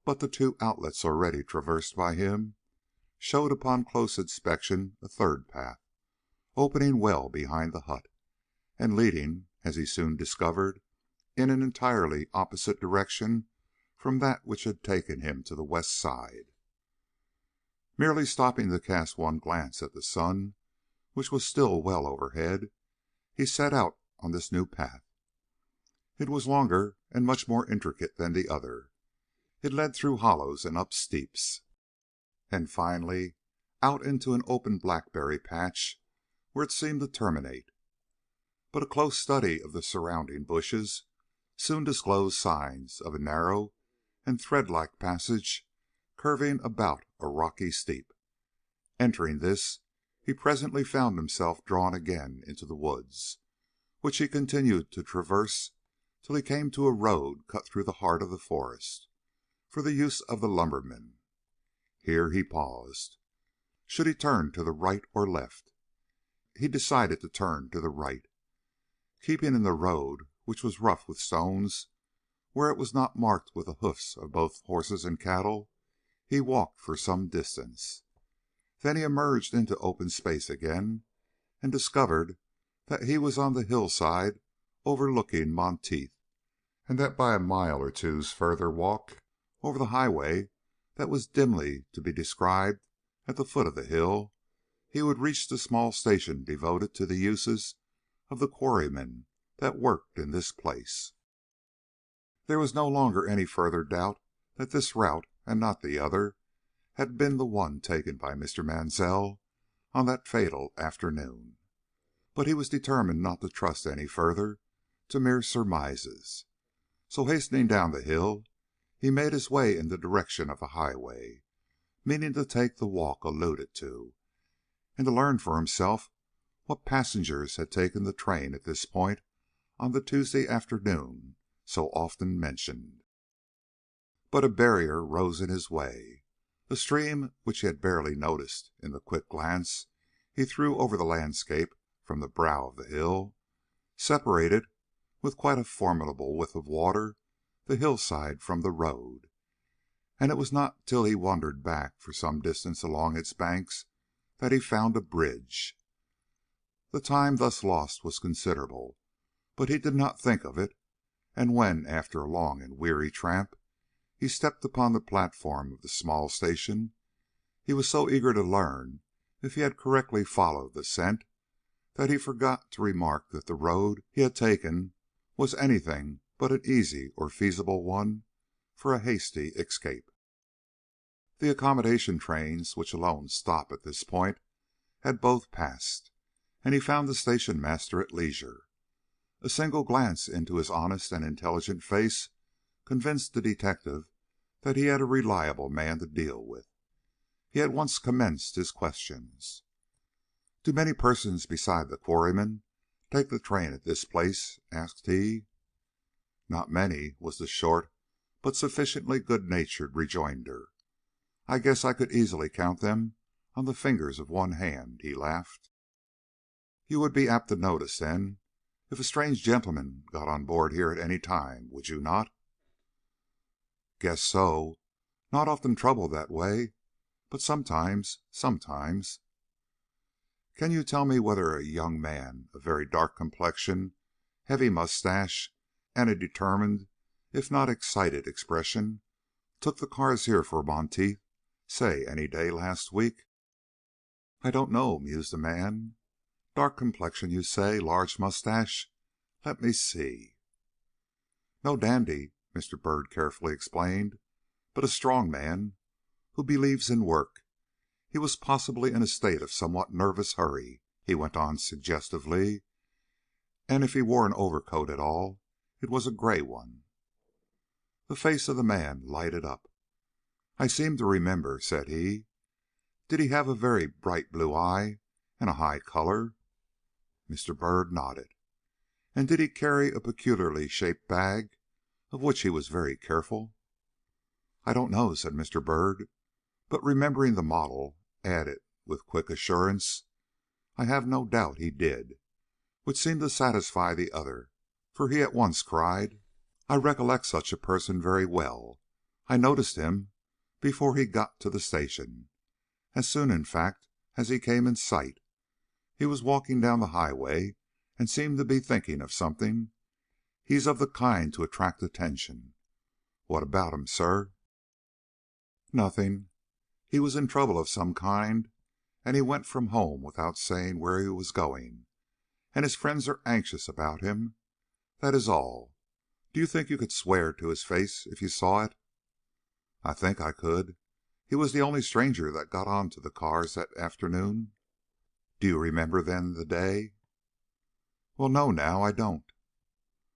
but the two outlets already traversed by him, showed upon close inspection a third path, opening well behind the hut, and leading, as he soon discovered, in an entirely opposite direction from that which had taken him to the west side. Merely stopping to cast one glance at the sun, which was still well overhead, he set out on this new path. It was longer and much more intricate than the other. It led through hollows and up steeps, and finally out into an open blackberry patch where it seemed to terminate. But a close study of the surrounding bushes soon disclosed signs of a narrow and thread-like passage curving about a rocky steep. Entering this, he presently found himself drawn again into the woods, which he continued to traverse till he came to a road cut through the heart of the forest, for the use of the lumbermen. Here he paused. Should he turn to the right or left? He decided to turn to the right. Keeping in the road, which was rough with stones, where it was not marked with the hoofs of both horses and cattle, he walked for some distance. Then he emerged into open space again, and discovered that he was on the hillside overlooking Monteith, and that by a mile or two's further walk over the highway that was dimly to be described at the foot of the hill, he would reach the small station devoted to the uses of the quarrymen that worked in this place. There was no longer any further doubt that this route, and not the other, had been the one taken by Mr. Mansell on that fatal afternoon. But he was determined not to trust any further to mere surmises. So hastening down the hill, he made his way in the direction of the highway, meaning to take the walk alluded to, and to learn for himself what passengers had taken the train at this point on the Tuesday afternoon so often mentioned. But a barrier rose in his way. A stream, which he had barely noticed in the quick glance he threw over the landscape from the brow of the hill, separated with quite a formidable width of water the hillside from the road, and it was not till he wandered back for some distance along its banks that he found a bridge. The time thus lost was considerable, but he did not think of it, and when, after a long and weary tramp, he stepped upon the platform of the small station, he was so eager to learn if he had correctly followed the scent that he forgot to remark that the road he had taken was anything but an easy or feasible one for a hasty escape. The accommodation trains, which alone stop at this point, had both passed, and he found the station master at leisure. A single glance into his honest and intelligent face convinced the detective that he had a reliable man to deal with. He at once commenced his questions. "Do many persons beside the quarryman take the train at this place?" asked he. "Not many," was the short but sufficiently good-natured rejoinder. "I guess I could easily count them on the fingers of one hand," he laughed. "You would be apt to notice, then, if a strange gentleman got on board here at any time, would you not?" "Guess so. Not often troubled that way, but sometimes. Can you tell me whether a young man of very dark complexion, heavy mustache, and a determined, if not excited expression, took the cars here for Monteith, say any day last week?" "I don't know," mused the man. "Dark complexion, you say, large mustache. Let me see." "No dandy," Mr. Byrd carefully explained, "but a strong man who believes in work. He was possibly in a state of somewhat nervous hurry," he went on suggestively, "and if he wore an overcoat at all, it was a gray one." The face of the man lighted up. "I seem to remember," said he. "Did he have a very bright blue eye and a high color?" Mr. Byrd nodded. "And did he carry a peculiarly shaped bag, of which he was very careful?" "I don't know," said Mr. Byrd, but remembering the model, added with quick assurance, "I have no doubt he did," which seemed to satisfy the other, for he at once cried, "I recollect such a person very well. I noticed him before he got to the station, as soon, in fact, as he came in sight. He was walking down the highway and seemed to be thinking of something. He's of the kind to attract attention. What about him, sir?" "Nothing. He was in trouble of some kind, and he went from home without saying where he was going, and his friends are anxious about him. That is all. Do you think you could swear to his face if you saw it?" "I think I could. He was the only stranger that got on to the cars that afternoon." "Do you remember, then, the day?" "Well, no, now I don't."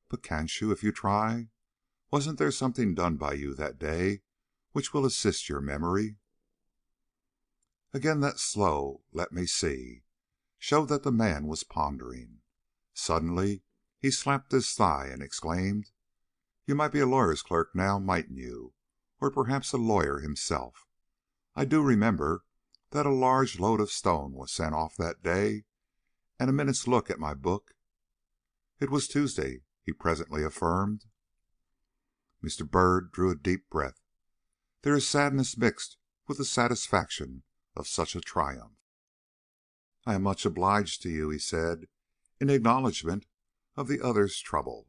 "But can't you, if you try? Wasn't there something done by you that day which will assist your memory?" Again that slow "let me see" showed that the man was pondering. Suddenly he slapped his thigh and exclaimed, "You might be a lawyer's clerk now, mightn't you? Or perhaps a lawyer himself. I do remember that a large load of stone was sent off that day, and a minute's look at my book—" "It was Tuesday," he presently affirmed. Mr. Byrd drew a deep breath. There is sadness mixed with the satisfaction of such a triumph. "I am much obliged to you," he said, in acknowledgment of the other's trouble.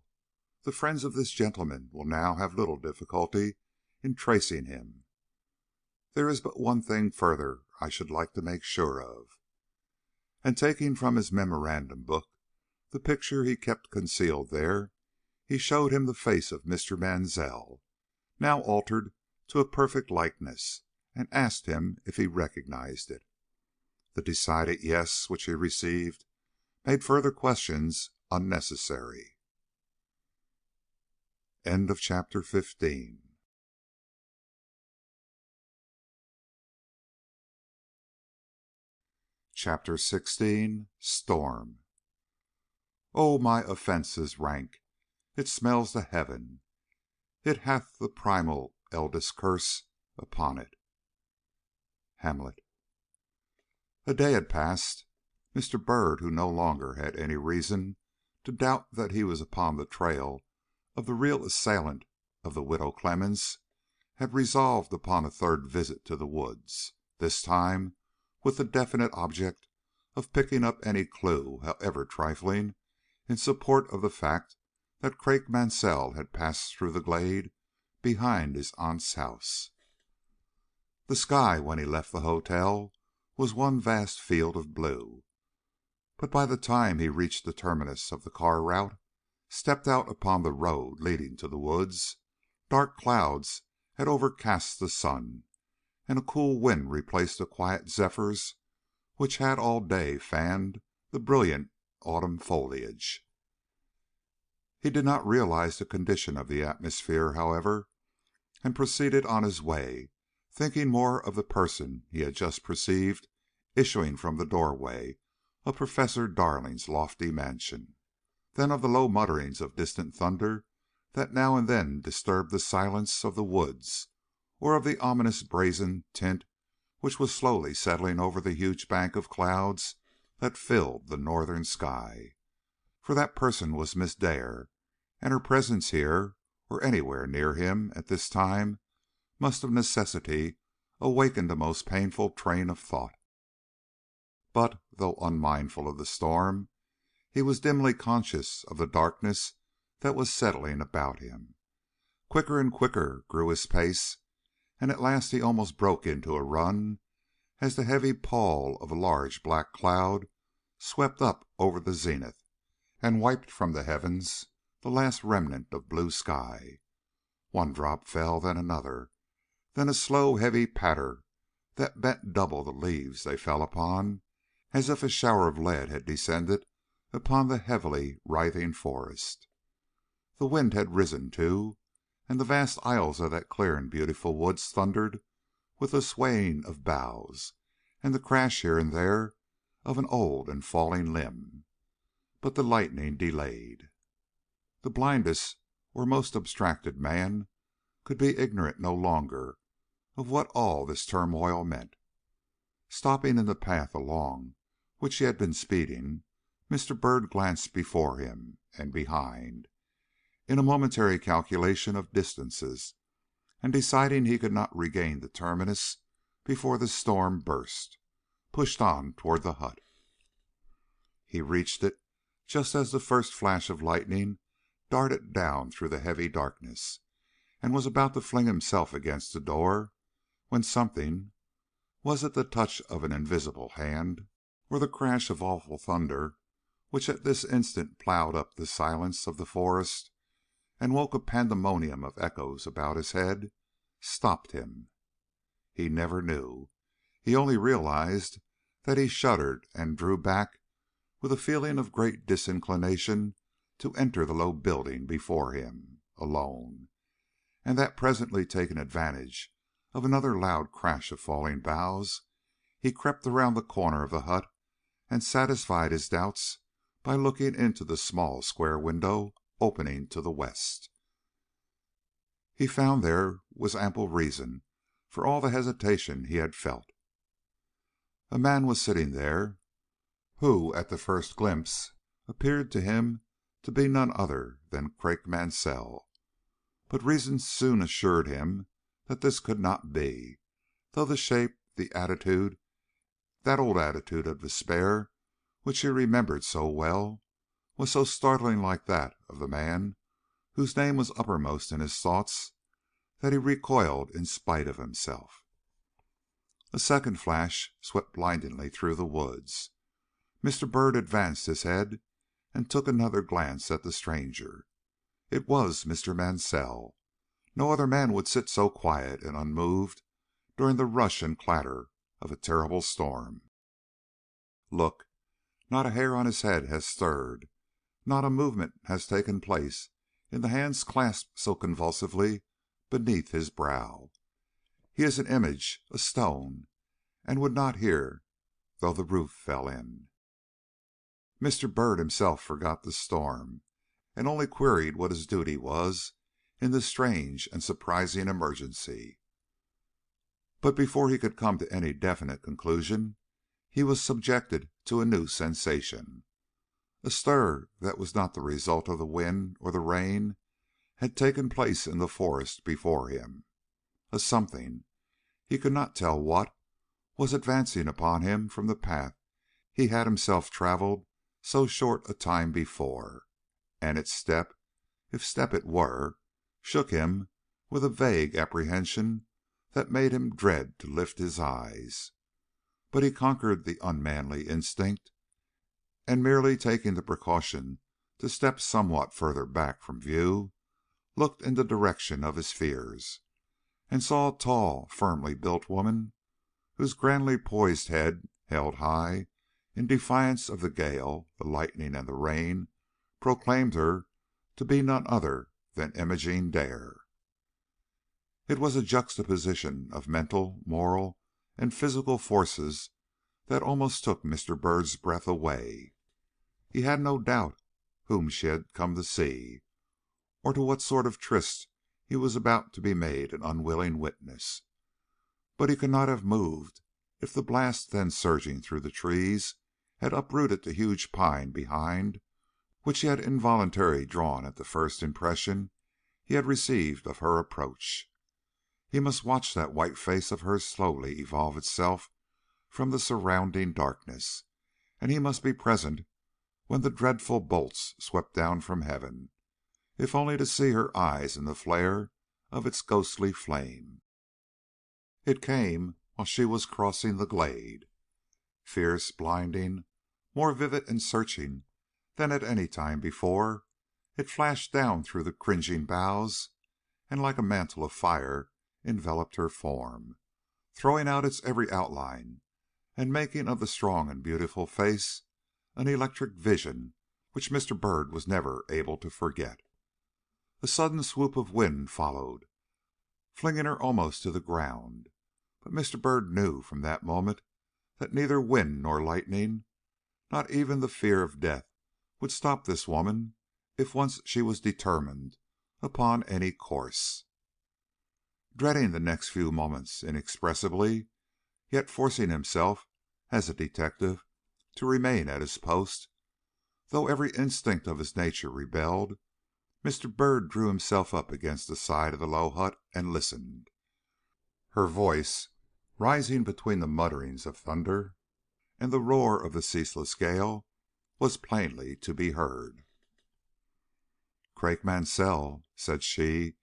"The friends of this gentleman will now have little difficulty in tracing him. There is but one thing further I should like to make sure of." And taking from his memorandum book the picture he kept concealed there, he showed him the face of Mr. Mansell, now altered to a perfect likeness, and asked him if he recognized it. The decided yes which he received made further questions unnecessary. End of chapter 15. Chapter 16. Storm. "Oh, my offence is rank, it smells to heaven, it hath the primal eldest curse upon it." Hamlet. A day had passed. Mr. Byrd, who no longer had any reason to doubt that he was upon the trail of the real assailant of the widow Clemmens, had resolved upon a third visit to the woods, this time with the definite object of picking up any clue, however trifling, in support of the fact that Craik Mansell had passed through the glade behind his aunt's house. The sky, when he left the hotel, was one vast field of blue, but by the time he reached the terminus of the car route, stepped out upon the road leading to the woods, dark clouds had overcast the sun, and a cool wind replaced the quiet zephyrs which had all day fanned the brilliant autumn foliage. He did not realize the condition of the atmosphere, however, and proceeded on his way, thinking more of the person he had just perceived issuing from the doorway of Professor Darling's lofty mansion, than of the low mutterings of distant thunder that now and then disturbed the silence of the woods, or of the ominous brazen tint which was slowly settling over the huge bank of clouds that filled the northern sky. For that person was Miss Dare, and her presence here, or anywhere near him at this time, must of necessity awaken a most painful train of thought. But, though unmindful of the storm, he was dimly conscious of the darkness that was settling about him. Quicker and quicker grew his pace, and at last he almost broke into a run as the heavy pall of a large black cloud swept up over the zenith and wiped from the heavens the last remnant of blue sky. One drop fell, then another, then a slow, heavy patter that bent double the leaves they fell upon, as if a shower of lead had descended upon the heavily writhing forest. The wind had risen, too, and the vast aisles of that clear and beautiful woods thundered with the swaying of boughs and the crash here and there of an old and falling limb. But the lightning delayed. The blindest or most abstracted man could be ignorant no longer of what all this turmoil meant. Stopping in the path along which he had been speeding, Mr. Byrd glanced before him and behind, in a momentary calculation of distances, and deciding he could not regain the terminus before the storm burst, pushed on toward the hut. He reached it just as the first flash of lightning darted down through the heavy darkness, and was about to fling himself against the door, when something, was it the touch of an invisible hand, or the crash of awful thunder, which at this instant ploughed up the silence of the forest and woke a pandemonium of echoes about his head, stopped him? He never knew. He only realized that he shuddered and drew back with a feeling of great disinclination to enter the low building before him, alone, and that presently taking advantage of another loud crash of falling boughs, he crept around the corner of the hut and satisfied his doubts by looking into the small square window opening to the west. He found there was ample reason for all the hesitation he had felt. A man was sitting there, who at the first glimpse appeared to him to be none other than Craik Mansell, but reason soon assured him that this could not be, though the shape, the attitude, that old attitude of despair which he remembered so well, was so startlingly like that of the man whose name was uppermost in his thoughts that he recoiled in spite of himself. A second flash swept blindingly through the woods. Mr. Byrd advanced his head and took another glance at the stranger. It was Mr. Mansell. No other man would sit so quiet and unmoved during the rush and clatter of a terrible storm. Look! Not a hair on his head has stirred, not a movement has taken place in the hands clasped so convulsively beneath his brow. He is an image, a stone, and would not hear though the roof fell in. Mr. Byrd himself forgot the storm, and only queried what his duty was in this strange and surprising emergency. But before he could come to any definite conclusion, he was subjected to a new sensation. A stir that was not the result of the wind or the rain had taken place in the forest before him. A something, he could not tell what, was advancing upon him from the path he had himself travelled so short a time before, and its step, if step it were, shook him with a vague apprehension that made him dread to lift his eyes. But he conquered the unmanly instinct, and merely taking the precaution to step somewhat further back from view, looked in the direction of his fears, and saw a tall, firmly built woman, whose grandly poised head, held high, in defiance of the gale, the lightning, and the rain, proclaimed her to be none other than Imogene Dare. It was a juxtaposition of mental, moral, and physical forces that almost took Mr. Byrd's breath away. He had no doubt whom she had come to see, or to what sort of tryst he was about to be made an unwilling witness. But he could not have moved if the blast then surging through the trees had uprooted the huge pine behind, which he had involuntarily drawn at the first impression he had received of her approach. He must watch that white face of hers slowly evolve itself from the surrounding darkness, and he must be present when the dreadful bolts swept down from heaven, if only to see her eyes in the flare of its ghostly flame. It came while she was crossing the glade, fierce, blinding, more vivid and searching than at any time before. It flashed down through the cringing boughs, and like a mantle of fire enveloped her form, throwing out its every outline, and making of the strong and beautiful face an electric vision which Mr. Byrd was never able to forget. A sudden swoop of wind followed, flinging her almost to the ground, but Mr. Byrd knew from that moment that neither wind nor lightning, not even the fear of death, would stop this woman if once she was determined upon any course. Dreading the next few moments inexpressibly, yet forcing himself, as a detective, to remain at his post, though every instinct of his nature rebelled, Mr. Byrd drew himself up against the side of the low hut and listened. Her voice, rising between the mutterings of thunder and the roar of the ceaseless gale, was plainly to be heard. "Craik Mansell," said she,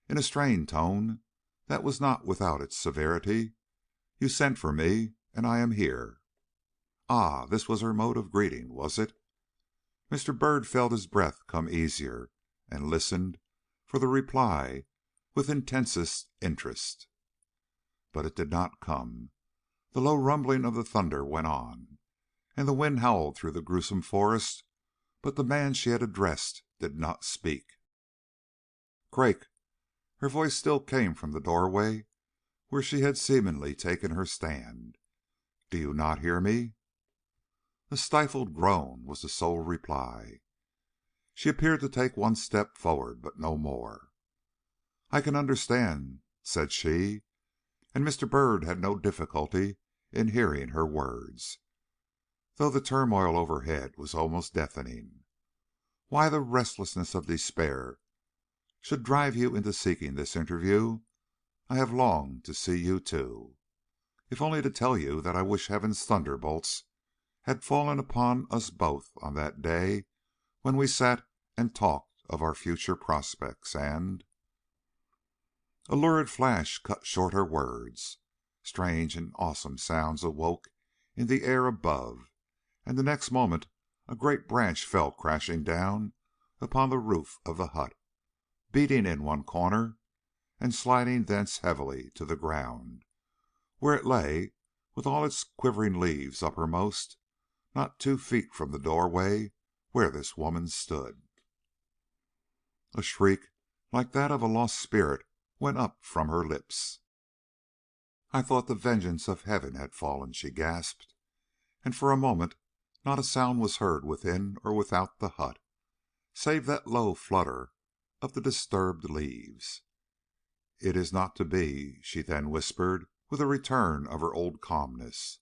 in a strained tone that was not without its severity, "you sent for me, and I am here." Ah, this was her mode of greeting, was it? Mr. Byrd felt his breath come easier, and listened for the reply with intensest interest. But it did not come. The low rumbling of the thunder went on, and the wind howled through the gruesome forest, but the man she had addressed did not speak. "Craik," her voice still came from the doorway where she had seemingly taken her stand. "Do you not hear me?" A stifled groan was the sole reply. She appeared to take one step forward, but no more. "I can understand," said she, and Mr. Byrd had no difficulty in hearing her words, though the turmoil overhead was almost deafening. "Why the restlessness of despair should drive you into seeking this interview, I have longed to see you too, if only to tell you that I wish Heaven's thunderbolts had fallen upon us both on that day when we sat and talked of our future prospects, and—" A lurid flash cut short her words. Strange and awesome sounds awoke in the air above, and the next moment a great branch fell crashing down upon the roof of the hut, beating in one corner, and sliding thence heavily to the ground, where it lay with all its quivering leaves uppermost, not 2 feet from the doorway where this woman stood. A shriek like that of a lost spirit went up from her lips. "I thought the vengeance of Heaven had fallen," she gasped, and for a moment not a sound was heard within or without the hut, save that low flutter of the disturbed leaves. "It is not to be," she then whispered, with a return of her old calmness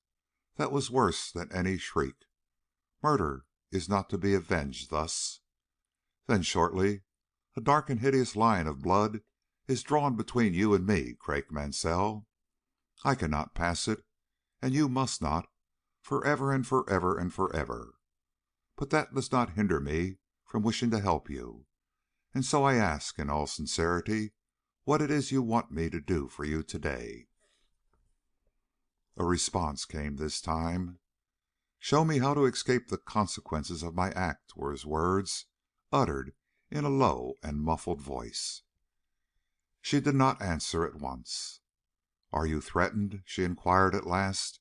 that was worse than any shriek. "Murder is not to be avenged thus." Then shortly, "A dark and hideous line of blood is drawn between you and me, Craik Mansell. I cannot pass it, and you must not, forever and forever and forever. But that does not hinder me from wishing to help you, and so I ask in all sincerity what it is you want me to do for you to-day." A response came this time. "Show me how to escape the consequences of my act," were his words, uttered in a low and muffled voice. She did not answer at once. "Are you threatened?" she inquired at last,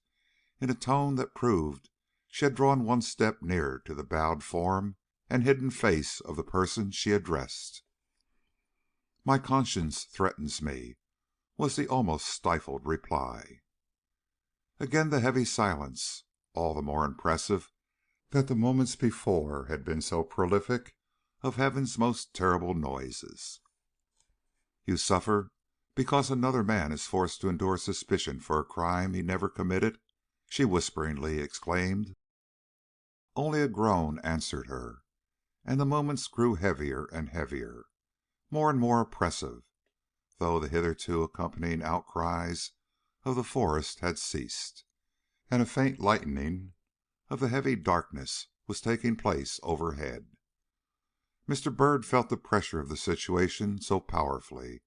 in a tone that proved she had drawn one step nearer to the bowed form and hidden face of the person she addressed. "My conscience threatens me," was the almost stifled reply. Again the heavy silence, all the more impressive that the moments before had been so prolific of heaven's most terrible noises. "You suffer because another man is forced to endure suspicion for a crime he never committed?" she whisperingly exclaimed. Only a groan answered her, and the moments grew heavier and heavier, more and more oppressive, though the hitherto accompanying outcries of the forest had ceased, and a faint lightening of the heavy darkness was taking place overhead. Mr. Byrd felt the pressure of the situation so powerfully,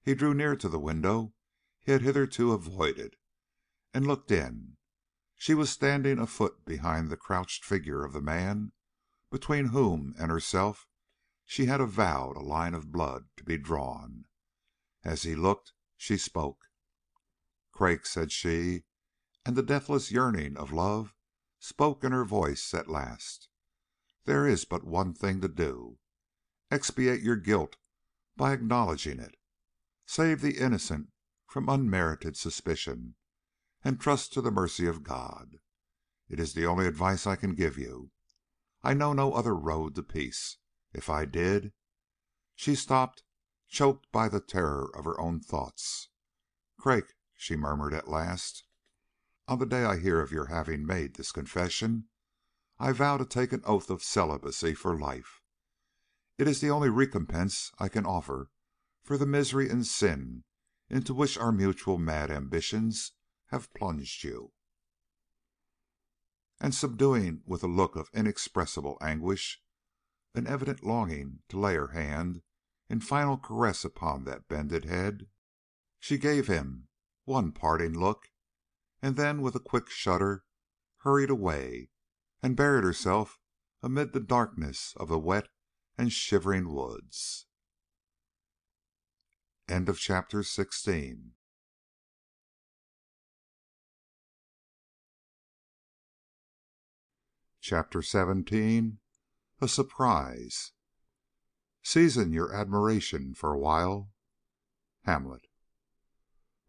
he drew near to the window he had hitherto avoided, and looked in. She was standing a foot behind the crouched figure of the man between whom and herself she had avowed a line of blood to be drawn. As he looked, she spoke. "Craik," said she, and the deathless yearning of love spoke in her voice at last, "there is but one thing to do. Expiate your guilt by acknowledging it. Save the innocent from unmerited suspicion, and trust to the mercy of God. It is the only advice I can give you. I know no other road to peace. If I did—" She stopped, choked by the terror of her own thoughts. "Craik," she murmured at last, "on the day I hear of your having made this confession, I vow to take an oath of celibacy for life. It is the only recompense I can offer for the misery and sin into which our mutual mad ambitions have plunged you." And subduing with a look of inexpressible anguish an evident longing to lay her hand in final caress upon that bended head, she gave him one parting look, and then with a quick shudder hurried away and buried herself amid the darkness of the wet and shivering woods. End of chapter 16. Chapter 17. A Surprise. "Season your admiration for a while." Hamlet.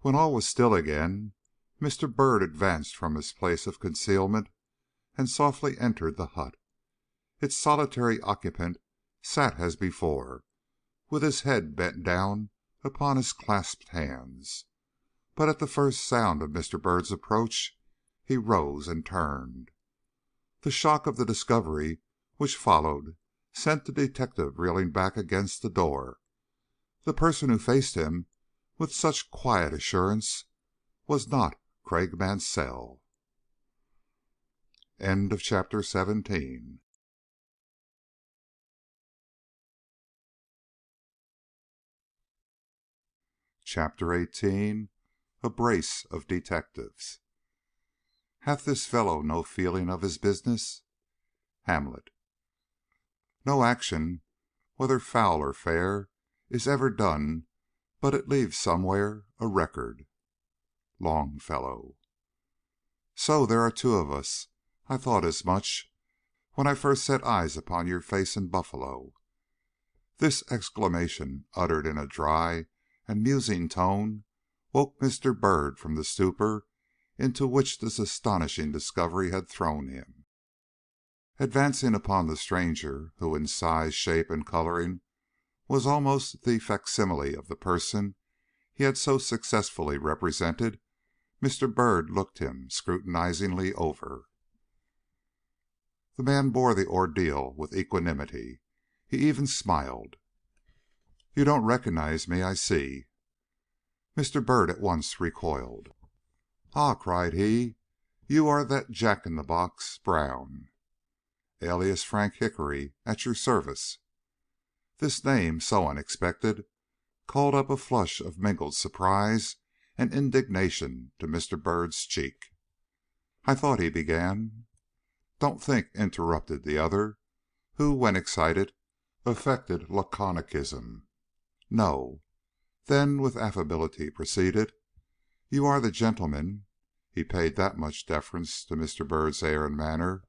When all was still again, Mr. Byrd advanced from his place of concealment and softly entered the hut. Its solitary occupant sat as before, with his head bent down upon his clasped hands, but at the first sound of Mr. Byrd's approach he rose and turned. The shock of the discovery which followed sent the detective reeling back against the door. The person who faced him with such quiet assurance was not Craik Mansell. End of chapter 17. Chapter 18. A brace of detectives. "Hath this fellow no feeling of his business?" Hamlet. No action, whether foul or fair, is ever done but it leaves somewhere a record. Longfellow. "So there are two of us. I thought as much when I first set eyes upon your face in Buffalo." This exclamation, uttered in a dry and musing tone, woke Mr. Byrd from the stupor into which this astonishing discovery had thrown him. Advancing upon the stranger, who in size, shape, and coloring was almost the facsimile of the person he had so successfully represented, Mr. Byrd looked him scrutinizingly over. The man bore the ordeal with equanimity. He even smiled. "You don't recognize me, I see." Mr. Byrd at once recoiled. "Ah," cried he, "you are that Jack-in-the-box Brown." "Alias Frank Hickory, at your service." This name, so unexpected, called up a flush of mingled surprise and indignation to Mr. Byrd's cheek. "I thought," he began. "Don't think," interrupted the other, who, when excited, affected laconicism. "No." Then with affability proceeded, "You are the gentleman," he paid that much deference to Mr. Byrd's air and manner,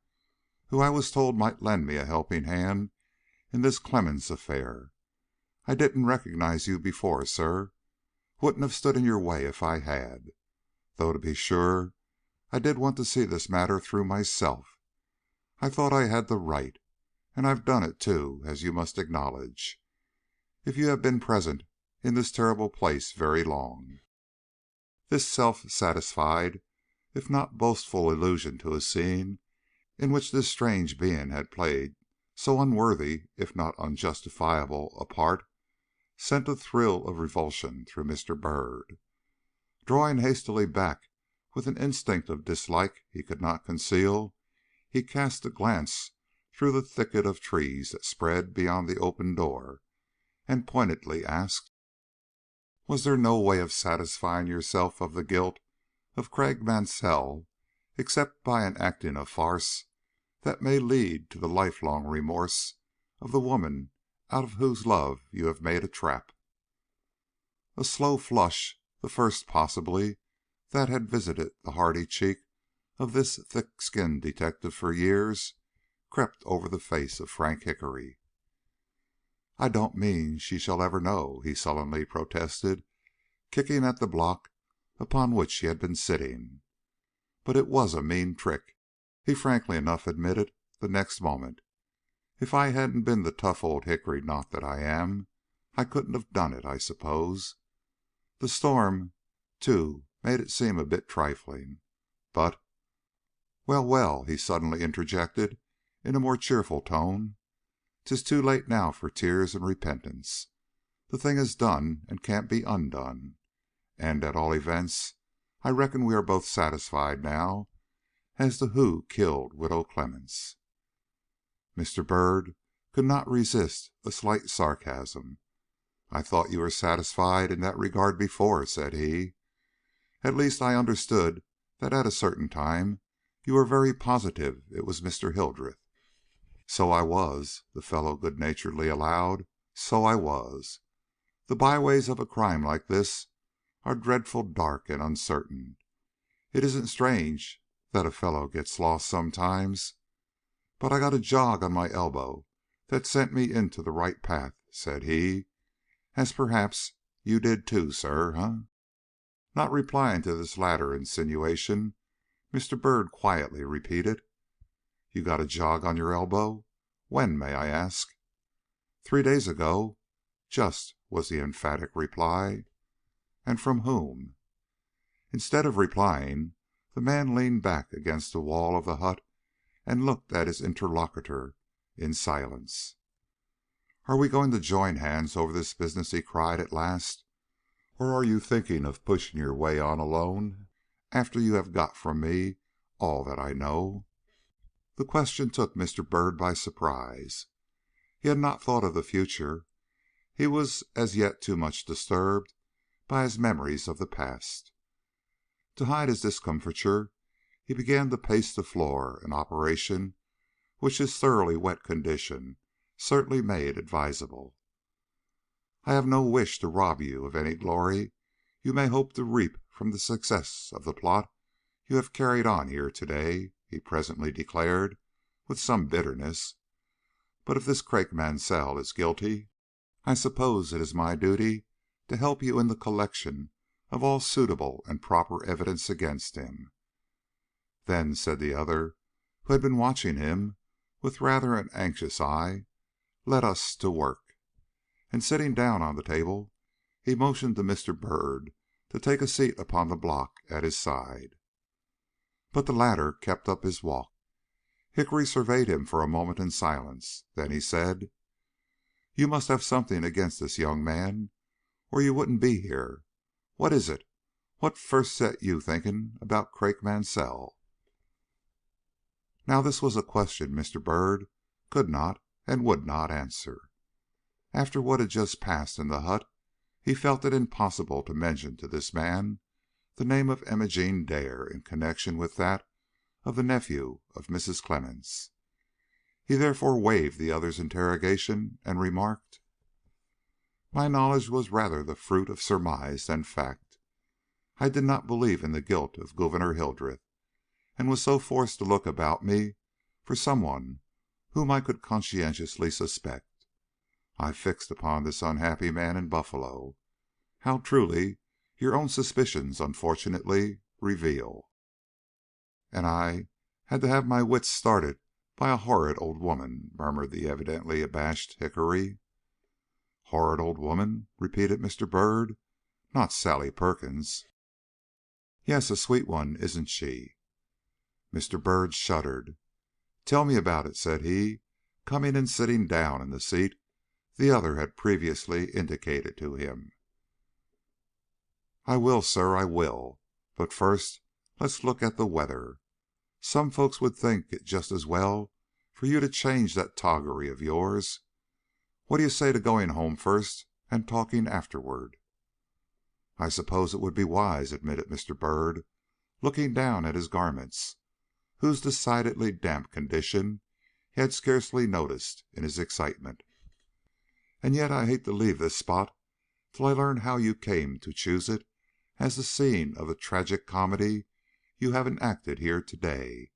"who I was told might lend me a helping hand in this Clemmens affair. I didn't recognize you before, sir. Wouldn't have stood in your way if I had. Though, to be sure, I did want to see this matter through myself. I thought I had the right, and I've done it, too, as you must acknowledge, if you have been present in this terrible place very long." This self-satisfied, if not boastful allusion to a scene in which this strange being had played so unworthy, if not unjustifiable, a part, sent a thrill of revulsion through Mr. Byrd. Drawing hastily back with an instinct of dislike he could not conceal, he cast a glance through the thicket of trees that spread beyond the open door, and pointedly asked, "Was there no way of satisfying yourself of the guilt of Craik Mansell except by enacting a farce that may lead to the lifelong remorse of the woman out of whose love you have made a trap?" A slow flush, the first possibly that had visited the hardy cheek of this thick-skinned detective for years, crept over the face of Frank Hickory. "I don't mean she shall ever know," he sullenly protested, kicking at the block upon which he had been sitting. "But it was a mean trick," he frankly enough admitted the next moment. "If I hadn't been the tough old hickory knot that I am, I couldn't have done it, I suppose. The storm, too, made it seem a bit trifling. But well, well," he suddenly interjected in a more cheerful tone, "'tis too late now for tears and repentance. The thing is done and can't be undone, and at all events I reckon we are both satisfied now as to who killed Widow Clemmens." Mr. Byrd could not resist a slight sarcasm. "I thought you were satisfied in that regard before," said he. "At least I understood that at a certain time you were very positive it was Mr. Hildreth." "So I was," the fellow good naturedly allowed. "So I was. The byways of a crime like this are dreadful dark and uncertain. It isn't strange that a fellow gets lost sometimes. But I got a jog on my elbow that sent me into the right path," said he, "as perhaps you did too, sir, eh?" Not replying to this latter insinuation, Mr. Byrd quietly repeated, "You got a jog on your elbow? When, may I ask?" "3 days ago, just," was the emphatic reply. "And from whom?" Instead of replying, the man leaned back against the wall of the hut and looked at his interlocutor in silence. "Are we going to join hands over this business?" he cried at last. "Or are you thinking of pushing your way on alone after you have got from me all that I know?" The question took Mr. Byrd by surprise. He had not thought of the future. He was as yet too much disturbed by his memories of the past. To hide his discomfiture, he began to pace the floor, an operation which his thoroughly wet condition certainly made advisable. "I have no wish to rob you of any glory you may hope to reap from the success of the plot you have carried on here to day," he presently declared, with some bitterness. "But if this Craik Mansell is guilty, I suppose it is my duty to help you in the collection of all suitable and proper evidence against him." "Then," said the other, who had been watching him with rather an anxious eye, "let us to work." And sitting down on the table, he motioned to Mr. Byrd to take a seat upon the block at his side. But the latter kept up his walk. Hickory surveyed him for a moment in silence. Then he said, "You must have something against this young man, or you wouldn't be here. What is it? What first set you thinking about Craik Mansell?" Now this was a question Mr. Byrd could not and would not answer. After what had just passed in the hut, he felt it impossible to mention to this man the name of Imogene Dare in connection with that of the nephew of Mrs. Clemmens. He therefore waived the other's interrogation and remarked: "My knowledge was rather the fruit of surmise than fact. I did not believe in the guilt of Gouverneur Hildreth, and was so forced to look about me for some one whom I could conscientiously suspect. I fixed upon this unhappy man in Buffalo. How truly your own suspicions unfortunately reveal." "And I had to have my wits started by a horrid old woman," murmured the evidently abashed Hickory. "Horrid old woman?" repeated Mr. Byrd. "Not Sally Perkins?" "Yes, a sweet one, isn't she?" Mr. Byrd shuddered. "Tell me about it," said he, coming and sitting down in the seat the other had previously indicated to him. "I will, sir, I will. But first let's look at the weather. Some folks would think it just as well for you to change that toggery of yours. What do you say to going home first and talking afterward?" "I suppose it would be wise," admitted Mr. Byrd, looking down at his garments, whose decidedly damp condition he had scarcely noticed in his excitement. "And yet I hate to leave this spot till I learn how you came to choose it as the scene of the tragic comedy you have enacted here to day,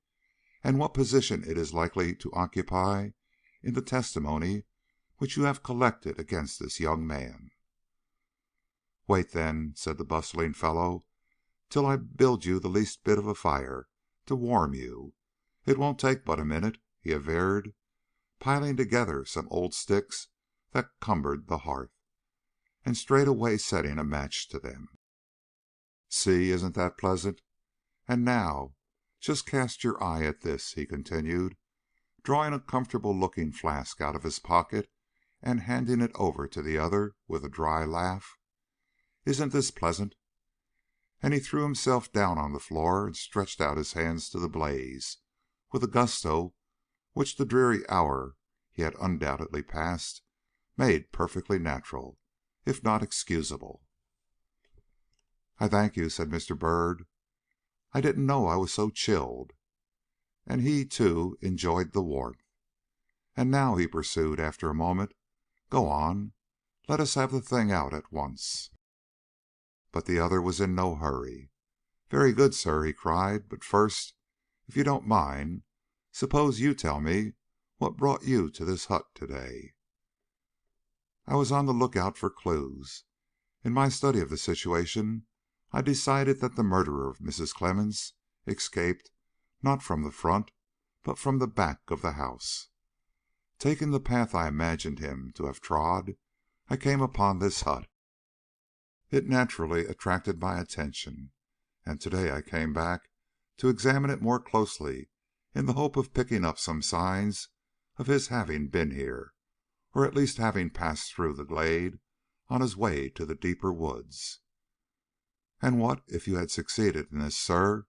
and what position it is likely to occupy in the testimony which you have collected against this young man." "Wait, then," said the bustling fellow, "till I build you the least bit of a fire to warm you. It won't take but a minute," he averred, piling together some old sticks that cumbered the hearth, and straightway setting a match to them. "See, isn't that pleasant? And now just cast your eye at this," he continued, drawing a comfortable-looking flask out of his pocket and handing it over to the other with a dry laugh. "Isn't this pleasant?" And he threw himself down on the floor and stretched out his hands to the blaze with a gusto which the dreary hour he had undoubtedly passed made perfectly natural, if not excusable. "I thank you," said Mr. Byrd. "I didn't know I was so chilled." And he, too, enjoyed the warmth. "And now," he pursued after a moment, "go on. Let us have the thing out at once." But the other was in no hurry. "Very good, sir," he cried. "But first, if you don't mind, suppose you tell me what brought you to this hut to day?" "I was on the lookout for clues. In my study of the situation, I decided that the murderer of Mrs. Clemmens escaped not from the front, but from the back of the house. Taking the path I imagined him to have trod, I came upon this hut. It naturally attracted my attention, and to day I came back to examine it more closely in the hope of picking up some signs of his having been here, or at least having passed through the glade on his way to the deeper woods." "And what if you had succeeded in this, sir?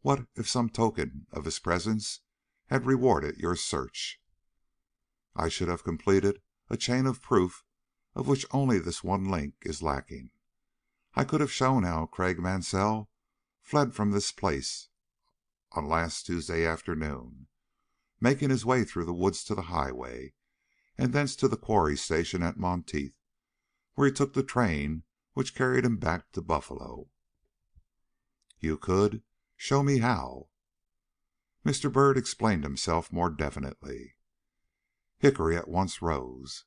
What if some token of his presence had rewarded your search?" "I should have completed a chain of proof of which only this one link is lacking. I could have shown how Craik Mansell fled from this place on last Tuesday afternoon, making his way through the woods to the highway, and thence to the quarry station at Monteith, where he took the train which carried him back to Buffalo." "You could? Show me how." Mr. Byrd explained himself more definitely. Hickory at once rose.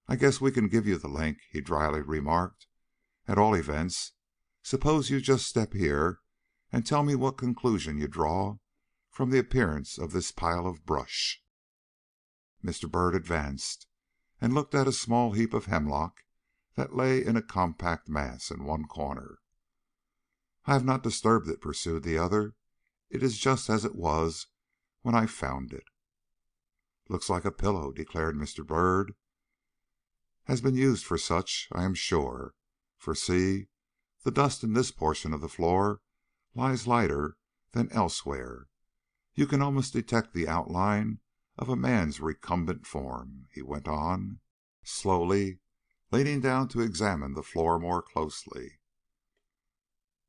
"I guess we can give you the link," he dryly remarked. "At all events, suppose you just step here and tell me what conclusion you draw from the appearance of this pile of brush." Mr. Byrd advanced and looked at a small heap of hemlock that lay in a compact mass in one corner. "I have not disturbed it," pursued the other. "It is just as it was when I found it." "Looks like a pillow," declared Mr. Byrd. "Has been used for such, I am sure. For see, the dust in this portion of the floor lies lighter than elsewhere. You can almost detect the outline of a man's recumbent form," he went on, slowly leaning down to examine the floor more closely.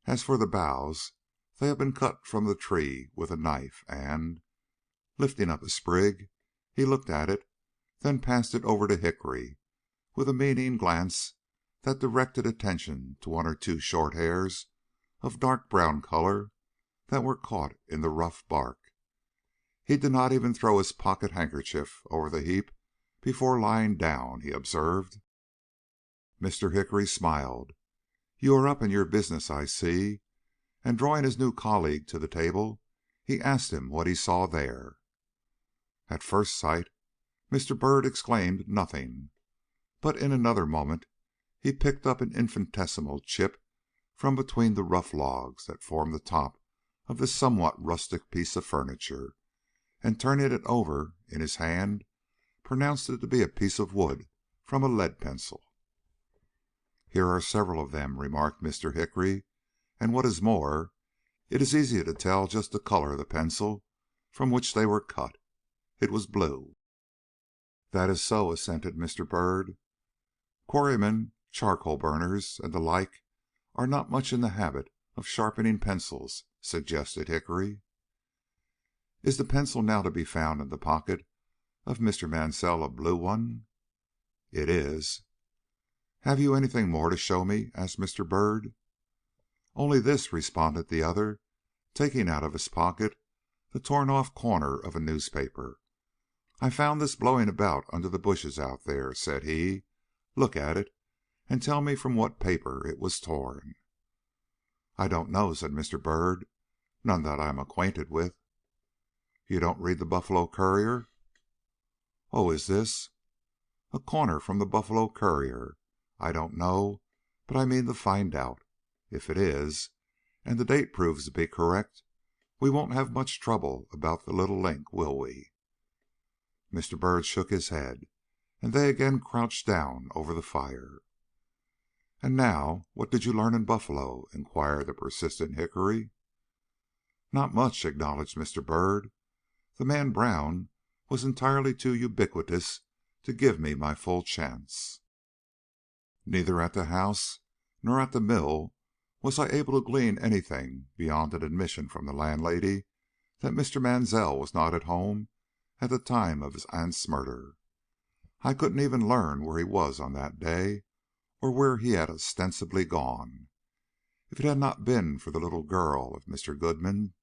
"As for the boughs, they have been cut from the tree with a knife, and," lifting up a sprig, He looked at it, then passed it over to Hickory with a meaning glance that directed attention to one or two short hairs of dark brown color that were caught in the rough bark. He did not even throw his pocket handkerchief over the heap before lying down, he observed. Mr. Hickory smiled. "You are up in your business, I see," and drawing his new colleague to the table, he asked him what he saw there. At first sight, Mr. Byrd exclaimed nothing, but in another moment he picked up an infinitesimal chip from between the rough logs that formed the top of this somewhat rustic piece of furniture, and turning it over in his hand, pronounced it to be a piece of wood from a lead pencil. "Here are several of them," remarked Mr. Hickory, "and what is more, it is easy to tell just the color of the pencil from which they were cut. It was blue." "That is so," assented Mr. Byrd. "Quarrymen, charcoal burners, and the like are not much in the habit of sharpening pencils," suggested Hickory. "Is the pencil now to be found in the pocket of Mr. Mansell a blue one?" "It is." "Have you anything more to show me?" asked Mr. Byrd. "Only this," responded the other, taking out of his pocket the torn off corner of a newspaper. "I found this blowing about under the bushes out there," said he. "Look at it, and tell me from what paper it was torn." "I don't know," said Mr. Byrd. "None that I am acquainted with." "You don't read the Buffalo Courier?" "Oh, is this?" "A corner from the Buffalo Courier. I don't know, but I mean to find out. If it is, and the date proves to be correct, we won't have much trouble about the little link, will we?" Mr. Byrd shook his head, and they again crouched down over the fire. "And now, what did you learn in Buffalo?" inquired the persistent Hickory. "Not much," acknowledged Mr. Byrd. "The man Brown was entirely too ubiquitous to give me my full chance. Neither at the house nor at the mill was I able to glean anything beyond an admission from the landlady that Mr. Mansell was not at home at the time of his aunt's murder. I couldn't even learn where he was on that day, or where he had ostensibly gone. If it had not been for the little girl of Mr. Goodman—"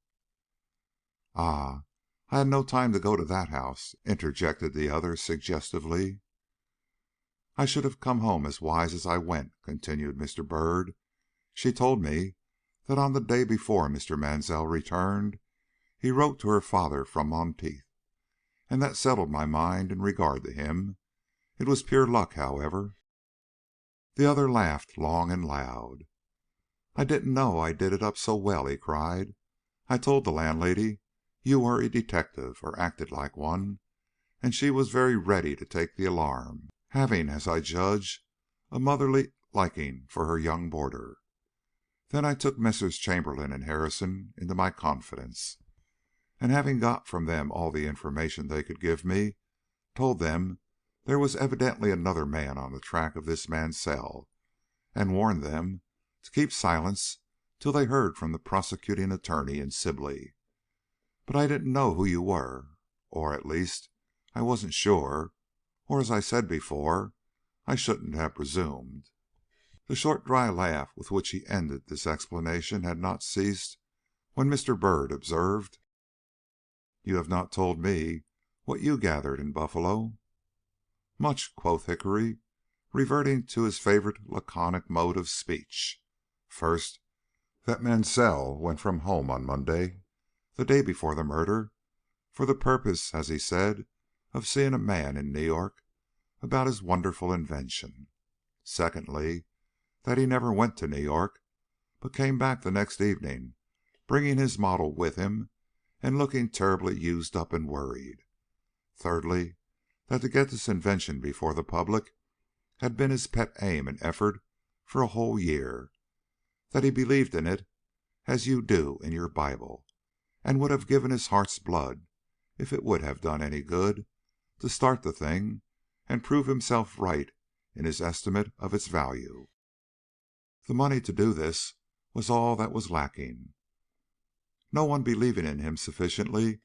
"Ah, I had no time to go to that house," interjected the other suggestively. "I should have come home as wise as I went," continued Mr. Byrd. "She told me that on the day before Mr. Mansell returned he wrote to her father from Monteith, and that settled my mind in regard to him. It was pure luck, however." The other laughed long and loud. "I didn't know I did it up so well," he cried. "I told the landlady you were a detective, or acted like one, and she was very ready to take the alarm, having, as I judge, a motherly liking for her young boarder. Then I took Messrs. Chamberlain and Harrison into my confidence, and having got from them all the information they could give me, told them there was evidently another man on the track of this Mansell, and warned them to keep silence till they heard from the prosecuting attorney in Sibley. But I didn't know who you were, or, at least, I wasn't sure, or, as I said before, I shouldn't have presumed." The short, dry laugh with which he ended this explanation had not ceased when Mr. Byrd observed: "You have not told me what you gathered in Buffalo." "Much," quoth Hickory, reverting to his favorite laconic mode of speech. "First, that Mansell went from home on Monday, the day before the murder, for the purpose, as he said, of seeing a man in New York about his wonderful invention. Secondly, that he never went to New York, but came back the next evening, bringing his model with him and looking terribly used up and worried. Thirdly, that to get this invention before the public had been his pet aim and effort for a whole year, that he believed in it as you do in your Bible, and would have given his heart's blood, if it would have done any good, to start the thing and prove himself right in his estimate of its value. The money to do this was all that was lacking, no one believing in him sufficiently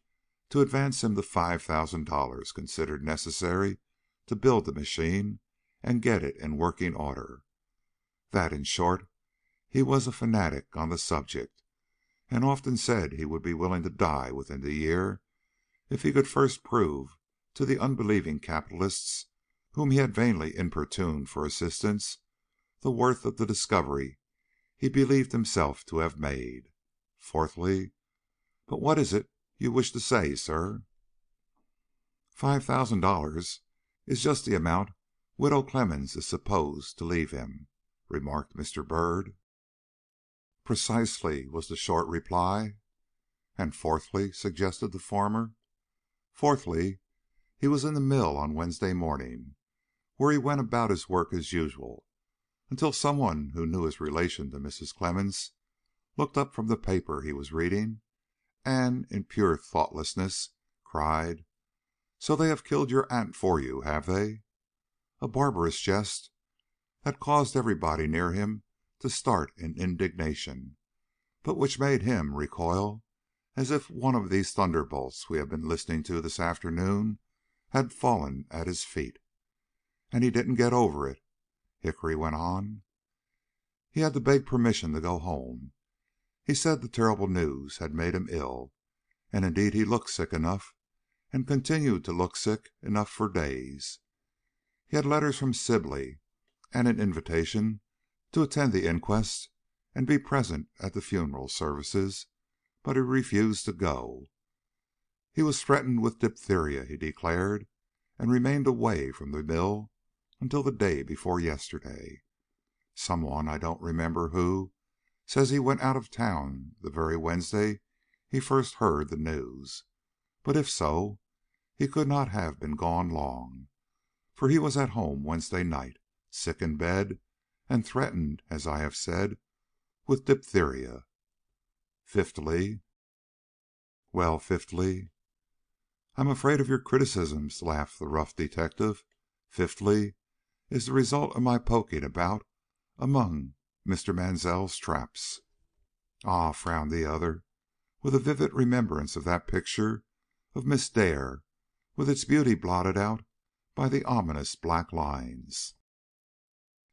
to advance him the $5,000 considered necessary to build the machine and get it in working order. That, in short, he was a fanatic on the subject, and often said he would be willing to die within the year if he could first prove to the unbelieving capitalists whom he had vainly importuned for assistance the worth of the discovery he believed himself to have made. Fourthly, but what is it you wish to say, sir? $5,000 is just the amount Widow Clemmens is supposed to leave him, remarked Mr. Byrd. Precisely, was the short reply. And fourthly, suggested the former. Fourthly, he was in the mill on Wednesday morning, where he went about his work as usual, until some one who knew his relation to Mrs. Clemmens looked up from the paper he was reading, and, in pure thoughtlessness, cried, "So they have killed your aunt for you, have they?" A barbarous jest that caused everybody near him to start in indignation, but which made him recoil as if one of these thunderbolts we have been listening to this afternoon had fallen at his feet. "And he didn't get over it," Hickory went on. "He had to beg permission to go home. He said the terrible news had made him ill, and indeed he looked sick enough, and continued to look sick enough for days. He had letters from Sibley, and an invitation to attend the inquest and be present at the funeral services, but he refused to go. He was threatened with diphtheria, he declared, and remained away from the mill until the day before yesterday. Some one, I don't remember who, says he went out of town the very Wednesday he first heard the news, but if so, he could not have been gone long, for he was at home Wednesday night, sick in bed, and threatened, as I have said, with diphtheria. Fifthly, well, fifthly, I'm afraid of your criticisms, laughed the rough detective. Fifthly is the result of my poking about among Mr. Mansell's traps. Ah, frowned the other, with a vivid remembrance of that picture of Miss Dare, with its beauty blotted out by the ominous black lines.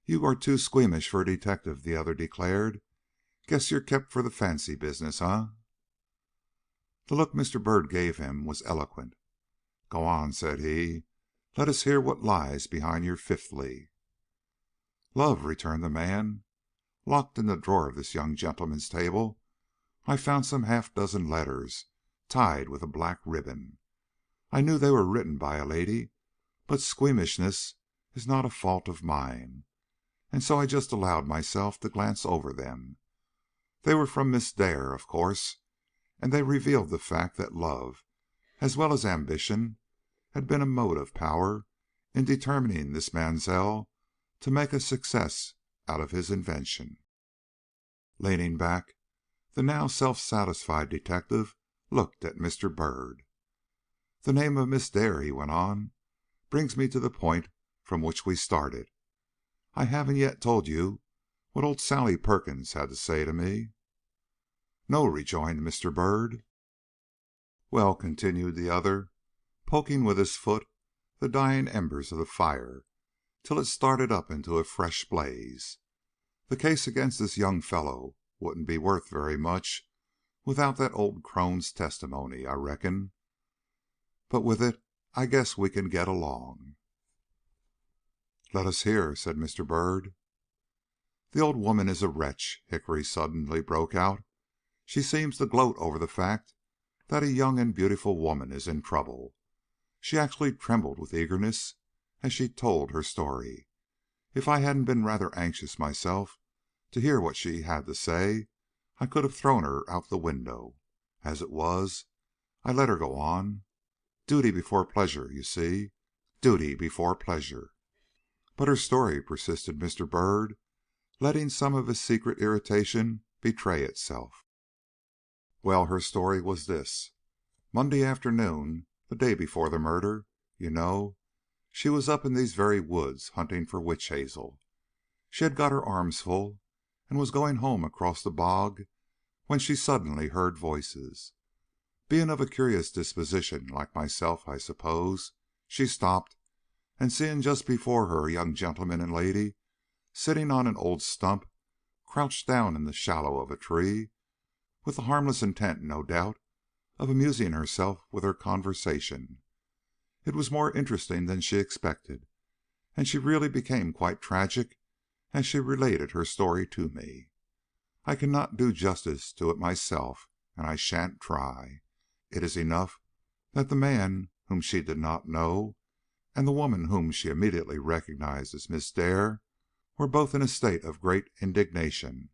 You are too squeamish for a detective, the other declared. Guess you're kept for the fancy business, eh? The look Mr. Byrd gave him was eloquent. Go on, said he. Let us hear what lies behind your fifthly. Love, returned the man. Locked in the drawer of this young gentleman's table, I found some half-dozen letters tied with a black ribbon. I knew they were written by a lady, but squeamishness is not a fault of mine, and so I just allowed myself to glance over them. They were from Miss Dare, of course, and they revealed the fact that love, as well as ambition, had been a motive power in determining this Mansell to make a success out of his invention. Leaning back, the now self-satisfied detective looked at Mr. Byrd. The name of Miss Dare, he went on, brings me to the point from which we started. I haven't yet told you what old Sally Perkins had to say to me. No, rejoined Mr. Byrd. Well, continued the other, poking with his foot the dying embers of the fire till it started up into a fresh blaze. The case against this young fellow wouldn't be worth very much without that old crone's testimony, I reckon. But with it, I guess we can get along. Let us hear, said Mr. Byrd. The old woman is a wretch, Hickory suddenly broke out. She seems to gloat over the fact that a young and beautiful woman is in trouble. She actually trembled with eagerness as she told her story. If I hadn't been rather anxious myself to hear what she had to say, I could have thrown her out the window. As it was, I let her go on. Duty before pleasure, you see. Duty before pleasure. But her story, persisted Mr. Byrd, letting some of his secret irritation betray itself. Well, her story was this. Monday afternoon, the day before the murder, you know, she was up in these very woods hunting for witch hazel. She had got her arms full, and was going home across the bog when she suddenly heard voices. Being of a curious disposition, like myself, I suppose, she stopped, and seeing just before her a young gentleman and lady sitting on an old stump, crouched down in the shadow of a tree, with the harmless intent, no doubt, of amusing herself with their conversation. It was more interesting than she expected, and she really became quite tragic as she related her story to me. I cannot do justice to it myself, and I shan't try. It is enough that the man whom she did not know, and the woman whom she immediately recognized as Miss Dare, were both in a state of great indignation.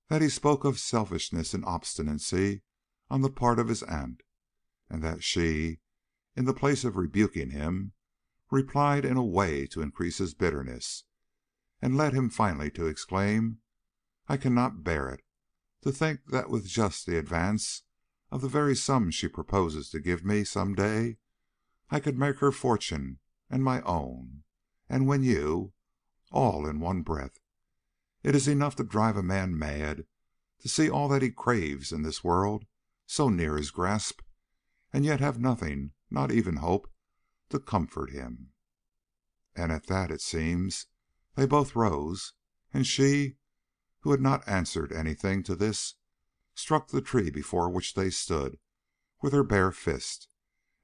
That he spoke of selfishness and obstinacy on the part of his aunt, and that she, in the place of rebuking him, replied in a way to increase his bitterness, and led him finally to exclaim, "I cannot bear it! To think that with just the advance of the very sum she proposes to give me some day, I could make her fortune and my own, and win you, all in one breath. It is enough to drive a man mad to see all that he craves in this world so near his grasp, and yet have nothing, not even hope, to comfort him." And at that, it seems, they both rose, and she, who had not answered anything to this, struck the tree before which they stood with her bare fist,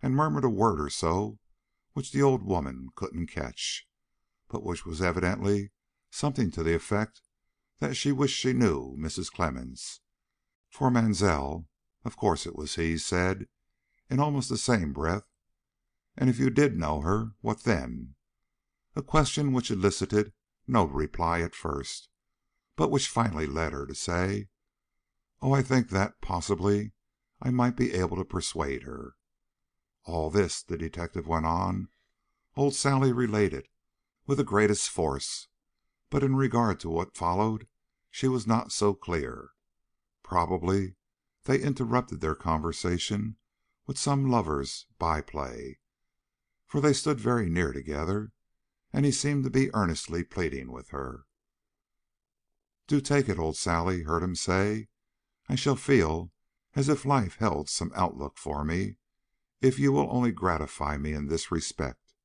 and murmured a word or so which the old woman couldn't catch, but which was evidently something to the effect that she wished she knew Mrs. Clemmens, for Mansell, of course it was he, said, in almost the same breath, "And if you did know her, what then?" A question which elicited no reply at first, but which finally led her to say, "Oh, I think that, possibly, I might be able to persuade her." All this, the detective went on, old Sally related with the greatest force, but in regard to what followed she was not so clear. Probably they interrupted their conversation with some lover's by-play, for they stood very near together, and he seemed to be earnestly pleading with her. "Do take it," old Sally heard him say. "I shall feel as if life held some outlook for me, if you will only gratify me in this respect."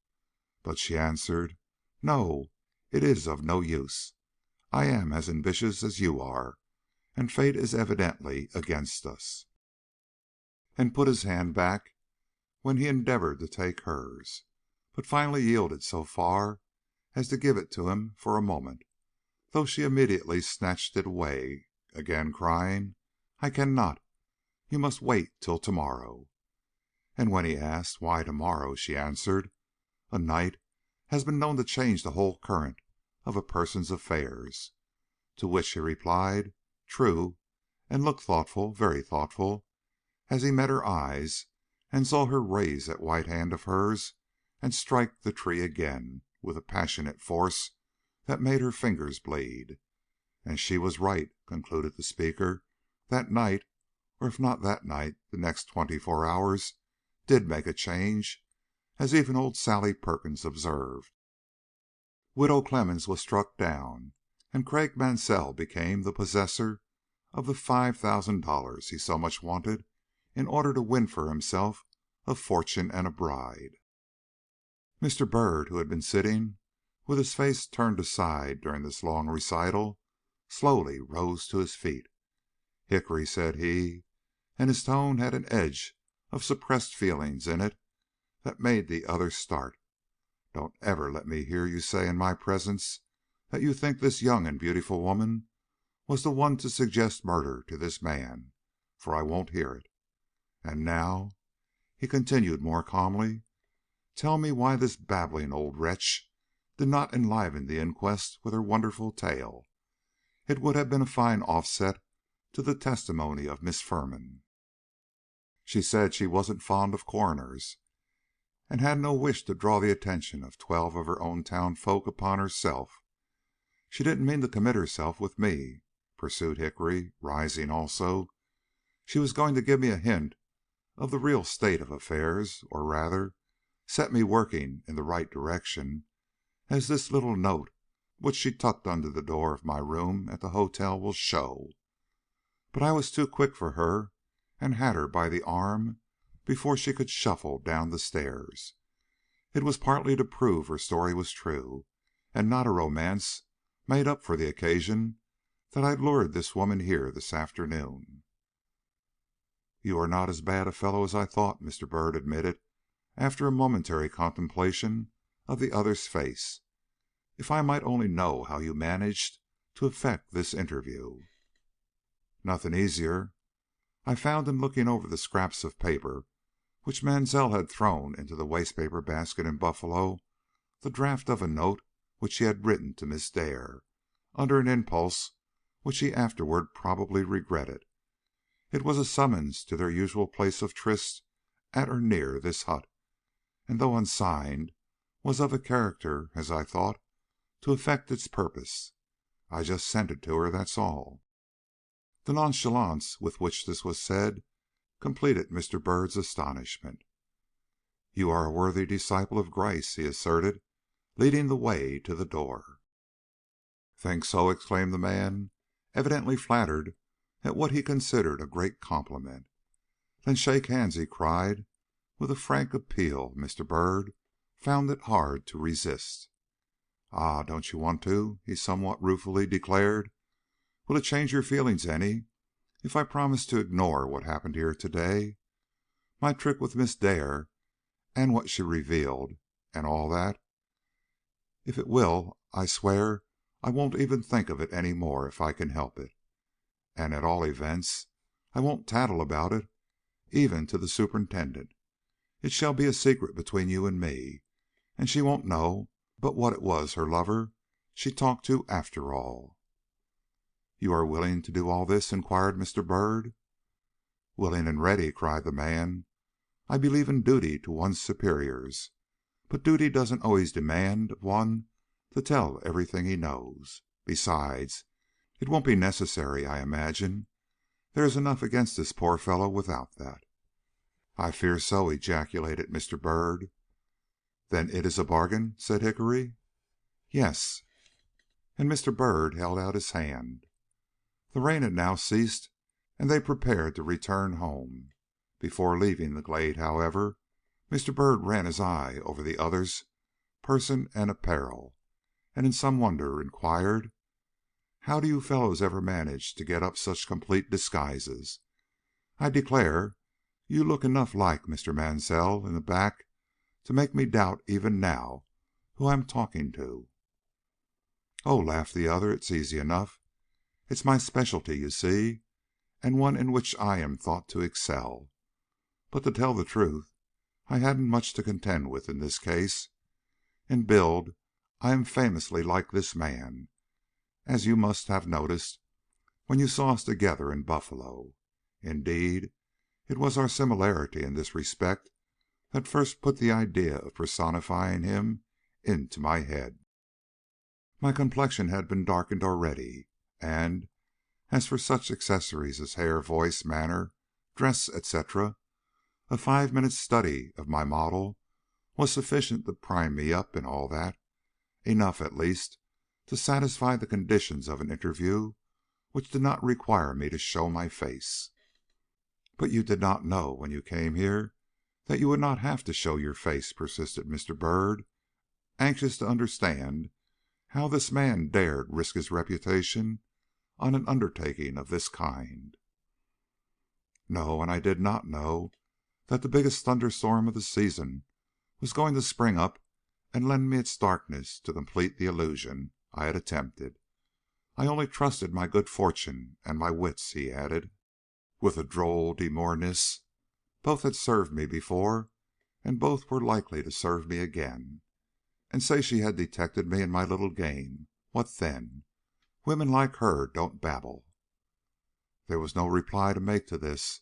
But she answered, "No, it is of no use. I am as ambitious as you are, and fate is evidently against us," and put his hand back when he endeavored to take hers, but finally yielded so far as to give it to him for a moment, though she immediately snatched it away, again crying, "I cannot. You must wait till tomorrow." And when he asked why tomorrow, she answered, "A night has been known to change the whole current of a person's affairs." To which he replied, "True," and looked thoughtful, very thoughtful, as he met her eyes and saw her raise that white hand of hers and strike the tree again with a passionate force that made her fingers bleed. "And she was right," concluded the speaker. "That night, or if not that night, the next 24 hours, did make a change, as even old Sally Perkins observed. Widow Clemmens was struck down, and Craik Mansell became the possessor of the $5,000 he so much wanted in order to win for himself a fortune and a bride." Mr. Byrd, who had been sitting with his face turned aside during this long recital, slowly rose to his feet. "Hickory," said he, and his tone had an edge of suppressed feelings in it that made the other start, "don't ever let me hear you say in my presence that you think this young and beautiful woman was the one to suggest murder to this man, for I won't hear it. And now," he continued more calmly, "tell me why this babbling old wretch did not enliven the inquest with her wonderful tale. It would have been a fine offset to the testimony of Miss Firman. She said she wasn't fond of coroners, and had no wish to draw the attention of 12 of her own town folk upon herself. She didn't mean to commit herself with me," pursued Hickory, rising also. "She was going to give me a hint of the real state of affairs, or rather, set me working in the right direction, as this little note which she tucked under the door of my room at the hotel will show. But I was too quick for her, and had her by the arm before she could shuffle down the stairs. It was partly to prove her story was true, and not a romance made up for the occasion, that I lured this woman here this afternoon." "You are not as bad a fellow as I thought," Mr. Byrd admitted, after a momentary contemplation of the other's face. "If I might only know how you managed to effect this interview." "Nothing easier. I found in looking over the scraps of paper which Mansell had thrown into the waste paper basket in Buffalo the draft of a note which he had written to Miss Dare, under an impulse which he afterward probably regretted. It was a summons to their usual place of tryst at or near this hut, and though unsigned, was of a character, as I thought, to effect its purpose. I just sent it to her, that's all." The nonchalance with which this was said completed Mr. Byrd's astonishment. "You are a worthy disciple of Gryce," he asserted, leading the way to the door. "Think so?" exclaimed the man, evidently flattered at what he considered a great compliment. "Then shake hands," he cried, with a frank appeal Mr. Byrd found it hard to resist. "Ah, don't you want to?" he somewhat ruefully declared. "Will it change your feelings any if I promise to ignore what happened here to day? My trick with Miss Dare and what she revealed, and all that? If it will, I swear I won't even think of it any more if I can help it. And at all events, I won't tattle about it, even to the superintendent. It shall be a secret between you and me, and she won't know but what it was her lover she talked to after all." "You are willing to do all this?" inquired Mr. Byrd. "Willing and ready," cried the man. "I believe in duty to one's superiors, but duty doesn't always demand of one to tell everything he knows. Besides, it won't be necessary, I imagine. There is enough against this poor fellow without that." "I fear so," ejaculated Mr. Byrd. "Then it is a bargain?" said Hickory. "Yes." And Mr. Byrd held out his hand. The rain had now ceased, and they prepared to return home. Before leaving the glade, however, Mr. Byrd ran his eye over the other's person and apparel, and in some wonder inquired, "How do you fellows ever manage to get up such complete disguises? I declare you look enough like Mr. Mansell in the back to make me doubt even now who I am talking to." "Oh," laughed the other, "it's easy enough. It's my specialty, you see, and one in which I am thought to excel. But to tell the truth, I hadn't much to contend with in this case. In build I am famously like this man, as you must have noticed when you saw us together in Buffalo. Indeed, it was our similarity in this respect that first put the idea of personifying him into my head. My complexion had been darkened already, and as for such accessories as hair, voice, manner, dress, etc., a 5 minutes' study of my model was sufficient to prime me up in all that, enough, at least, to satisfy the conditions of an interview which did not require me to show my face." "But you did not know when you came here that you would not have to show your face," persisted Mr. Byrd, anxious to understand how this man dared risk his reputation on an undertaking of this kind. "No, and I did not know that the biggest thunderstorm of the season was going to spring up and lend me its darkness to complete the illusion I had attempted. I only trusted my good fortune and my wits," he added, with a droll demureness. "Both had served me before, and both were likely to serve me again. And say she had detected me in my little game, what then? Women like her don't babble." There was no reply to make to this,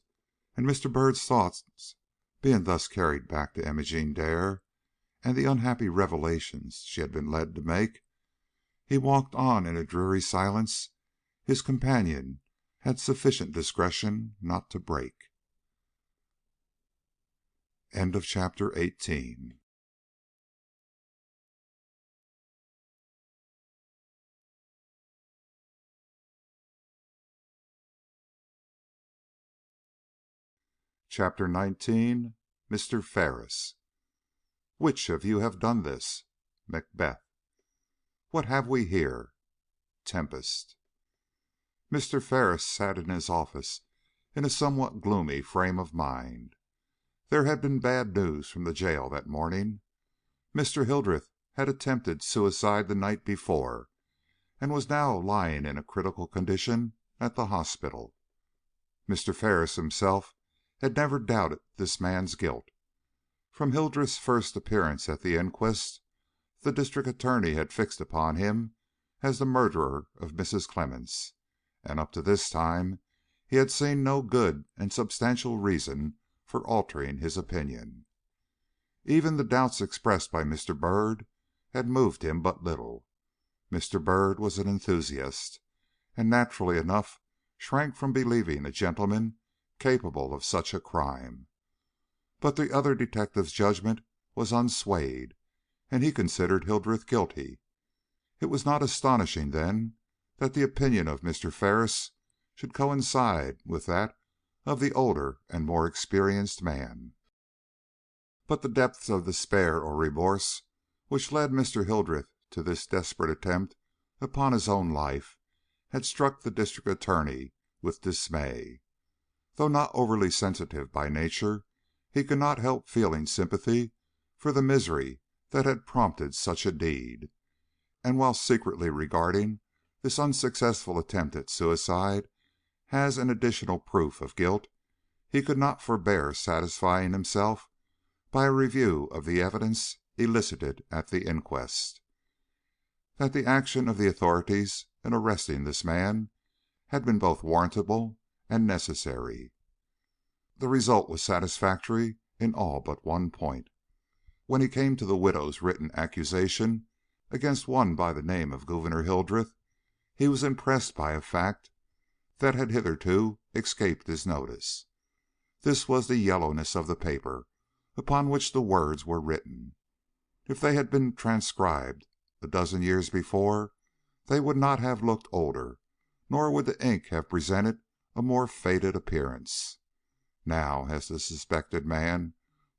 and Mr. Byrd's thoughts being thus carried back to Imogene Dare and the unhappy revelations she had been led to make, he walked on in a dreary silence his companion had sufficient discretion not to break. CHAPTER XIX. CHAPTER XIX. Mr. Ferris. Which of you have done this? Macbeth. What have we here? Tempest. Mr. Ferris sat in his office in a somewhat gloomy frame of mind. There had been bad news from the jail that morning. Mr. Hildreth had attempted suicide the night before, and was now lying in a critical condition at the hospital. Mr. Ferris himself had never doubted this man's guilt. From Hildreth's first appearance at the inquest, the district attorney had fixed upon him as the murderer of Mrs. Clemmens, and up to this time he had seen no good and substantial reason for altering his opinion. Even the doubts expressed by Mr. Byrd had moved him but little. Mr. Byrd was an enthusiast, and naturally enough shrank from believing a gentleman capable of such a crime. But the other detective's judgment was unswayed, and he considered Hildreth guilty. It was not astonishing, then, that the opinion of Mr. Ferris should coincide with that of the older and more experienced man. But the depths of despair or remorse which led Mr. Hildreth to this desperate attempt upon his own life had struck the district attorney with dismay. Though not overly sensitive by nature, he could not help feeling sympathy for the misery that had prompted such a deed, and while secretly regarding this unsuccessful attempt at suicide as an additional proof of guilt, he could not forbear satisfying himself by a review of the evidence elicited at the inquest, that the action of the authorities in arresting this man had been both warrantable and necessary. The result was satisfactory in all but one point. When he came to the widow's written accusation against one by the name of Gouverneur Hildreth, he was impressed by a fact that had hitherto escaped his notice. This was the yellowness of the paper upon which the words were written. If they had been transcribed a dozen years before, they would not have looked older, nor would the ink have presented a more faded appearance. Now, as the suspected man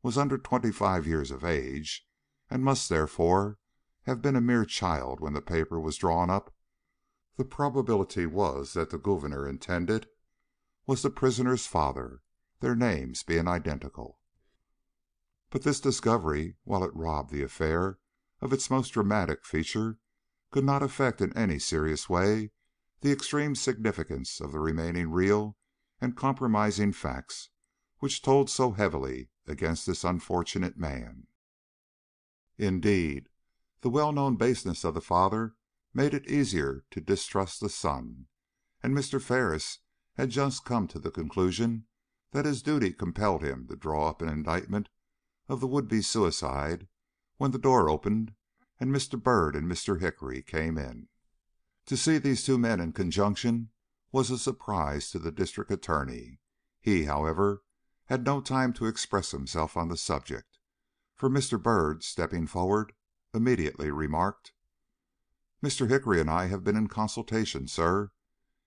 was under 25 years of age, and must therefore have been a mere child when the paper was drawn up, the probability was that the Gouverneur intended was the prisoner's father, their names being identical. But this discovery, while it robbed the affair of its most dramatic feature, could not affect in any serious way the extreme significance of the remaining real and compromising facts which told so heavily against this unfortunate man. Indeed, the well-known baseness of the father made it easier to distrust the son, and Mr. Ferris had just come to the conclusion that his duty compelled him to draw up an indictment of the would-be suicide when the door opened and Mr. Byrd and Mr. Hickory came in. To see these two men in conjunction was a surprise to the district attorney. He, however, had no time to express himself on the subject, for Mr. Byrd, stepping forward, immediately remarked: "Mr. Hickory and I have been in consultation, sir,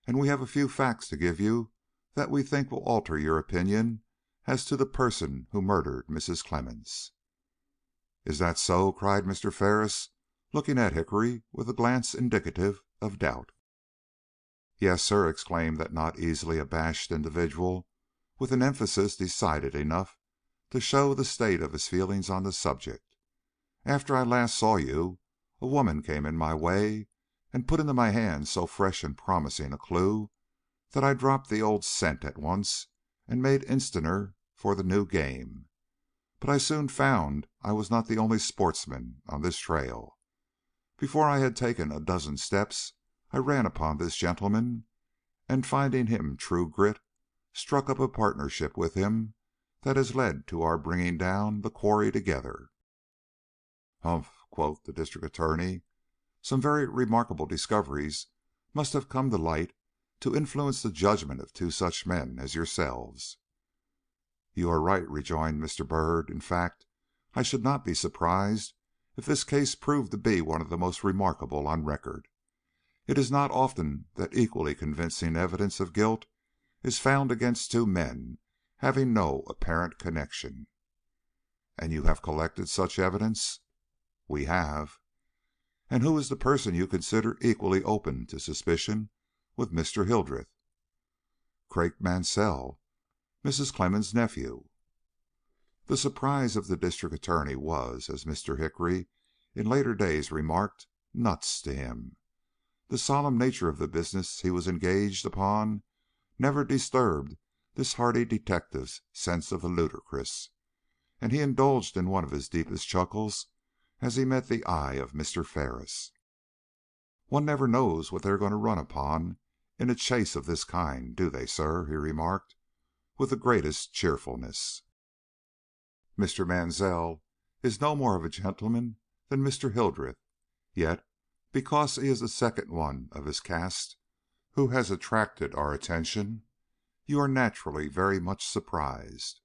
and we have a few facts to give you that we think will alter your opinion as to the person who murdered Mrs. Clemmens." "Is that so?" cried Mr. Ferris, looking at Hickory with a glance indicative of doubt. "Yes, sir," exclaimed that not easily abashed individual, with an emphasis decided enough to show the state of his feelings on the subject. "After I last saw you, a woman came in my way and put into my hands so fresh and promising a clue that I dropped the old scent at once and made instanter for the new game. But I soon found I was not the only sportsman on this trail. Before I had taken a dozen steps, I ran upon this gentleman, and finding him true grit, struck up a partnership with him that has led to our bringing down the quarry together." "Humph!" quoth the District Attorney. "Some very remarkable discoveries must have come to light to influence the judgment of two such men as yourselves." "You are right," rejoined Mr. Byrd. "In fact, I should not be surprised if this case proved to be one of the most remarkable on record. It is not often that equally convincing evidence of guilt is found against two men having no apparent connection." "And you have collected such evidence?" "We have." "And who is the person you consider equally open to suspicion with Mr. Hildreth?" "Craik Mansell, Mrs. Clemmens' nephew." The surprise of the District Attorney was, as Mr. Hickory in later days remarked, "nuts" to him. The solemn nature of the business he was engaged upon never disturbed this hardy detective's sense of the ludicrous, and he indulged in one of his deepest chuckles as he met the eye of Mr. Ferris. "One never knows what they are going to run upon in a chase of this kind, do they, sir?" he remarked, with the greatest cheerfulness. "Mr. Mansell is no more of a gentleman than Mr. Hildreth, yet because he is the second one of his caste who has attracted our attention, you are naturally very much surprised.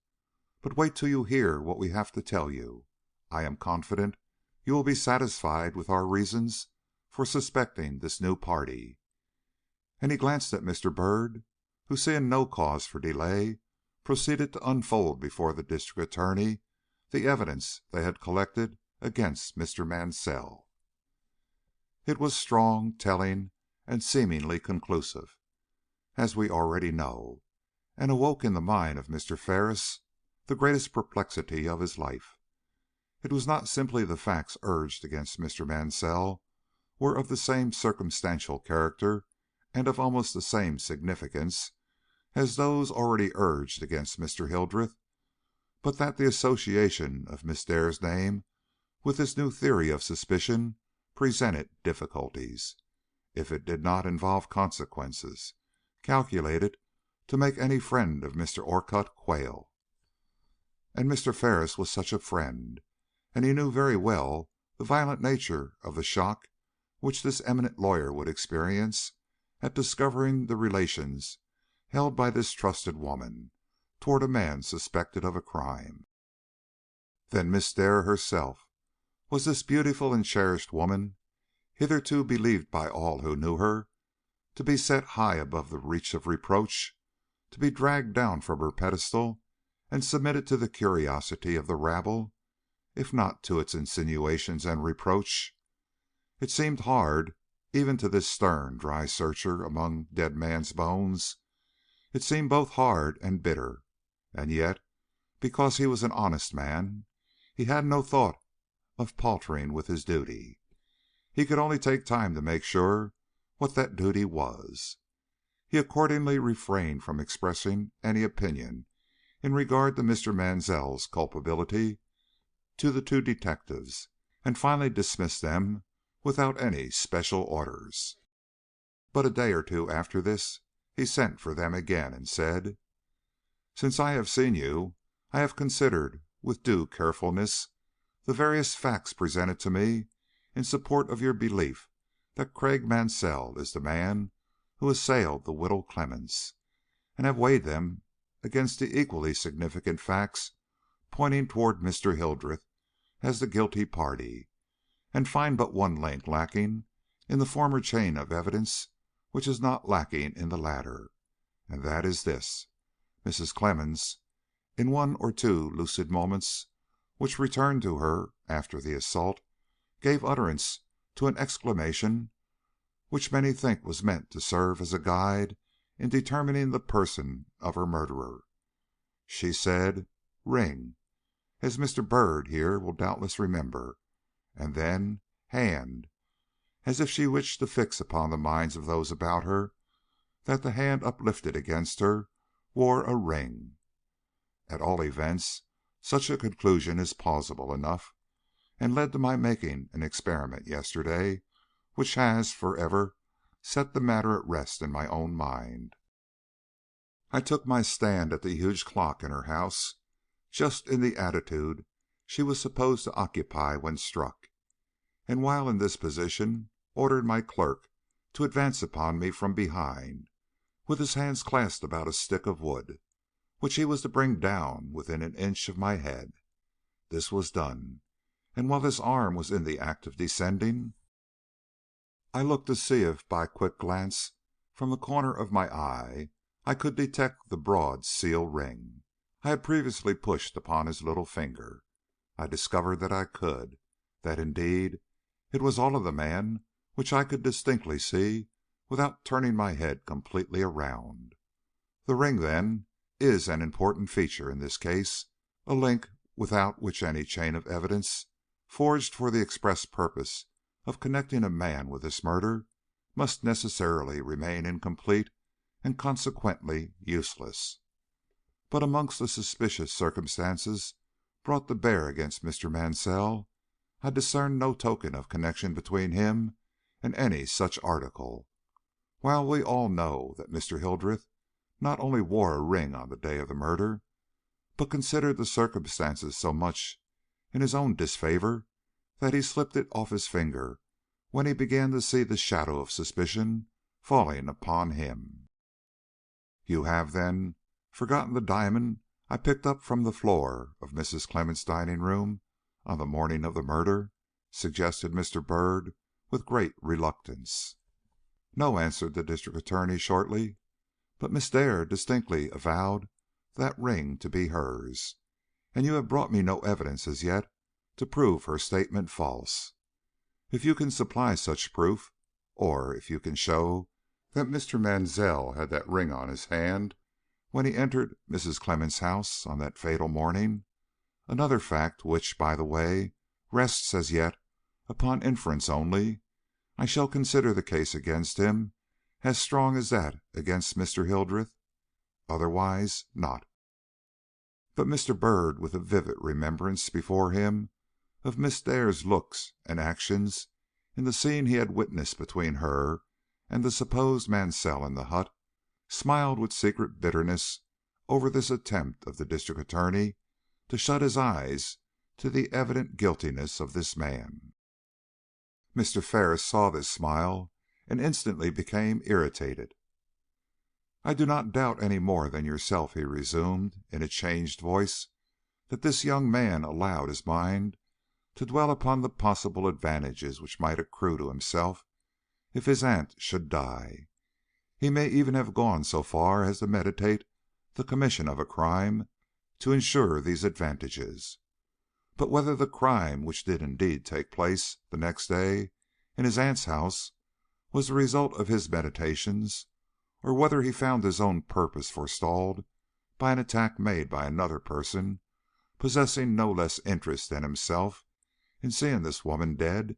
But wait till you hear what we have to tell you. I am confident you will be satisfied with our reasons for suspecting this new party." And he glanced at Mr. Byrd, who, seeing no cause for delay, proceeded to unfold before the District Attorney the evidence they had collected against Mr. Mansell. It was strong, telling, and seemingly conclusive, as we already know, and awoke in the mind of Mr. Ferris the greatest perplexity of his life. It was not simply the facts urged against Mr. Mansell were of the same circumstantial character and of almost the same significance as those already urged against Mr. Hildreth, but that the association of Miss Dare's name with this new theory of suspicion presented difficulties, if it did not involve consequences, calculated to make any friend of Mr. Orcutt quail. And Mr. Ferris was such a friend, and he knew very well the violent nature of the shock which this eminent lawyer would experience at discovering the relations held by this trusted woman toward a man suspected of a crime. Then Miss Dare herself, was this beautiful and cherished woman, hitherto believed by all who knew her to be set high above the reach of reproach, to be dragged down from her pedestal and submitted to the curiosity of the rabble, if not to its insinuations and reproach? It seemed hard, even to this stern, dry searcher among dead men's bones. It seemed both hard and bitter, and yet, because he was an honest man, he had no thought of paltering with his duty. He could only take time to make sure what that duty was. He accordingly refrained from expressing any opinion in regard to Mr. Mansell's culpability to the two detectives, and finally dismissed them without any special orders. But a day or two after this he sent for them again and said: "Since I have seen you, I have considered with due carefulness the various facts presented to me in support of your belief that Craik Mansell is the man who assailed the widow Clemmens, and have weighed them against the equally significant facts pointing toward Mr. Hildreth as the guilty party, and find but one link lacking in the former chain of evidence which is not lacking in the latter, and that is this: Mrs. Clemmens, in one or two lucid moments which returned to her after the assault, gave utterance to an exclamation which many think was meant to serve as a guide in determining the person of her murderer. She said, 'Ring,' as Mr. Byrd here will doubtless remember, and then 'hand,' as if she wished to fix upon the minds of those about her that the hand uplifted against her wore a ring. At all events, such a conclusion is plausible enough, and led to my making an experiment yesterday which has forever set the matter at rest in my own mind. I took my stand at the huge clock in her house, just in the attitude she was supposed to occupy when struck, and while in this position ordered my clerk to advance upon me from behind, with his hands clasped about a stick of wood, which he was to bring down within an inch of my head. This was done, and while this arm was in the act of descending, I looked to see if by a quick glance from the corner of my eye I could detect the broad seal ring. I had previously pushed upon his little finger. I discovered that I could, that indeed it was all of the man which I could distinctly see without turning my head completely around. The ring, then, is an important feature in this case, a link without which any chain of evidence, forged for the express purpose of connecting a man with this murder, must necessarily remain incomplete and consequently useless. But amongst the suspicious circumstances brought to bear against Mr. Mansell, I discerned no token of connection between him and any such article, while we all know that Mr. Hildreth not only wore a ring on the day of the murder, but considered the circumstances so much in his own disfavor that he slipped it off his finger when he began to see the shadow of suspicion falling upon him. You have, then, forgotten the diamond I picked up from the floor of Mrs. Clemmens' dining room on the morning of the murder?" suggested Mr. Byrd, with great reluctance. "No," answered the District Attorney, shortly. "But Miss Dare distinctly avowed that ring to be hers, and you have brought me no evidence as yet to prove her statement false. If you can supply such proof, or if you can show that Mr. Mansell had that ring on his hand when he entered Mrs. Clemmens' house on that fatal morning, another fact which, by the way, rests as yet upon inference only, I shall consider the case against him as strong as that against Mr. Hildreth, otherwise not." But Mr. Byrd, with a vivid remembrance before him of Miss Dare's looks and actions in the scene he had witnessed between her and the supposed Mansell in the hut, smiled with secret bitterness over this attempt of the District Attorney to shut his eyes to the evident guiltiness of this man. Mr. Ferris saw this smile and instantly became irritated. "I do not doubt any more than yourself," he resumed, in a changed voice, "that this young man allowed his mind to dwell upon the possible advantages which might accrue to himself if his aunt should die. He may even have gone so far as to meditate the commission of a crime to insure these advantages. But whether the crime which did indeed take place the next day in his aunt's house was the result of his meditations, or whether he found his own purpose forestalled by an attack made by another person possessing no less interest than himself in seeing this woman dead,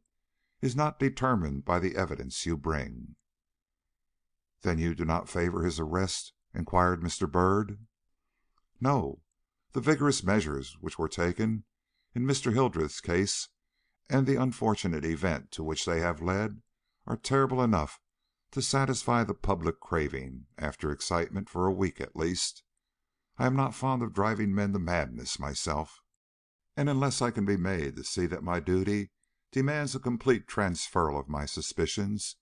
is not determined by the evidence you bring." "Then you do not favor his arrest?" inquired Mr. Byrd. "No. The vigorous measures which were taken in Mr. Hildreth's case, and the unfortunate event to which they have led, are terrible enough to satisfy the public craving after excitement for a week at least. I am not fond of driving men to madness myself, and unless I can be made to see that my duty demands a complete transferal of my suspicions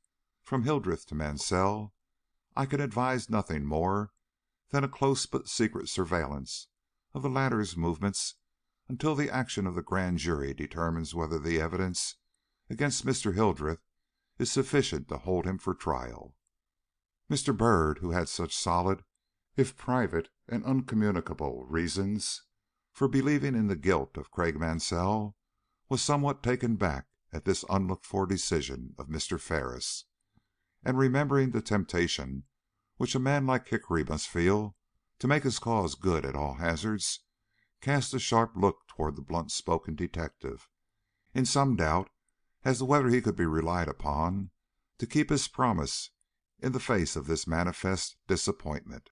from Hildreth to Mansell, I can advise nothing more than a close but secret surveillance of the latter's movements until the action of the grand jury determines whether the evidence against Mr. Hildreth is sufficient to hold him for trial." Mr. Byrd, who had such solid, if private and uncommunicable, reasons for believing in the guilt of Craik Mansell, was somewhat taken back at this unlooked-for decision of Mr. Ferris, and remembering the temptation which a man like Hickory must feel to make his cause good at all hazards, cast a sharp look toward the blunt-spoken detective, in some doubt as to whether he could be relied upon to keep his promise in the face of this manifest disappointment.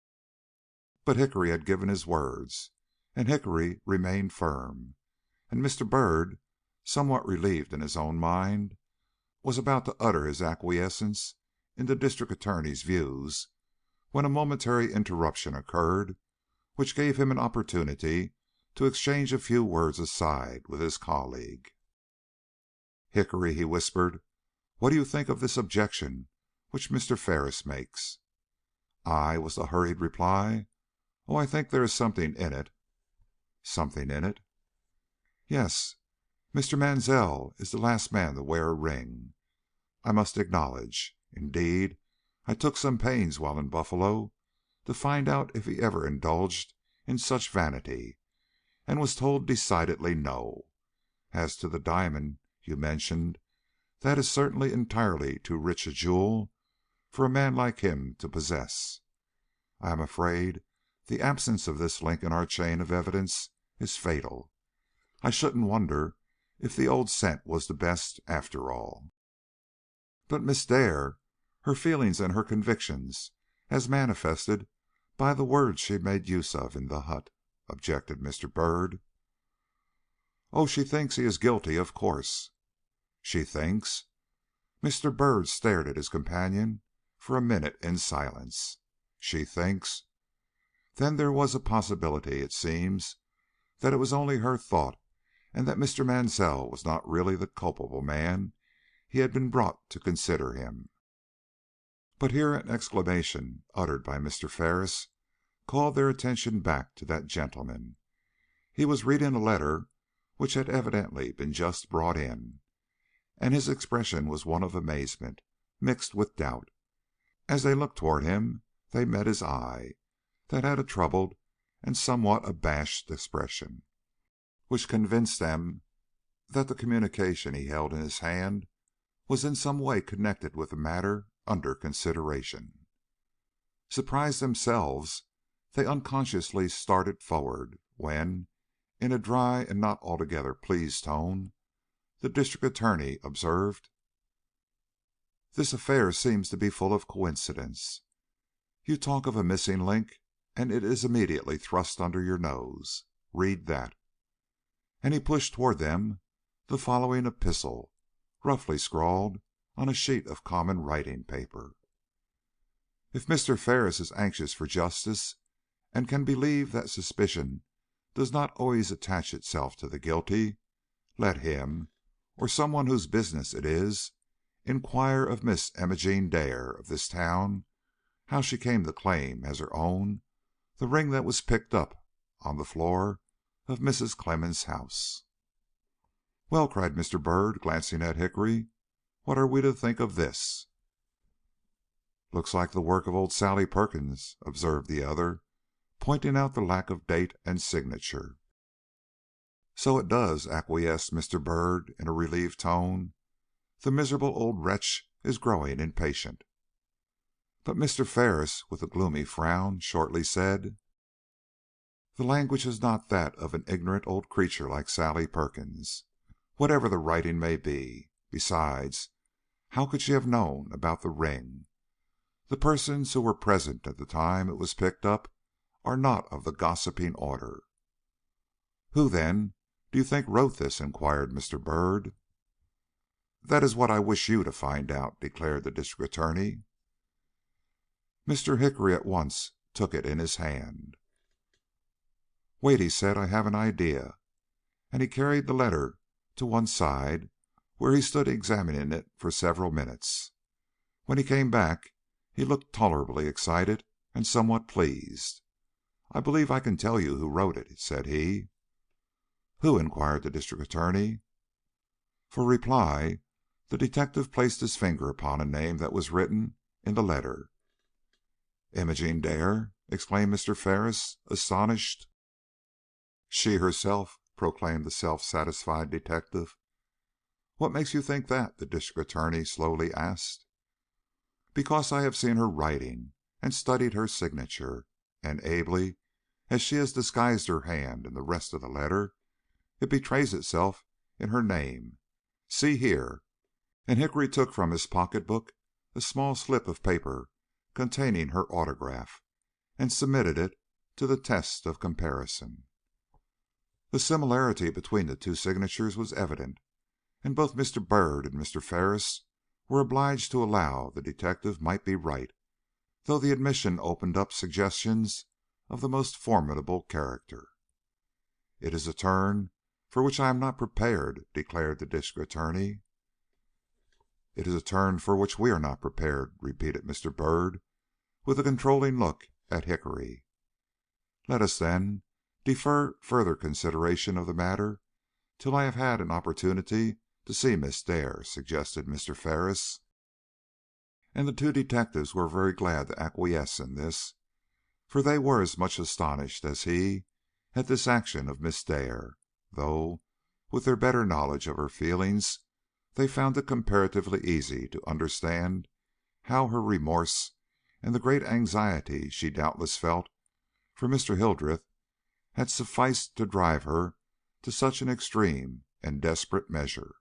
But Hickory had given his words, and Hickory remained firm, and Mr. Byrd, somewhat relieved in his own mind, was about to utter his acquiescence in the District Attorney's views when a momentary interruption occurred which gave him an opportunity to exchange a few words aside with his colleague. "Hickory," he whispered, "what do you think of this objection which Mr. Ferris makes?" "I," was the hurried reply. "Oh, I think there is something in it." "Something in it?" "Yes. Mr. Mansell is the last man to wear a ring, I must acknowledge. Indeed, I took some pains while in Buffalo to find out if he ever indulged in such vanity, and was told decidedly no. As to the diamond you mentioned, that is certainly entirely too rich a jewel for a man like him to possess. I am afraid the absence of this link in our chain of evidence is fatal. I shouldn't wonder if the old scent was the best, after all." "But Miss Dare, her feelings and her convictions, as manifested by the words she made use of in the hut," objected Mr. Byrd. "Oh, she thinks he is guilty, of course." "She thinks?" Mr. Byrd stared at his companion for a minute in silence. "She thinks? Then there was a possibility, it seems, that it was only her thought, and that Mr. Mansell was not really the culpable man he had been brought to consider him." But here an exclamation, uttered by Mr. Ferris, called their attention back to that gentleman. He was reading a letter which had evidently been just brought in, and his expression was one of amazement, mixed with doubt. As they looked toward him, they met his eye, that had a troubled and somewhat abashed expression, which convinced them that the communication he held in his hand was in some way connected with the matter under consideration. Surprised themselves, they unconsciously started forward, when, in a dry and not altogether pleased tone, the District Attorney observed: "This affair seems to be full of coincidence. You talk of a missing link, and it is immediately thrust under your nose. Read that." And he pushed toward them the following epistle, roughly scrawled on a sheet of common writing paper: "If Mr. Ferris is anxious for justice, and can believe that suspicion does not always attach itself to the guilty, let him, or some one whose business it is, inquire of Miss Imogene Dare, of this town, how she came to claim as her own the ring that was picked up on the floor of Mrs. Clemmens' house." "Well," cried Mr. Byrd, glancing at Hickory, "what are we to think of this?" "Looks like the work of old Sally Perkins," observed the other, pointing out the lack of date and signature. "So it does," acquiesced Mr. Byrd, in a relieved tone. "The miserable old wretch is growing impatient." But Mr. Ferris, with a gloomy frown, shortly said: "The language is not that of an ignorant old creature like Sally Perkins, whatever the writing may be. Besides, how could she have known about the ring? The persons who were present at the time it was picked up are not of the gossiping order." "Who, then, do you think wrote this?" inquired Mr. Byrd. "That is what I wish you to find out," declared the District Attorney. Mr. Hickory at once took it in his hand. "Wait," he said, "I have an idea." And he carried the letter to one side, where he stood examining it for several minutes. When he came back he looked tolerably excited and somewhat pleased. "I believe I can tell you who wrote it," said he. "Who?" inquired the District Attorney. For reply the detective placed his finger upon a name that was written in the letter. "Imogene Dare!" exclaimed Mr. Ferris, astonished. "She herself," proclaimed the self-satisfied detective. "What makes you think that?" the District Attorney slowly asked. "Because I have seen her writing and studied her signature, and ably as she has disguised her hand in the rest of the letter, it betrays itself in her name. See here." And Hickory took from his pocketbook a small slip of paper containing her autograph, and submitted it to the test of comparison. The similarity between the two signatures was evident, and both Mr. Byrd and Mr. Ferris were obliged to allow the detective might be right, though the admission opened up suggestions of the most formidable character. "It is a turn for which I am not prepared," declared the District Attorney. "It is a turn for which we are not prepared," repeated Mr. Byrd, with a controlling look at Hickory. "Let us, then, defer further consideration of the matter till I have had an opportunity to see Miss Dare," suggested Mr. Ferris. And the two detectives were very glad to acquiesce in this. for they were as much astonished as he at this action of Miss Dare, though, with their better knowledge of her feelings, they found it comparatively easy to understand how her remorse and the great anxiety she doubtless felt for Mr. Hildreth had sufficed to drive her to such an extreme and desperate measure.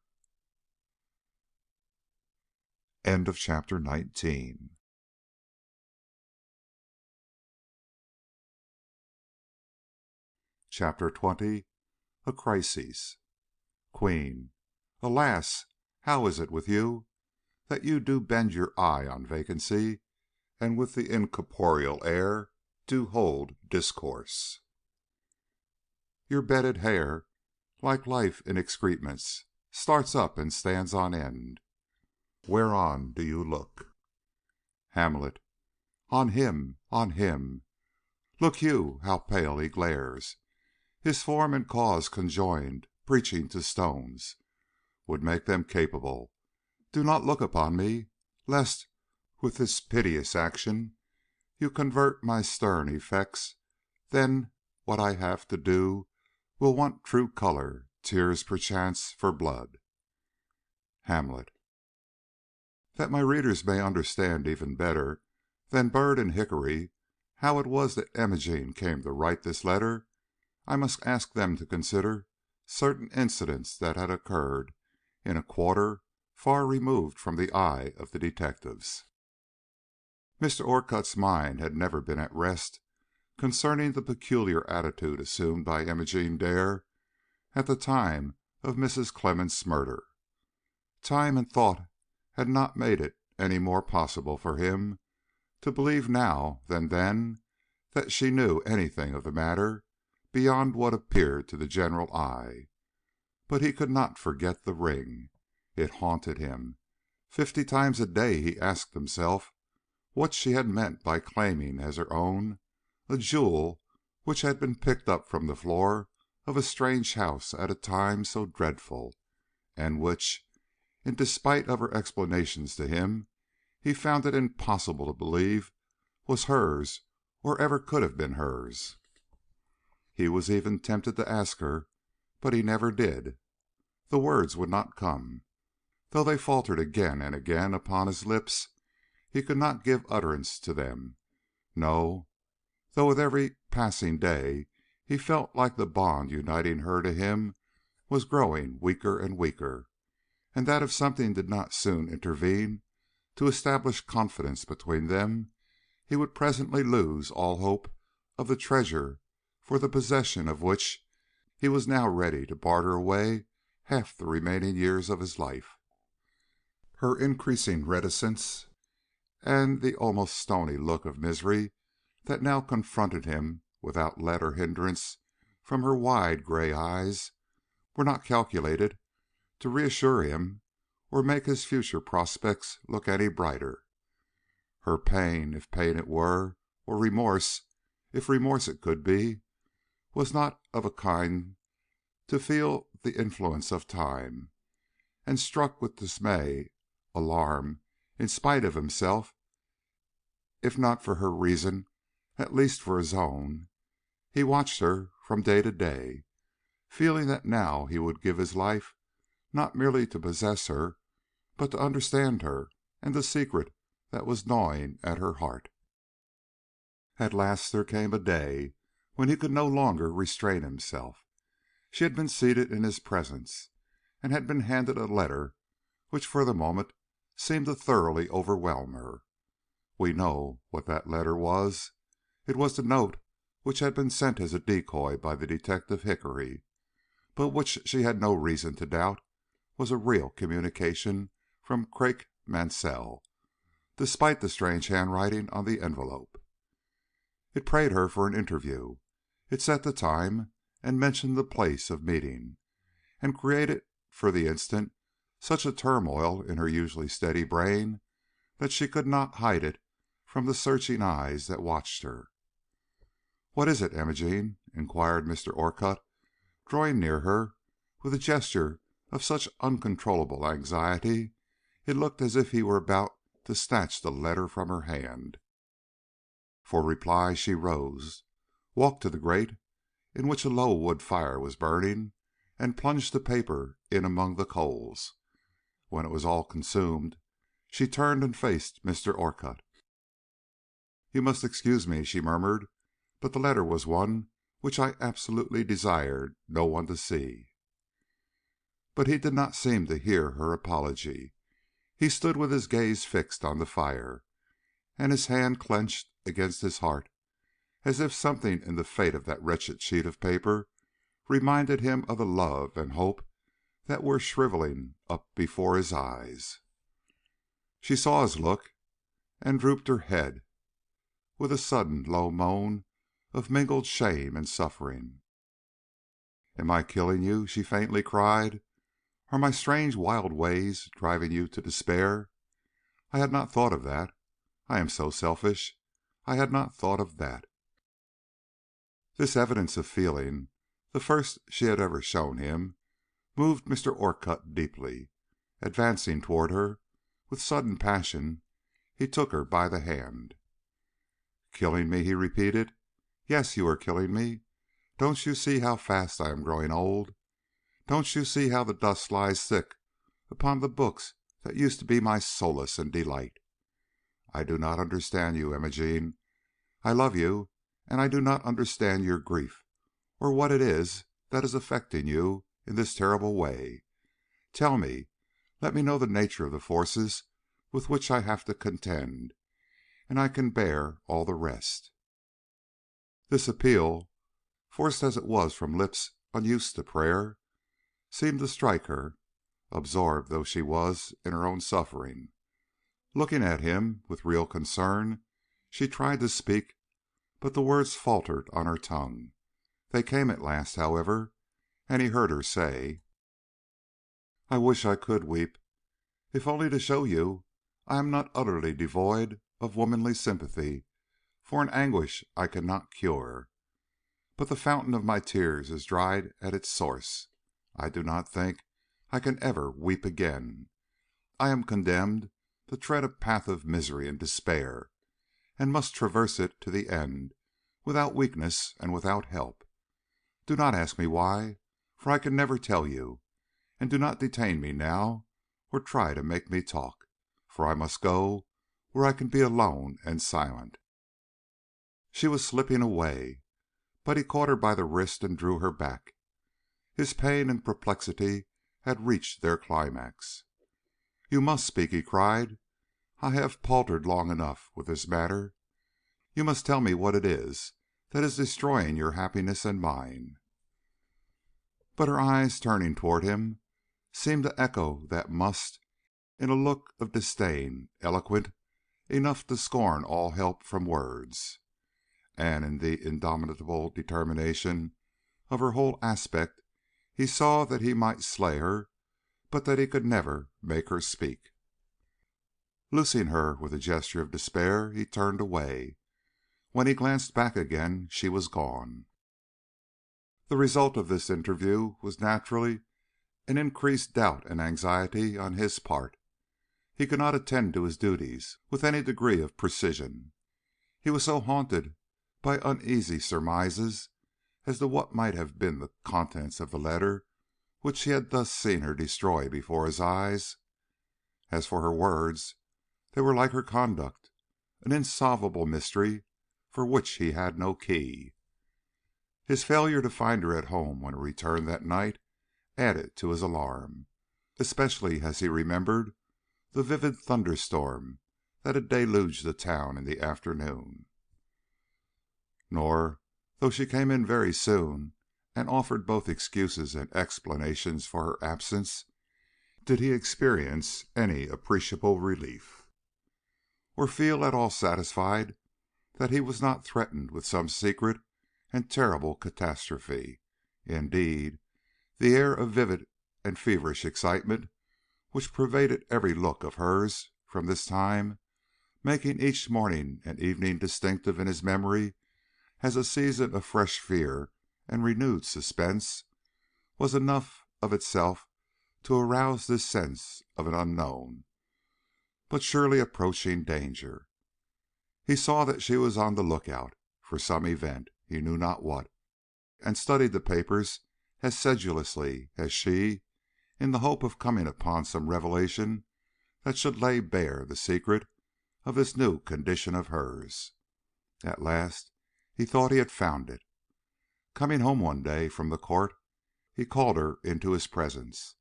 End of chapter 19. Chapter 20. A Crisis. Queen. Alas, how is it with you, that you do bend your eye on vacancy, and with the incorporeal air do hold discourse? Your bedded hair, like life in excrements, starts up and stands on end. Whereon do you look? Hamlet. On him, on him. Look you, how pale he glares! His form and cause conjoined, preaching to stones, would make them capable. Do not look upon me, lest, with this piteous action, you convert my stern effects. Then what I have to do will want true color, tears perchance for blood. Hamlet. That my readers may understand even better than Byrd and Hickory how it was that Imogene came to write this letter, I must ask them to consider certain incidents that had occurred in a quarter far removed from the eye of the detectives. Mr. Orcutt's mind had never been at rest concerning the peculiar attitude assumed by Imogene Dare at the time of Mrs. Clemmens' murder. Time and thought had not made it any more possible for him to believe now than then that she knew anything of the matter beyond what appeared to the general eye. But he could not forget the ring. It haunted him. 50 times a day he asked himself what she had meant by claiming as her own a jewel which had been picked up from the floor of a strange house at a time so dreadful, and which, in despite of her explanations to him, he found it impossible to believe was hers or ever could have been hers. He was even tempted to ask her, but he never did. The words would not come. Though they faltered again and again upon his lips, he could not give utterance to them. No, though with every passing day he felt like the bond uniting her to him was growing weaker and weaker, and that if something did not soon intervene to establish confidence between them, he would presently lose all hope of the treasure for the possession of which he was now ready to barter away half the remaining years of his life. Her increasing reticence and the almost stony look of misery that now confronted him without let or hindrance from her wide gray eyes were not calculated to reassure him or make his future prospects look any brighter. Her pain, if pain it were, or remorse, if remorse it could be, was not of a kind to feel the influence of time, and struck with dismay, alarm, in spite of himself, if not for her reason, at least for his own, he watched her from day to day, feeling that now he would give his life not merely to possess her, but to understand her and the secret that was gnawing at her heart. At last there came a day when he could no longer restrain himself. She had been seated in his presence, and had been handed a letter which for the moment seemed to thoroughly overwhelm her. We know what that letter was. It was the note which had been sent as a decoy by the detective Hickory, but which she had no reason to doubt was a real communication from Craik Mansell, despite the strange handwriting on the envelope. It prayed her for an interview. It set the time and mentioned the place of meeting, and created for the instant such a turmoil in her usually steady brain that she could not hide it from the searching eyes that watched her. "What is it, Imogene?" inquired Mr. Orcutt, drawing near her with a gesture of such uncontrollable anxiety it looked as if he were about to snatch the letter from her hand. For reply she rose, walked to the grate, in which a low wood fire was burning, and plunged the paper in among the coals. When it was all consumed, she turned and faced Mr. Orcutt. "You must excuse me," she murmured, "but the letter was one which I absolutely desired no one to see." But he did not seem to hear her apology. He stood with his gaze fixed on the fire, and his hand clenched against his heart, as if something in the fate of that wretched sheet of paper reminded him of the love and hope that were shriveling up before his eyes. She saw his look, and drooped her head with a sudden low moan of mingled shame and suffering. "Am I killing you?" she faintly cried. "Are my strange wild ways driving you to despair? I had not thought of that. I am so selfish. I had not thought of that." This evidence of feeling, the first she had ever shown him, moved Mr. Orcutt deeply. Advancing toward her with sudden passion, he took her by the hand. "Killing me?" he repeated. "Yes, you are killing me. Don't you see how fast I am growing old? Don't you see how the dust lies thick upon the books that used to be my solace and delight? I do not understand you, Imogene. I love you, and I do not understand your grief, or what it is that is affecting you in this terrible way. Tell me, let me know the nature of the forces with which I have to contend, and I can bear all the rest." This appeal, forced as it was from lips unused to prayer, seemed to strike her, absorbed though she was in her own suffering. Looking at him with real concern, she tried to speak, but the words faltered on her tongue. They came at last, however, and he heard her say: "I wish I could weep, if only to show you I am not utterly devoid of womanly sympathy for an anguish I cannot cure. But the fountain of my tears is dried at its source. I do not think I can ever weep again. I am condemned to tread a path of misery and despair, and must traverse it to the end without weakness and without help. Do not ask me why, for I can never tell you, and do not detain me now, or try to make me talk, for I must go where I can be alone and silent." She was slipping away, but he caught her by the wrist and drew her back. His pain and perplexity had reached their climax. "You must speak," he cried. "I have paltered long enough with this matter. You must tell me what it is that is destroying your happiness and mine." But her eyes, turning toward him, seemed to echo that "must" in a look of disdain eloquent enough to scorn all help from words, and in the indomitable determination of her whole aspect he saw that he might slay her, but that he could never make her speak. Loosing her with a gesture of despair, he turned away. When he glanced back again, she was gone. The result of this interview was naturally an increased doubt and anxiety on his part. He could not attend to his duties with any degree of precision. He was so haunted by uneasy surmises as to what might have been the contents of the letter which he had thus seen her destroy before his eyes. As for her words, they were like her conduct, an insolvable mystery for which he had no key. His failure to find her at home when he returned that night added to his alarm, especially as he remembered the vivid thunderstorm that had deluged the town in the afternoon. Nor, though she came in very soon and offered both excuses and explanations for her absence, did he experience any appreciable relief, or feel at all satisfied that he was not threatened with some secret and terrible catastrophe. Indeed, the air of vivid and feverish excitement which pervaded every look of hers from this time, making each morning and evening distinctive in his memory as a season of fresh fear and renewed suspense, was enough of itself to arouse this sense of an unknown, but surely approaching danger. He saw that she was on the lookout for some event, he knew not what, and studied the papers as sedulously as she, in the hope of coming upon some revelation that should lay bare the secret of this new condition of hers. At last he thought he had found it. Coming home one day from the court, he called her into his presence,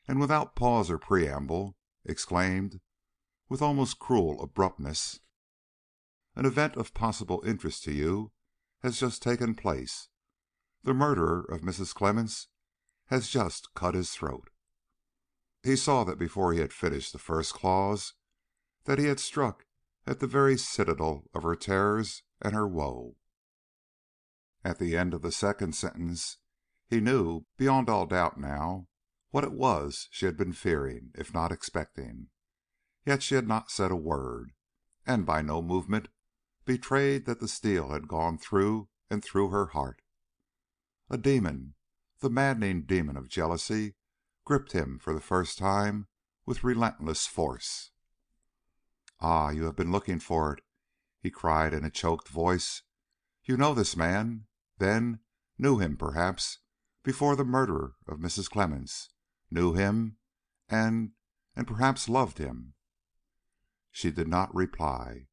and without pause or preamble, exclaimed, with almost cruel abruptness, "An event of possible interest to you has just taken place. The murderer of Mrs. Clemmens has just cut his throat." He saw that before he had finished the first clause, that he had struck at the very citadel of her terrors and her woe. At the end of the second sentence, he knew beyond all doubt now what it was she had been fearing, if not expecting. Yet she had not said a word, and by no movement betrayed that the steel had gone through and through her heart. A demon, the maddening demon of jealousy, gripped him for the first time with relentless force. "Ah, you have been looking for it," he cried in a choked voice. "You know this man, then, knew him, perhaps, before the murder of Mrs. Clemmens, knew him, and perhaps loved him." She did not reply.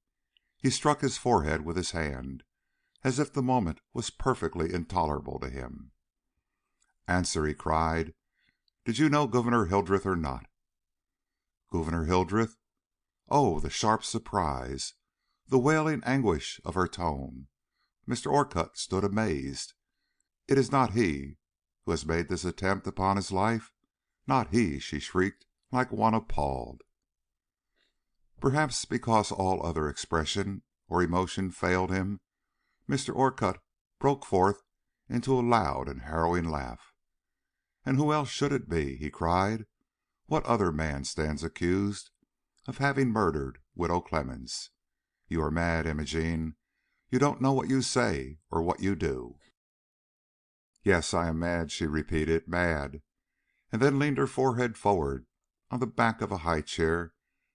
He struck his forehead with his hand, as if the moment was perfectly intolerable to him. "Answer," he cried. "Did you know Gouverneur Hildreth or not?" "Gouverneur Hildreth?" Oh, the sharp surprise, the wailing anguish of her tone! Mr. Orcutt stood amazed. "It is not he who has made this attempt upon his life? Not he!" she shrieked like one appalled. Perhaps because all other expression or emotion failed him, Mr. Orcutt broke forth into a loud and harrowing laugh. "And who else should it be?" he cried. "What other man stands accused of having murdered Widow Clemmens? You are mad, Imogene. You don't know what you say or what you do." "Yes, I am mad," she repeated, "mad," and then leaned her forehead forward on the back of a high chair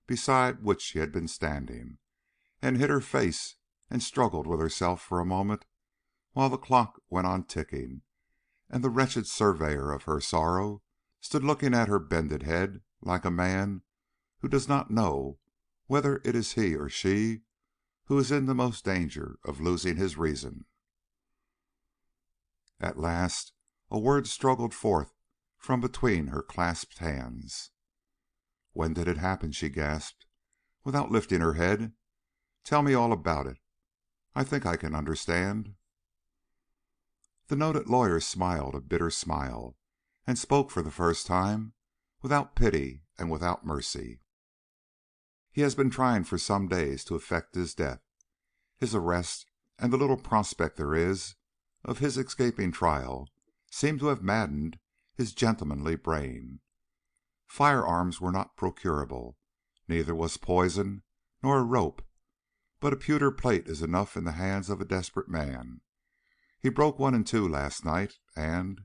beside which she had been standing, and hid her face and struggled with herself for a moment, while the clock went on ticking, and the wretched surveyor of her sorrow stood looking at her bended head like a man who does not know whether it is he or she who is in the most danger of losing his reason. At last a word struggled forth from between her clasped hands. "When did it happen?" she gasped, without lifting her head. "Tell me all about it. I think I can understand." The noted lawyer smiled a bitter smile, and spoke for the first time without pity and without mercy. "He has been trying for some days to effect his death. His arrest and the little prospect there is of his escaping trial seem to have maddened his gentlemanly brain. Firearms were not procurable, neither was poison nor a rope, but a pewter plate is enough in the hands of a desperate man. He broke one in two last night, and—"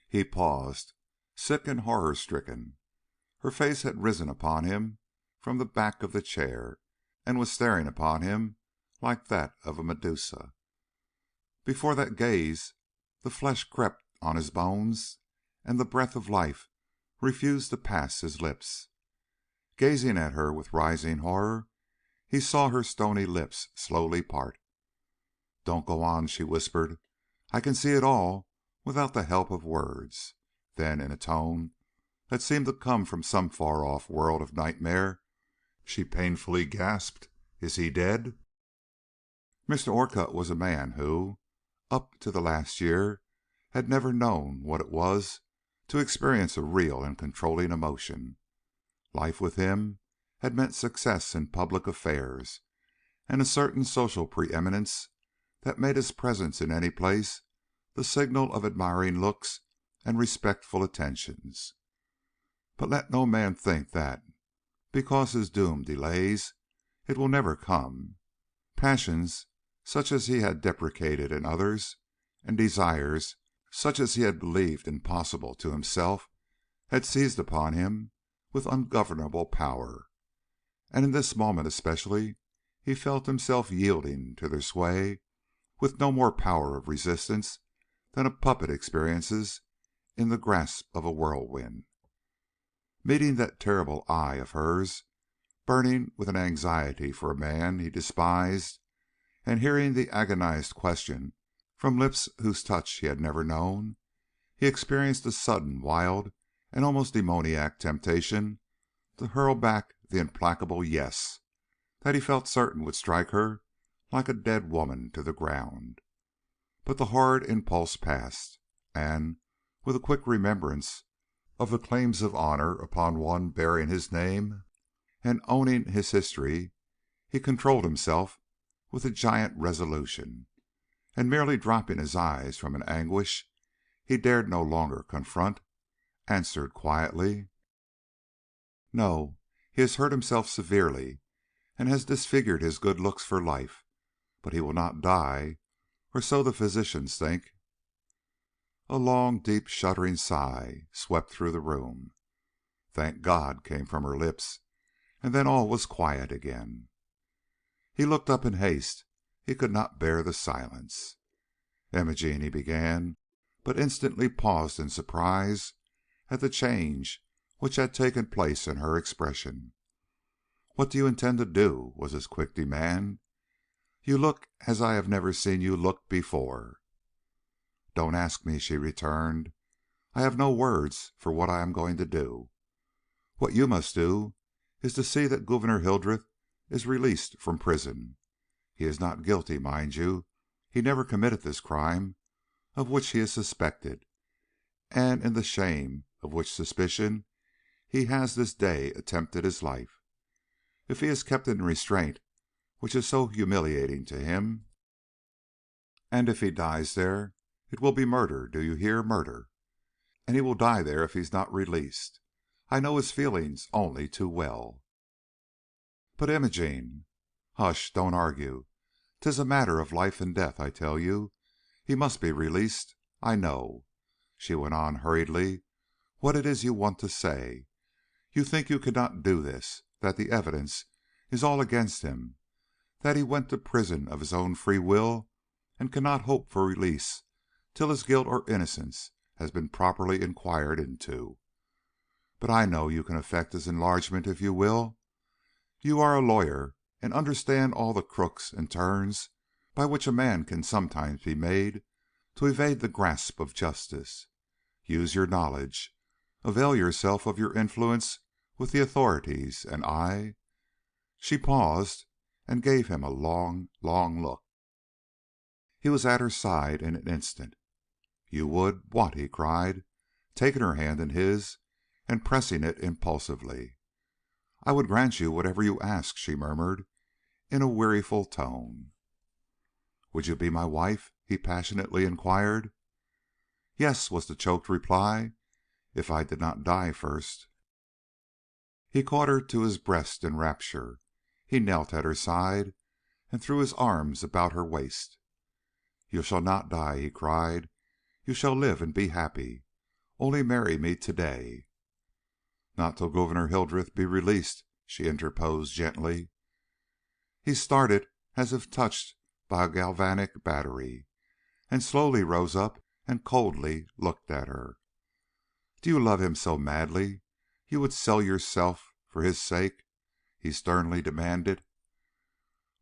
He paused, sick and horror-stricken. Her face had risen upon him from the back of the chair, and was staring upon him like that of a Medusa. Before that gaze the flesh crept on his bones, and the breath of life refused to pass his lips. Gazing at her with rising horror, he saw her stony lips slowly part. "Don't go on," she whispered. "I can see it all without the help of words." Then, in a tone that seemed to come from some far-off world of nightmare, she painfully gasped, "Is he dead?" Mr. Orcutt was a man who, up to the last year, had never known what it was to experience a real and controlling emotion. Life with him had meant success in public affairs, and a certain social preeminence that made his presence in any place the signal of admiring looks and respectful attentions. But let no man think that, because his doom delays, it will never come. Passions such as he had deprecated in others, and desires such as he had believed impossible to himself, had seized upon him with ungovernable power, and in this moment especially he felt himself yielding to their sway with no more power of resistance than a puppet experiences in the grasp of a whirlwind. Meeting that terrible eye of hers, burning with an anxiety for a man he despised, and hearing the agonized question from lips whose touch he had never known, he experienced a sudden, wild, and almost demoniac temptation to hurl back the implacable yes that he felt certain would strike her like a dead woman to the ground. But the horrid impulse passed, and, with a quick remembrance of the claims of honor upon one bearing his name and owning his history, he controlled himself with a giant resolution, and merely dropping his eyes from an anguish he dared no longer confront, answered quietly: "No, he has hurt himself severely and has disfigured his good looks for life, but he will not die, or so the physicians think." A long, deep, shuddering sigh swept through the room. "Thank God!" came from her lips, and then all was quiet again. He looked up in haste. He could not bear the silence. "Imogene," he began, but instantly paused in surprise at the change which had taken place in her expression. "What do you intend to do?" was his quick demand. "You look as I have never seen you look before." "Don't ask me," she returned. "I have no words for what I am going to do. What you must do is to see that Gouverneur Hildreth is released from prison. He is not guilty, mind you. He never committed this crime of which he is suspected, and in the shame of which suspicion he has this day attempted his life. If he is kept in restraint, which is so humiliating to him, and if he dies there, it will be murder, do you hear? Murder. And he will die there if he's not released. I know his feelings only too well." "But Imogene—" "Hush! Don't argue. 'Tis a matter of life and death, I tell you. He must be released. I know," she went on hurriedly, "what it is you want to say. You think you cannot do this, that the evidence is all against him, that he went to prison of his own free will and cannot hope for release till his guilt or innocence has been properly inquired into. But I know you can effect his enlargement if you will. You are a lawyer and understand all the crooks and turns by which a man can sometimes be made to evade the grasp of justice. Use your knowledge. Avail yourself of your influence with the authorities, and I—" She paused and gave him a long, long look. He was at her side in an instant. "You would what?" he cried, taking her hand in his and pressing it impulsively. "I would grant you whatever you ask," she murmured in a weariful tone. "Would you be my wife?" he passionately inquired. "Yes," was the choked reply, "if I did not die first." He caught her to his breast in rapture. He knelt at her side and threw his arms about her waist. "You shall not die," he cried. "You shall live and be happy. Only marry me to-day." "Not till Gouverneur Hildreth be released," she interposed gently. He started as if touched by a galvanic battery, and slowly rose up and coldly looked at her. "Do you love him so madly you would sell yourself for his sake?" he sternly demanded.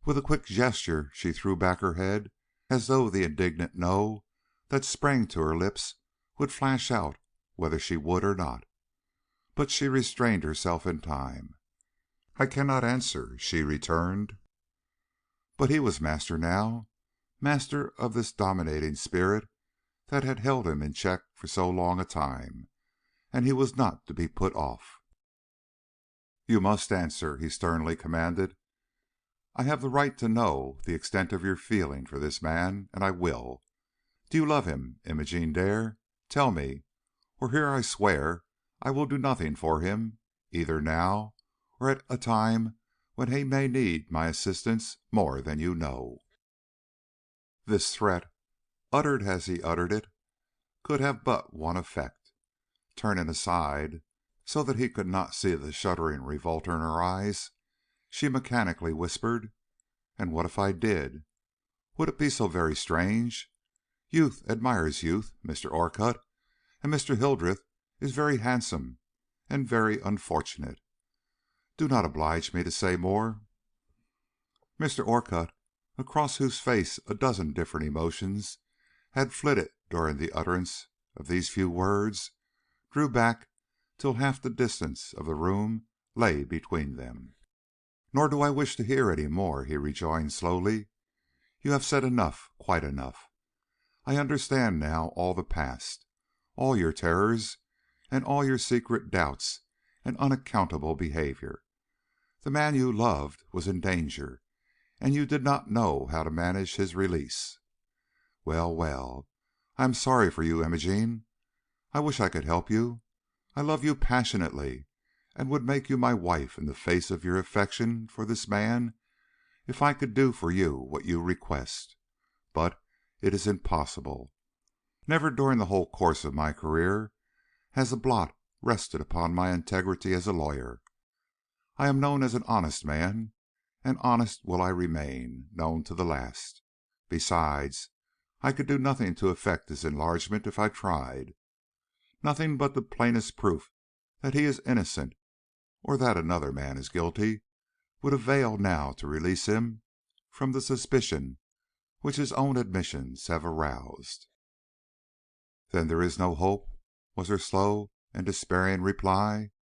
With a quick gesture she threw back her head as though the indignant "no" that sprang to her lips would flash out whether she would or not. But she restrained herself in time. "I cannot answer," she returned. But he was master now, master of this dominating spirit that had held him in check for so long a time, and he was not to be put off. "You must answer," he sternly commanded. "I have the right to know the extent of your feeling for this man, and I will. Do you love him, Imogene Dare? Tell me, or here I swear I will do nothing for him, either now or at a time when he may need my assistance more than you know." This threat, uttered as he uttered it, could have but one effect. Turning aside so that he could not see the shuddering revolt in her eyes, she mechanically whispered, And what if I did? Would it be so very strange? Youth admires youth, Mr. Orcutt, and Mr. Hildreth is very handsome and very unfortunate. Do not oblige me to say more." Mr. Orcutt, across whose face a dozen different emotions had flitted during the utterance of these few words, drew back till half the distance of the room lay between them. "Nor do I wish to hear any more," he rejoined slowly. "You have said enough, quite enough. I understand now all the past, all your terrors, and all your secret doubts and unaccountable behavior. The man you loved was in danger, and you did not know how to manage his release. Well, well, I am sorry for you, Imogene. I wish I could help you. I love you passionately, and would make you my wife in the face of your affection for this man if I could do for you what you request. But it is impossible. Never during the whole course of my career has a blot rested upon my integrity as a lawyer. I am known as an honest man, and honest will I remain, known to the last. Besides, I could do nothing to effect his enlargement if I tried. Nothing but the plainest proof that he is innocent or that another man is guilty would avail now to release him from the suspicion which his own admissions have aroused." "Then there is no hope?" was her slow and despairing reply.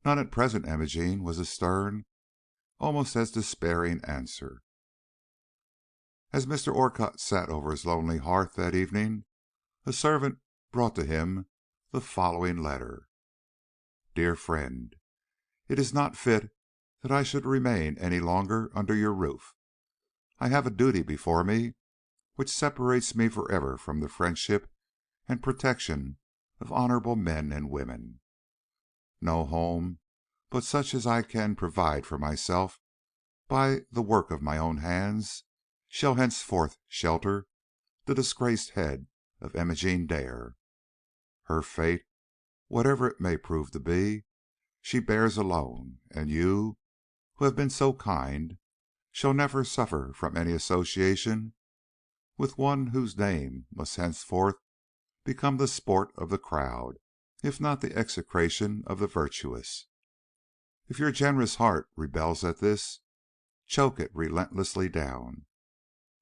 "None at present, Imogene," was his stern, almost as despairing answer. As Mr. Orcutt sat over his lonely hearth that evening, a servant brought to him the following letter: "Dear friend, it is not fit that I should remain any longer under your roof. I have a duty before me which separates me forever from the friendship and protection of honorable men and women. No home but such as I can provide for myself by the work of my own hands shall henceforth shelter the disgraced head of Imogene Dare. Her fate, whatever it may prove to be, she bears alone, and you, who have been so kind, shall never suffer from any association with one whose name must henceforth become the sport of the crowd, if not the execration of the virtuous. If your generous heart rebels at this, choke it relentlessly down.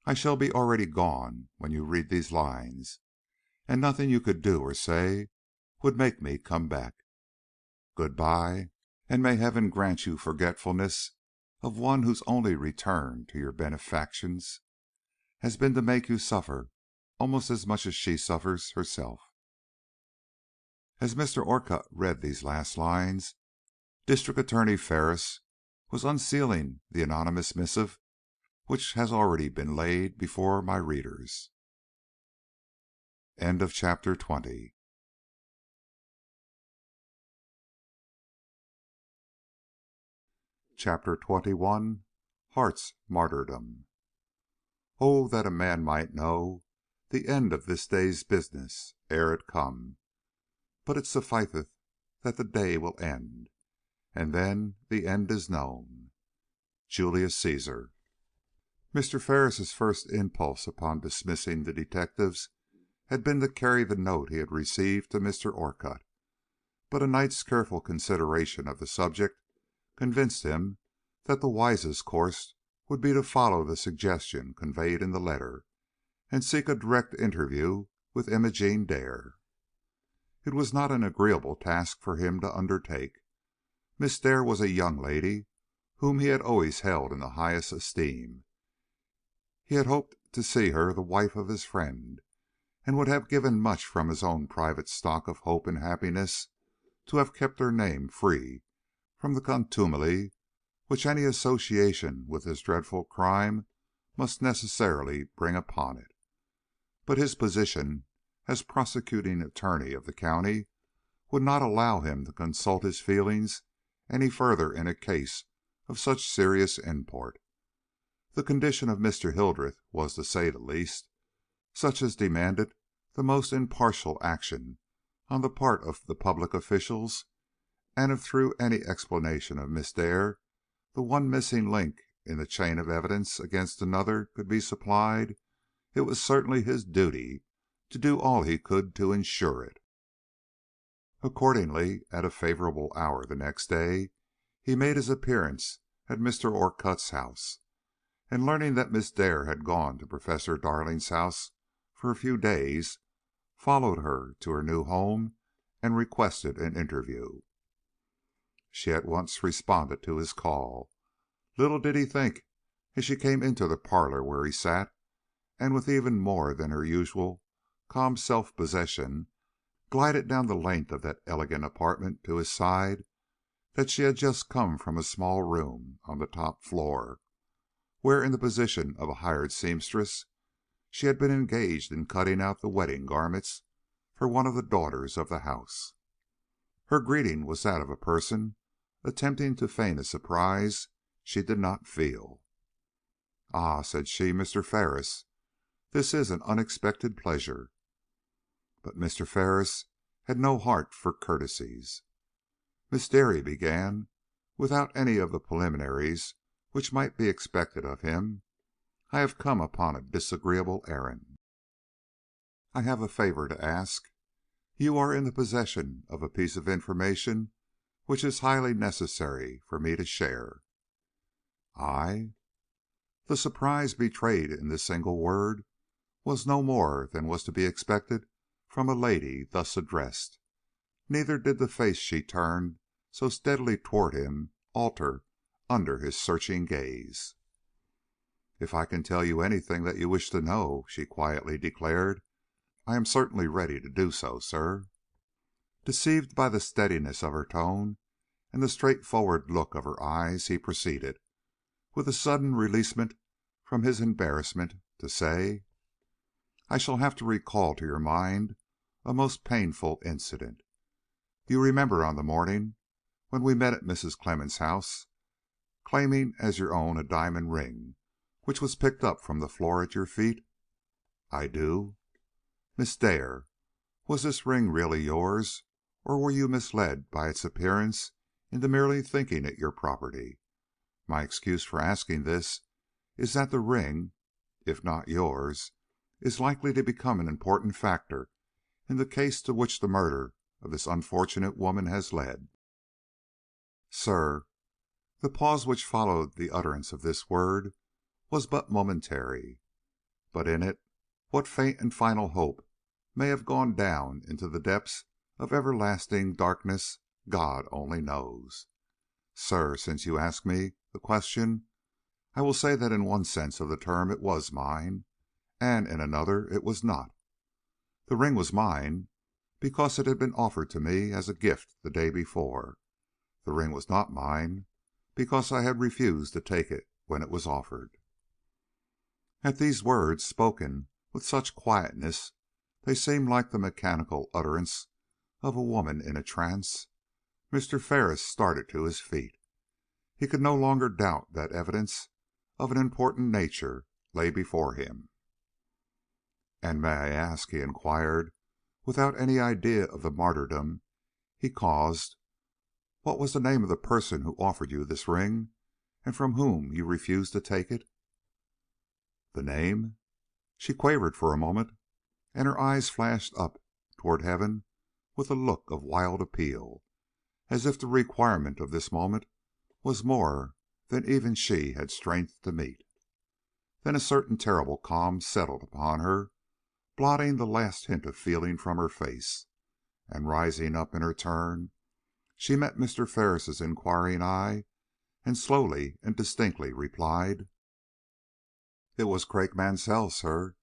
I shall be already gone when you read these lines, and nothing you could do or say would make me come back. Good bye, and may Heaven grant you forgetfulness of one whose only return to your benefactions has been to make you suffer almost as much as she suffers herself." As Mr. Orcutt read these last lines, District Attorney Ferris was unsealing the anonymous missive which has already been laid before my readers. End of chapter 20. Chapter 21. Heart's Martyrdom. "Oh, that a man might know the end of this day's business ere it come! But it sufficeth that the day will end, and then the end is known." Julius Caesar. Mr. Ferris's first impulse upon dismissing the detectives had been to carry the note he had received to Mr. Orcutt, but a night's careful consideration of the subject convinced him that the wisest course would be to follow the suggestion conveyed in the letter, and seek a direct interview with Imogene Dare. It was not an agreeable task for him to undertake. Miss Dare was a young lady whom he had always held in the highest esteem. He had hoped to see her the wife of his friend, and would have given much from his own private stock of hope and happiness to have kept her name free from the contumely which any association with this dreadful crime must necessarily bring upon it. But his position as prosecuting attorney of the county would not allow him to consult his feelings any further in a case of such serious import. The condition of Mr. Hildreth was, to say the least, such as demanded the most impartial action on the part of the public officials, and if through any explanation of Miss Dare the one missing link in the chain of evidence against another could be supplied, it was certainly his duty to do all he could to ensure it. Accordingly, at a favorable hour the next day, he made his appearance at Mr. Orcutt's house, and learning that Miss Dare had gone to Professor Darling's house for a few days, followed her to her new home and requested an interview. She at once responded to his call. Little did he think, as she came into the parlor where he sat, and with even more than her usual calm self-possession glided down the length of that elegant apartment to his side, that she had just come from a small room on the top floor, where, in the position of a hired seamstress, she had been engaged in cutting out the wedding garments for one of the daughters of the house. Her greeting was that of a person attempting to feign a surprise she did not feel. "Ah," said she, "Mr. Ferris, this is an unexpected pleasure." But Mr. Ferris had no heart for courtesies. "Miss Dare," he began, without any of the preliminaries which might be expected of him, "I have come upon a disagreeable errand. I have a favor to ask. You are in the possession of a piece of information which it is highly necessary for me to share." "I?" The surprise betrayed in this single word was no more than was to be expected from a lady thus addressed. Neither did the face she turned so steadily toward him alter under his searching gaze. "If I can tell you anything that you wish to know," she quietly declared, "I am certainly ready to do so, sir." Deceived by the steadiness of her tone and the straightforward look of her eyes, he proceeded, with a sudden releasement from his embarrassment, to say: "I shall have to recall to your mind a most painful incident. You remember on the morning when we met at Mrs. Clemmens' house, claiming as your own a diamond ring which was picked up from the floor at your feet?" "I do." "Miss Dare, was this ring really yours, or were you misled by its appearance into merely thinking it your property? My excuse for asking this is that the ring, if not yours, is likely to become an important factor in the case to which the murder of this unfortunate woman has led." "Sir," the pause which followed the utterance of this word was but momentary, but in it what faint and final hope may have gone down into the depths of everlasting darkness God only knows. "Sir, since you ask me the question, I will say that in one sense of the term it was mine, and in another it was not. The ring was mine because it had been offered to me as a gift the day before. The ring was not mine because I had refused to take it when it was offered." At these words, spoken with such quietness they seemed like the mechanical utterance of a woman in a trance, Mr. Ferris started to his feet. He could no longer doubt that evidence of an important nature lay before him. "And may I ask," he inquired, without any idea of the martyrdom he caused, "what was the name of the person who offered you this ring, and from whom you refused to take it?" "The name?" She quavered for a moment, and her eyes flashed up toward heaven with a look of wild appeal, as if the requirement of this moment was more than even she had strength to meet. Then a certain terrible calm settled upon her, blotting the last hint of feeling from her face, and rising up in her turn, she met Mr. Ferris's inquiring eye, and slowly and distinctly replied: "It was Craik Mansell, sir.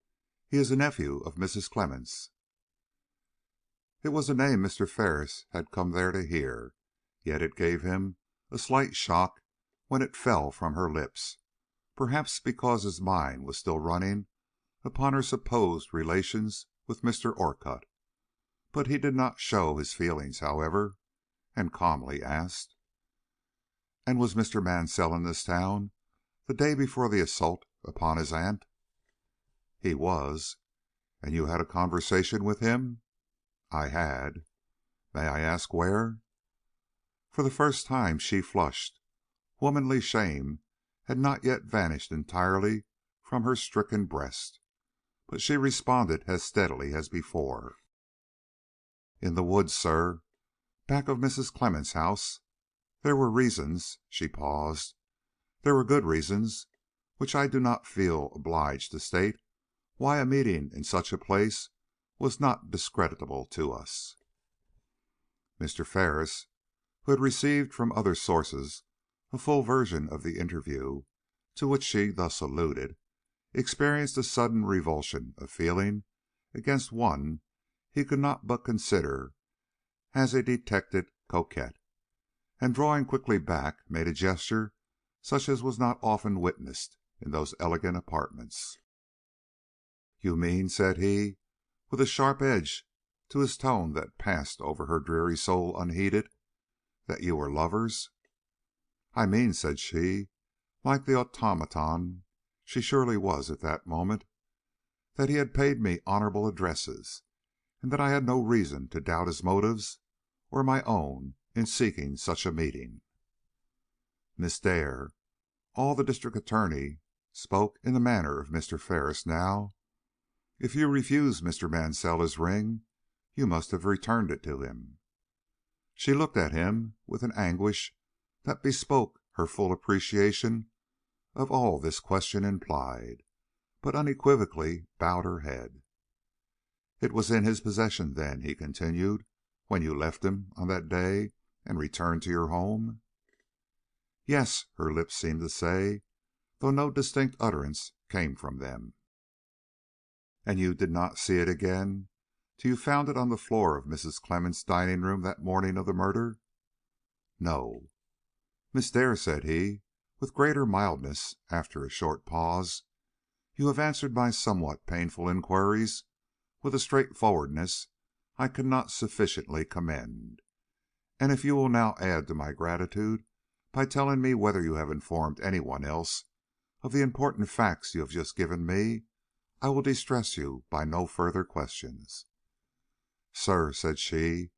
He is a nephew of Mrs. Clemmens." It was a name Mr. Ferris had come there to hear, yet it gave him a slight shock when it fell from her lips, perhaps because his mind was still running upon her supposed relations with Mr. Orcutt. But he did not show his feelings, however, and calmly asked: "And was Mr. Mansell in this town the day before the assault upon his aunt?" "He was." "And you had a conversation with him?" "I had." "May I ask where?" For the first time she flushed. Womanly shame had not yet vanished entirely from her stricken breast, but she responded as steadily as before. "In the woods, sir, back of Mrs. Clemmens' house. There were reasons—" She paused. "There were good reasons, which I do not feel obliged to state, why a meeting in such a place was not discreditable to us." Mr. Ferris, who had received from other sources a full version of the interview to which she thus alluded, experienced a sudden revulsion of feeling against one he could not but consider as a detected coquette, and drawing quickly back, made a gesture such as was not often witnessed in those elegant apartments. "You mean," said he, with a sharp edge to his tone that passed over her dreary soul unheeded, "that you were lovers?" "I mean," said she, like the automaton she surely was at that moment, "that he had paid me honorable addresses, and that I had no reason to doubt his motives or my own in seeking such a meeting." "Miss Dare," all the District Attorney spoke in the manner of Mr. Ferris now, "if you refused Mr. Mansell his ring, you must have returned it to him." She looked at him with an anguish that bespoke her full appreciation of all this question implied, but unequivocally bowed her head. "It was in his possession, then," he continued, "when you left him on that day and returned to your home?" "Yes," her lips seemed to say, though no distinct utterance came from them. "And you did not see it again till you found it on the floor of Mrs. Clemmens' dining room that morning of the murder?" "No." "Miss Dare," said he, with greater mildness, after a short pause, "you have answered my somewhat painful inquiries with a straightforwardness I cannot sufficiently commend, and if you will now add to my gratitude by telling me whether you have informed any one else of the important facts you have just given me, I will distress you by no further questions." "Sir," said she,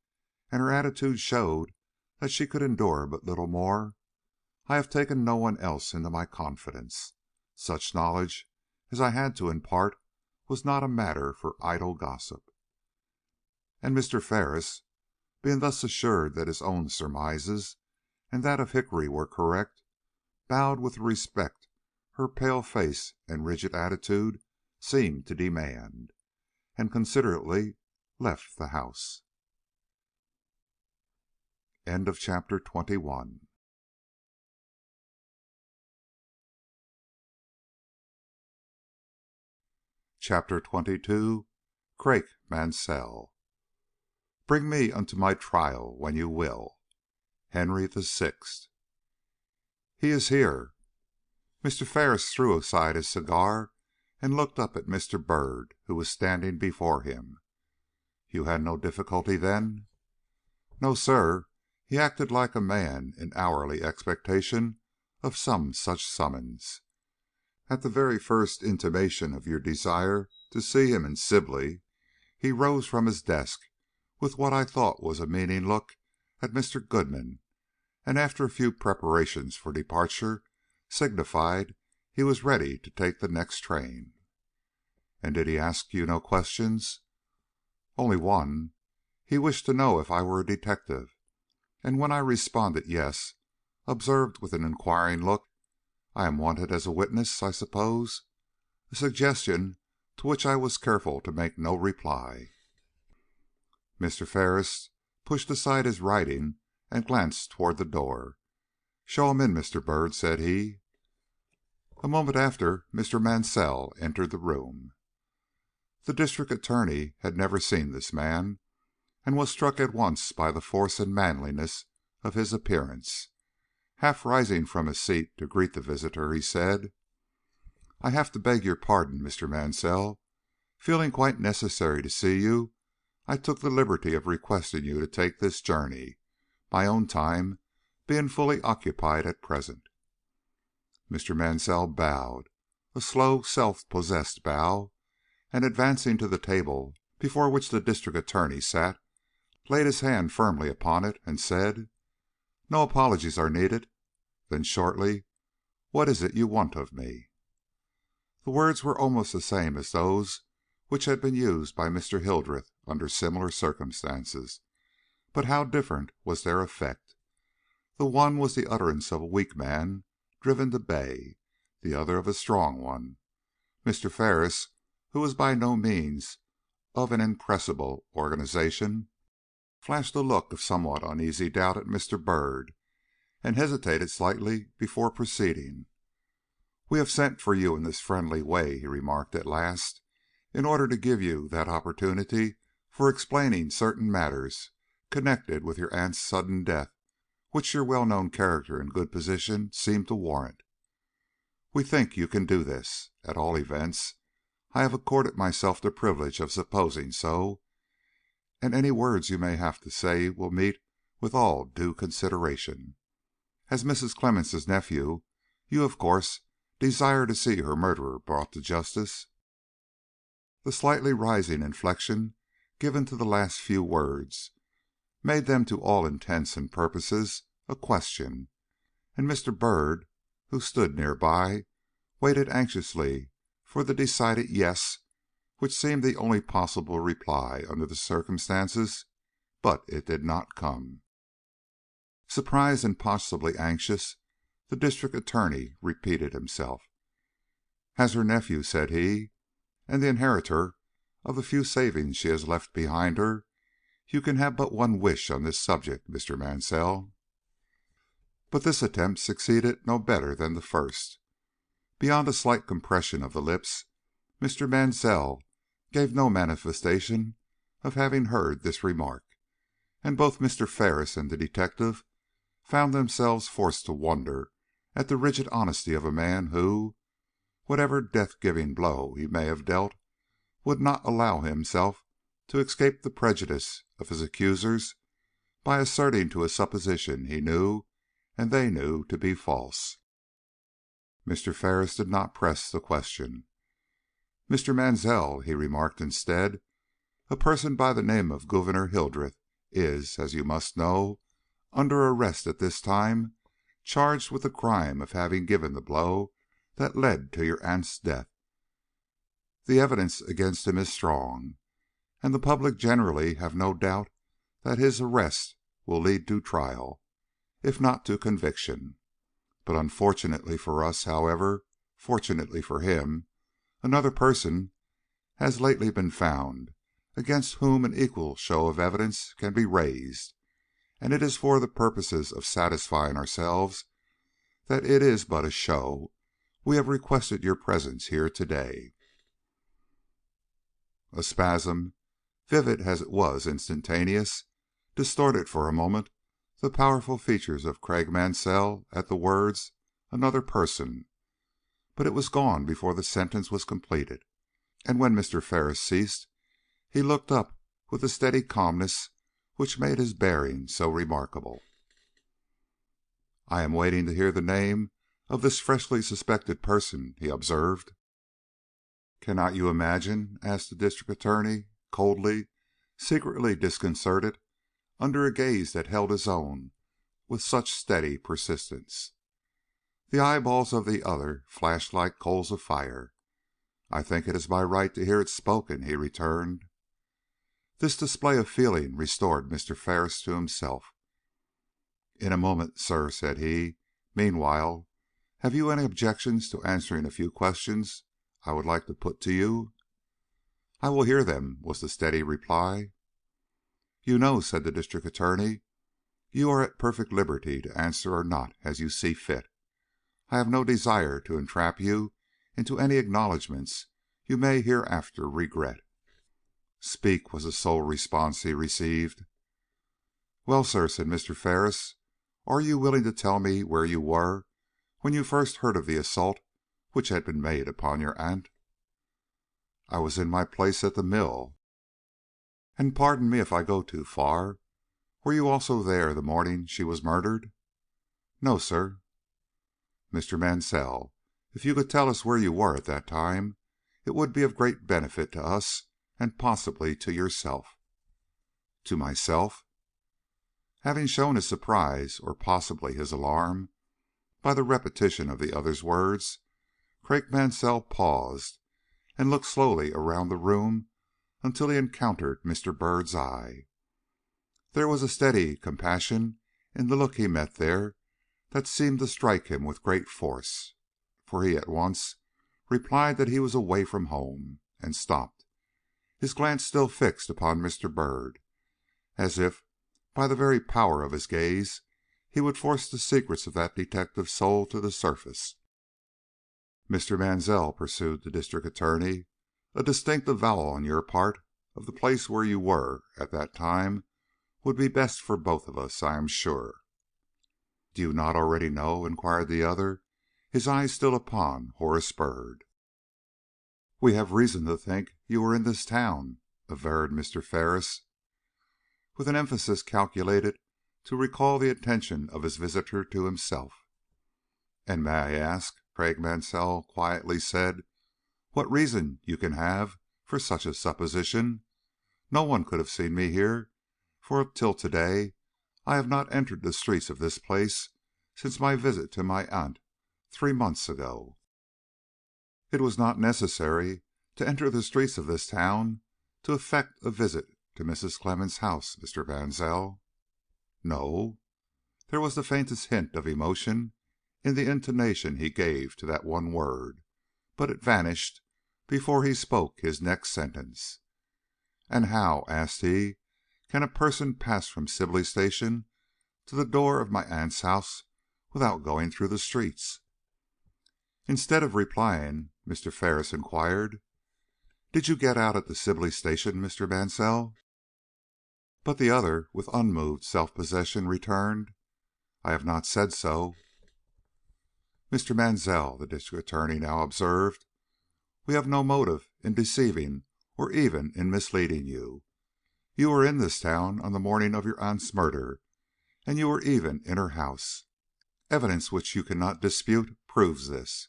and her attitude showed that she could endure but little more, "I have taken no one else into my confidence. Such knowledge as I had to impart was not a matter for idle gossip." And Mr. Ferris, being thus assured that his own surmises and that of Hickory were correct, bowed with the respect her pale face and rigid attitude seemed to demand, and considerately left the house. Chapter 22. Craik Mansell. "Bring me unto my trial when you will." Henry VI. "He is here." Mr. Ferris threw aside his cigar and looked up at Mr. Byrd, who was standing before him. "You had no difficulty, then?" "No, sir. He acted like a man in hourly expectation of some such summons. At the very first intimation of your desire to see him in Sibley, he rose from his desk with what I thought was a meaning look at Mr. Goodman, and after a few preparations for departure, signified he was ready to take the next train." "And did he ask you no questions?" "Only one. He wished to know if I were a detective, and when I responded yes, observed with an inquiring look, 'I am wanted as a witness, I suppose?' a suggestion to which I was careful to make no reply." Mr. Ferris pushed aside his writing and glanced toward the door. "Show him in, Mr. Byrd," said he. A moment after Mr. Mansell entered the room. The District Attorney had never seen this man, and was struck at once by the force and manliness of his appearance. Half rising from his seat to greet the visitor, he said: "I have to beg your pardon, Mr. Mansell. Feeling quite necessary to see you, I took the liberty of requesting you to take this journey, my own time being fully occupied at present." Mr. Mansell bowed, a slow, self-possessed bow, and advancing to the table before which the District Attorney sat, laid his hand firmly upon it and said: "No apologies are needed." Then shortly: What is it you want of me?" The words were almost the same as those which had been used by Mr. Hildreth under similar circumstances, but how different was their effect! The one was the utterance of a weak man driven to bay, the other of a strong one. Mr. Ferris, who was by no means of an impressible organization, flashed a look of somewhat uneasy doubt at Mr. Byrd, and hesitated slightly before proceeding. "We have sent for you in this friendly way," he remarked at last, "in order to give you that opportunity for explaining certain matters connected with your aunt's sudden death which your well-known character and good position seem to warrant. We think you can do this. At all events, I have accorded myself the privilege of supposing so, and any words you may have to say will meet with all due consideration. As Mrs. Clemmens' nephew, you, of course, desire to see her murderer brought to justice?" The slightly rising inflection given to the last few words made them to all intents and purposes a question, and Mr. Byrd, who stood near by, waited anxiously for the decided "yes" which seemed the only possible reply under the circumstances, but it did not come. Surprised and possibly anxious, the District Attorney repeated himself. "As her nephew," said he, "and the inheritor of the few savings she has left behind her, you can have but one wish on this subject, Mr. Mansell." But this attempt succeeded no better than the first. Beyond a slight compression of the lips, Mr. Mansell gave no manifestation of having heard this remark, and both Mr. Ferris and the detective found themselves forced to wonder at the rigid honesty of a man who, whatever death-giving blow he may have dealt, would not allow himself to escape the prejudice of his accusers by asserting to a supposition he knew and they knew to be false. Mr. Ferris did not press the question. "Mr. Mansell," he remarked instead, "a person by the name of Gouverneur Hildreth is, as you must know, under arrest at this time, charged with the crime of having given the blow that led to your aunt's death. The evidence against him is strong, and the public generally have no doubt that his arrest will lead to trial, if not to conviction. But unfortunately for us, however, fortunately for him, another person has lately been found against whom an equal show of evidence can be raised, and it is for the purposes of satisfying ourselves that it is but a show we have requested your presence here to-day." A spasm, vivid as it was instantaneous, distorted for a moment the powerful features of Craik Mansell at the words "another person," but it was gone before the sentence was completed, and when Mr. Ferris ceased, he looked up with the steady calmness which made his bearing so remarkable. "I am waiting to hear the name of this freshly suspected person," he observed. "Cannot you imagine?" asked the District Attorney, coldly, secretly disconcerted under a gaze that held his own with such steady persistence. The eyeballs of the other flashed like coals of fire. "I think it is my right to hear it spoken," he returned. This display of feeling restored Mr. Ferris to himself. "In a moment, sir," said he. "Meanwhile, have you any objections to answering a few questions I would like to put to you?" "I will hear them," was the steady reply. "You know," said the District Attorney, "you are at perfect liberty to answer or not as you see fit. I have no desire to entrap you into any acknowledgments you may hereafter regret." "Speak," was the sole response he received. "Well, sir," said Mr. Ferris, "are you willing to tell me where you were when you first heard of the assault which had been made upon your aunt?" "I was in my place at the mill." "And pardon me if I go too far, were you also there the morning she was murdered?" "No, sir." "Mr. Mansell, if you could tell us where you were at that time, it would be of great benefit to us and possibly to yourself." "To myself?" Having shown his surprise, or possibly his alarm, by the repetition of the other's words, Craik Mansell paused and looked slowly around the room until he encountered Mr. Byrd's eye. There was a steady compassion in the look he met there that seemed to strike him with great force, for he at once replied that he was away from home, and stopped, his glance still fixed upon Mr. Byrd, as if by the very power of his gaze he would force the secrets of that detective's soul to the surface. "Mr. Mansell," pursued the District Attorney, "a distinct avowal on your part of the place where you were at that time would be best for both of us, I am sure." "Do you not already know?" inquired the other, his eyes still upon Horace Byrd. "We have reason to think you were in this town," averred Mr. Ferris, with an emphasis calculated to recall the attention of his visitor to himself. "And may I ask," Craik Mansell quietly said, "what reason you can have for such a supposition? No one could have seen me here, for till to day I have not entered the streets of this place since my visit to my aunt 3 months ago." "It was not necessary to enter the streets of this town to effect a visit to Mrs. Clemmens' house, Mr. Mansell." "No?" There was the faintest hint of emotion in the intonation he gave to that one word, but it vanished before he spoke his next sentence. "And how," asked he, "can a person pass from Sibley Station to the door of my aunt's house without going through the streets?" Instead of replying, Mr. Ferris inquired, "Did you get out at the Sibley Station, Mr. Mansell?" But the other, with unmoved self-possession, returned, "I have not said so." "Mr. Mansell," the District Attorney now observed, "we have no motive in deceiving or even in misleading you. You were in this town on the morning of your aunt's murder, and you were even in her house. Evidence which you cannot dispute proves this,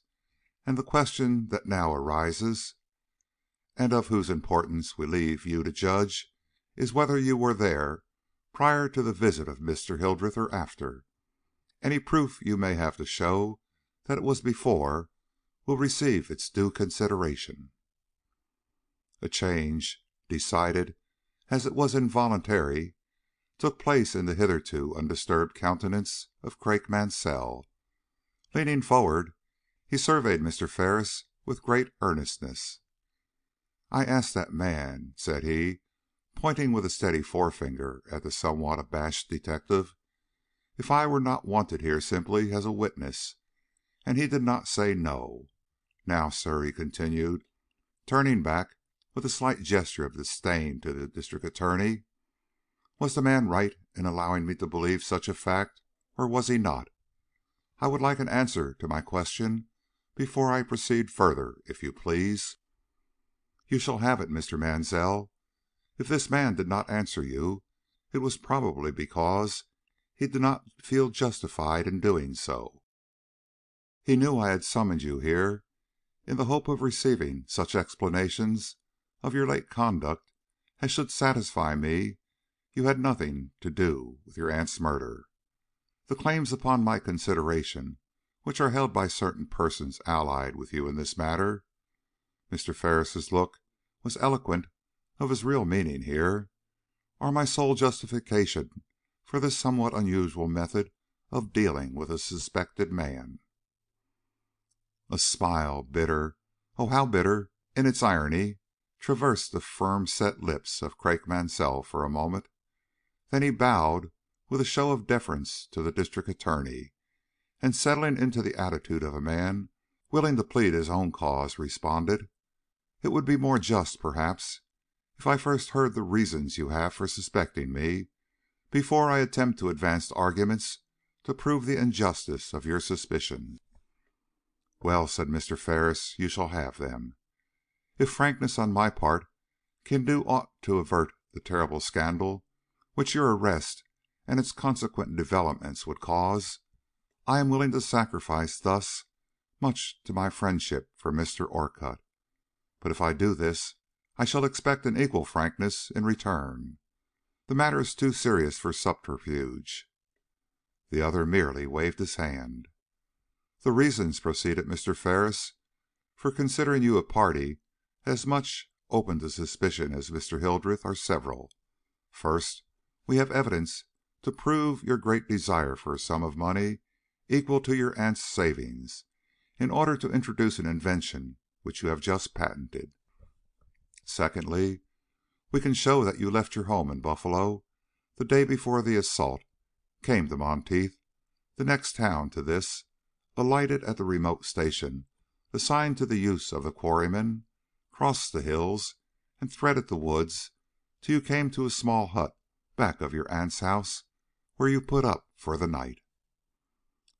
and the question that now arises, and of whose importance we leave you to judge, is whether you were there prior to the visit of Mr. Hildreth or after. Any proof you may have to show that it was before will receive its due consideration." A change, decided as it was involuntary, took place in the hitherto undisturbed countenance of Craik Mansell. Leaning forward, he surveyed Mr. Ferris with great earnestness. "I asked that man," said he, pointing with a steady forefinger at the somewhat abashed detective, "if I were not wanted here simply as a witness, and he did not say no. Now, sir," he continued, turning back with a slight gesture of disdain to the District Attorney, "was the man right in allowing me to believe such a fact, or was he not? I would like an answer to my question before I proceed further, if you please." "You shall have it, Mr. Mansell. If this man did not answer you, it was probably because he did not feel justified in doing so. He knew I had summoned you here in the hope of receiving such explanations of your late conduct as should satisfy me you had nothing to do with your aunt's murder. The claims upon my consideration, which are held by certain persons allied with you in this matter," Mr. Ferris's look was eloquent of his real meaning here, "are my sole justification for this somewhat unusual method of dealing with a suspected man." A smile, bitter, oh, how bitter in its irony, traversed the firm set lips of Craik Mansell for a moment. Then he bowed with a show of deference to the District Attorney, and settling into the attitude of a man willing to plead his own cause, responded, "It would be more just, perhaps, if I first heard the reasons you have for suspecting me, before I attempt to advance arguments to prove the injustice of your suspicions." "Well," said Mr. Ferris, "you shall have them. If frankness on my part can do aught to avert the terrible scandal which your arrest and its consequent developments would cause, I am willing to sacrifice thus much to my friendship for Mr. Orcutt. But if I do this, I shall expect an equal frankness in return. The matter is too serious for subterfuge." The other merely waved his hand. "The reasons," proceeded Mr. Ferris, "for considering you a party as much open to suspicion as Mr. Hildreth are several. First, we have evidence to prove your great desire for a sum of money equal to your aunt's savings in order to introduce an invention which you have just patented. Secondly, we can show that you left your home in Buffalo the day before the assault, came to Monteith, the next town to this, alighted at the remote station assigned to the use of the quarrymen, crossed the hills, and threaded the woods till you came to a small hut back of your aunt's house, where you put up for the night.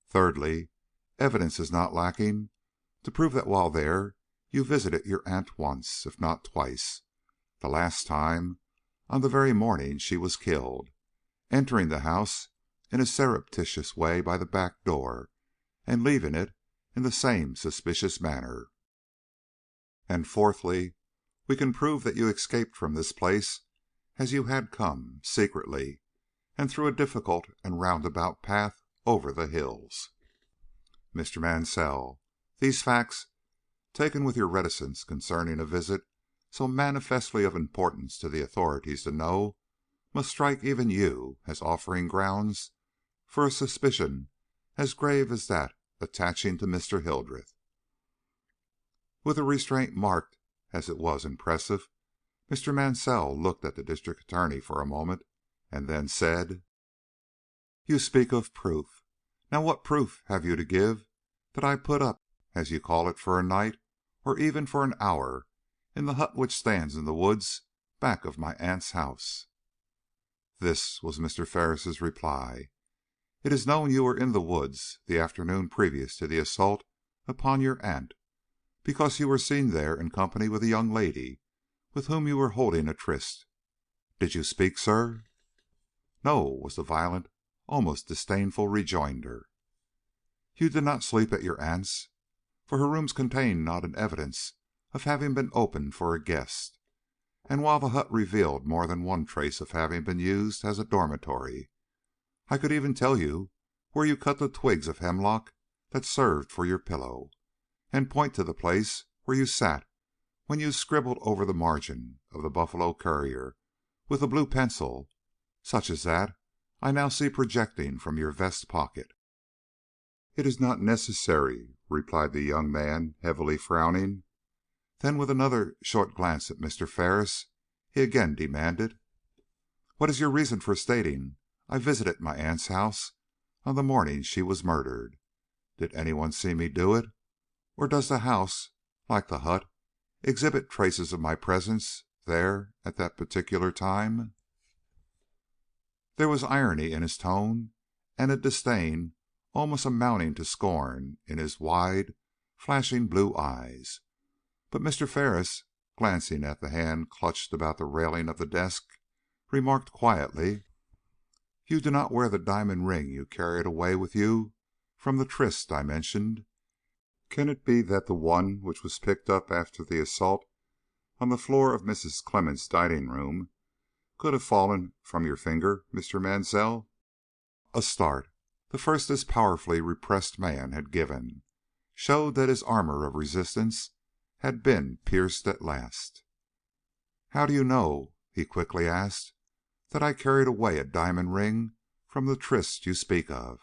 Thirdly, evidence is not lacking to prove that while there you visited your aunt once, if not twice, the last time on the very morning she was killed, entering the house in a surreptitious way by the back door, and leaving it in the same suspicious manner. And fourthly, we can prove that you escaped from this place as you had come, secretly, and through a difficult and roundabout path over the hills. Mr. Mansell, these facts, taken with your reticence concerning a visit so manifestly of importance to the authorities to know, must strike even you as offering grounds for a suspicion as grave as that attaching to Mr. Hildreth." With a restraint marked as it was impressive, Mr. Mansell looked at the District Attorney for a moment, and then said: "You speak of proof. Now what proof have you to give that I put up, as you call it, for a night, or even for an hour, in the hut which stands in the woods back of my aunt's house?" This was Mr. Ferris's reply: "It is known you were in the woods the afternoon previous to the assault upon your aunt, because you were seen there in company with a young lady with whom you were holding a tryst. Did you speak, sir?" "No," was the violent, almost disdainful rejoinder. "You did not sleep at your aunt's, for her rooms contained not an evidence of having been opened for a guest, and while the hut revealed more than one trace of having been used as a dormitory, I could even tell you where you cut the twigs of hemlock that served for your pillow, and point to the place where you sat when you scribbled over the margin of the Buffalo Courier with a blue pencil, such as that I now see projecting from your vest pocket." "It is not necessary," replied the young man, heavily frowning. Then, with another short glance at Mr. Ferris, he again demanded: "What is your reason for stating I visited my aunt's house on the morning she was murdered? Did any one see me do it, or does the house, like the hut, exhibit traces of my presence there at that particular time?" There was irony in his tone, and a disdain almost amounting to scorn in his wide, flashing blue eyes. But Mr. Ferris, glancing at the hand clutched about the railing of the desk, remarked quietly: "You do not wear the diamond ring you carried away with you from the tryst I mentioned. Can it be that the one which was picked up after the assault on the floor of Mrs. Clemmens' dining room could have fallen from your finger, Mr. Mansell?" A start, the first this powerfully repressed man had given, showed that his armor of resistance had been pierced at last. "How do you know," he quickly asked, "that I carried away a diamond ring from the tryst you speak of?"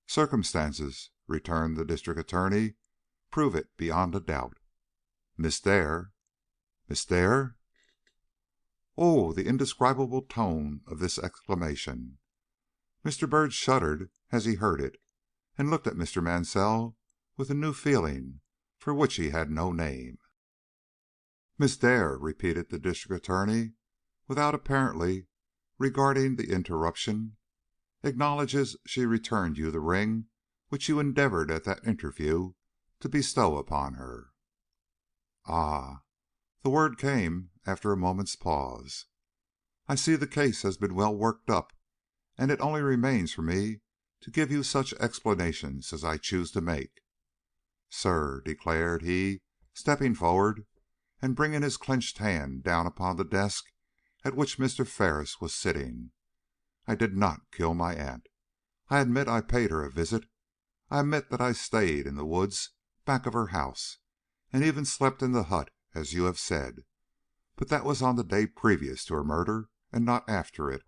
"Circumstances," returned the District Attorney, "prove it beyond a doubt. Miss Dare—" "Miss Dare?" Oh, the indescribable tone of this exclamation! Mr. Byrd shuddered as he heard it, and looked at Mr. Mansell with a new feeling for which he had no name. "Miss Dare," repeated the District Attorney, without apparently regarding the interruption, "acknowledges she returned you the ring which you endeavored at that interview to bestow upon her." "Ah!" The word came after a moment's pause. "I see the case has been well worked up, and it only remains for me to give you such explanations as I choose to make. Sir," declared he, stepping forward and bringing his clenched hand down upon the desk at which Mr. Ferris was sitting, "I did not kill my aunt. I admit I paid her a visit. I admit that I stayed in the woods back of her house, and even slept in the hut, as you have said. But that was on the day previous to her murder, and not after it.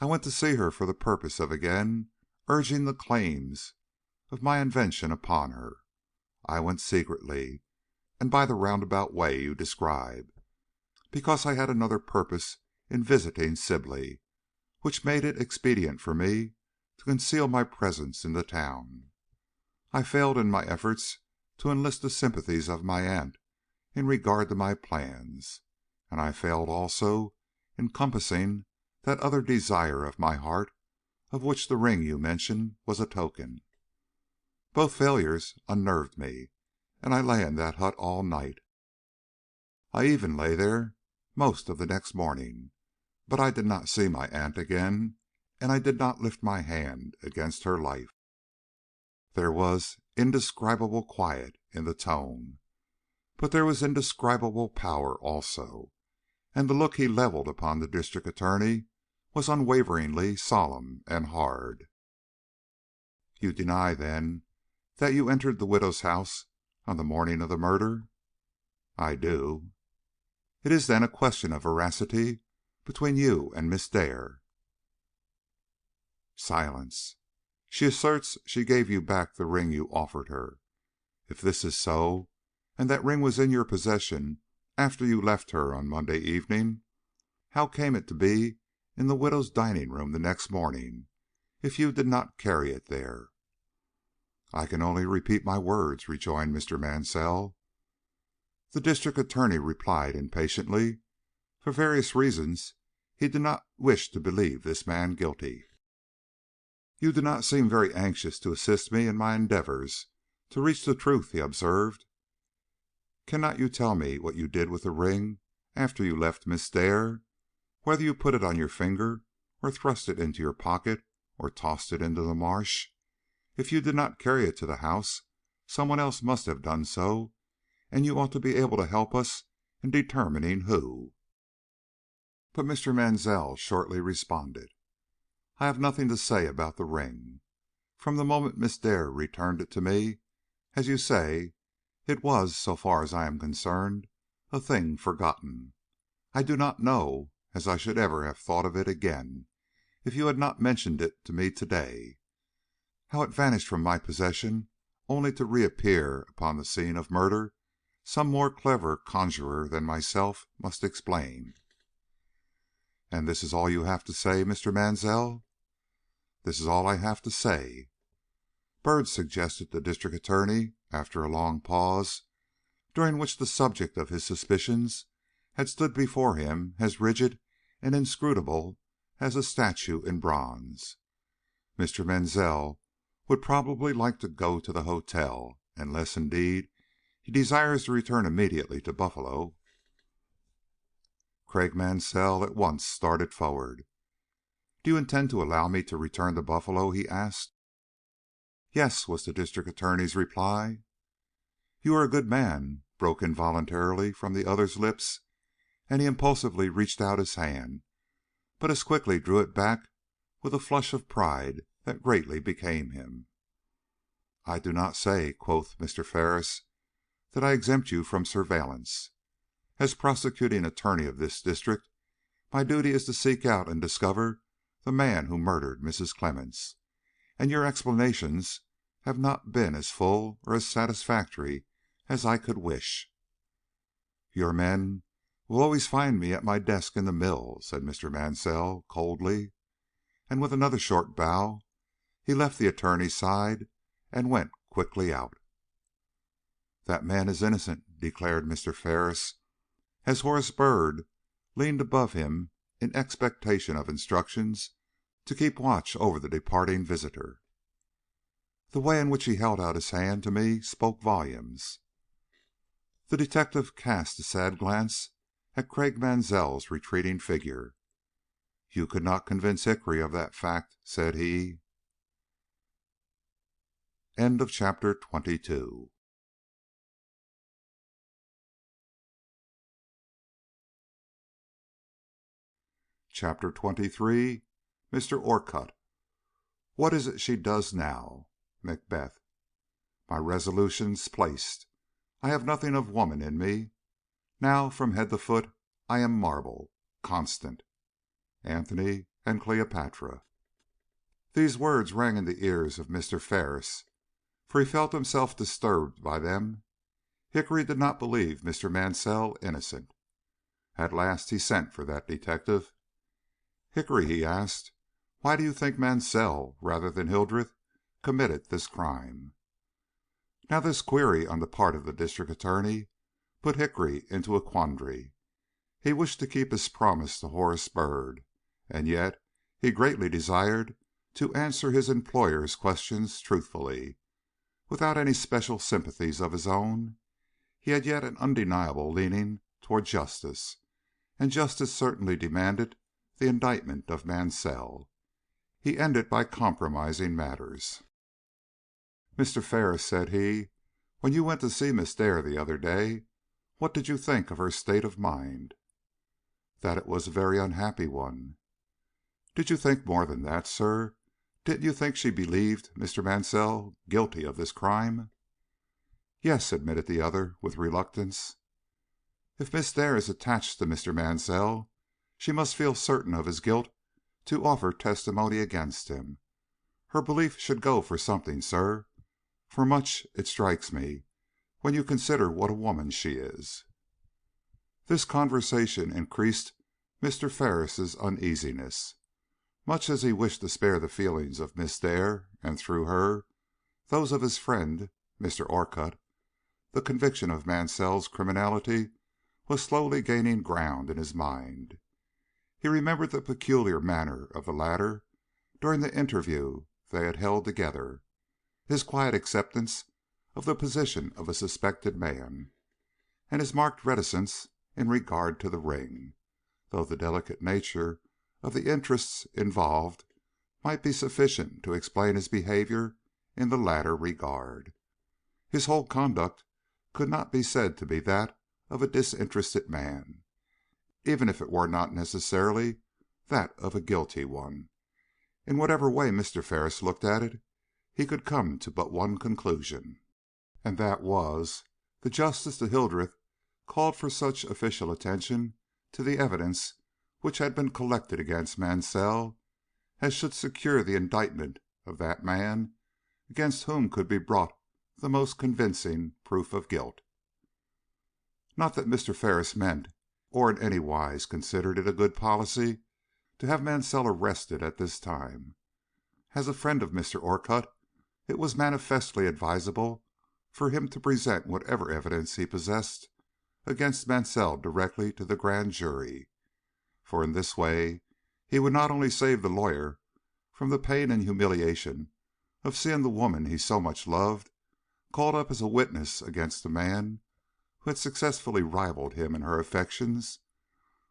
I went to see her for the purpose of again urging the claims of my invention upon her. I went secretly, and by the roundabout way you describe, because I had another purpose in visiting Sibley, which made it expedient for me to conceal my presence in the town. I failed in my efforts to enlist the sympathies of my aunt in regard to my plans, and I failed also in compassing that other desire of my heart, of which the ring you mention was a token. Both failures unnerved me, and I lay in that hut all night. I even lay there most of the next morning, but I did not see my aunt again, and I did not lift my hand against her life. There was indescribable quiet in the tone, but there was indescribable power also, and the look he levelled upon the District Attorney was unwaveringly solemn and hard. You deny, then, that you entered the widow's house on the morning of the murder? I do. It is, then, a question of veracity between you and Miss Dare. Silence. She asserts she gave you back the ring you offered her. If this is so, and that ring was in your possession after you left her on Monday evening, how came it to be in the widow's dining room the next morning, if you did not carry it there? I can only repeat my words, rejoined Mr. Mansell. The District Attorney replied impatiently. For various reasons he did not wish to believe this man guilty. You do not seem very anxious to assist me in my endeavors to reach the truth, he observed. Cannot you tell me what you did with the ring after you left Miss Dare, whether you put it on your finger, or thrust it into your pocket, or tossed it into the marsh? If you did not carry it to the house, someone else must have done so, and you ought to be able to help us in determining who. But Mr. Mansell shortly responded. I have nothing to say about the ring. From the moment Miss Dare returned it to me, as you say, it was, so far as I am concerned, a thing forgotten. I do not know as I should ever have thought of it again if you had not mentioned it to me to-day. How it vanished from my possession only to reappear upon the scene of murder, some more clever conjurer than myself must explain. And this is all you have to say, Mr. Mansell? This is all I have to say. Byrd, suggested the District Attorney, after a long pause, during which the subject of his suspicions had stood before him as rigid and inscrutable as a statue in bronze. Mr. Mansell would probably like to go to the hotel, unless, indeed, he desires to return immediately to Buffalo. Craik Mansell at once started forward. Do you intend to allow me to return to Buffalo? He asked. Yes, was the District Attorney's reply. You are a good man, broke involuntarily from the other's lips, and he impulsively reached out his hand, but as quickly drew it back with a flush of pride that greatly became him. I do not say, quoth Mr. Ferris, that I exempt you from surveillance. As prosecuting attorney of this district, my duty is to seek out and discover the man who murdered Mrs. Clemmens, and your explanations have not been as full or as satisfactory as I could wish. Your men will always find me at my desk in the mill, said Mr. Mansell, coldly, and with another short bow he left the attorney's side and went quickly out. That man is innocent, declared Mr. Ferris, as Horace Byrd leaned above him in expectation of instructions to keep watch over the departing visitor. The way in which he held out his hand to me spoke volumes. The detective cast a sad glance at Craik Mansell's retreating figure. You could not convince Hickory of that fact, said he. End of chapter 22. Chapter 23. Mr. Orcutt. What is it she does now? Macbeth. My resolution's placed. I have nothing of woman in me. Now, from head to foot, I am marble, constant. Antony and Cleopatra. These words rang in the ears of Mr. Ferris, for he felt himself disturbed by them. Hickory did not believe Mr. Mansell innocent. At last he sent for that detective. "Hickory," he asked, "why do you think Mansell, rather than Hildreth, committed this crime?" Now this query on the part of the District Attorney put Hickory into a quandary. He wished to keep his promise to Horace Byrd, and yet he greatly desired to answer his employer's questions truthfully. Without any special sympathies of his own, he had yet an undeniable leaning toward justice, and justice certainly demanded the indictment of Mansell. He ended by compromising matters. "Mr. Ferris," said he, "when you went to see Miss Dare the other day, what did you think of her state of mind?" "That it was a very unhappy one." "Did you think more than that, sir? Didn't you think she believed Mr. Mansell guilty of this crime?" "Yes," admitted the other, with reluctance. "If Miss Dare is attached to Mr. Mansell, she must feel certain of his guilt to offer testimony against him. Her belief should go for something, sir, for much, it strikes me, when you consider what a woman she is." This conversation increased Mr. Ferris's uneasiness. Much as he wished to spare the feelings of Miss Dare, and through her, those of his friend, Mr. Orcutt, the conviction of Mansell's criminality was slowly gaining ground in his mind. He remembered the peculiar manner of the latter during the interview they had held together, his quiet acceptance of the position of a suspected man, and his marked reticence in regard to the ring, though the delicate nature of the interests involved might be sufficient to explain his behavior in the latter regard. His whole conduct could not be said to be that of a disinterested man, even if it were not necessarily that of a guilty one. In whatever way Mr. Ferris looked at it, he could come to but one conclusion, and that was, the justice to Hildreth called for such official attention to the evidence which had been collected against Mansell as should secure the indictment of that man against whom could be brought the most convincing proof of guilt. Not that Mr. Ferris meant or in any wise considered it a good policy to have Mansell arrested at this time. As a friend of Mr. Orcutt, it was manifestly advisable for him to present whatever evidence he possessed against Mansell directly to the grand jury, for in this way he would not only save the lawyer from the pain and humiliation of seeing the woman he so much loved called up as a witness against the man who had successfully rivaled him in her affections,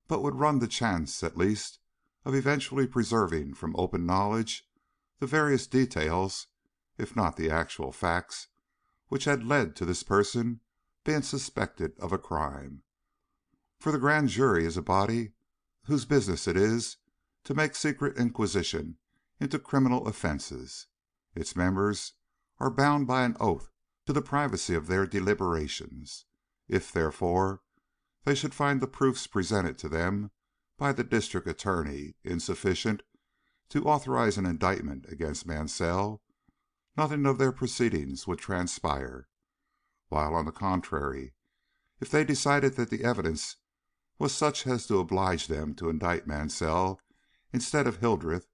but would run the chance, at least, of eventually preserving from open knowledge the various details, if not the actual facts, which had led to this person being suspected of a crime. For the grand jury is a body whose business it is to make secret inquisition into criminal offences. Its members are bound by an oath to the privacy of their deliberations. If, therefore, they should find the proofs presented to them by the District Attorney insufficient to authorize an indictment against Mansell, nothing of their proceedings would transpire, while, on the contrary, if they decided that the evidence was such as to oblige them to indict Mansell instead of Hildreth,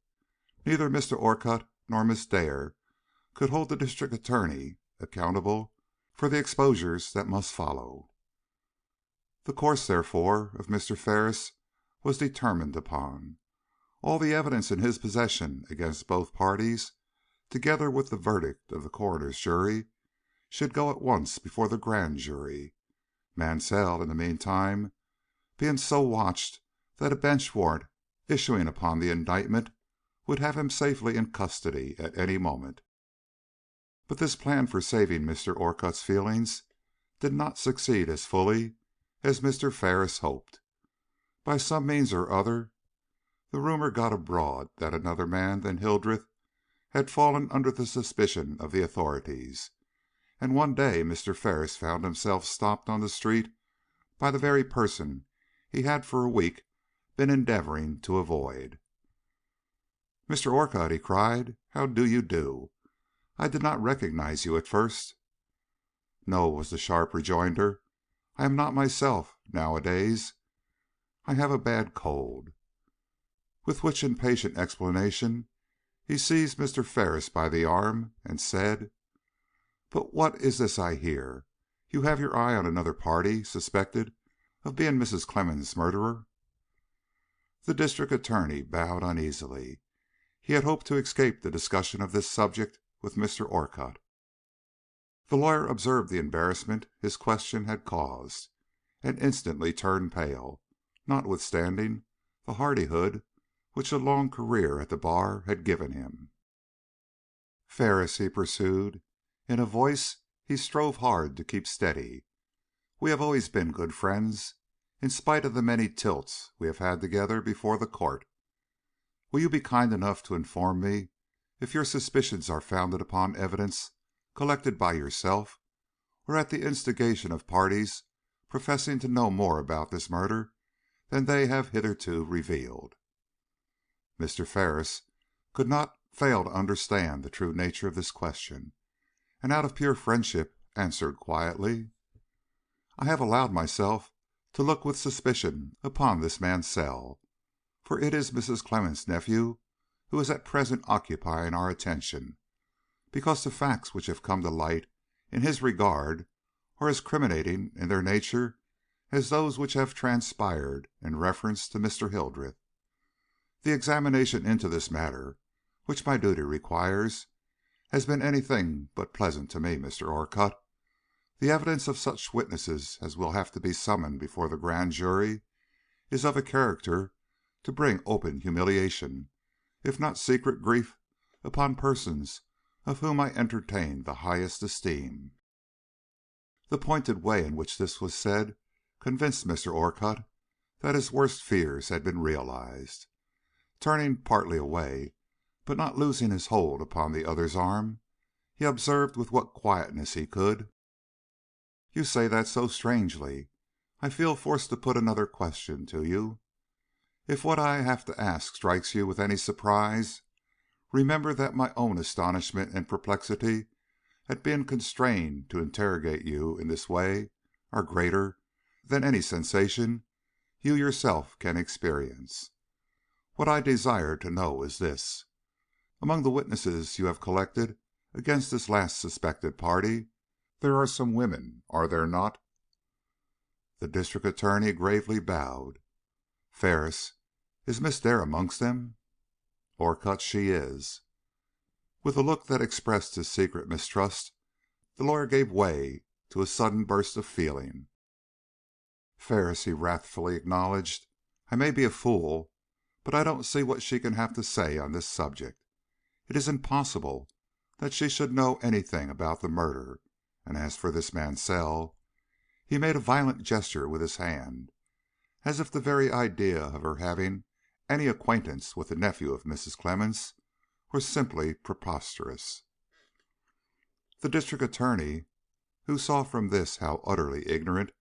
neither Mr. Orcutt nor Miss Dare could hold the District Attorney accountable for the exposures that must follow. The course, therefore, of Mr. Ferris was determined upon. All the evidence in his possession against both parties, together with the verdict of the coroner's jury, should go at once before the grand jury, Mansell, in the meantime, being so watched that a bench warrant issuing upon the indictment would have him safely in custody at any moment. But this plan for saving Mr. Orcutt's feelings did not succeed as fully as Mr. Ferris hoped. By some means or other, the rumor got abroad that another man than Hildreth had fallen under the suspicion of the authorities, and one day Mr. Ferris found himself stopped on the street by the very person he had for a week been endeavoring to avoid. "Mr. Orcutt," he cried, "how do you do? I did not recognize you at first." "No," was the sharp rejoinder. "I am not myself nowadays. I have a bad cold." With which impatient explanation he seized Mr. Ferris by the arm and said, "But what is this I hear? You have your eye on another party suspected of being Mrs. Clemmens' murderer?" The District Attorney bowed uneasily. He had hoped to escape the discussion of this subject with Mr. Orcutt. The lawyer observed the embarrassment his question had caused, and instantly turned pale, notwithstanding the hardihood which a long career at the bar had given him. "Ferris," he pursued, in a voice he strove hard to keep steady, "we have always been good friends, in spite of the many tilts we have had together before the court. Will you be kind enough to inform me if your suspicions are founded upon evidence collected by yourself, or at the instigation of parties professing to know more about this murder than they have hitherto revealed?" Mr. Ferris could not fail to understand the true nature of this question, and out of pure friendship answered quietly, "I have allowed myself to look with suspicion upon this Mansell, for it is Mrs. Clemmens' nephew who is at present occupying our attention, because the facts which have come to light in his regard are as criminating in their nature as those which have transpired in reference to Mr. Hildreth. The examination into this matter, which my duty requires, has been anything but pleasant to me, Mr. Orcutt. The evidence of such witnesses as will have to be summoned before the grand jury is of a character to bring open humiliation, if not secret grief, upon persons of whom I entertain the highest esteem." The pointed way in which this was said convinced Mr. Orcutt that his worst fears had been realized. Turning partly away, but not losing his hold upon the other's arm, he observed with what quietness he could, "You say that so strangely, I feel forced to put another question to you. If what I have to ask strikes you with any surprise, remember that my own astonishment and perplexity at being constrained to interrogate you in this way are greater than any sensation you yourself can experience. What I desire to know is this: among the witnesses you have collected against this last suspected party, there are some women, are there not?" The District Attorney gravely bowed. "Ferris, is Miss Dare amongst them?" "Orcutt, she is." With a look that expressed his secret mistrust, the lawyer gave way to a sudden burst of feeling. "Ferris," he wrathfully acknowledged, "I may be a fool, but I don't see what she can have to say on this subject. It is impossible that she should know anything about the murder, and as for this Mansell," he made a violent gesture with his hand, as if the very idea of her having any acquaintance with the nephew of Mrs. Clemmens were simply preposterous. The District Attorney, who saw from this how utterly ignorant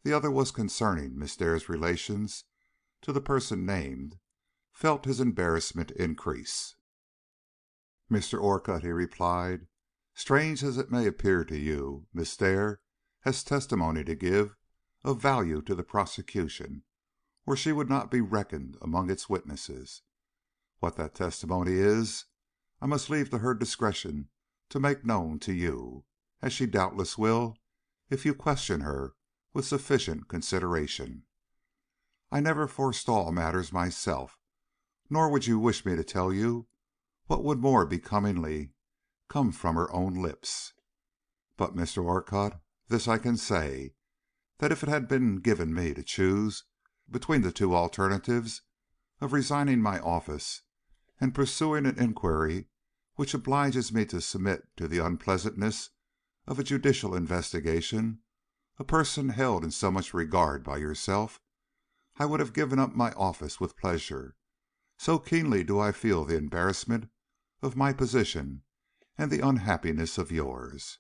the other was concerning Miss Dare's relations to the person named, felt his embarrassment increase. "Mr. Orcutt," he replied, "strange as it may appear to you, Miss Dare has testimony to give of value to the prosecution, or she would not be reckoned among its witnesses. What that testimony is, I must leave to her discretion to make known to you, as she doubtless will if you question her with sufficient consideration. I never forestall matters myself, nor would you wish me to tell you what would more becomingly come from her own lips. But, Mr. Orcutt, this I can say, that if it had been given me to choose between the two alternatives of resigning my office and pursuing an inquiry which obliges me to submit to the unpleasantness of a judicial investigation a person held in so much regard by yourself, I would have given up my office with pleasure, so keenly do I feel the embarrassment of my position and the unhappiness of yours.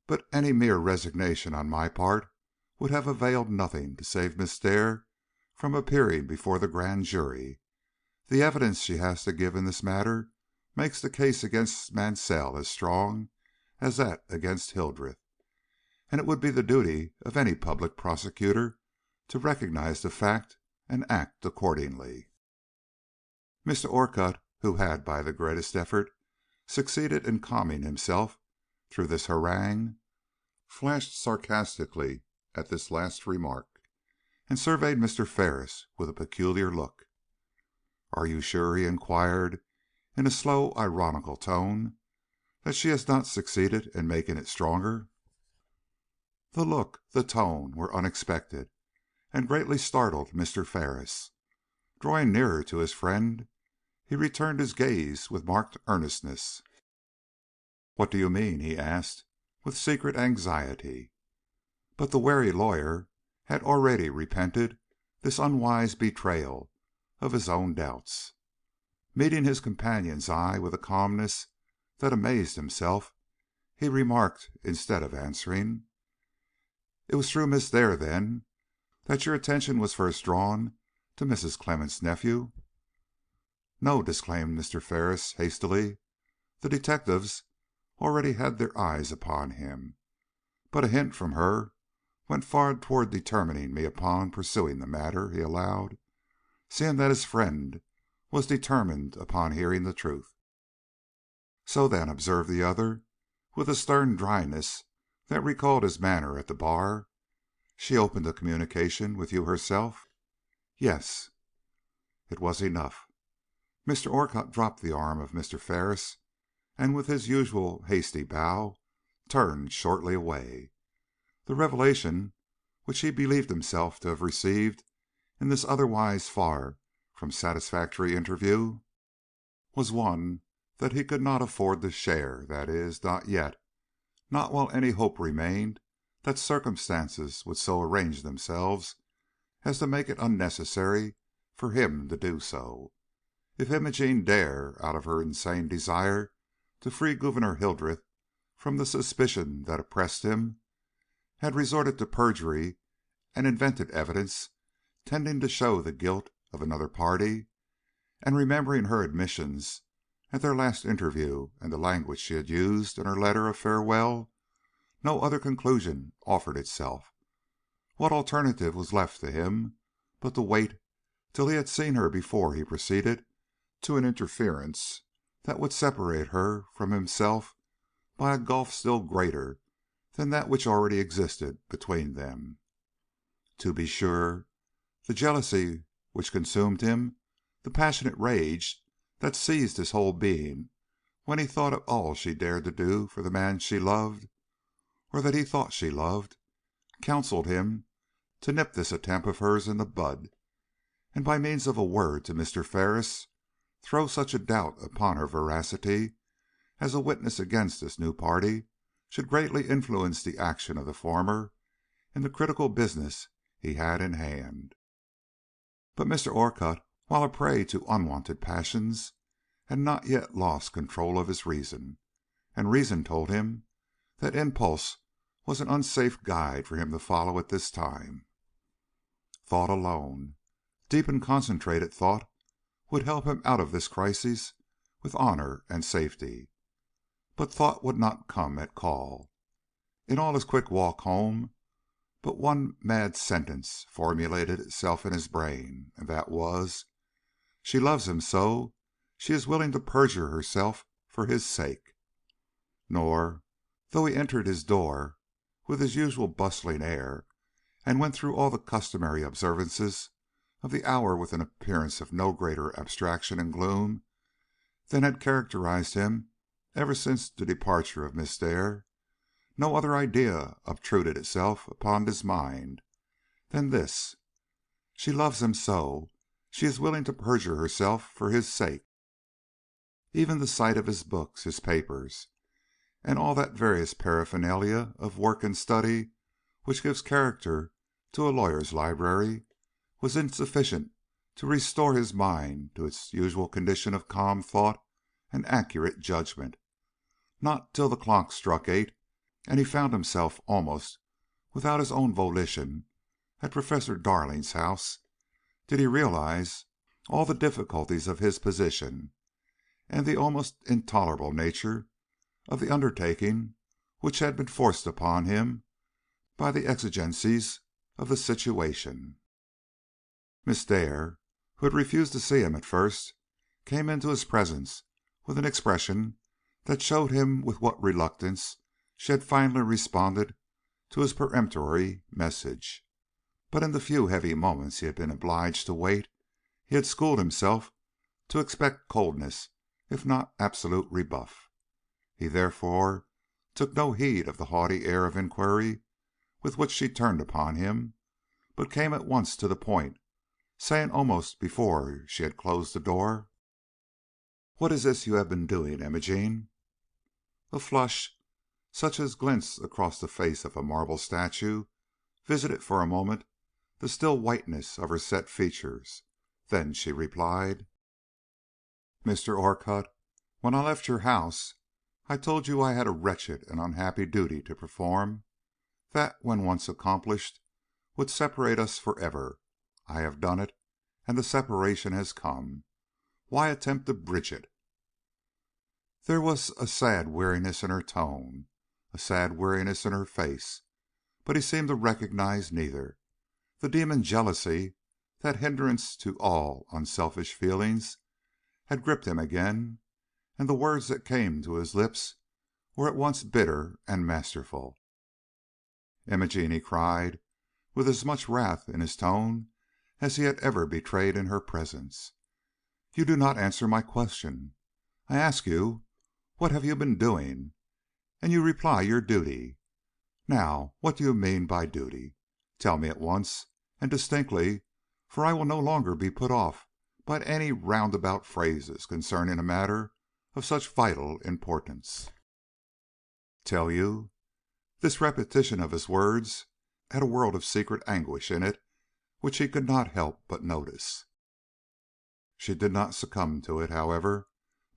but any mere resignation on my part would have availed nothing to save Miss Dare from appearing before the grand jury. The evidence she has to give in this matter makes the case against Mansell as strong as that against Hildreth, and it would be the duty of any public prosecutor to recognize the fact and act accordingly." Mr. Orcutt, who had by the greatest effort succeeded in calming himself through this harangue, flashed sarcastically at this last remark, and surveyed Mr. Ferris with a peculiar look. "Are you sure," he inquired, in a slow, ironical tone, "that she has not succeeded in making it stronger?" The look, the tone, were unexpected, and greatly startled Mr. Ferris. Drawing nearer to his friend, he returned his gaze with marked earnestness. "What do you mean?" he asked, with secret anxiety. But the wary lawyer had already repented this unwise betrayal of his own doubts. Meeting his companion's eye with a calmness that amazed himself, he remarked, instead of answering: "It was through Miss Dare, then, that your attention was first drawn to Mrs. Clemmens' nephew?" "No," disclaimed Mr. Ferris, hastily. "The detectives already had their eyes upon him, but a hint from her went far toward determining me upon pursuing the matter," he allowed, seeing that his friend was determined upon hearing the truth. "So then," observed the other, with a stern dryness that recalled his manner at the bar, "she opened a communication with you herself?" "Yes." It was enough. Mr. Orcutt dropped the arm of Mr. Ferris, and with his usual hasty bow turned shortly away. The revelation which he believed himself to have received in this otherwise far from satisfactory interview was one that he could not afford to share, that is, not yet, not while any hope remained that circumstances would so arrange themselves as to make it unnecessary for him to do so. If Imogene Dare, out of her insane desire to free Gouverneur Hildreth from the suspicion that oppressed him, had resorted to perjury and invented evidence tending to show the guilt of another party, and remembering her admissions at their last interview and the language she had used in her letter of farewell, no other conclusion offered itself. What alternative was left to him but to wait till he had seen her before he proceeded to an interference that would separate her from himself by a gulf still greater than that which already existed between them? To be sure, the jealousy which consumed him, the passionate rage that seized his whole being when he thought of all she dared to do for the man she loved, or that he thought she loved, counseled him to nip this attempt of hers in the bud, and by means of a word to Mr. Ferris throw such a doubt upon her veracity as a witness against this new party should greatly influence the action of the former in the critical business he had in hand. But Mr. Orcutt, while a prey to unwonted passions, had not yet lost control of his reason, and reason told him that impulse was an unsafe guide for him to follow at this time. Thought alone, deep and concentrated thought, would help him out of this crisis with honor and safety. But thought would not come at call. In all his quick walk home, but one mad sentence formulated itself in his brain, and that was, "She loves him so, she is willing to perjure herself for his sake." Nor, though he entered his door with his usual bustling air, and went through all the customary observances of the hour with an appearance of no greater abstraction and gloom than had characterized him ever since the departure of Miss Dare, no other idea obtruded itself upon his mind than this: "She loves him so, she is willing to perjure herself for his sake." Even the sight of his books, his papers, and all that various paraphernalia of work and study which gives character to a lawyer's library, was insufficient to restore his mind to its usual condition of calm thought and accurate judgment. Not till the clock struck 8, and he found himself almost without his own volition at Professor Darling's house, did he realize all the difficulties of his position and the almost intolerable nature of the undertaking which had been forced upon him by the exigencies of the situation. Miss Dare, who had refused to see him at first, came into his presence with an expression that showed him with what reluctance she had finally responded to his peremptory message. But in the few heavy moments he had been obliged to wait, he had schooled himself to expect coldness, if not absolute rebuff. He therefore took no heed of the haughty air of inquiry with which she turned upon him, but came at once to the point, saying almost before she had closed the door, "What is this you have been doing, Imogene?" A flush, such as glints across the face of a marble statue, visited for a moment the still whiteness of her set features. Then she replied: "Mr. Orcutt, when I left your house, I told you I had a wretched and unhappy duty to perform, that, when once accomplished, would separate us forever. I have done it, and the separation has come. Why attempt to bridge it?" There was a sad weariness in her tone, a sad weariness in her face, but he seemed to recognize neither. The demon jealousy, that hindrance to all unselfish feelings, had gripped him again, and the words that came to his lips were at once bitter and masterful. "Imogene," he cried, with as much wrath in his tone as he had ever betrayed in her presence, "you do not answer my question. I ask you, what have you been doing? And you reply your duty. Now, what do you mean by duty? Tell me at once and distinctly, for I will no longer be put off by any roundabout phrases concerning a matter of such vital importance." "Tell you?" This repetition of his words had a world of secret anguish in it which he could not help but notice. She did not succumb to it, however,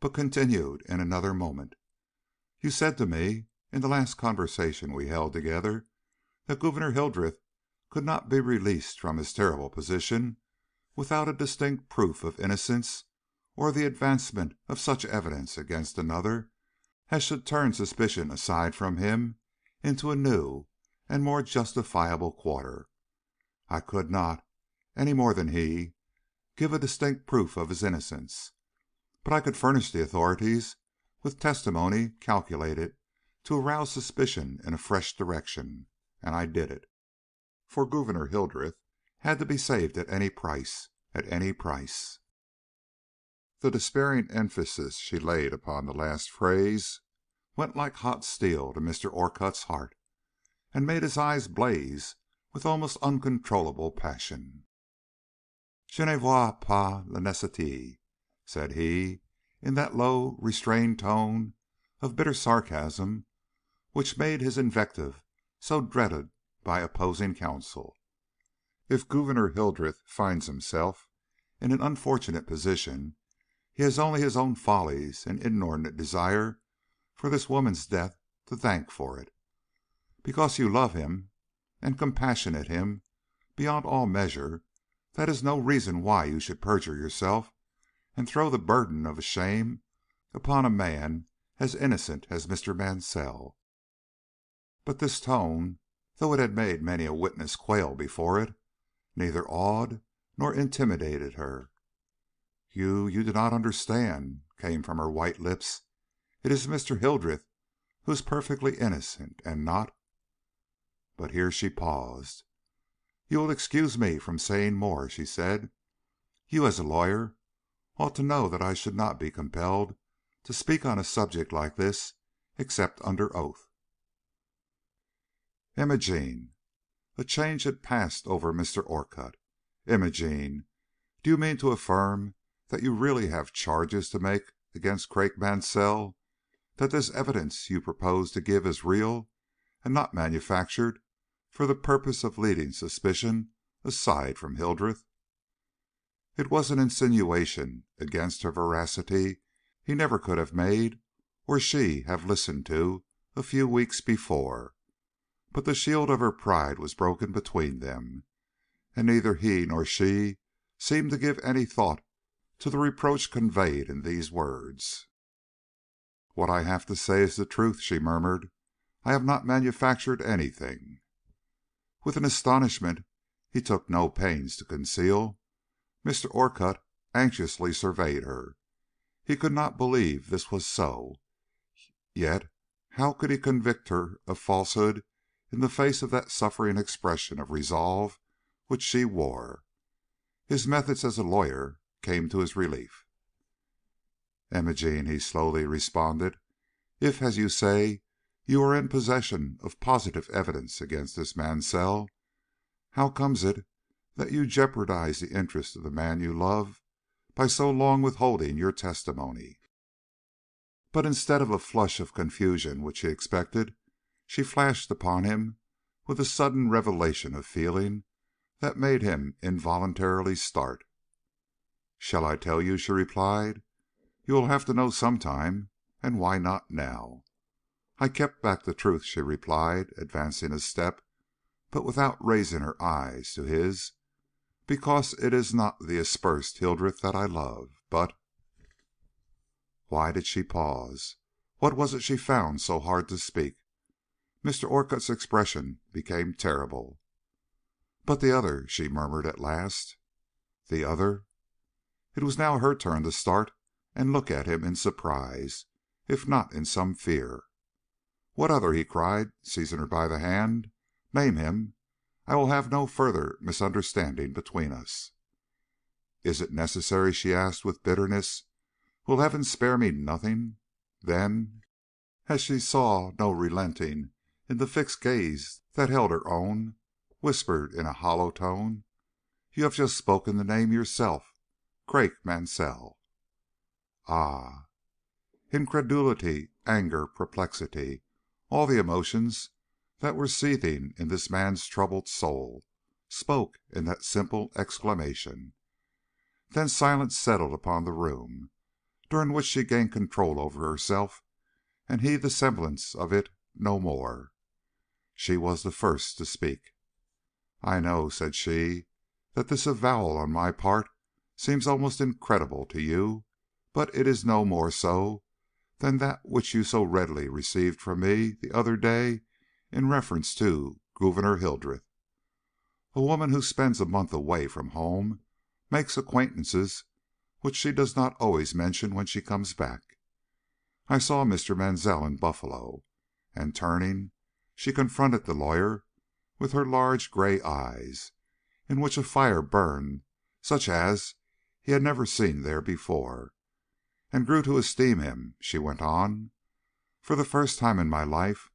but continued in another moment. "You said to me, in the last conversation we held together, that Gouverneur Hildreth could not be released from his terrible position without a distinct proof of innocence or the advancement of such evidence against another as should turn suspicion aside from him into a new and more justifiable quarter. I could not, any more than he, give a distinct proof of his innocence, but I could furnish the authorities with testimony calculated to arouse suspicion in a fresh direction, and I did it. For Gouverneur Hildreth had to be saved at any price, at any price." The despairing emphasis she laid upon the last phrase went like hot steel to Mr. Orcutt's heart, and made his eyes blaze with almost uncontrollable passion. "Je ne vois pas la nécessité," said he, in that low, restrained tone of bitter sarcasm which made his invective so dreaded by opposing counsel. "If Gouverneur Hildreth finds himself in an unfortunate position, he has only his own follies and inordinate desire for this woman's death to thank for it. Because you love him and compassionate him beyond all measure, that is no reason why you should perjure yourself and throw the burden of shame upon a man as innocent as Mr. Mansell." But this tone, though it had made many a witness quail before it, neither awed nor intimidated her. You do not understand," came from her white lips. "It is Mr. Hildreth who is perfectly innocent, and not—" But here she paused. "You will excuse me from saying more," she said. "You, as a lawyer, ought to know that I should not be compelled to speak on a subject like this except under oath." "Imogene." A change had passed over Mr. Orcutt. "Imogene, do you mean to affirm that you really have charges to make against Craik Mansell, that this evidence you propose to give is real, and not manufactured for the purpose of leading suspicion aside from Hildreth?" It was an insinuation against her veracity he never could have made or she have listened to a few weeks before. But the shield of her pride was broken between them, and neither he nor she seemed to give any thought to the reproach conveyed in these words. "What I have to say is the truth," she murmured. "I have not manufactured anything." With an astonishment he took no pains to conceal, Mr. Orcutt anxiously surveyed her. He could not believe this was so. Yet how could he convict her of falsehood in the face of that suffering expression of resolve which she wore? His methods as a lawyer came to his relief. "Imogene," he slowly responded, "if, as you say, you are in possession of positive evidence against this Mansell, how comes it that you jeopardize the interest of the man you love by so long withholding your testimony?" But instead of a flush of confusion which he expected, she flashed upon him with a sudden revelation of feeling that made him involuntarily start. "Shall I tell you?" she replied. "You will have to know sometime, and why not now?" "I kept back the truth," she replied, advancing a step, but without raising her eyes to his, "because it is not the aspersed Hildreth that I love, but—" Why did she pause? What was it she found so hard to speak? Mr. Orcutt's expression became terrible. "But the other," she murmured at last. "The other?" It was now her turn to start and look at him in surprise, if not in some fear. "What other?" he cried, seizing her by the hand. "Name him. I will have no further misunderstanding between us." "Is it necessary?" she asked with bitterness. "Will Heaven spare me nothing?" Then, as she saw no relenting in the fixed gaze that held her own, whispered in a hollow tone, "You have just spoken the name yourself, Craik Mansell." "Ah!" Incredulity, anger, perplexity, all the emotions that were seething in this man's troubled soul, spoke in that simple exclamation. Then silence settled upon the room, during which she gained control over herself, and he the semblance of it no more. She was the first to speak. "I know," said she, "that this avowal on my part seems almost incredible to you, but it is no more so than that which you so readily received from me the other day in reference to Gouverneur Hildreth. A woman who spends a month away from home makes acquaintances which she does not always mention when she comes back. I saw Mr. Mansell in Buffalo," and turning, she confronted the lawyer with her large gray eyes, in which a fire burned such as he had never seen there before, "and grew to esteem him," she went on. "For the first time in my life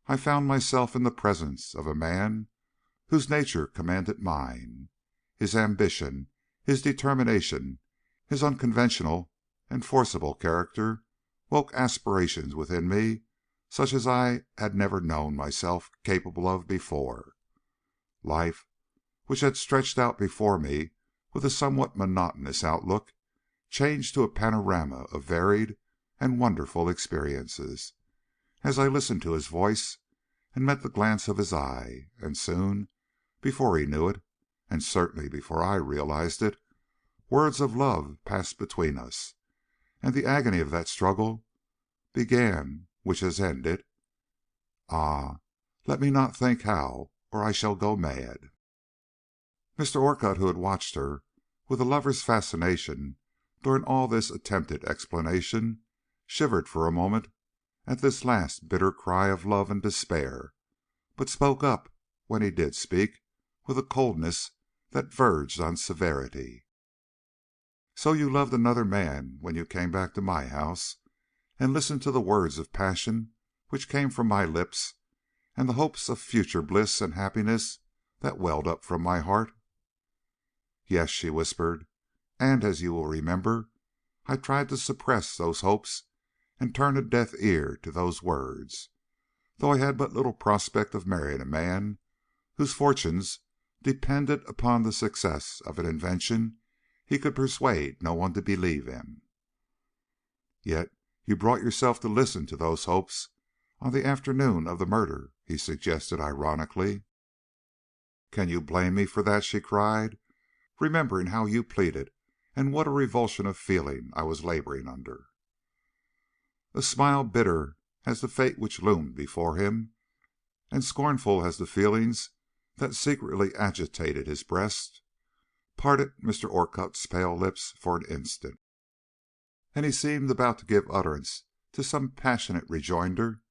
I found myself in the presence of a man whose nature commanded mine. His ambition, his determination, his unconventional and forcible character woke aspirations within me such as I had never known myself capable of before. Life, which had stretched out before me with a somewhat monotonous outlook, changed to a panorama of varied and wonderful experiences, as I listened to his voice and met the glance of his eye, and soon, before he knew it, and certainly before I realized it, words of love passed between us, and the agony of that struggle began which has ended. Ah, let me not think how, or I shall go mad." Mr. Orcutt, who had watched her with a lover's fascination during all this attempted explanation, shivered for a moment at this last bitter cry of love and despair, but spoke up, when he did speak, with a coldness that verged on severity. "So you loved another man when you came back to my house, and listened to the words of passion which came from my lips, and the hopes of future bliss and happiness that welled up from my heart?" "Yes," she whispered, "and, as you will remember, I tried to suppress those hopes and turn a deaf ear to those words, though I had but little prospect of marrying a man whose fortunes depended upon the success of an invention he could persuade no one to believe in." "Yet you brought yourself to listen to those hopes on the afternoon of the murder," he suggested ironically. "Can you blame me for that?" she cried, remembering how you pleaded, and what a revulsion of feeling I was laboring under. A smile bitter as the fate which loomed before him, and scornful as the feelings that secretly agitated his breast, parted Mr. Orcutt's pale lips for an instant, and he seemed about to give utterance to some passionate rejoinder,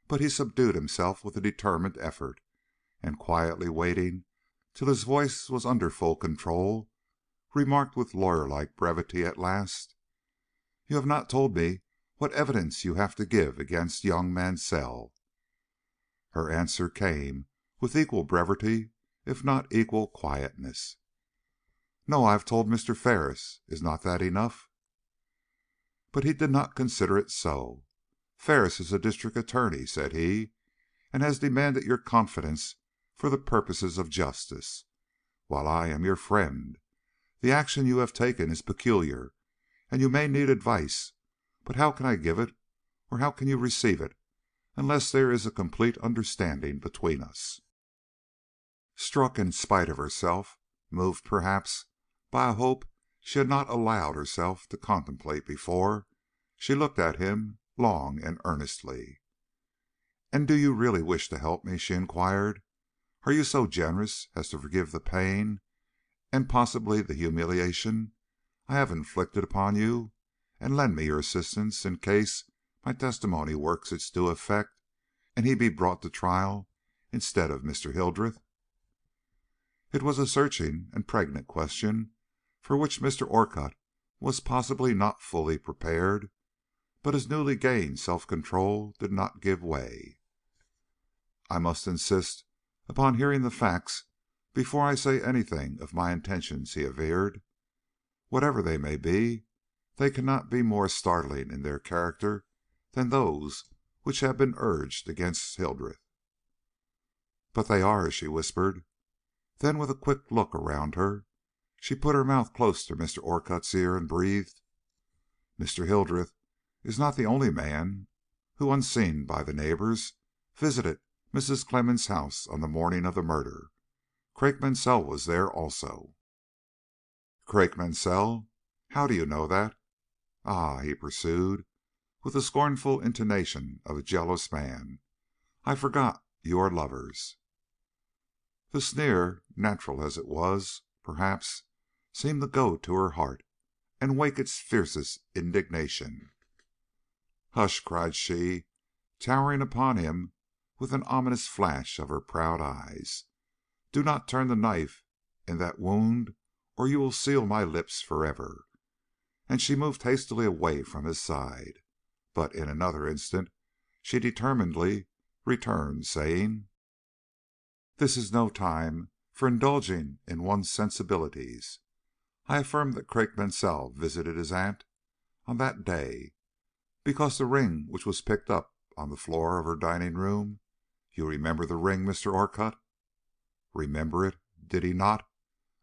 but he subdued himself with a determined effort, and quietly waiting till his voice was under full control, remarked with lawyer-like brevity at last: "You have not told me what evidence you have to give against young Mansell." Her answer came with equal brevity, if not equal quietness. "No, I have told Mr. Ferris. Is not that enough?" But he did not consider it so. "Ferris is a district attorney," said he, "and has demanded your confidence for the purposes of justice, while I am your friend. The action you have taken is peculiar, and you may need advice, but how can I give it, or how can you receive it, unless there is a complete understanding between us?" Struck in spite of herself, moved perhaps by a hope she had not allowed herself to contemplate before, she looked at him long and earnestly. "And do you really wish to help me?" she inquired. "Are you so generous as to forgive the pain, and possibly the humiliation, I have inflicted upon you, and lend me your assistance in case my testimony works its due effect, and he be brought to trial instead of Mr. Hildreth?" It was a searching and pregnant question, for which Mr. Orcutt was possibly not fully prepared, but his newly gained self-control did not give way. "I must insist upon hearing the facts before I say anything of my intentions," he averred. "Whatever they may be, they cannot be more startling in their character than those which have been urged against Hildreth." "But they are," she whispered. Then, with a quick look around her, she put her mouth close to Mr. Orcutt's ear and breathed: "Mr. Hildreth is not the only man who, unseen by the neighbors, visited Mrs. Clemmens' house on the morning of the murder. Craik Mansell was there also." "Craik Mansell? How do you know that? Ah," he pursued, with the scornful intonation of a jealous man, "I forgot you are lovers." The sneer, natural as it was, perhaps, seemed to go to her heart and wake its fiercest indignation. "Hush!" cried she, towering upon him with an ominous flash of her proud eyes. "Do not turn the knife in that wound, or you will seal my lips forever." And she moved hastily away from his side, but in another instant she determinedly returned, saying: "This is no time for indulging in one's sensibilities. I affirm that Craik Mansell visited his aunt on that day, because the ring which was picked up on the floor of her dining room, you remember the ring, Mr. Orcutt?" Remember it? Did he not?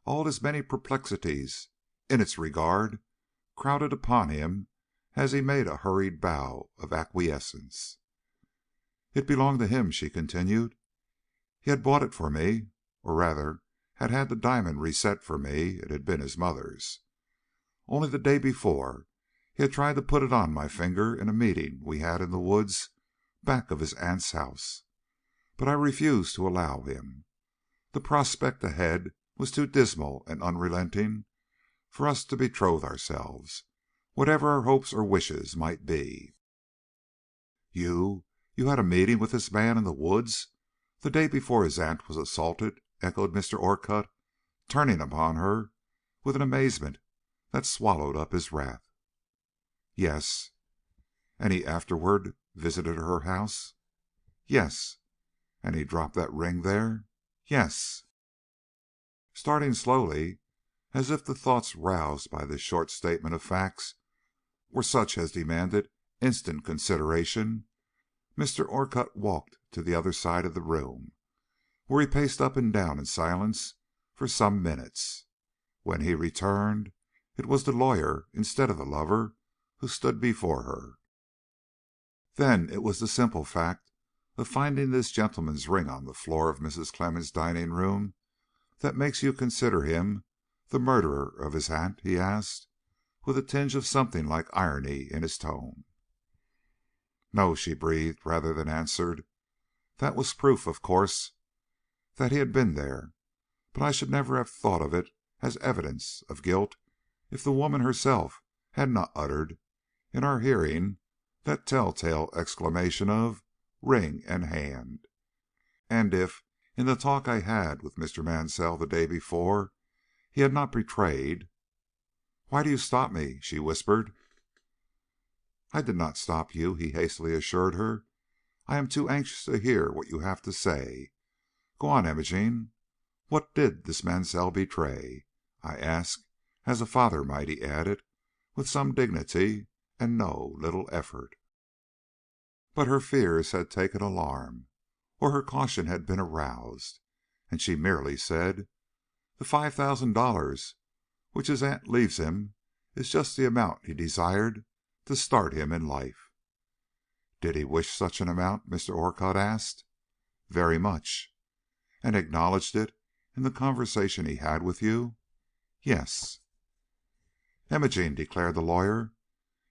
All his many perplexities in its regard crowded upon him as he made a hurried bow of acquiescence. "It belonged to him," she continued. "He had bought it for me, or rather had had the diamond reset for me. It had been his mother's. Only the day before he had tried to put it on my finger in a meeting we had in the woods back of his aunt's house, but I refused to allow him. The prospect ahead was too dismal and unrelenting for us to betroth ourselves, whatever our hopes or wishes might be." "You had a meeting with this man in the woods the day before his aunt was assaulted?" echoed Mr. Orcutt, turning upon her with an amazement that swallowed up his wrath. "Yes." "And he afterward visited her house?" "Yes." "And he dropped that ring there?" "Yes." Starting slowly, as if the thoughts roused by this short statement of facts were such as demanded instant consideration, Mr. Orcutt walked to the other side of the room, where he paced up and down in silence for some minutes. When he returned, it was the lawyer instead of the lover who stood before her. "Then it was the simple fact of finding this gentleman's ring on the floor of Mrs. Clemmens' dining room that makes you consider him the murderer of his aunt?" he asked, with a tinge of something like irony in his tone. "No," she breathed, rather than answered. "That was proof, of course, that he had been there, but I should never have thought of it as evidence of guilt if the woman herself had not uttered, in our hearing, that telltale exclamation of 'ring and hand,' and if, in the talk I had with Mr. Mansell the day before, he had not betrayed. Why do you stop me?" she whispered. "I did not stop you," he hastily assured her. "I am too anxious to hear what you have to say. Go on, Imogene. What did this Mansell betray? I ask, as a father might," he added, with some dignity and no little effort. But her fears had taken alarm, or her caution had been aroused, and she merely said, "The $5,000 which his aunt leaves him is just the amount he desired to start him in life." "Did he wish such an amount?" Mr. Orcutt asked. "Very much." "And acknowledged it in the conversation he had with you?" "Yes." "Imogene," declared the lawyer,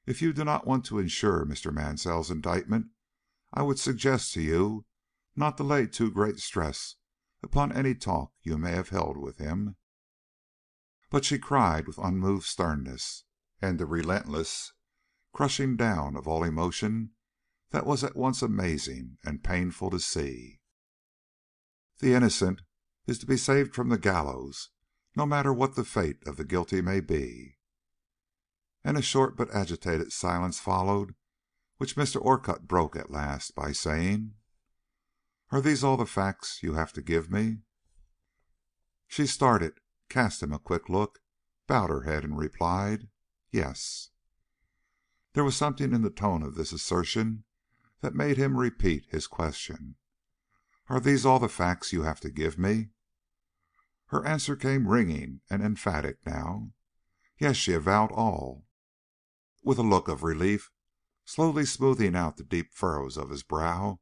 "if you do not want to insure Mr. Mansell's indictment, I would suggest to you not to lay too great stress upon any talk you may have held with him." But she cried with unmoved sternness, and a relentless crushing down of all emotion that was at once amazing and painful to see. "The innocent is to be saved from the gallows, no matter what the fate of the guilty may be." And a short but agitated silence followed, which Mr. Orcutt broke at last by saying, "Are these all the facts you have to give me?" She started, cast him a quick look, bowed her head, and replied, "Yes." There was something in the tone of this assertion that made him repeat his question. "Are these all the facts you have to give me?" Her answer came ringing and emphatic now. "Yes," she avowed, "all." With a look of relief, slowly smoothing out the deep furrows of his brow,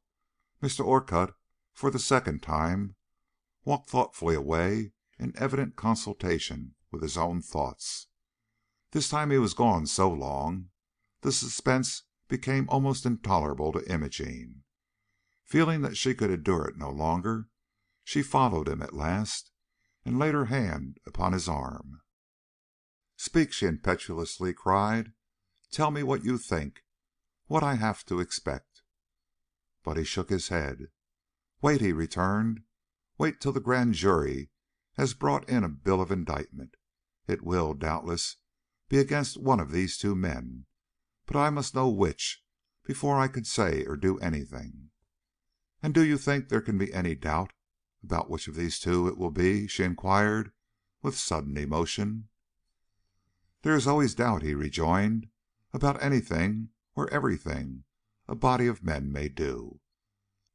Mr. Orcutt, for the second time, walked thoughtfully away in evident consultation with his own thoughts. This time he was gone so long, the suspense became almost intolerable to Imogene. Feeling that she could endure it no longer, she followed him at last, and laid her hand upon his arm. "Speak!" she impetuously cried. "Tell me what you think, what I have to expect." But he shook his head. "Wait," he returned. "Wait till the grand jury has brought in a bill of indictment. It will, doubtless, be against one of these two men, but I must know which before I can say or do anything." "And do you think there can be any doubt about which of these two it will be?" she inquired, with sudden emotion. "There is always doubt," he rejoined, "about anything or everything a body of men may do.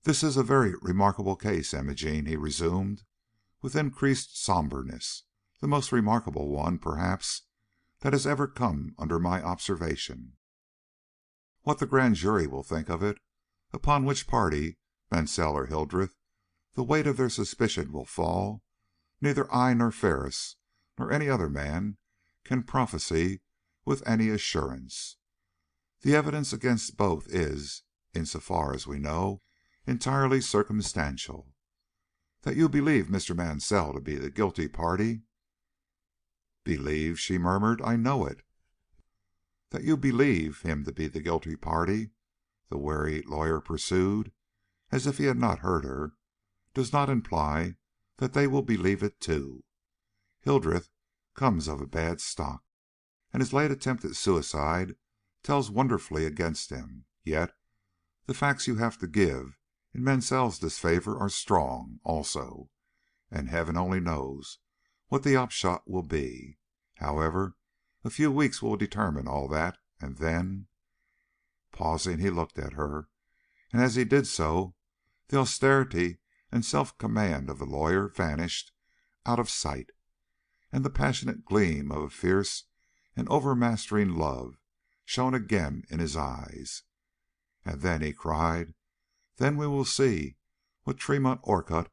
This is a very remarkable case, Imogene," he resumed, with increased somberness, "the most remarkable one, perhaps, that has ever come under my observation. What the grand jury will think of it, upon which party, Mansell or Hildreth, the weight of their suspicion will fall, neither I nor Ferris nor any other man can prophesy with any assurance. The evidence against both is, in so far as we know, entirely circumstantial. That you believe Mr. Mansell to be the guilty party—" "Believe?" she murmured. "I know it." "That you believe him to be the guilty party," the wary lawyer pursued, as if he had not heard her, "does not imply that they will believe it too. Hildreth comes of a bad stock, and his late attempt at suicide tells wonderfully against him. Yet the facts you have to give in Mansell's disfavor are strong, also, and Heaven only knows what the upshot will be. However, a few weeks will determine all that, and then—" Pausing, he looked at her, and as he did so, the austerity and self-command of the lawyer vanished out of sight, and the passionate gleam of a fierce and overmastering love shone again in his eyes. "And then," he cried, Then we will see what Tremont Orcutt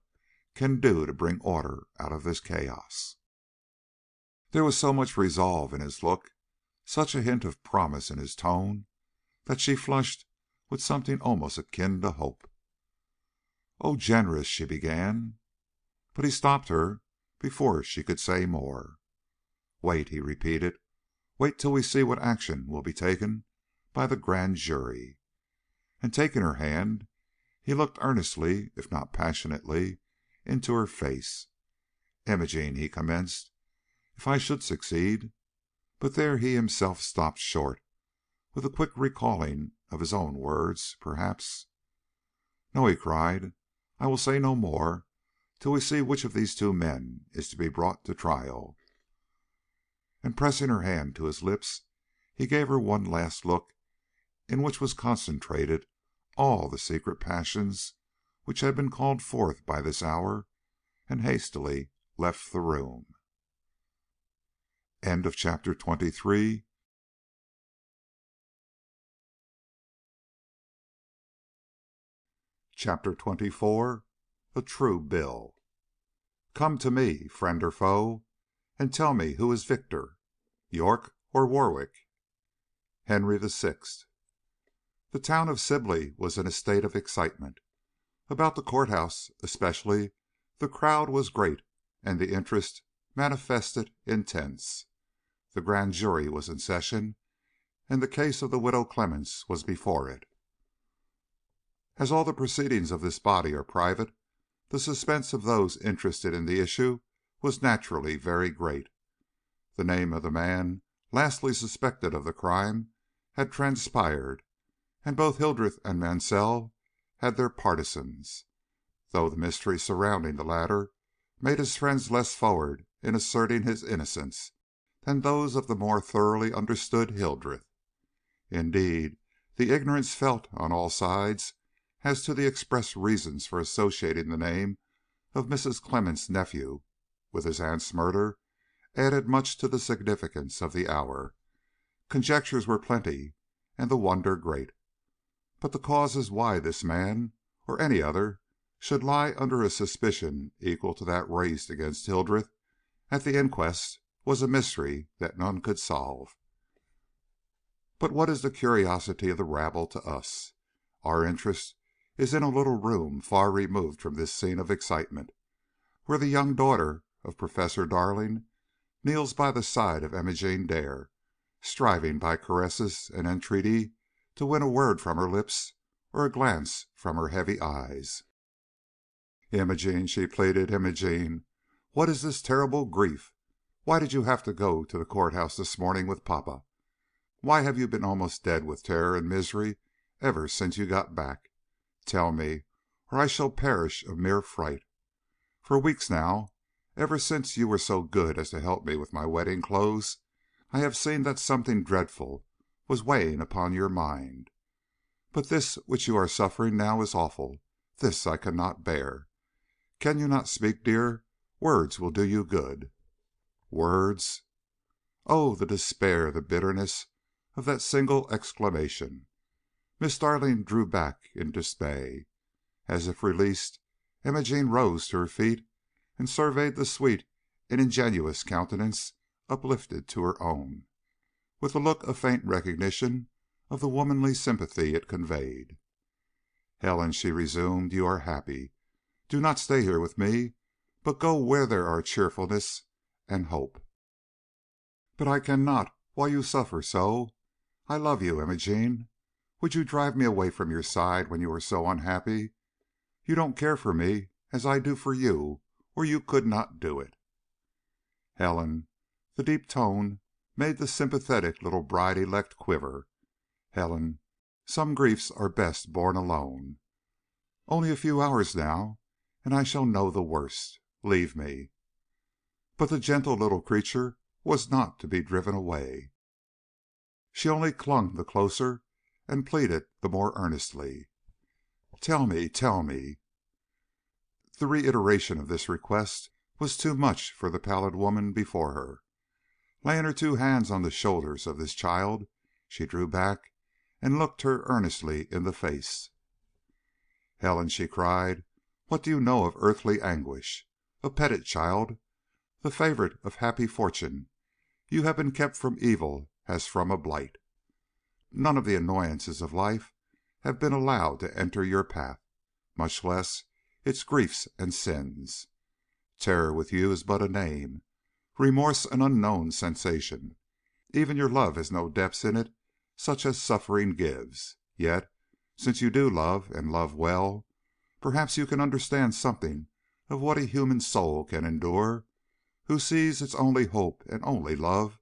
can do to bring order out of this chaos." There was so much resolve in his look, such a hint of promise in his tone, that she flushed with something almost akin to hope. "Oh, generous," she began, but he stopped her before she could say more. "Wait," he repeated. "Wait till we see what action will be taken by the grand jury." And taking her hand, he looked earnestly, if not passionately, into her face. "Imogene," he commenced, "if I should succeed—" But there he himself stopped short, with a quick recalling of his own words, perhaps. "No," he cried, "I will say no more till we see which of these two men is to be brought to trial." And pressing her hand to his lips, he gave her one last look in which was concentrated all the secret passions which had been called forth by this hour, and hastily left the room. End of chapter 23. Chapter 24. A True Bill. "Come to me, friend or foe, and tell me who is victor, York or Warwick?" Henry VI. The town of Sibley was in a state of excitement. About the courthouse, especially, the crowd was great and the interest manifested intense. The grand jury was in session, and the case of the widow Clemmens was before it. As all the proceedings of this body are private, the suspense of those interested in the issue was naturally very great. The name of the man lastly suspected of the crime had transpired, and both Hildreth and Mansell had their partisans, though the mystery surrounding the latter made his friends less forward in asserting his innocence than those of the more thoroughly understood Hildreth. Indeed, the ignorance felt on all sides as to the express reasons for associating the name of Mrs. Clemmens' nephew with his aunt's murder added much to the significance of the hour. Conjectures were plenty and the wonder great, but the causes why this man or any other should lie under a suspicion equal to that raised against Hildreth at the inquest was a mystery that none could solve. But what is the curiosity of the rabble to us? Our interest is in a little room far removed from this scene of excitement, where the young daughter of Professor Darling kneels by the side of Imogene Dare, striving by caresses and entreaty to win a word from her lips or a glance from her heavy eyes. "Imogene," she pleaded, "Imogene, what is this terrible grief? Why did you have to go to the courthouse this morning with papa? Why have you been almost dead with terror and misery ever since you got back? Tell me, or I shall perish of mere fright. For weeks now, ever since you were so good as to help me with my wedding clothes, I have seen that something dreadful was weighing upon your mind. But this which you are suffering now is awful. This I cannot bear. Can you not speak, dear? Words will do you good." Words? Oh, the despair, the bitterness of that single exclamation! Miss Darling drew back in dismay. As if released, Imogene rose to her feet and surveyed the sweet and ingenuous countenance uplifted to her own, with a look of faint recognition of the womanly sympathy it conveyed. "Helen," she resumed, "you are happy. Do not stay here with me, but go where there are cheerfulness and hope." "But I cannot while you suffer so. I love you, Imogene. Would you drive me away from your side when you are so unhappy? You don't care for me as I do for you, or you could not do it." "Helen," the deep tone made the sympathetic little bride-elect quiver. "Helen, some griefs are best borne alone. Only a few hours now, and I shall know the worst. Leave me." But the gentle little creature was not to be driven away. She only clung the closer and pleaded the more earnestly. "Tell me, tell me." The reiteration of this request was too much for the pallid woman before her. Laying her two hands on the shoulders of this child, she drew back and looked her earnestly in the face. "Helen," she cried, "what do you know of earthly anguish? A petted child, the favorite of happy fortune, you have been kept from evil as from a blight. None of the annoyances of life have been allowed to enter your path, much less its griefs and sins. Terror with you is but a name, remorse an unknown sensation. Even your love has no depths in it such as suffering gives. Yet, since you do love, and love well, perhaps you can understand something of what a human soul can endure who sees its only hope and only love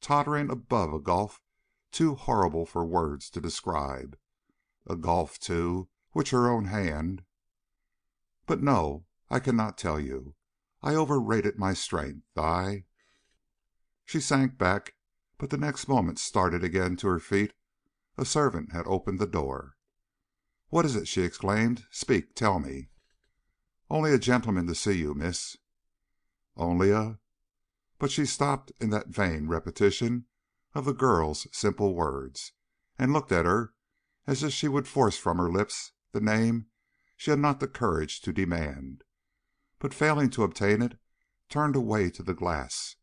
tottering above a gulf too horrible for words to describe, a gulf, too, which her own hand— But no, I cannot tell you. I overrated my strength. She sank back, but the next moment started again to her feet. A servant had opened the door. "What is it?" she exclaimed. "Speak, tell me." "Only a gentleman to see you, miss." "Only a—" But she stopped in that vain repetition of the girl's simple words, and looked at her as if she would force from her lips the name she had not the courage to demand, but failing to obtain it, turned away to the glass,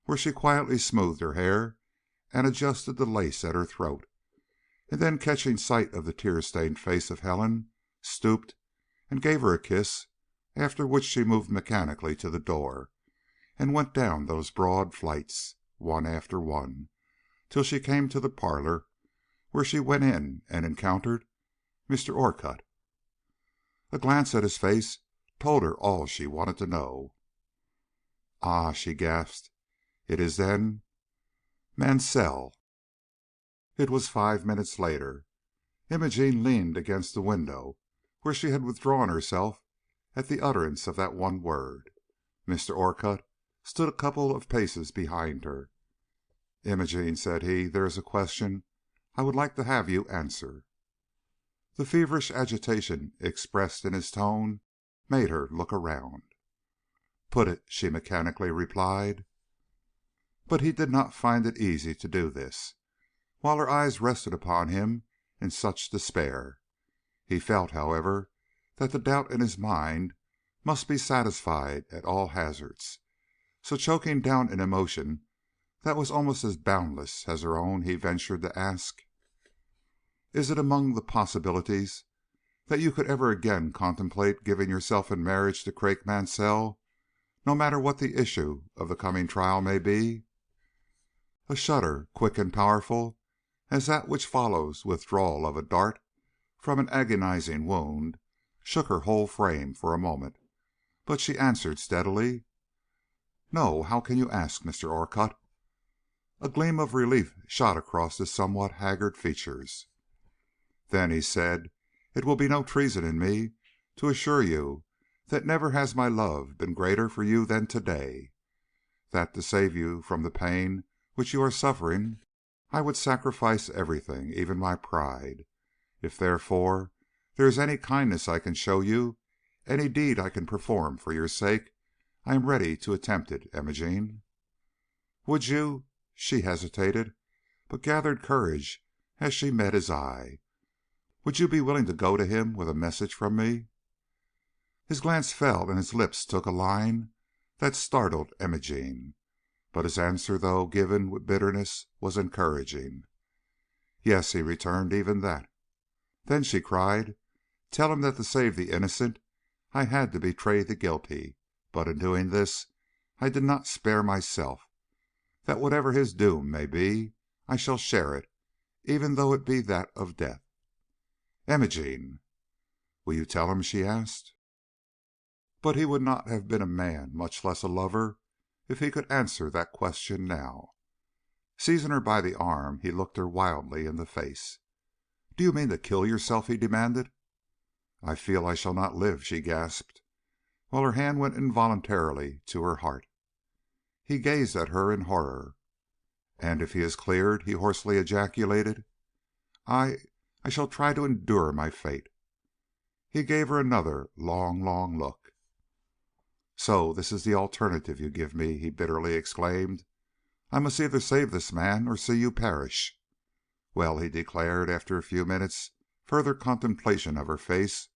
where she quietly smoothed her hair and adjusted the lace at her throat, and then catching sight of the tear-stained face of Helen, stooped and gave her a kiss, after which she moved mechanically to the door and went down those broad flights, one after one, till she came to the parlor, where she went in and encountered Mr. Orcutt. A glance at his face told her all she wanted to know. "Ah!" she gasped. "It is then Mansell." It was 5 minutes later. Imogene leaned against the window, where she had withdrawn herself at the utterance of that one word. Mr. Orcutt stood a couple of paces behind her. "Imogene," said he, "there is a question I would like to have you answer." The feverish agitation expressed in his tone made her look around. "Put it," she mechanically replied. But he did not find it easy to do this, while her eyes rested upon him in such despair. He felt, however, that the doubt in his mind must be satisfied at all hazards, so choking down an emotion that was almost as boundless as her own, he ventured to ask: "Is it among the possibilities that you could ever again contemplate giving yourself in marriage to Craik Mansell, no matter what the issue of the coming trial may be?" A shudder, quick and powerful as that which follows withdrawal of a dart from an agonizing wound, shook her whole frame for a moment, but she answered steadily: "No. How can you ask, Mr. Orcutt?" A gleam of relief shot across his somewhat haggard features. "Then," he said, "it will be no treason in me to assure you that never has my love been greater for you than to day; that to save you from the pain which you are suffering, I would sacrifice everything, even my pride. If, therefore, there is any kindness I can show you, any deed I can perform for your sake, I am ready to attempt it, Imogene." "Would you—" She hesitated, but gathered courage as she met his eye. "Would you be willing to go to him with a message from me?" His glance fell, and his lips took a line that startled Imogene, but his answer, though given with bitterness, was encouraging. "Yes," he returned, "even that." "Then," she cried, "tell him that to save the innocent I had to betray the guilty, but in doing this I did not spare myself; that whatever his doom may be, I shall share it, even though it be that of death." "Imogene!" "Will you tell him?" she asked. But he would not have been a man, much less a lover, if he could answer that question now. Seizing her by the arm, he looked her wildly in the face. "Do you mean to kill yourself?" he demanded. "I feel I shall not live," she gasped, while her hand went involuntarily to her heart. He gazed at her in horror. "And if he is cleared?" he hoarsely ejaculated. I shall try to endure my fate." He gave her another long, long look. "So this is the alternative you give me," he bitterly exclaimed. "I must either save this man or see you perish. Well," he declared, after a few minutes' further contemplation of her face,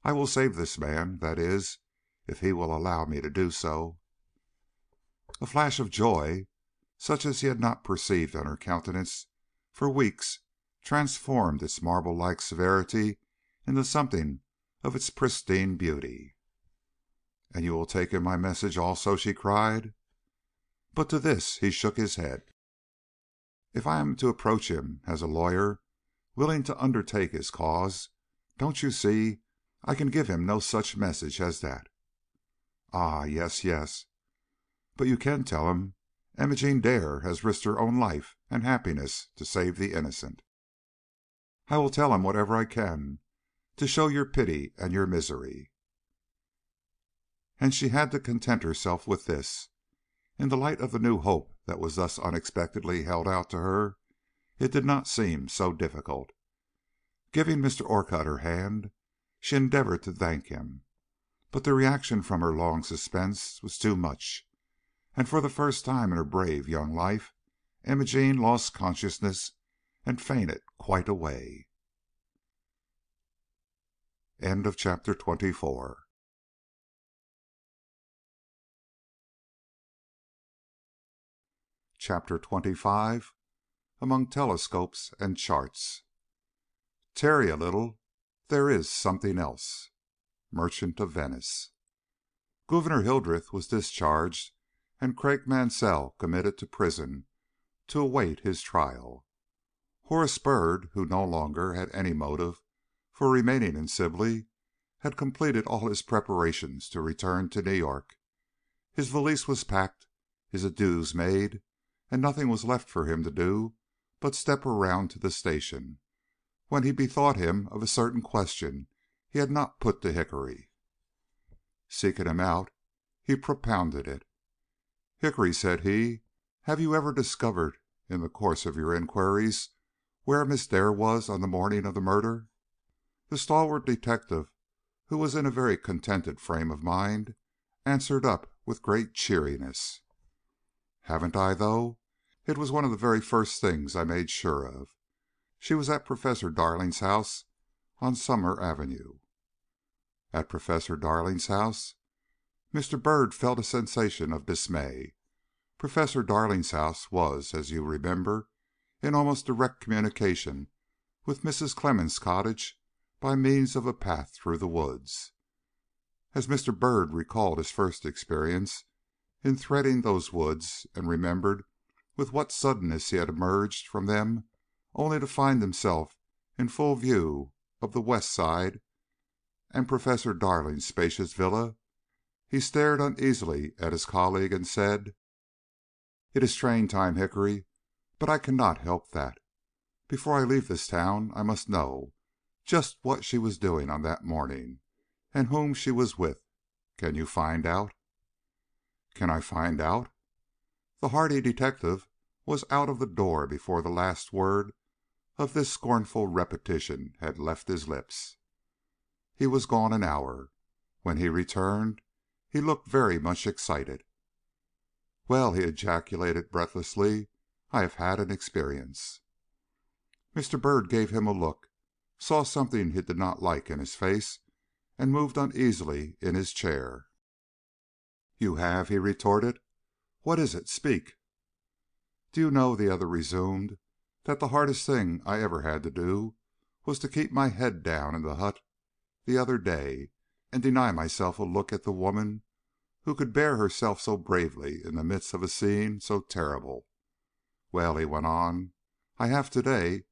I will save this man, that is, if he will allow me to do so." A flash of joy, such as he had not perceived on her countenance for weeks, transformed its marble-like severity into something of its pristine beauty. "And you will take him my message also?" she cried. But to this he shook his head. "If I am to approach him as a lawyer willing to undertake his cause, don't you see I can give him no such message as that?" "Ah, yes, yes. But you can tell him Imogene Dare has risked her own life and happiness to save the innocent." "I will tell him whatever I can to show your pity and your misery." And she had to content herself with this. In the light of the new hope that was thus unexpectedly held out to her, it did not seem so difficult. Giving Mr. Orcutt her hand, she endeavored to thank him, but the reaction from her long suspense was too much, and for the first time in her brave young life Imogene lost consciousness and fainted quite away. End of chapter 24. Chapter 25. Among Telescopes and Charts. "Tarry a little, there is something else." Merchant of Venice. Gouverneur Hildreth was discharged and Craik Mansell committed to prison to await his trial. Horace Byrd, who no longer had any motive for remaining in Sibley, had completed all his preparations to return to New York. His valise was packed, his adieus made, and nothing was left for him to do but step around to the station, when he bethought him of a certain question he had not put to Hickory. Seeking him out, he propounded it. "Hickory," said he, "have you ever discovered in the course of your inquiries where Miss Dare was on the morning of the murder?" The stalwart detective, who was in a very contented frame of mind, answered up with great cheeriness. "Haven't I, though? It was one of the very first things I made sure of. She was at Professor Darling's house on Summer Avenue." "At Professor Darling's house?" Mr. Byrd felt a sensation of dismay. Professor Darling's house was, as you remember, in almost direct communication with Mrs. Clemmens' cottage by means of a path through the woods. As Mr. Byrd recalled his first experience in threading those woods, and remembered with what suddenness he had emerged from them only to find himself in full view of the west side and Professor Darling's spacious villa, he stared uneasily at his colleague and said: "It is train time, Hickory, but I cannot help that. Before I leave this town I must know just what she was doing on that morning, and whom she was with. Can you find out?" "Can I find out?" The hardy detective was out of the door before the last word of this scornful repetition had left his lips. He was gone an hour. When he returned, he looked very much excited. "Well," he ejaculated breathlessly, "I have had an experience." Mr. Byrd gave him a look, saw something he did not like in his face, and moved uneasily in his chair. "You have?" he retorted. "What is it? Speak." "Do you know," the other resumed, "that the hardest thing I ever had to do was to keep my head down in the hut the other day, and deny myself a look at the woman who could bear herself so bravely in the midst of a scene so terrible. Well," he went on, "I have to day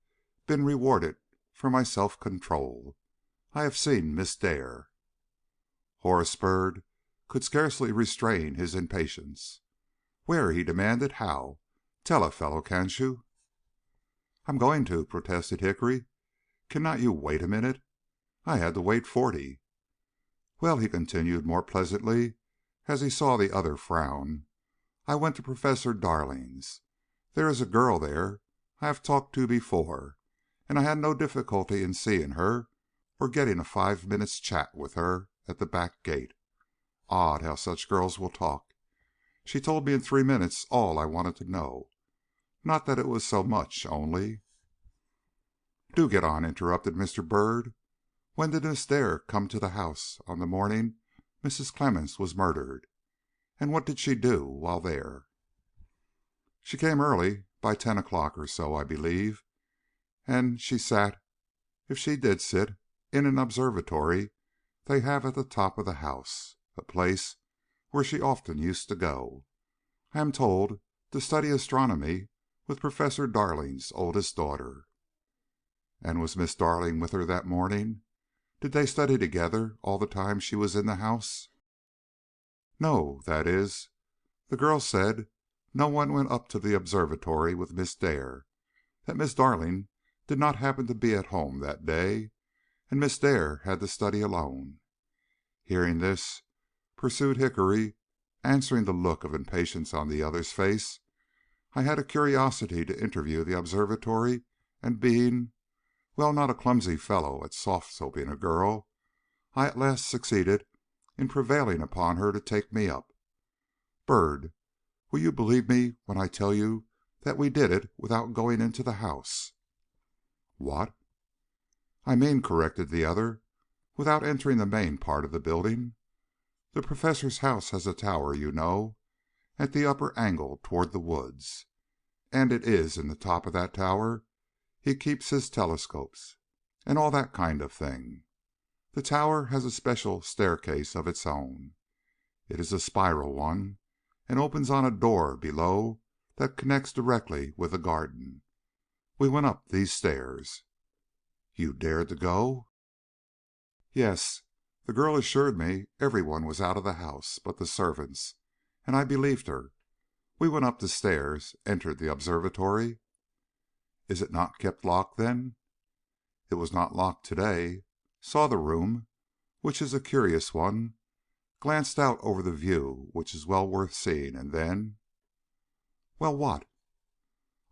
been rewarded for my self-control. I have seen Miss Dare." Horace Byrd could scarcely restrain his impatience. "Where?" he demanded. "How? Tell a fellow, can't you?" "I'm going to," protested Hickory. "Cannot you wait a minute? I had to wait 40. "Well," he continued more pleasantly, as he saw the other frown, "I went to Professor Darling's. There is a girl there I have talked to before, and I had no difficulty in seeing her or getting a 5 minutes' chat with her at the back gate. Odd how such girls will talk. She told me in 3 minutes all I wanted to know. Not that it was so much, only—" "Do get on," interrupted Mr. Byrd. When did Miss Dare come to the house on the morning Mrs. Clemmens was murdered? And what did she do while there?" "She came early, by 10 o'clock or so, I believe, and she sat, if she did sit, in an observatory they have at the top of the house, a place where she often used to go, I am told, to study astronomy with Professor Darling's oldest daughter." "And was Miss Darling with her that morning? Did they study together all the time she was in the house?" "No, that is, the girl said no one went up to the observatory with Miss Dare, that Miss Darling did not happen to be at home that day, and Miss Dare had to study alone." Hearing this, pursued Hickory, answering the look of impatience on the other's face, "I had a curiosity to interview the observatory, and being, well, not a clumsy fellow at soft soaping a girl, I at last succeeded in prevailing upon her to take me up. Byrd, will you believe me when I tell you that we did it without going into the house?" "What?" "I mean," corrected the other, "without entering the main part of the building. The Professor's house has a tower, you know, at the upper angle toward the woods, and it is in the top of that tower he keeps his telescopes, and all that kind of thing. The tower has a special staircase of its own. It is a spiral one, and opens on a door below that connects directly with the garden. We went up these stairs." "You dared to go?" "Yes. The girl assured me every one was out of the house but the servants, and I believed her. We went up the stairs, entered the observatory." "Is it not kept locked, then?" "It was not locked to day. Saw the room, which is a curious one, glanced out over the view, which is well worth seeing, and then—" "Well, what?"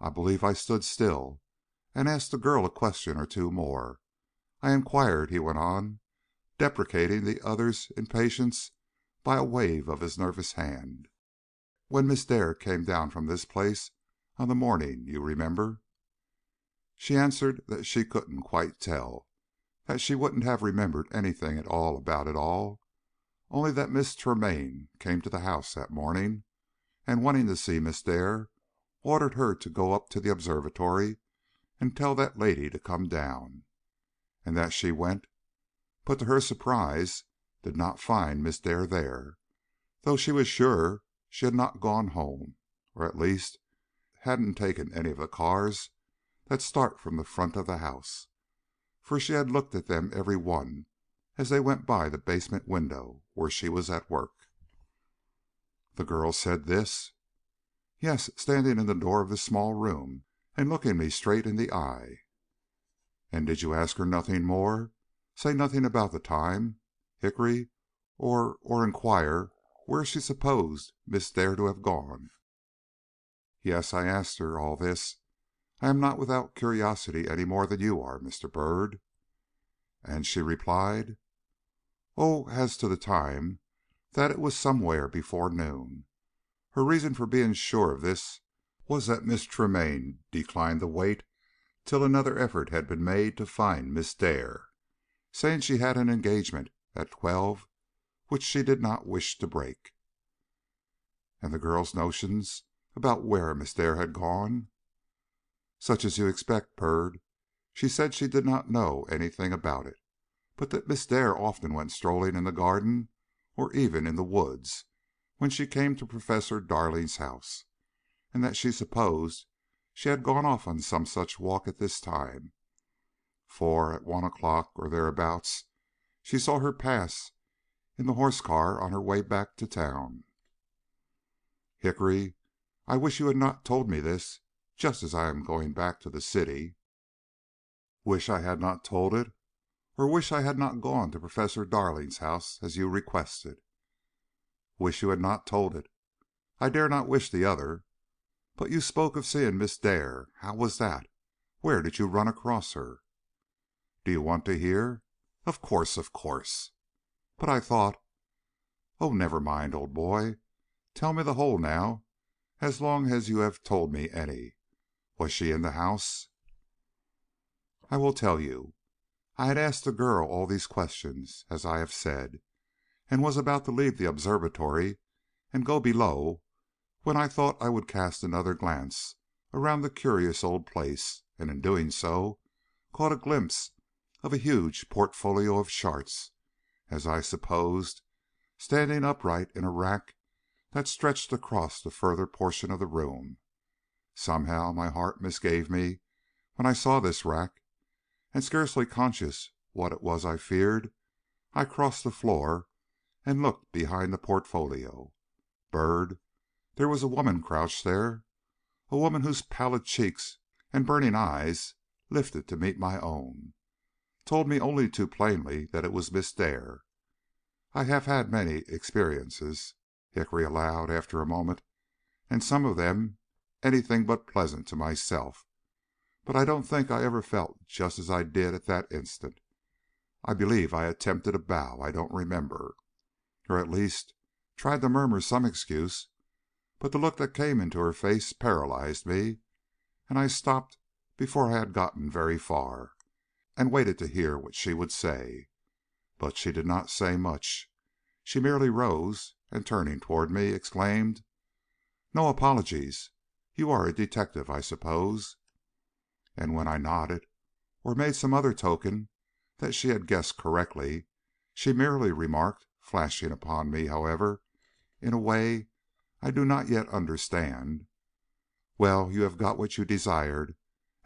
"I believe I stood still and asked the girl a question or two more. I inquired," he went on, deprecating the other's impatience by a wave of his nervous hand, "when Miss Dare came down from this place on the morning, you remember." She answered that she couldn't quite tell, that she wouldn't have remembered anything at all about it all, only that Miss Tremaine came to the house that morning, and wanting to see Miss Dare, ordered her to go up to the observatory and tell that lady to come down, and that she went, but to her surprise did not find Miss Dare there, though she was sure she had not gone home, or at least hadn't taken any of the cars that start from the front of the house, for she had looked at them every one as they went by the basement window where she was at work." "The girl said this?" "Yes, standing in the door of this small room and looking me straight in the eye." "And did you ask her nothing more? Say nothing about the time, Hickory, or inquire where she supposed Miss Dare to have gone?" "Yes, I asked her all this. I am not without curiosity any more than you are, Mr. Byrd." "And she replied?" "Oh, as to the time, that it was somewhere before noon. Her reason for being sure of this was that Miss Tremaine declined to wait till another effort had been made to find Miss Dare, saying she had an engagement at 12 which she did not wish to break." "And the girl's notions about where Miss Dare had gone?" "Such as you expect, Byrd. She said she did not know anything about it, but that Miss Dare often went strolling in the garden or even in the woods when she came to Professor Darling's house, and that she supposed she had gone off on some such walk at this time, for at 1 o'clock or thereabouts she saw her pass in the horse car on her way back to town." "Hickory, I wish you had not told me this just as I am going back to the city." "Wish I had not told it, or wish I had not gone to Professor Darling's house as you requested?" "Wish you had not told it. I dare not wish the other. But you spoke of seeing Miss Dare. How was that? Where did you run across her?" "Do you want to hear?" "Of course, of course." "But I thought—" "Oh, never mind, old boy. Tell me the whole now, as long as you have told me any. Was she in the house?" "I will tell you. I had asked the girl all these questions, as I have said, and was about to leave the observatory and go below when I thought I would cast another glance around the curious old place, and in doing so caught a glimpse of a huge portfolio of charts, as I supposed, standing upright in a rack that stretched across the further portion of the room. Somehow my heart misgave me when I saw this rack, and scarcely conscious what it was I feared, I crossed the floor and looked behind the portfolio. Byrd, there was a woman crouched there, a woman whose pallid cheeks and burning eyes, lifted to meet my own, told me only too plainly that it was Miss Dare. I have had many experiences, Hickory allowed after a moment, and some of them anything but pleasant to myself, but I don't think I ever felt just as I did at that instant. I believe I attempted a bow I don't remember, or at least tried to murmur some excuse, but the look that came into her face paralyzed me, and I stopped before I had gotten very far, and waited to hear what she would say. But she did not say much. She merely rose, and turning toward me, exclaimed, "No apologies. You are a detective, I suppose?" And when I nodded, or made some other token that she had guessed correctly, she merely remarked, flashing upon me, however, in a way I do not yet understand, "Well, you have got what you desired,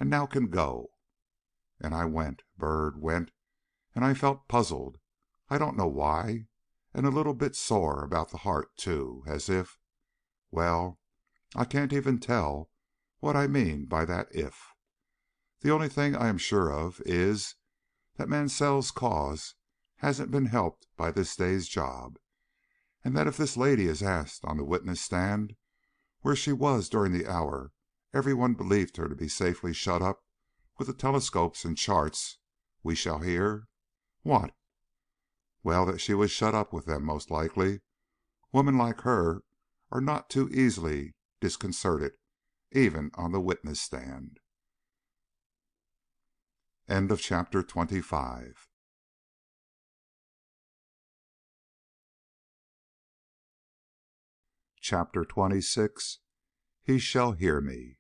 and now can go." And I went, Byrd went, and I felt puzzled, I don't know why, and a little bit sore about the heart, too, as if, well, I can't even tell what I mean by that if. The only thing I am sure of is that Mansell's cause hasn't been helped by this day's job, and that if this lady is asked on the witness stand where she was during the hour every one believed her to be safely shut up with the telescopes and charts, we shall hear what? Well, that she was shut up with them, most likely. Women like her are not too easily disconcerted, even on the witness stand. End of chapter 25. Chapter 26. He shall hear me.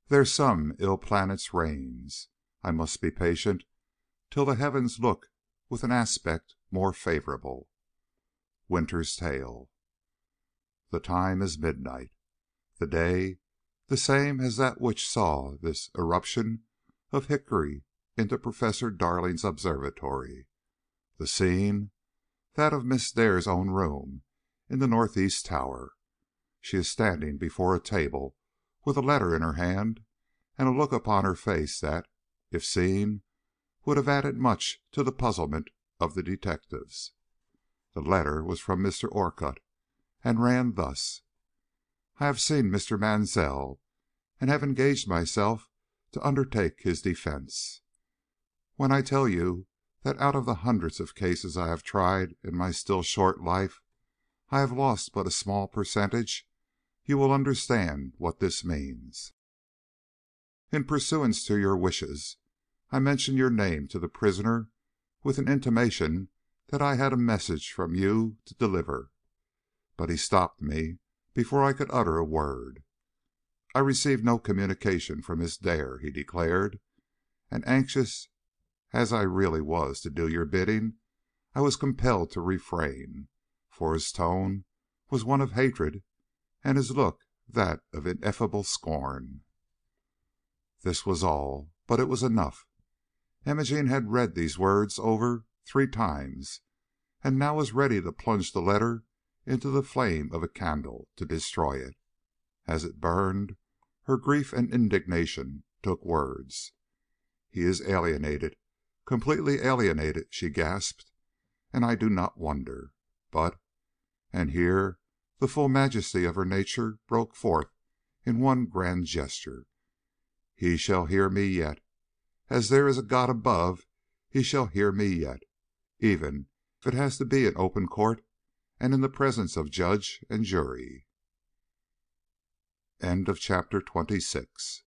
There's some ill planet's reigns. I must be patient till the heavens look with an aspect more favorable. Winter's Tale. The time is midnight. The day the same as that which saw this irruption of Hickory into Professor Darling's observatory. The scene that of Miss Dare's own room in the northeast tower. She is standing before a table with a letter in her hand and a look upon her face that, if seen, would have added much to the puzzlement of the detectives. The letter was from Mr. Orcutt, and ran thus: I have seen Mr. Mansell, and have engaged myself to undertake his defence. When I tell you that out of the hundreds of cases I have tried in my still short life, I have lost but a small percentage, you will understand what this means. In pursuance to your wishes, I mentioned your name to the prisoner with an intimation that I had a message from you to deliver, but he stopped me before I could utter a word. I received no communication from Miss Dare, he declared, and anxious as I really was to do your bidding, I was compelled to refrain, for his tone was one of hatred, and his look that of ineffable scorn. This was all, but it was enough. Imogene had read these words over 3 times, and now was ready to plunge the letter into the flame of a candle to destroy it. As it burned, her grief and indignation took words. He is alienated, completely alienated, she gasped, and I do not wonder. But, and here the full majesty of her nature broke forth in one grand gesture, he shall hear me yet. As there is a God above, he shall hear me yet, even if it has to be in open court and in the presence of judge and jury. End of chapter 26.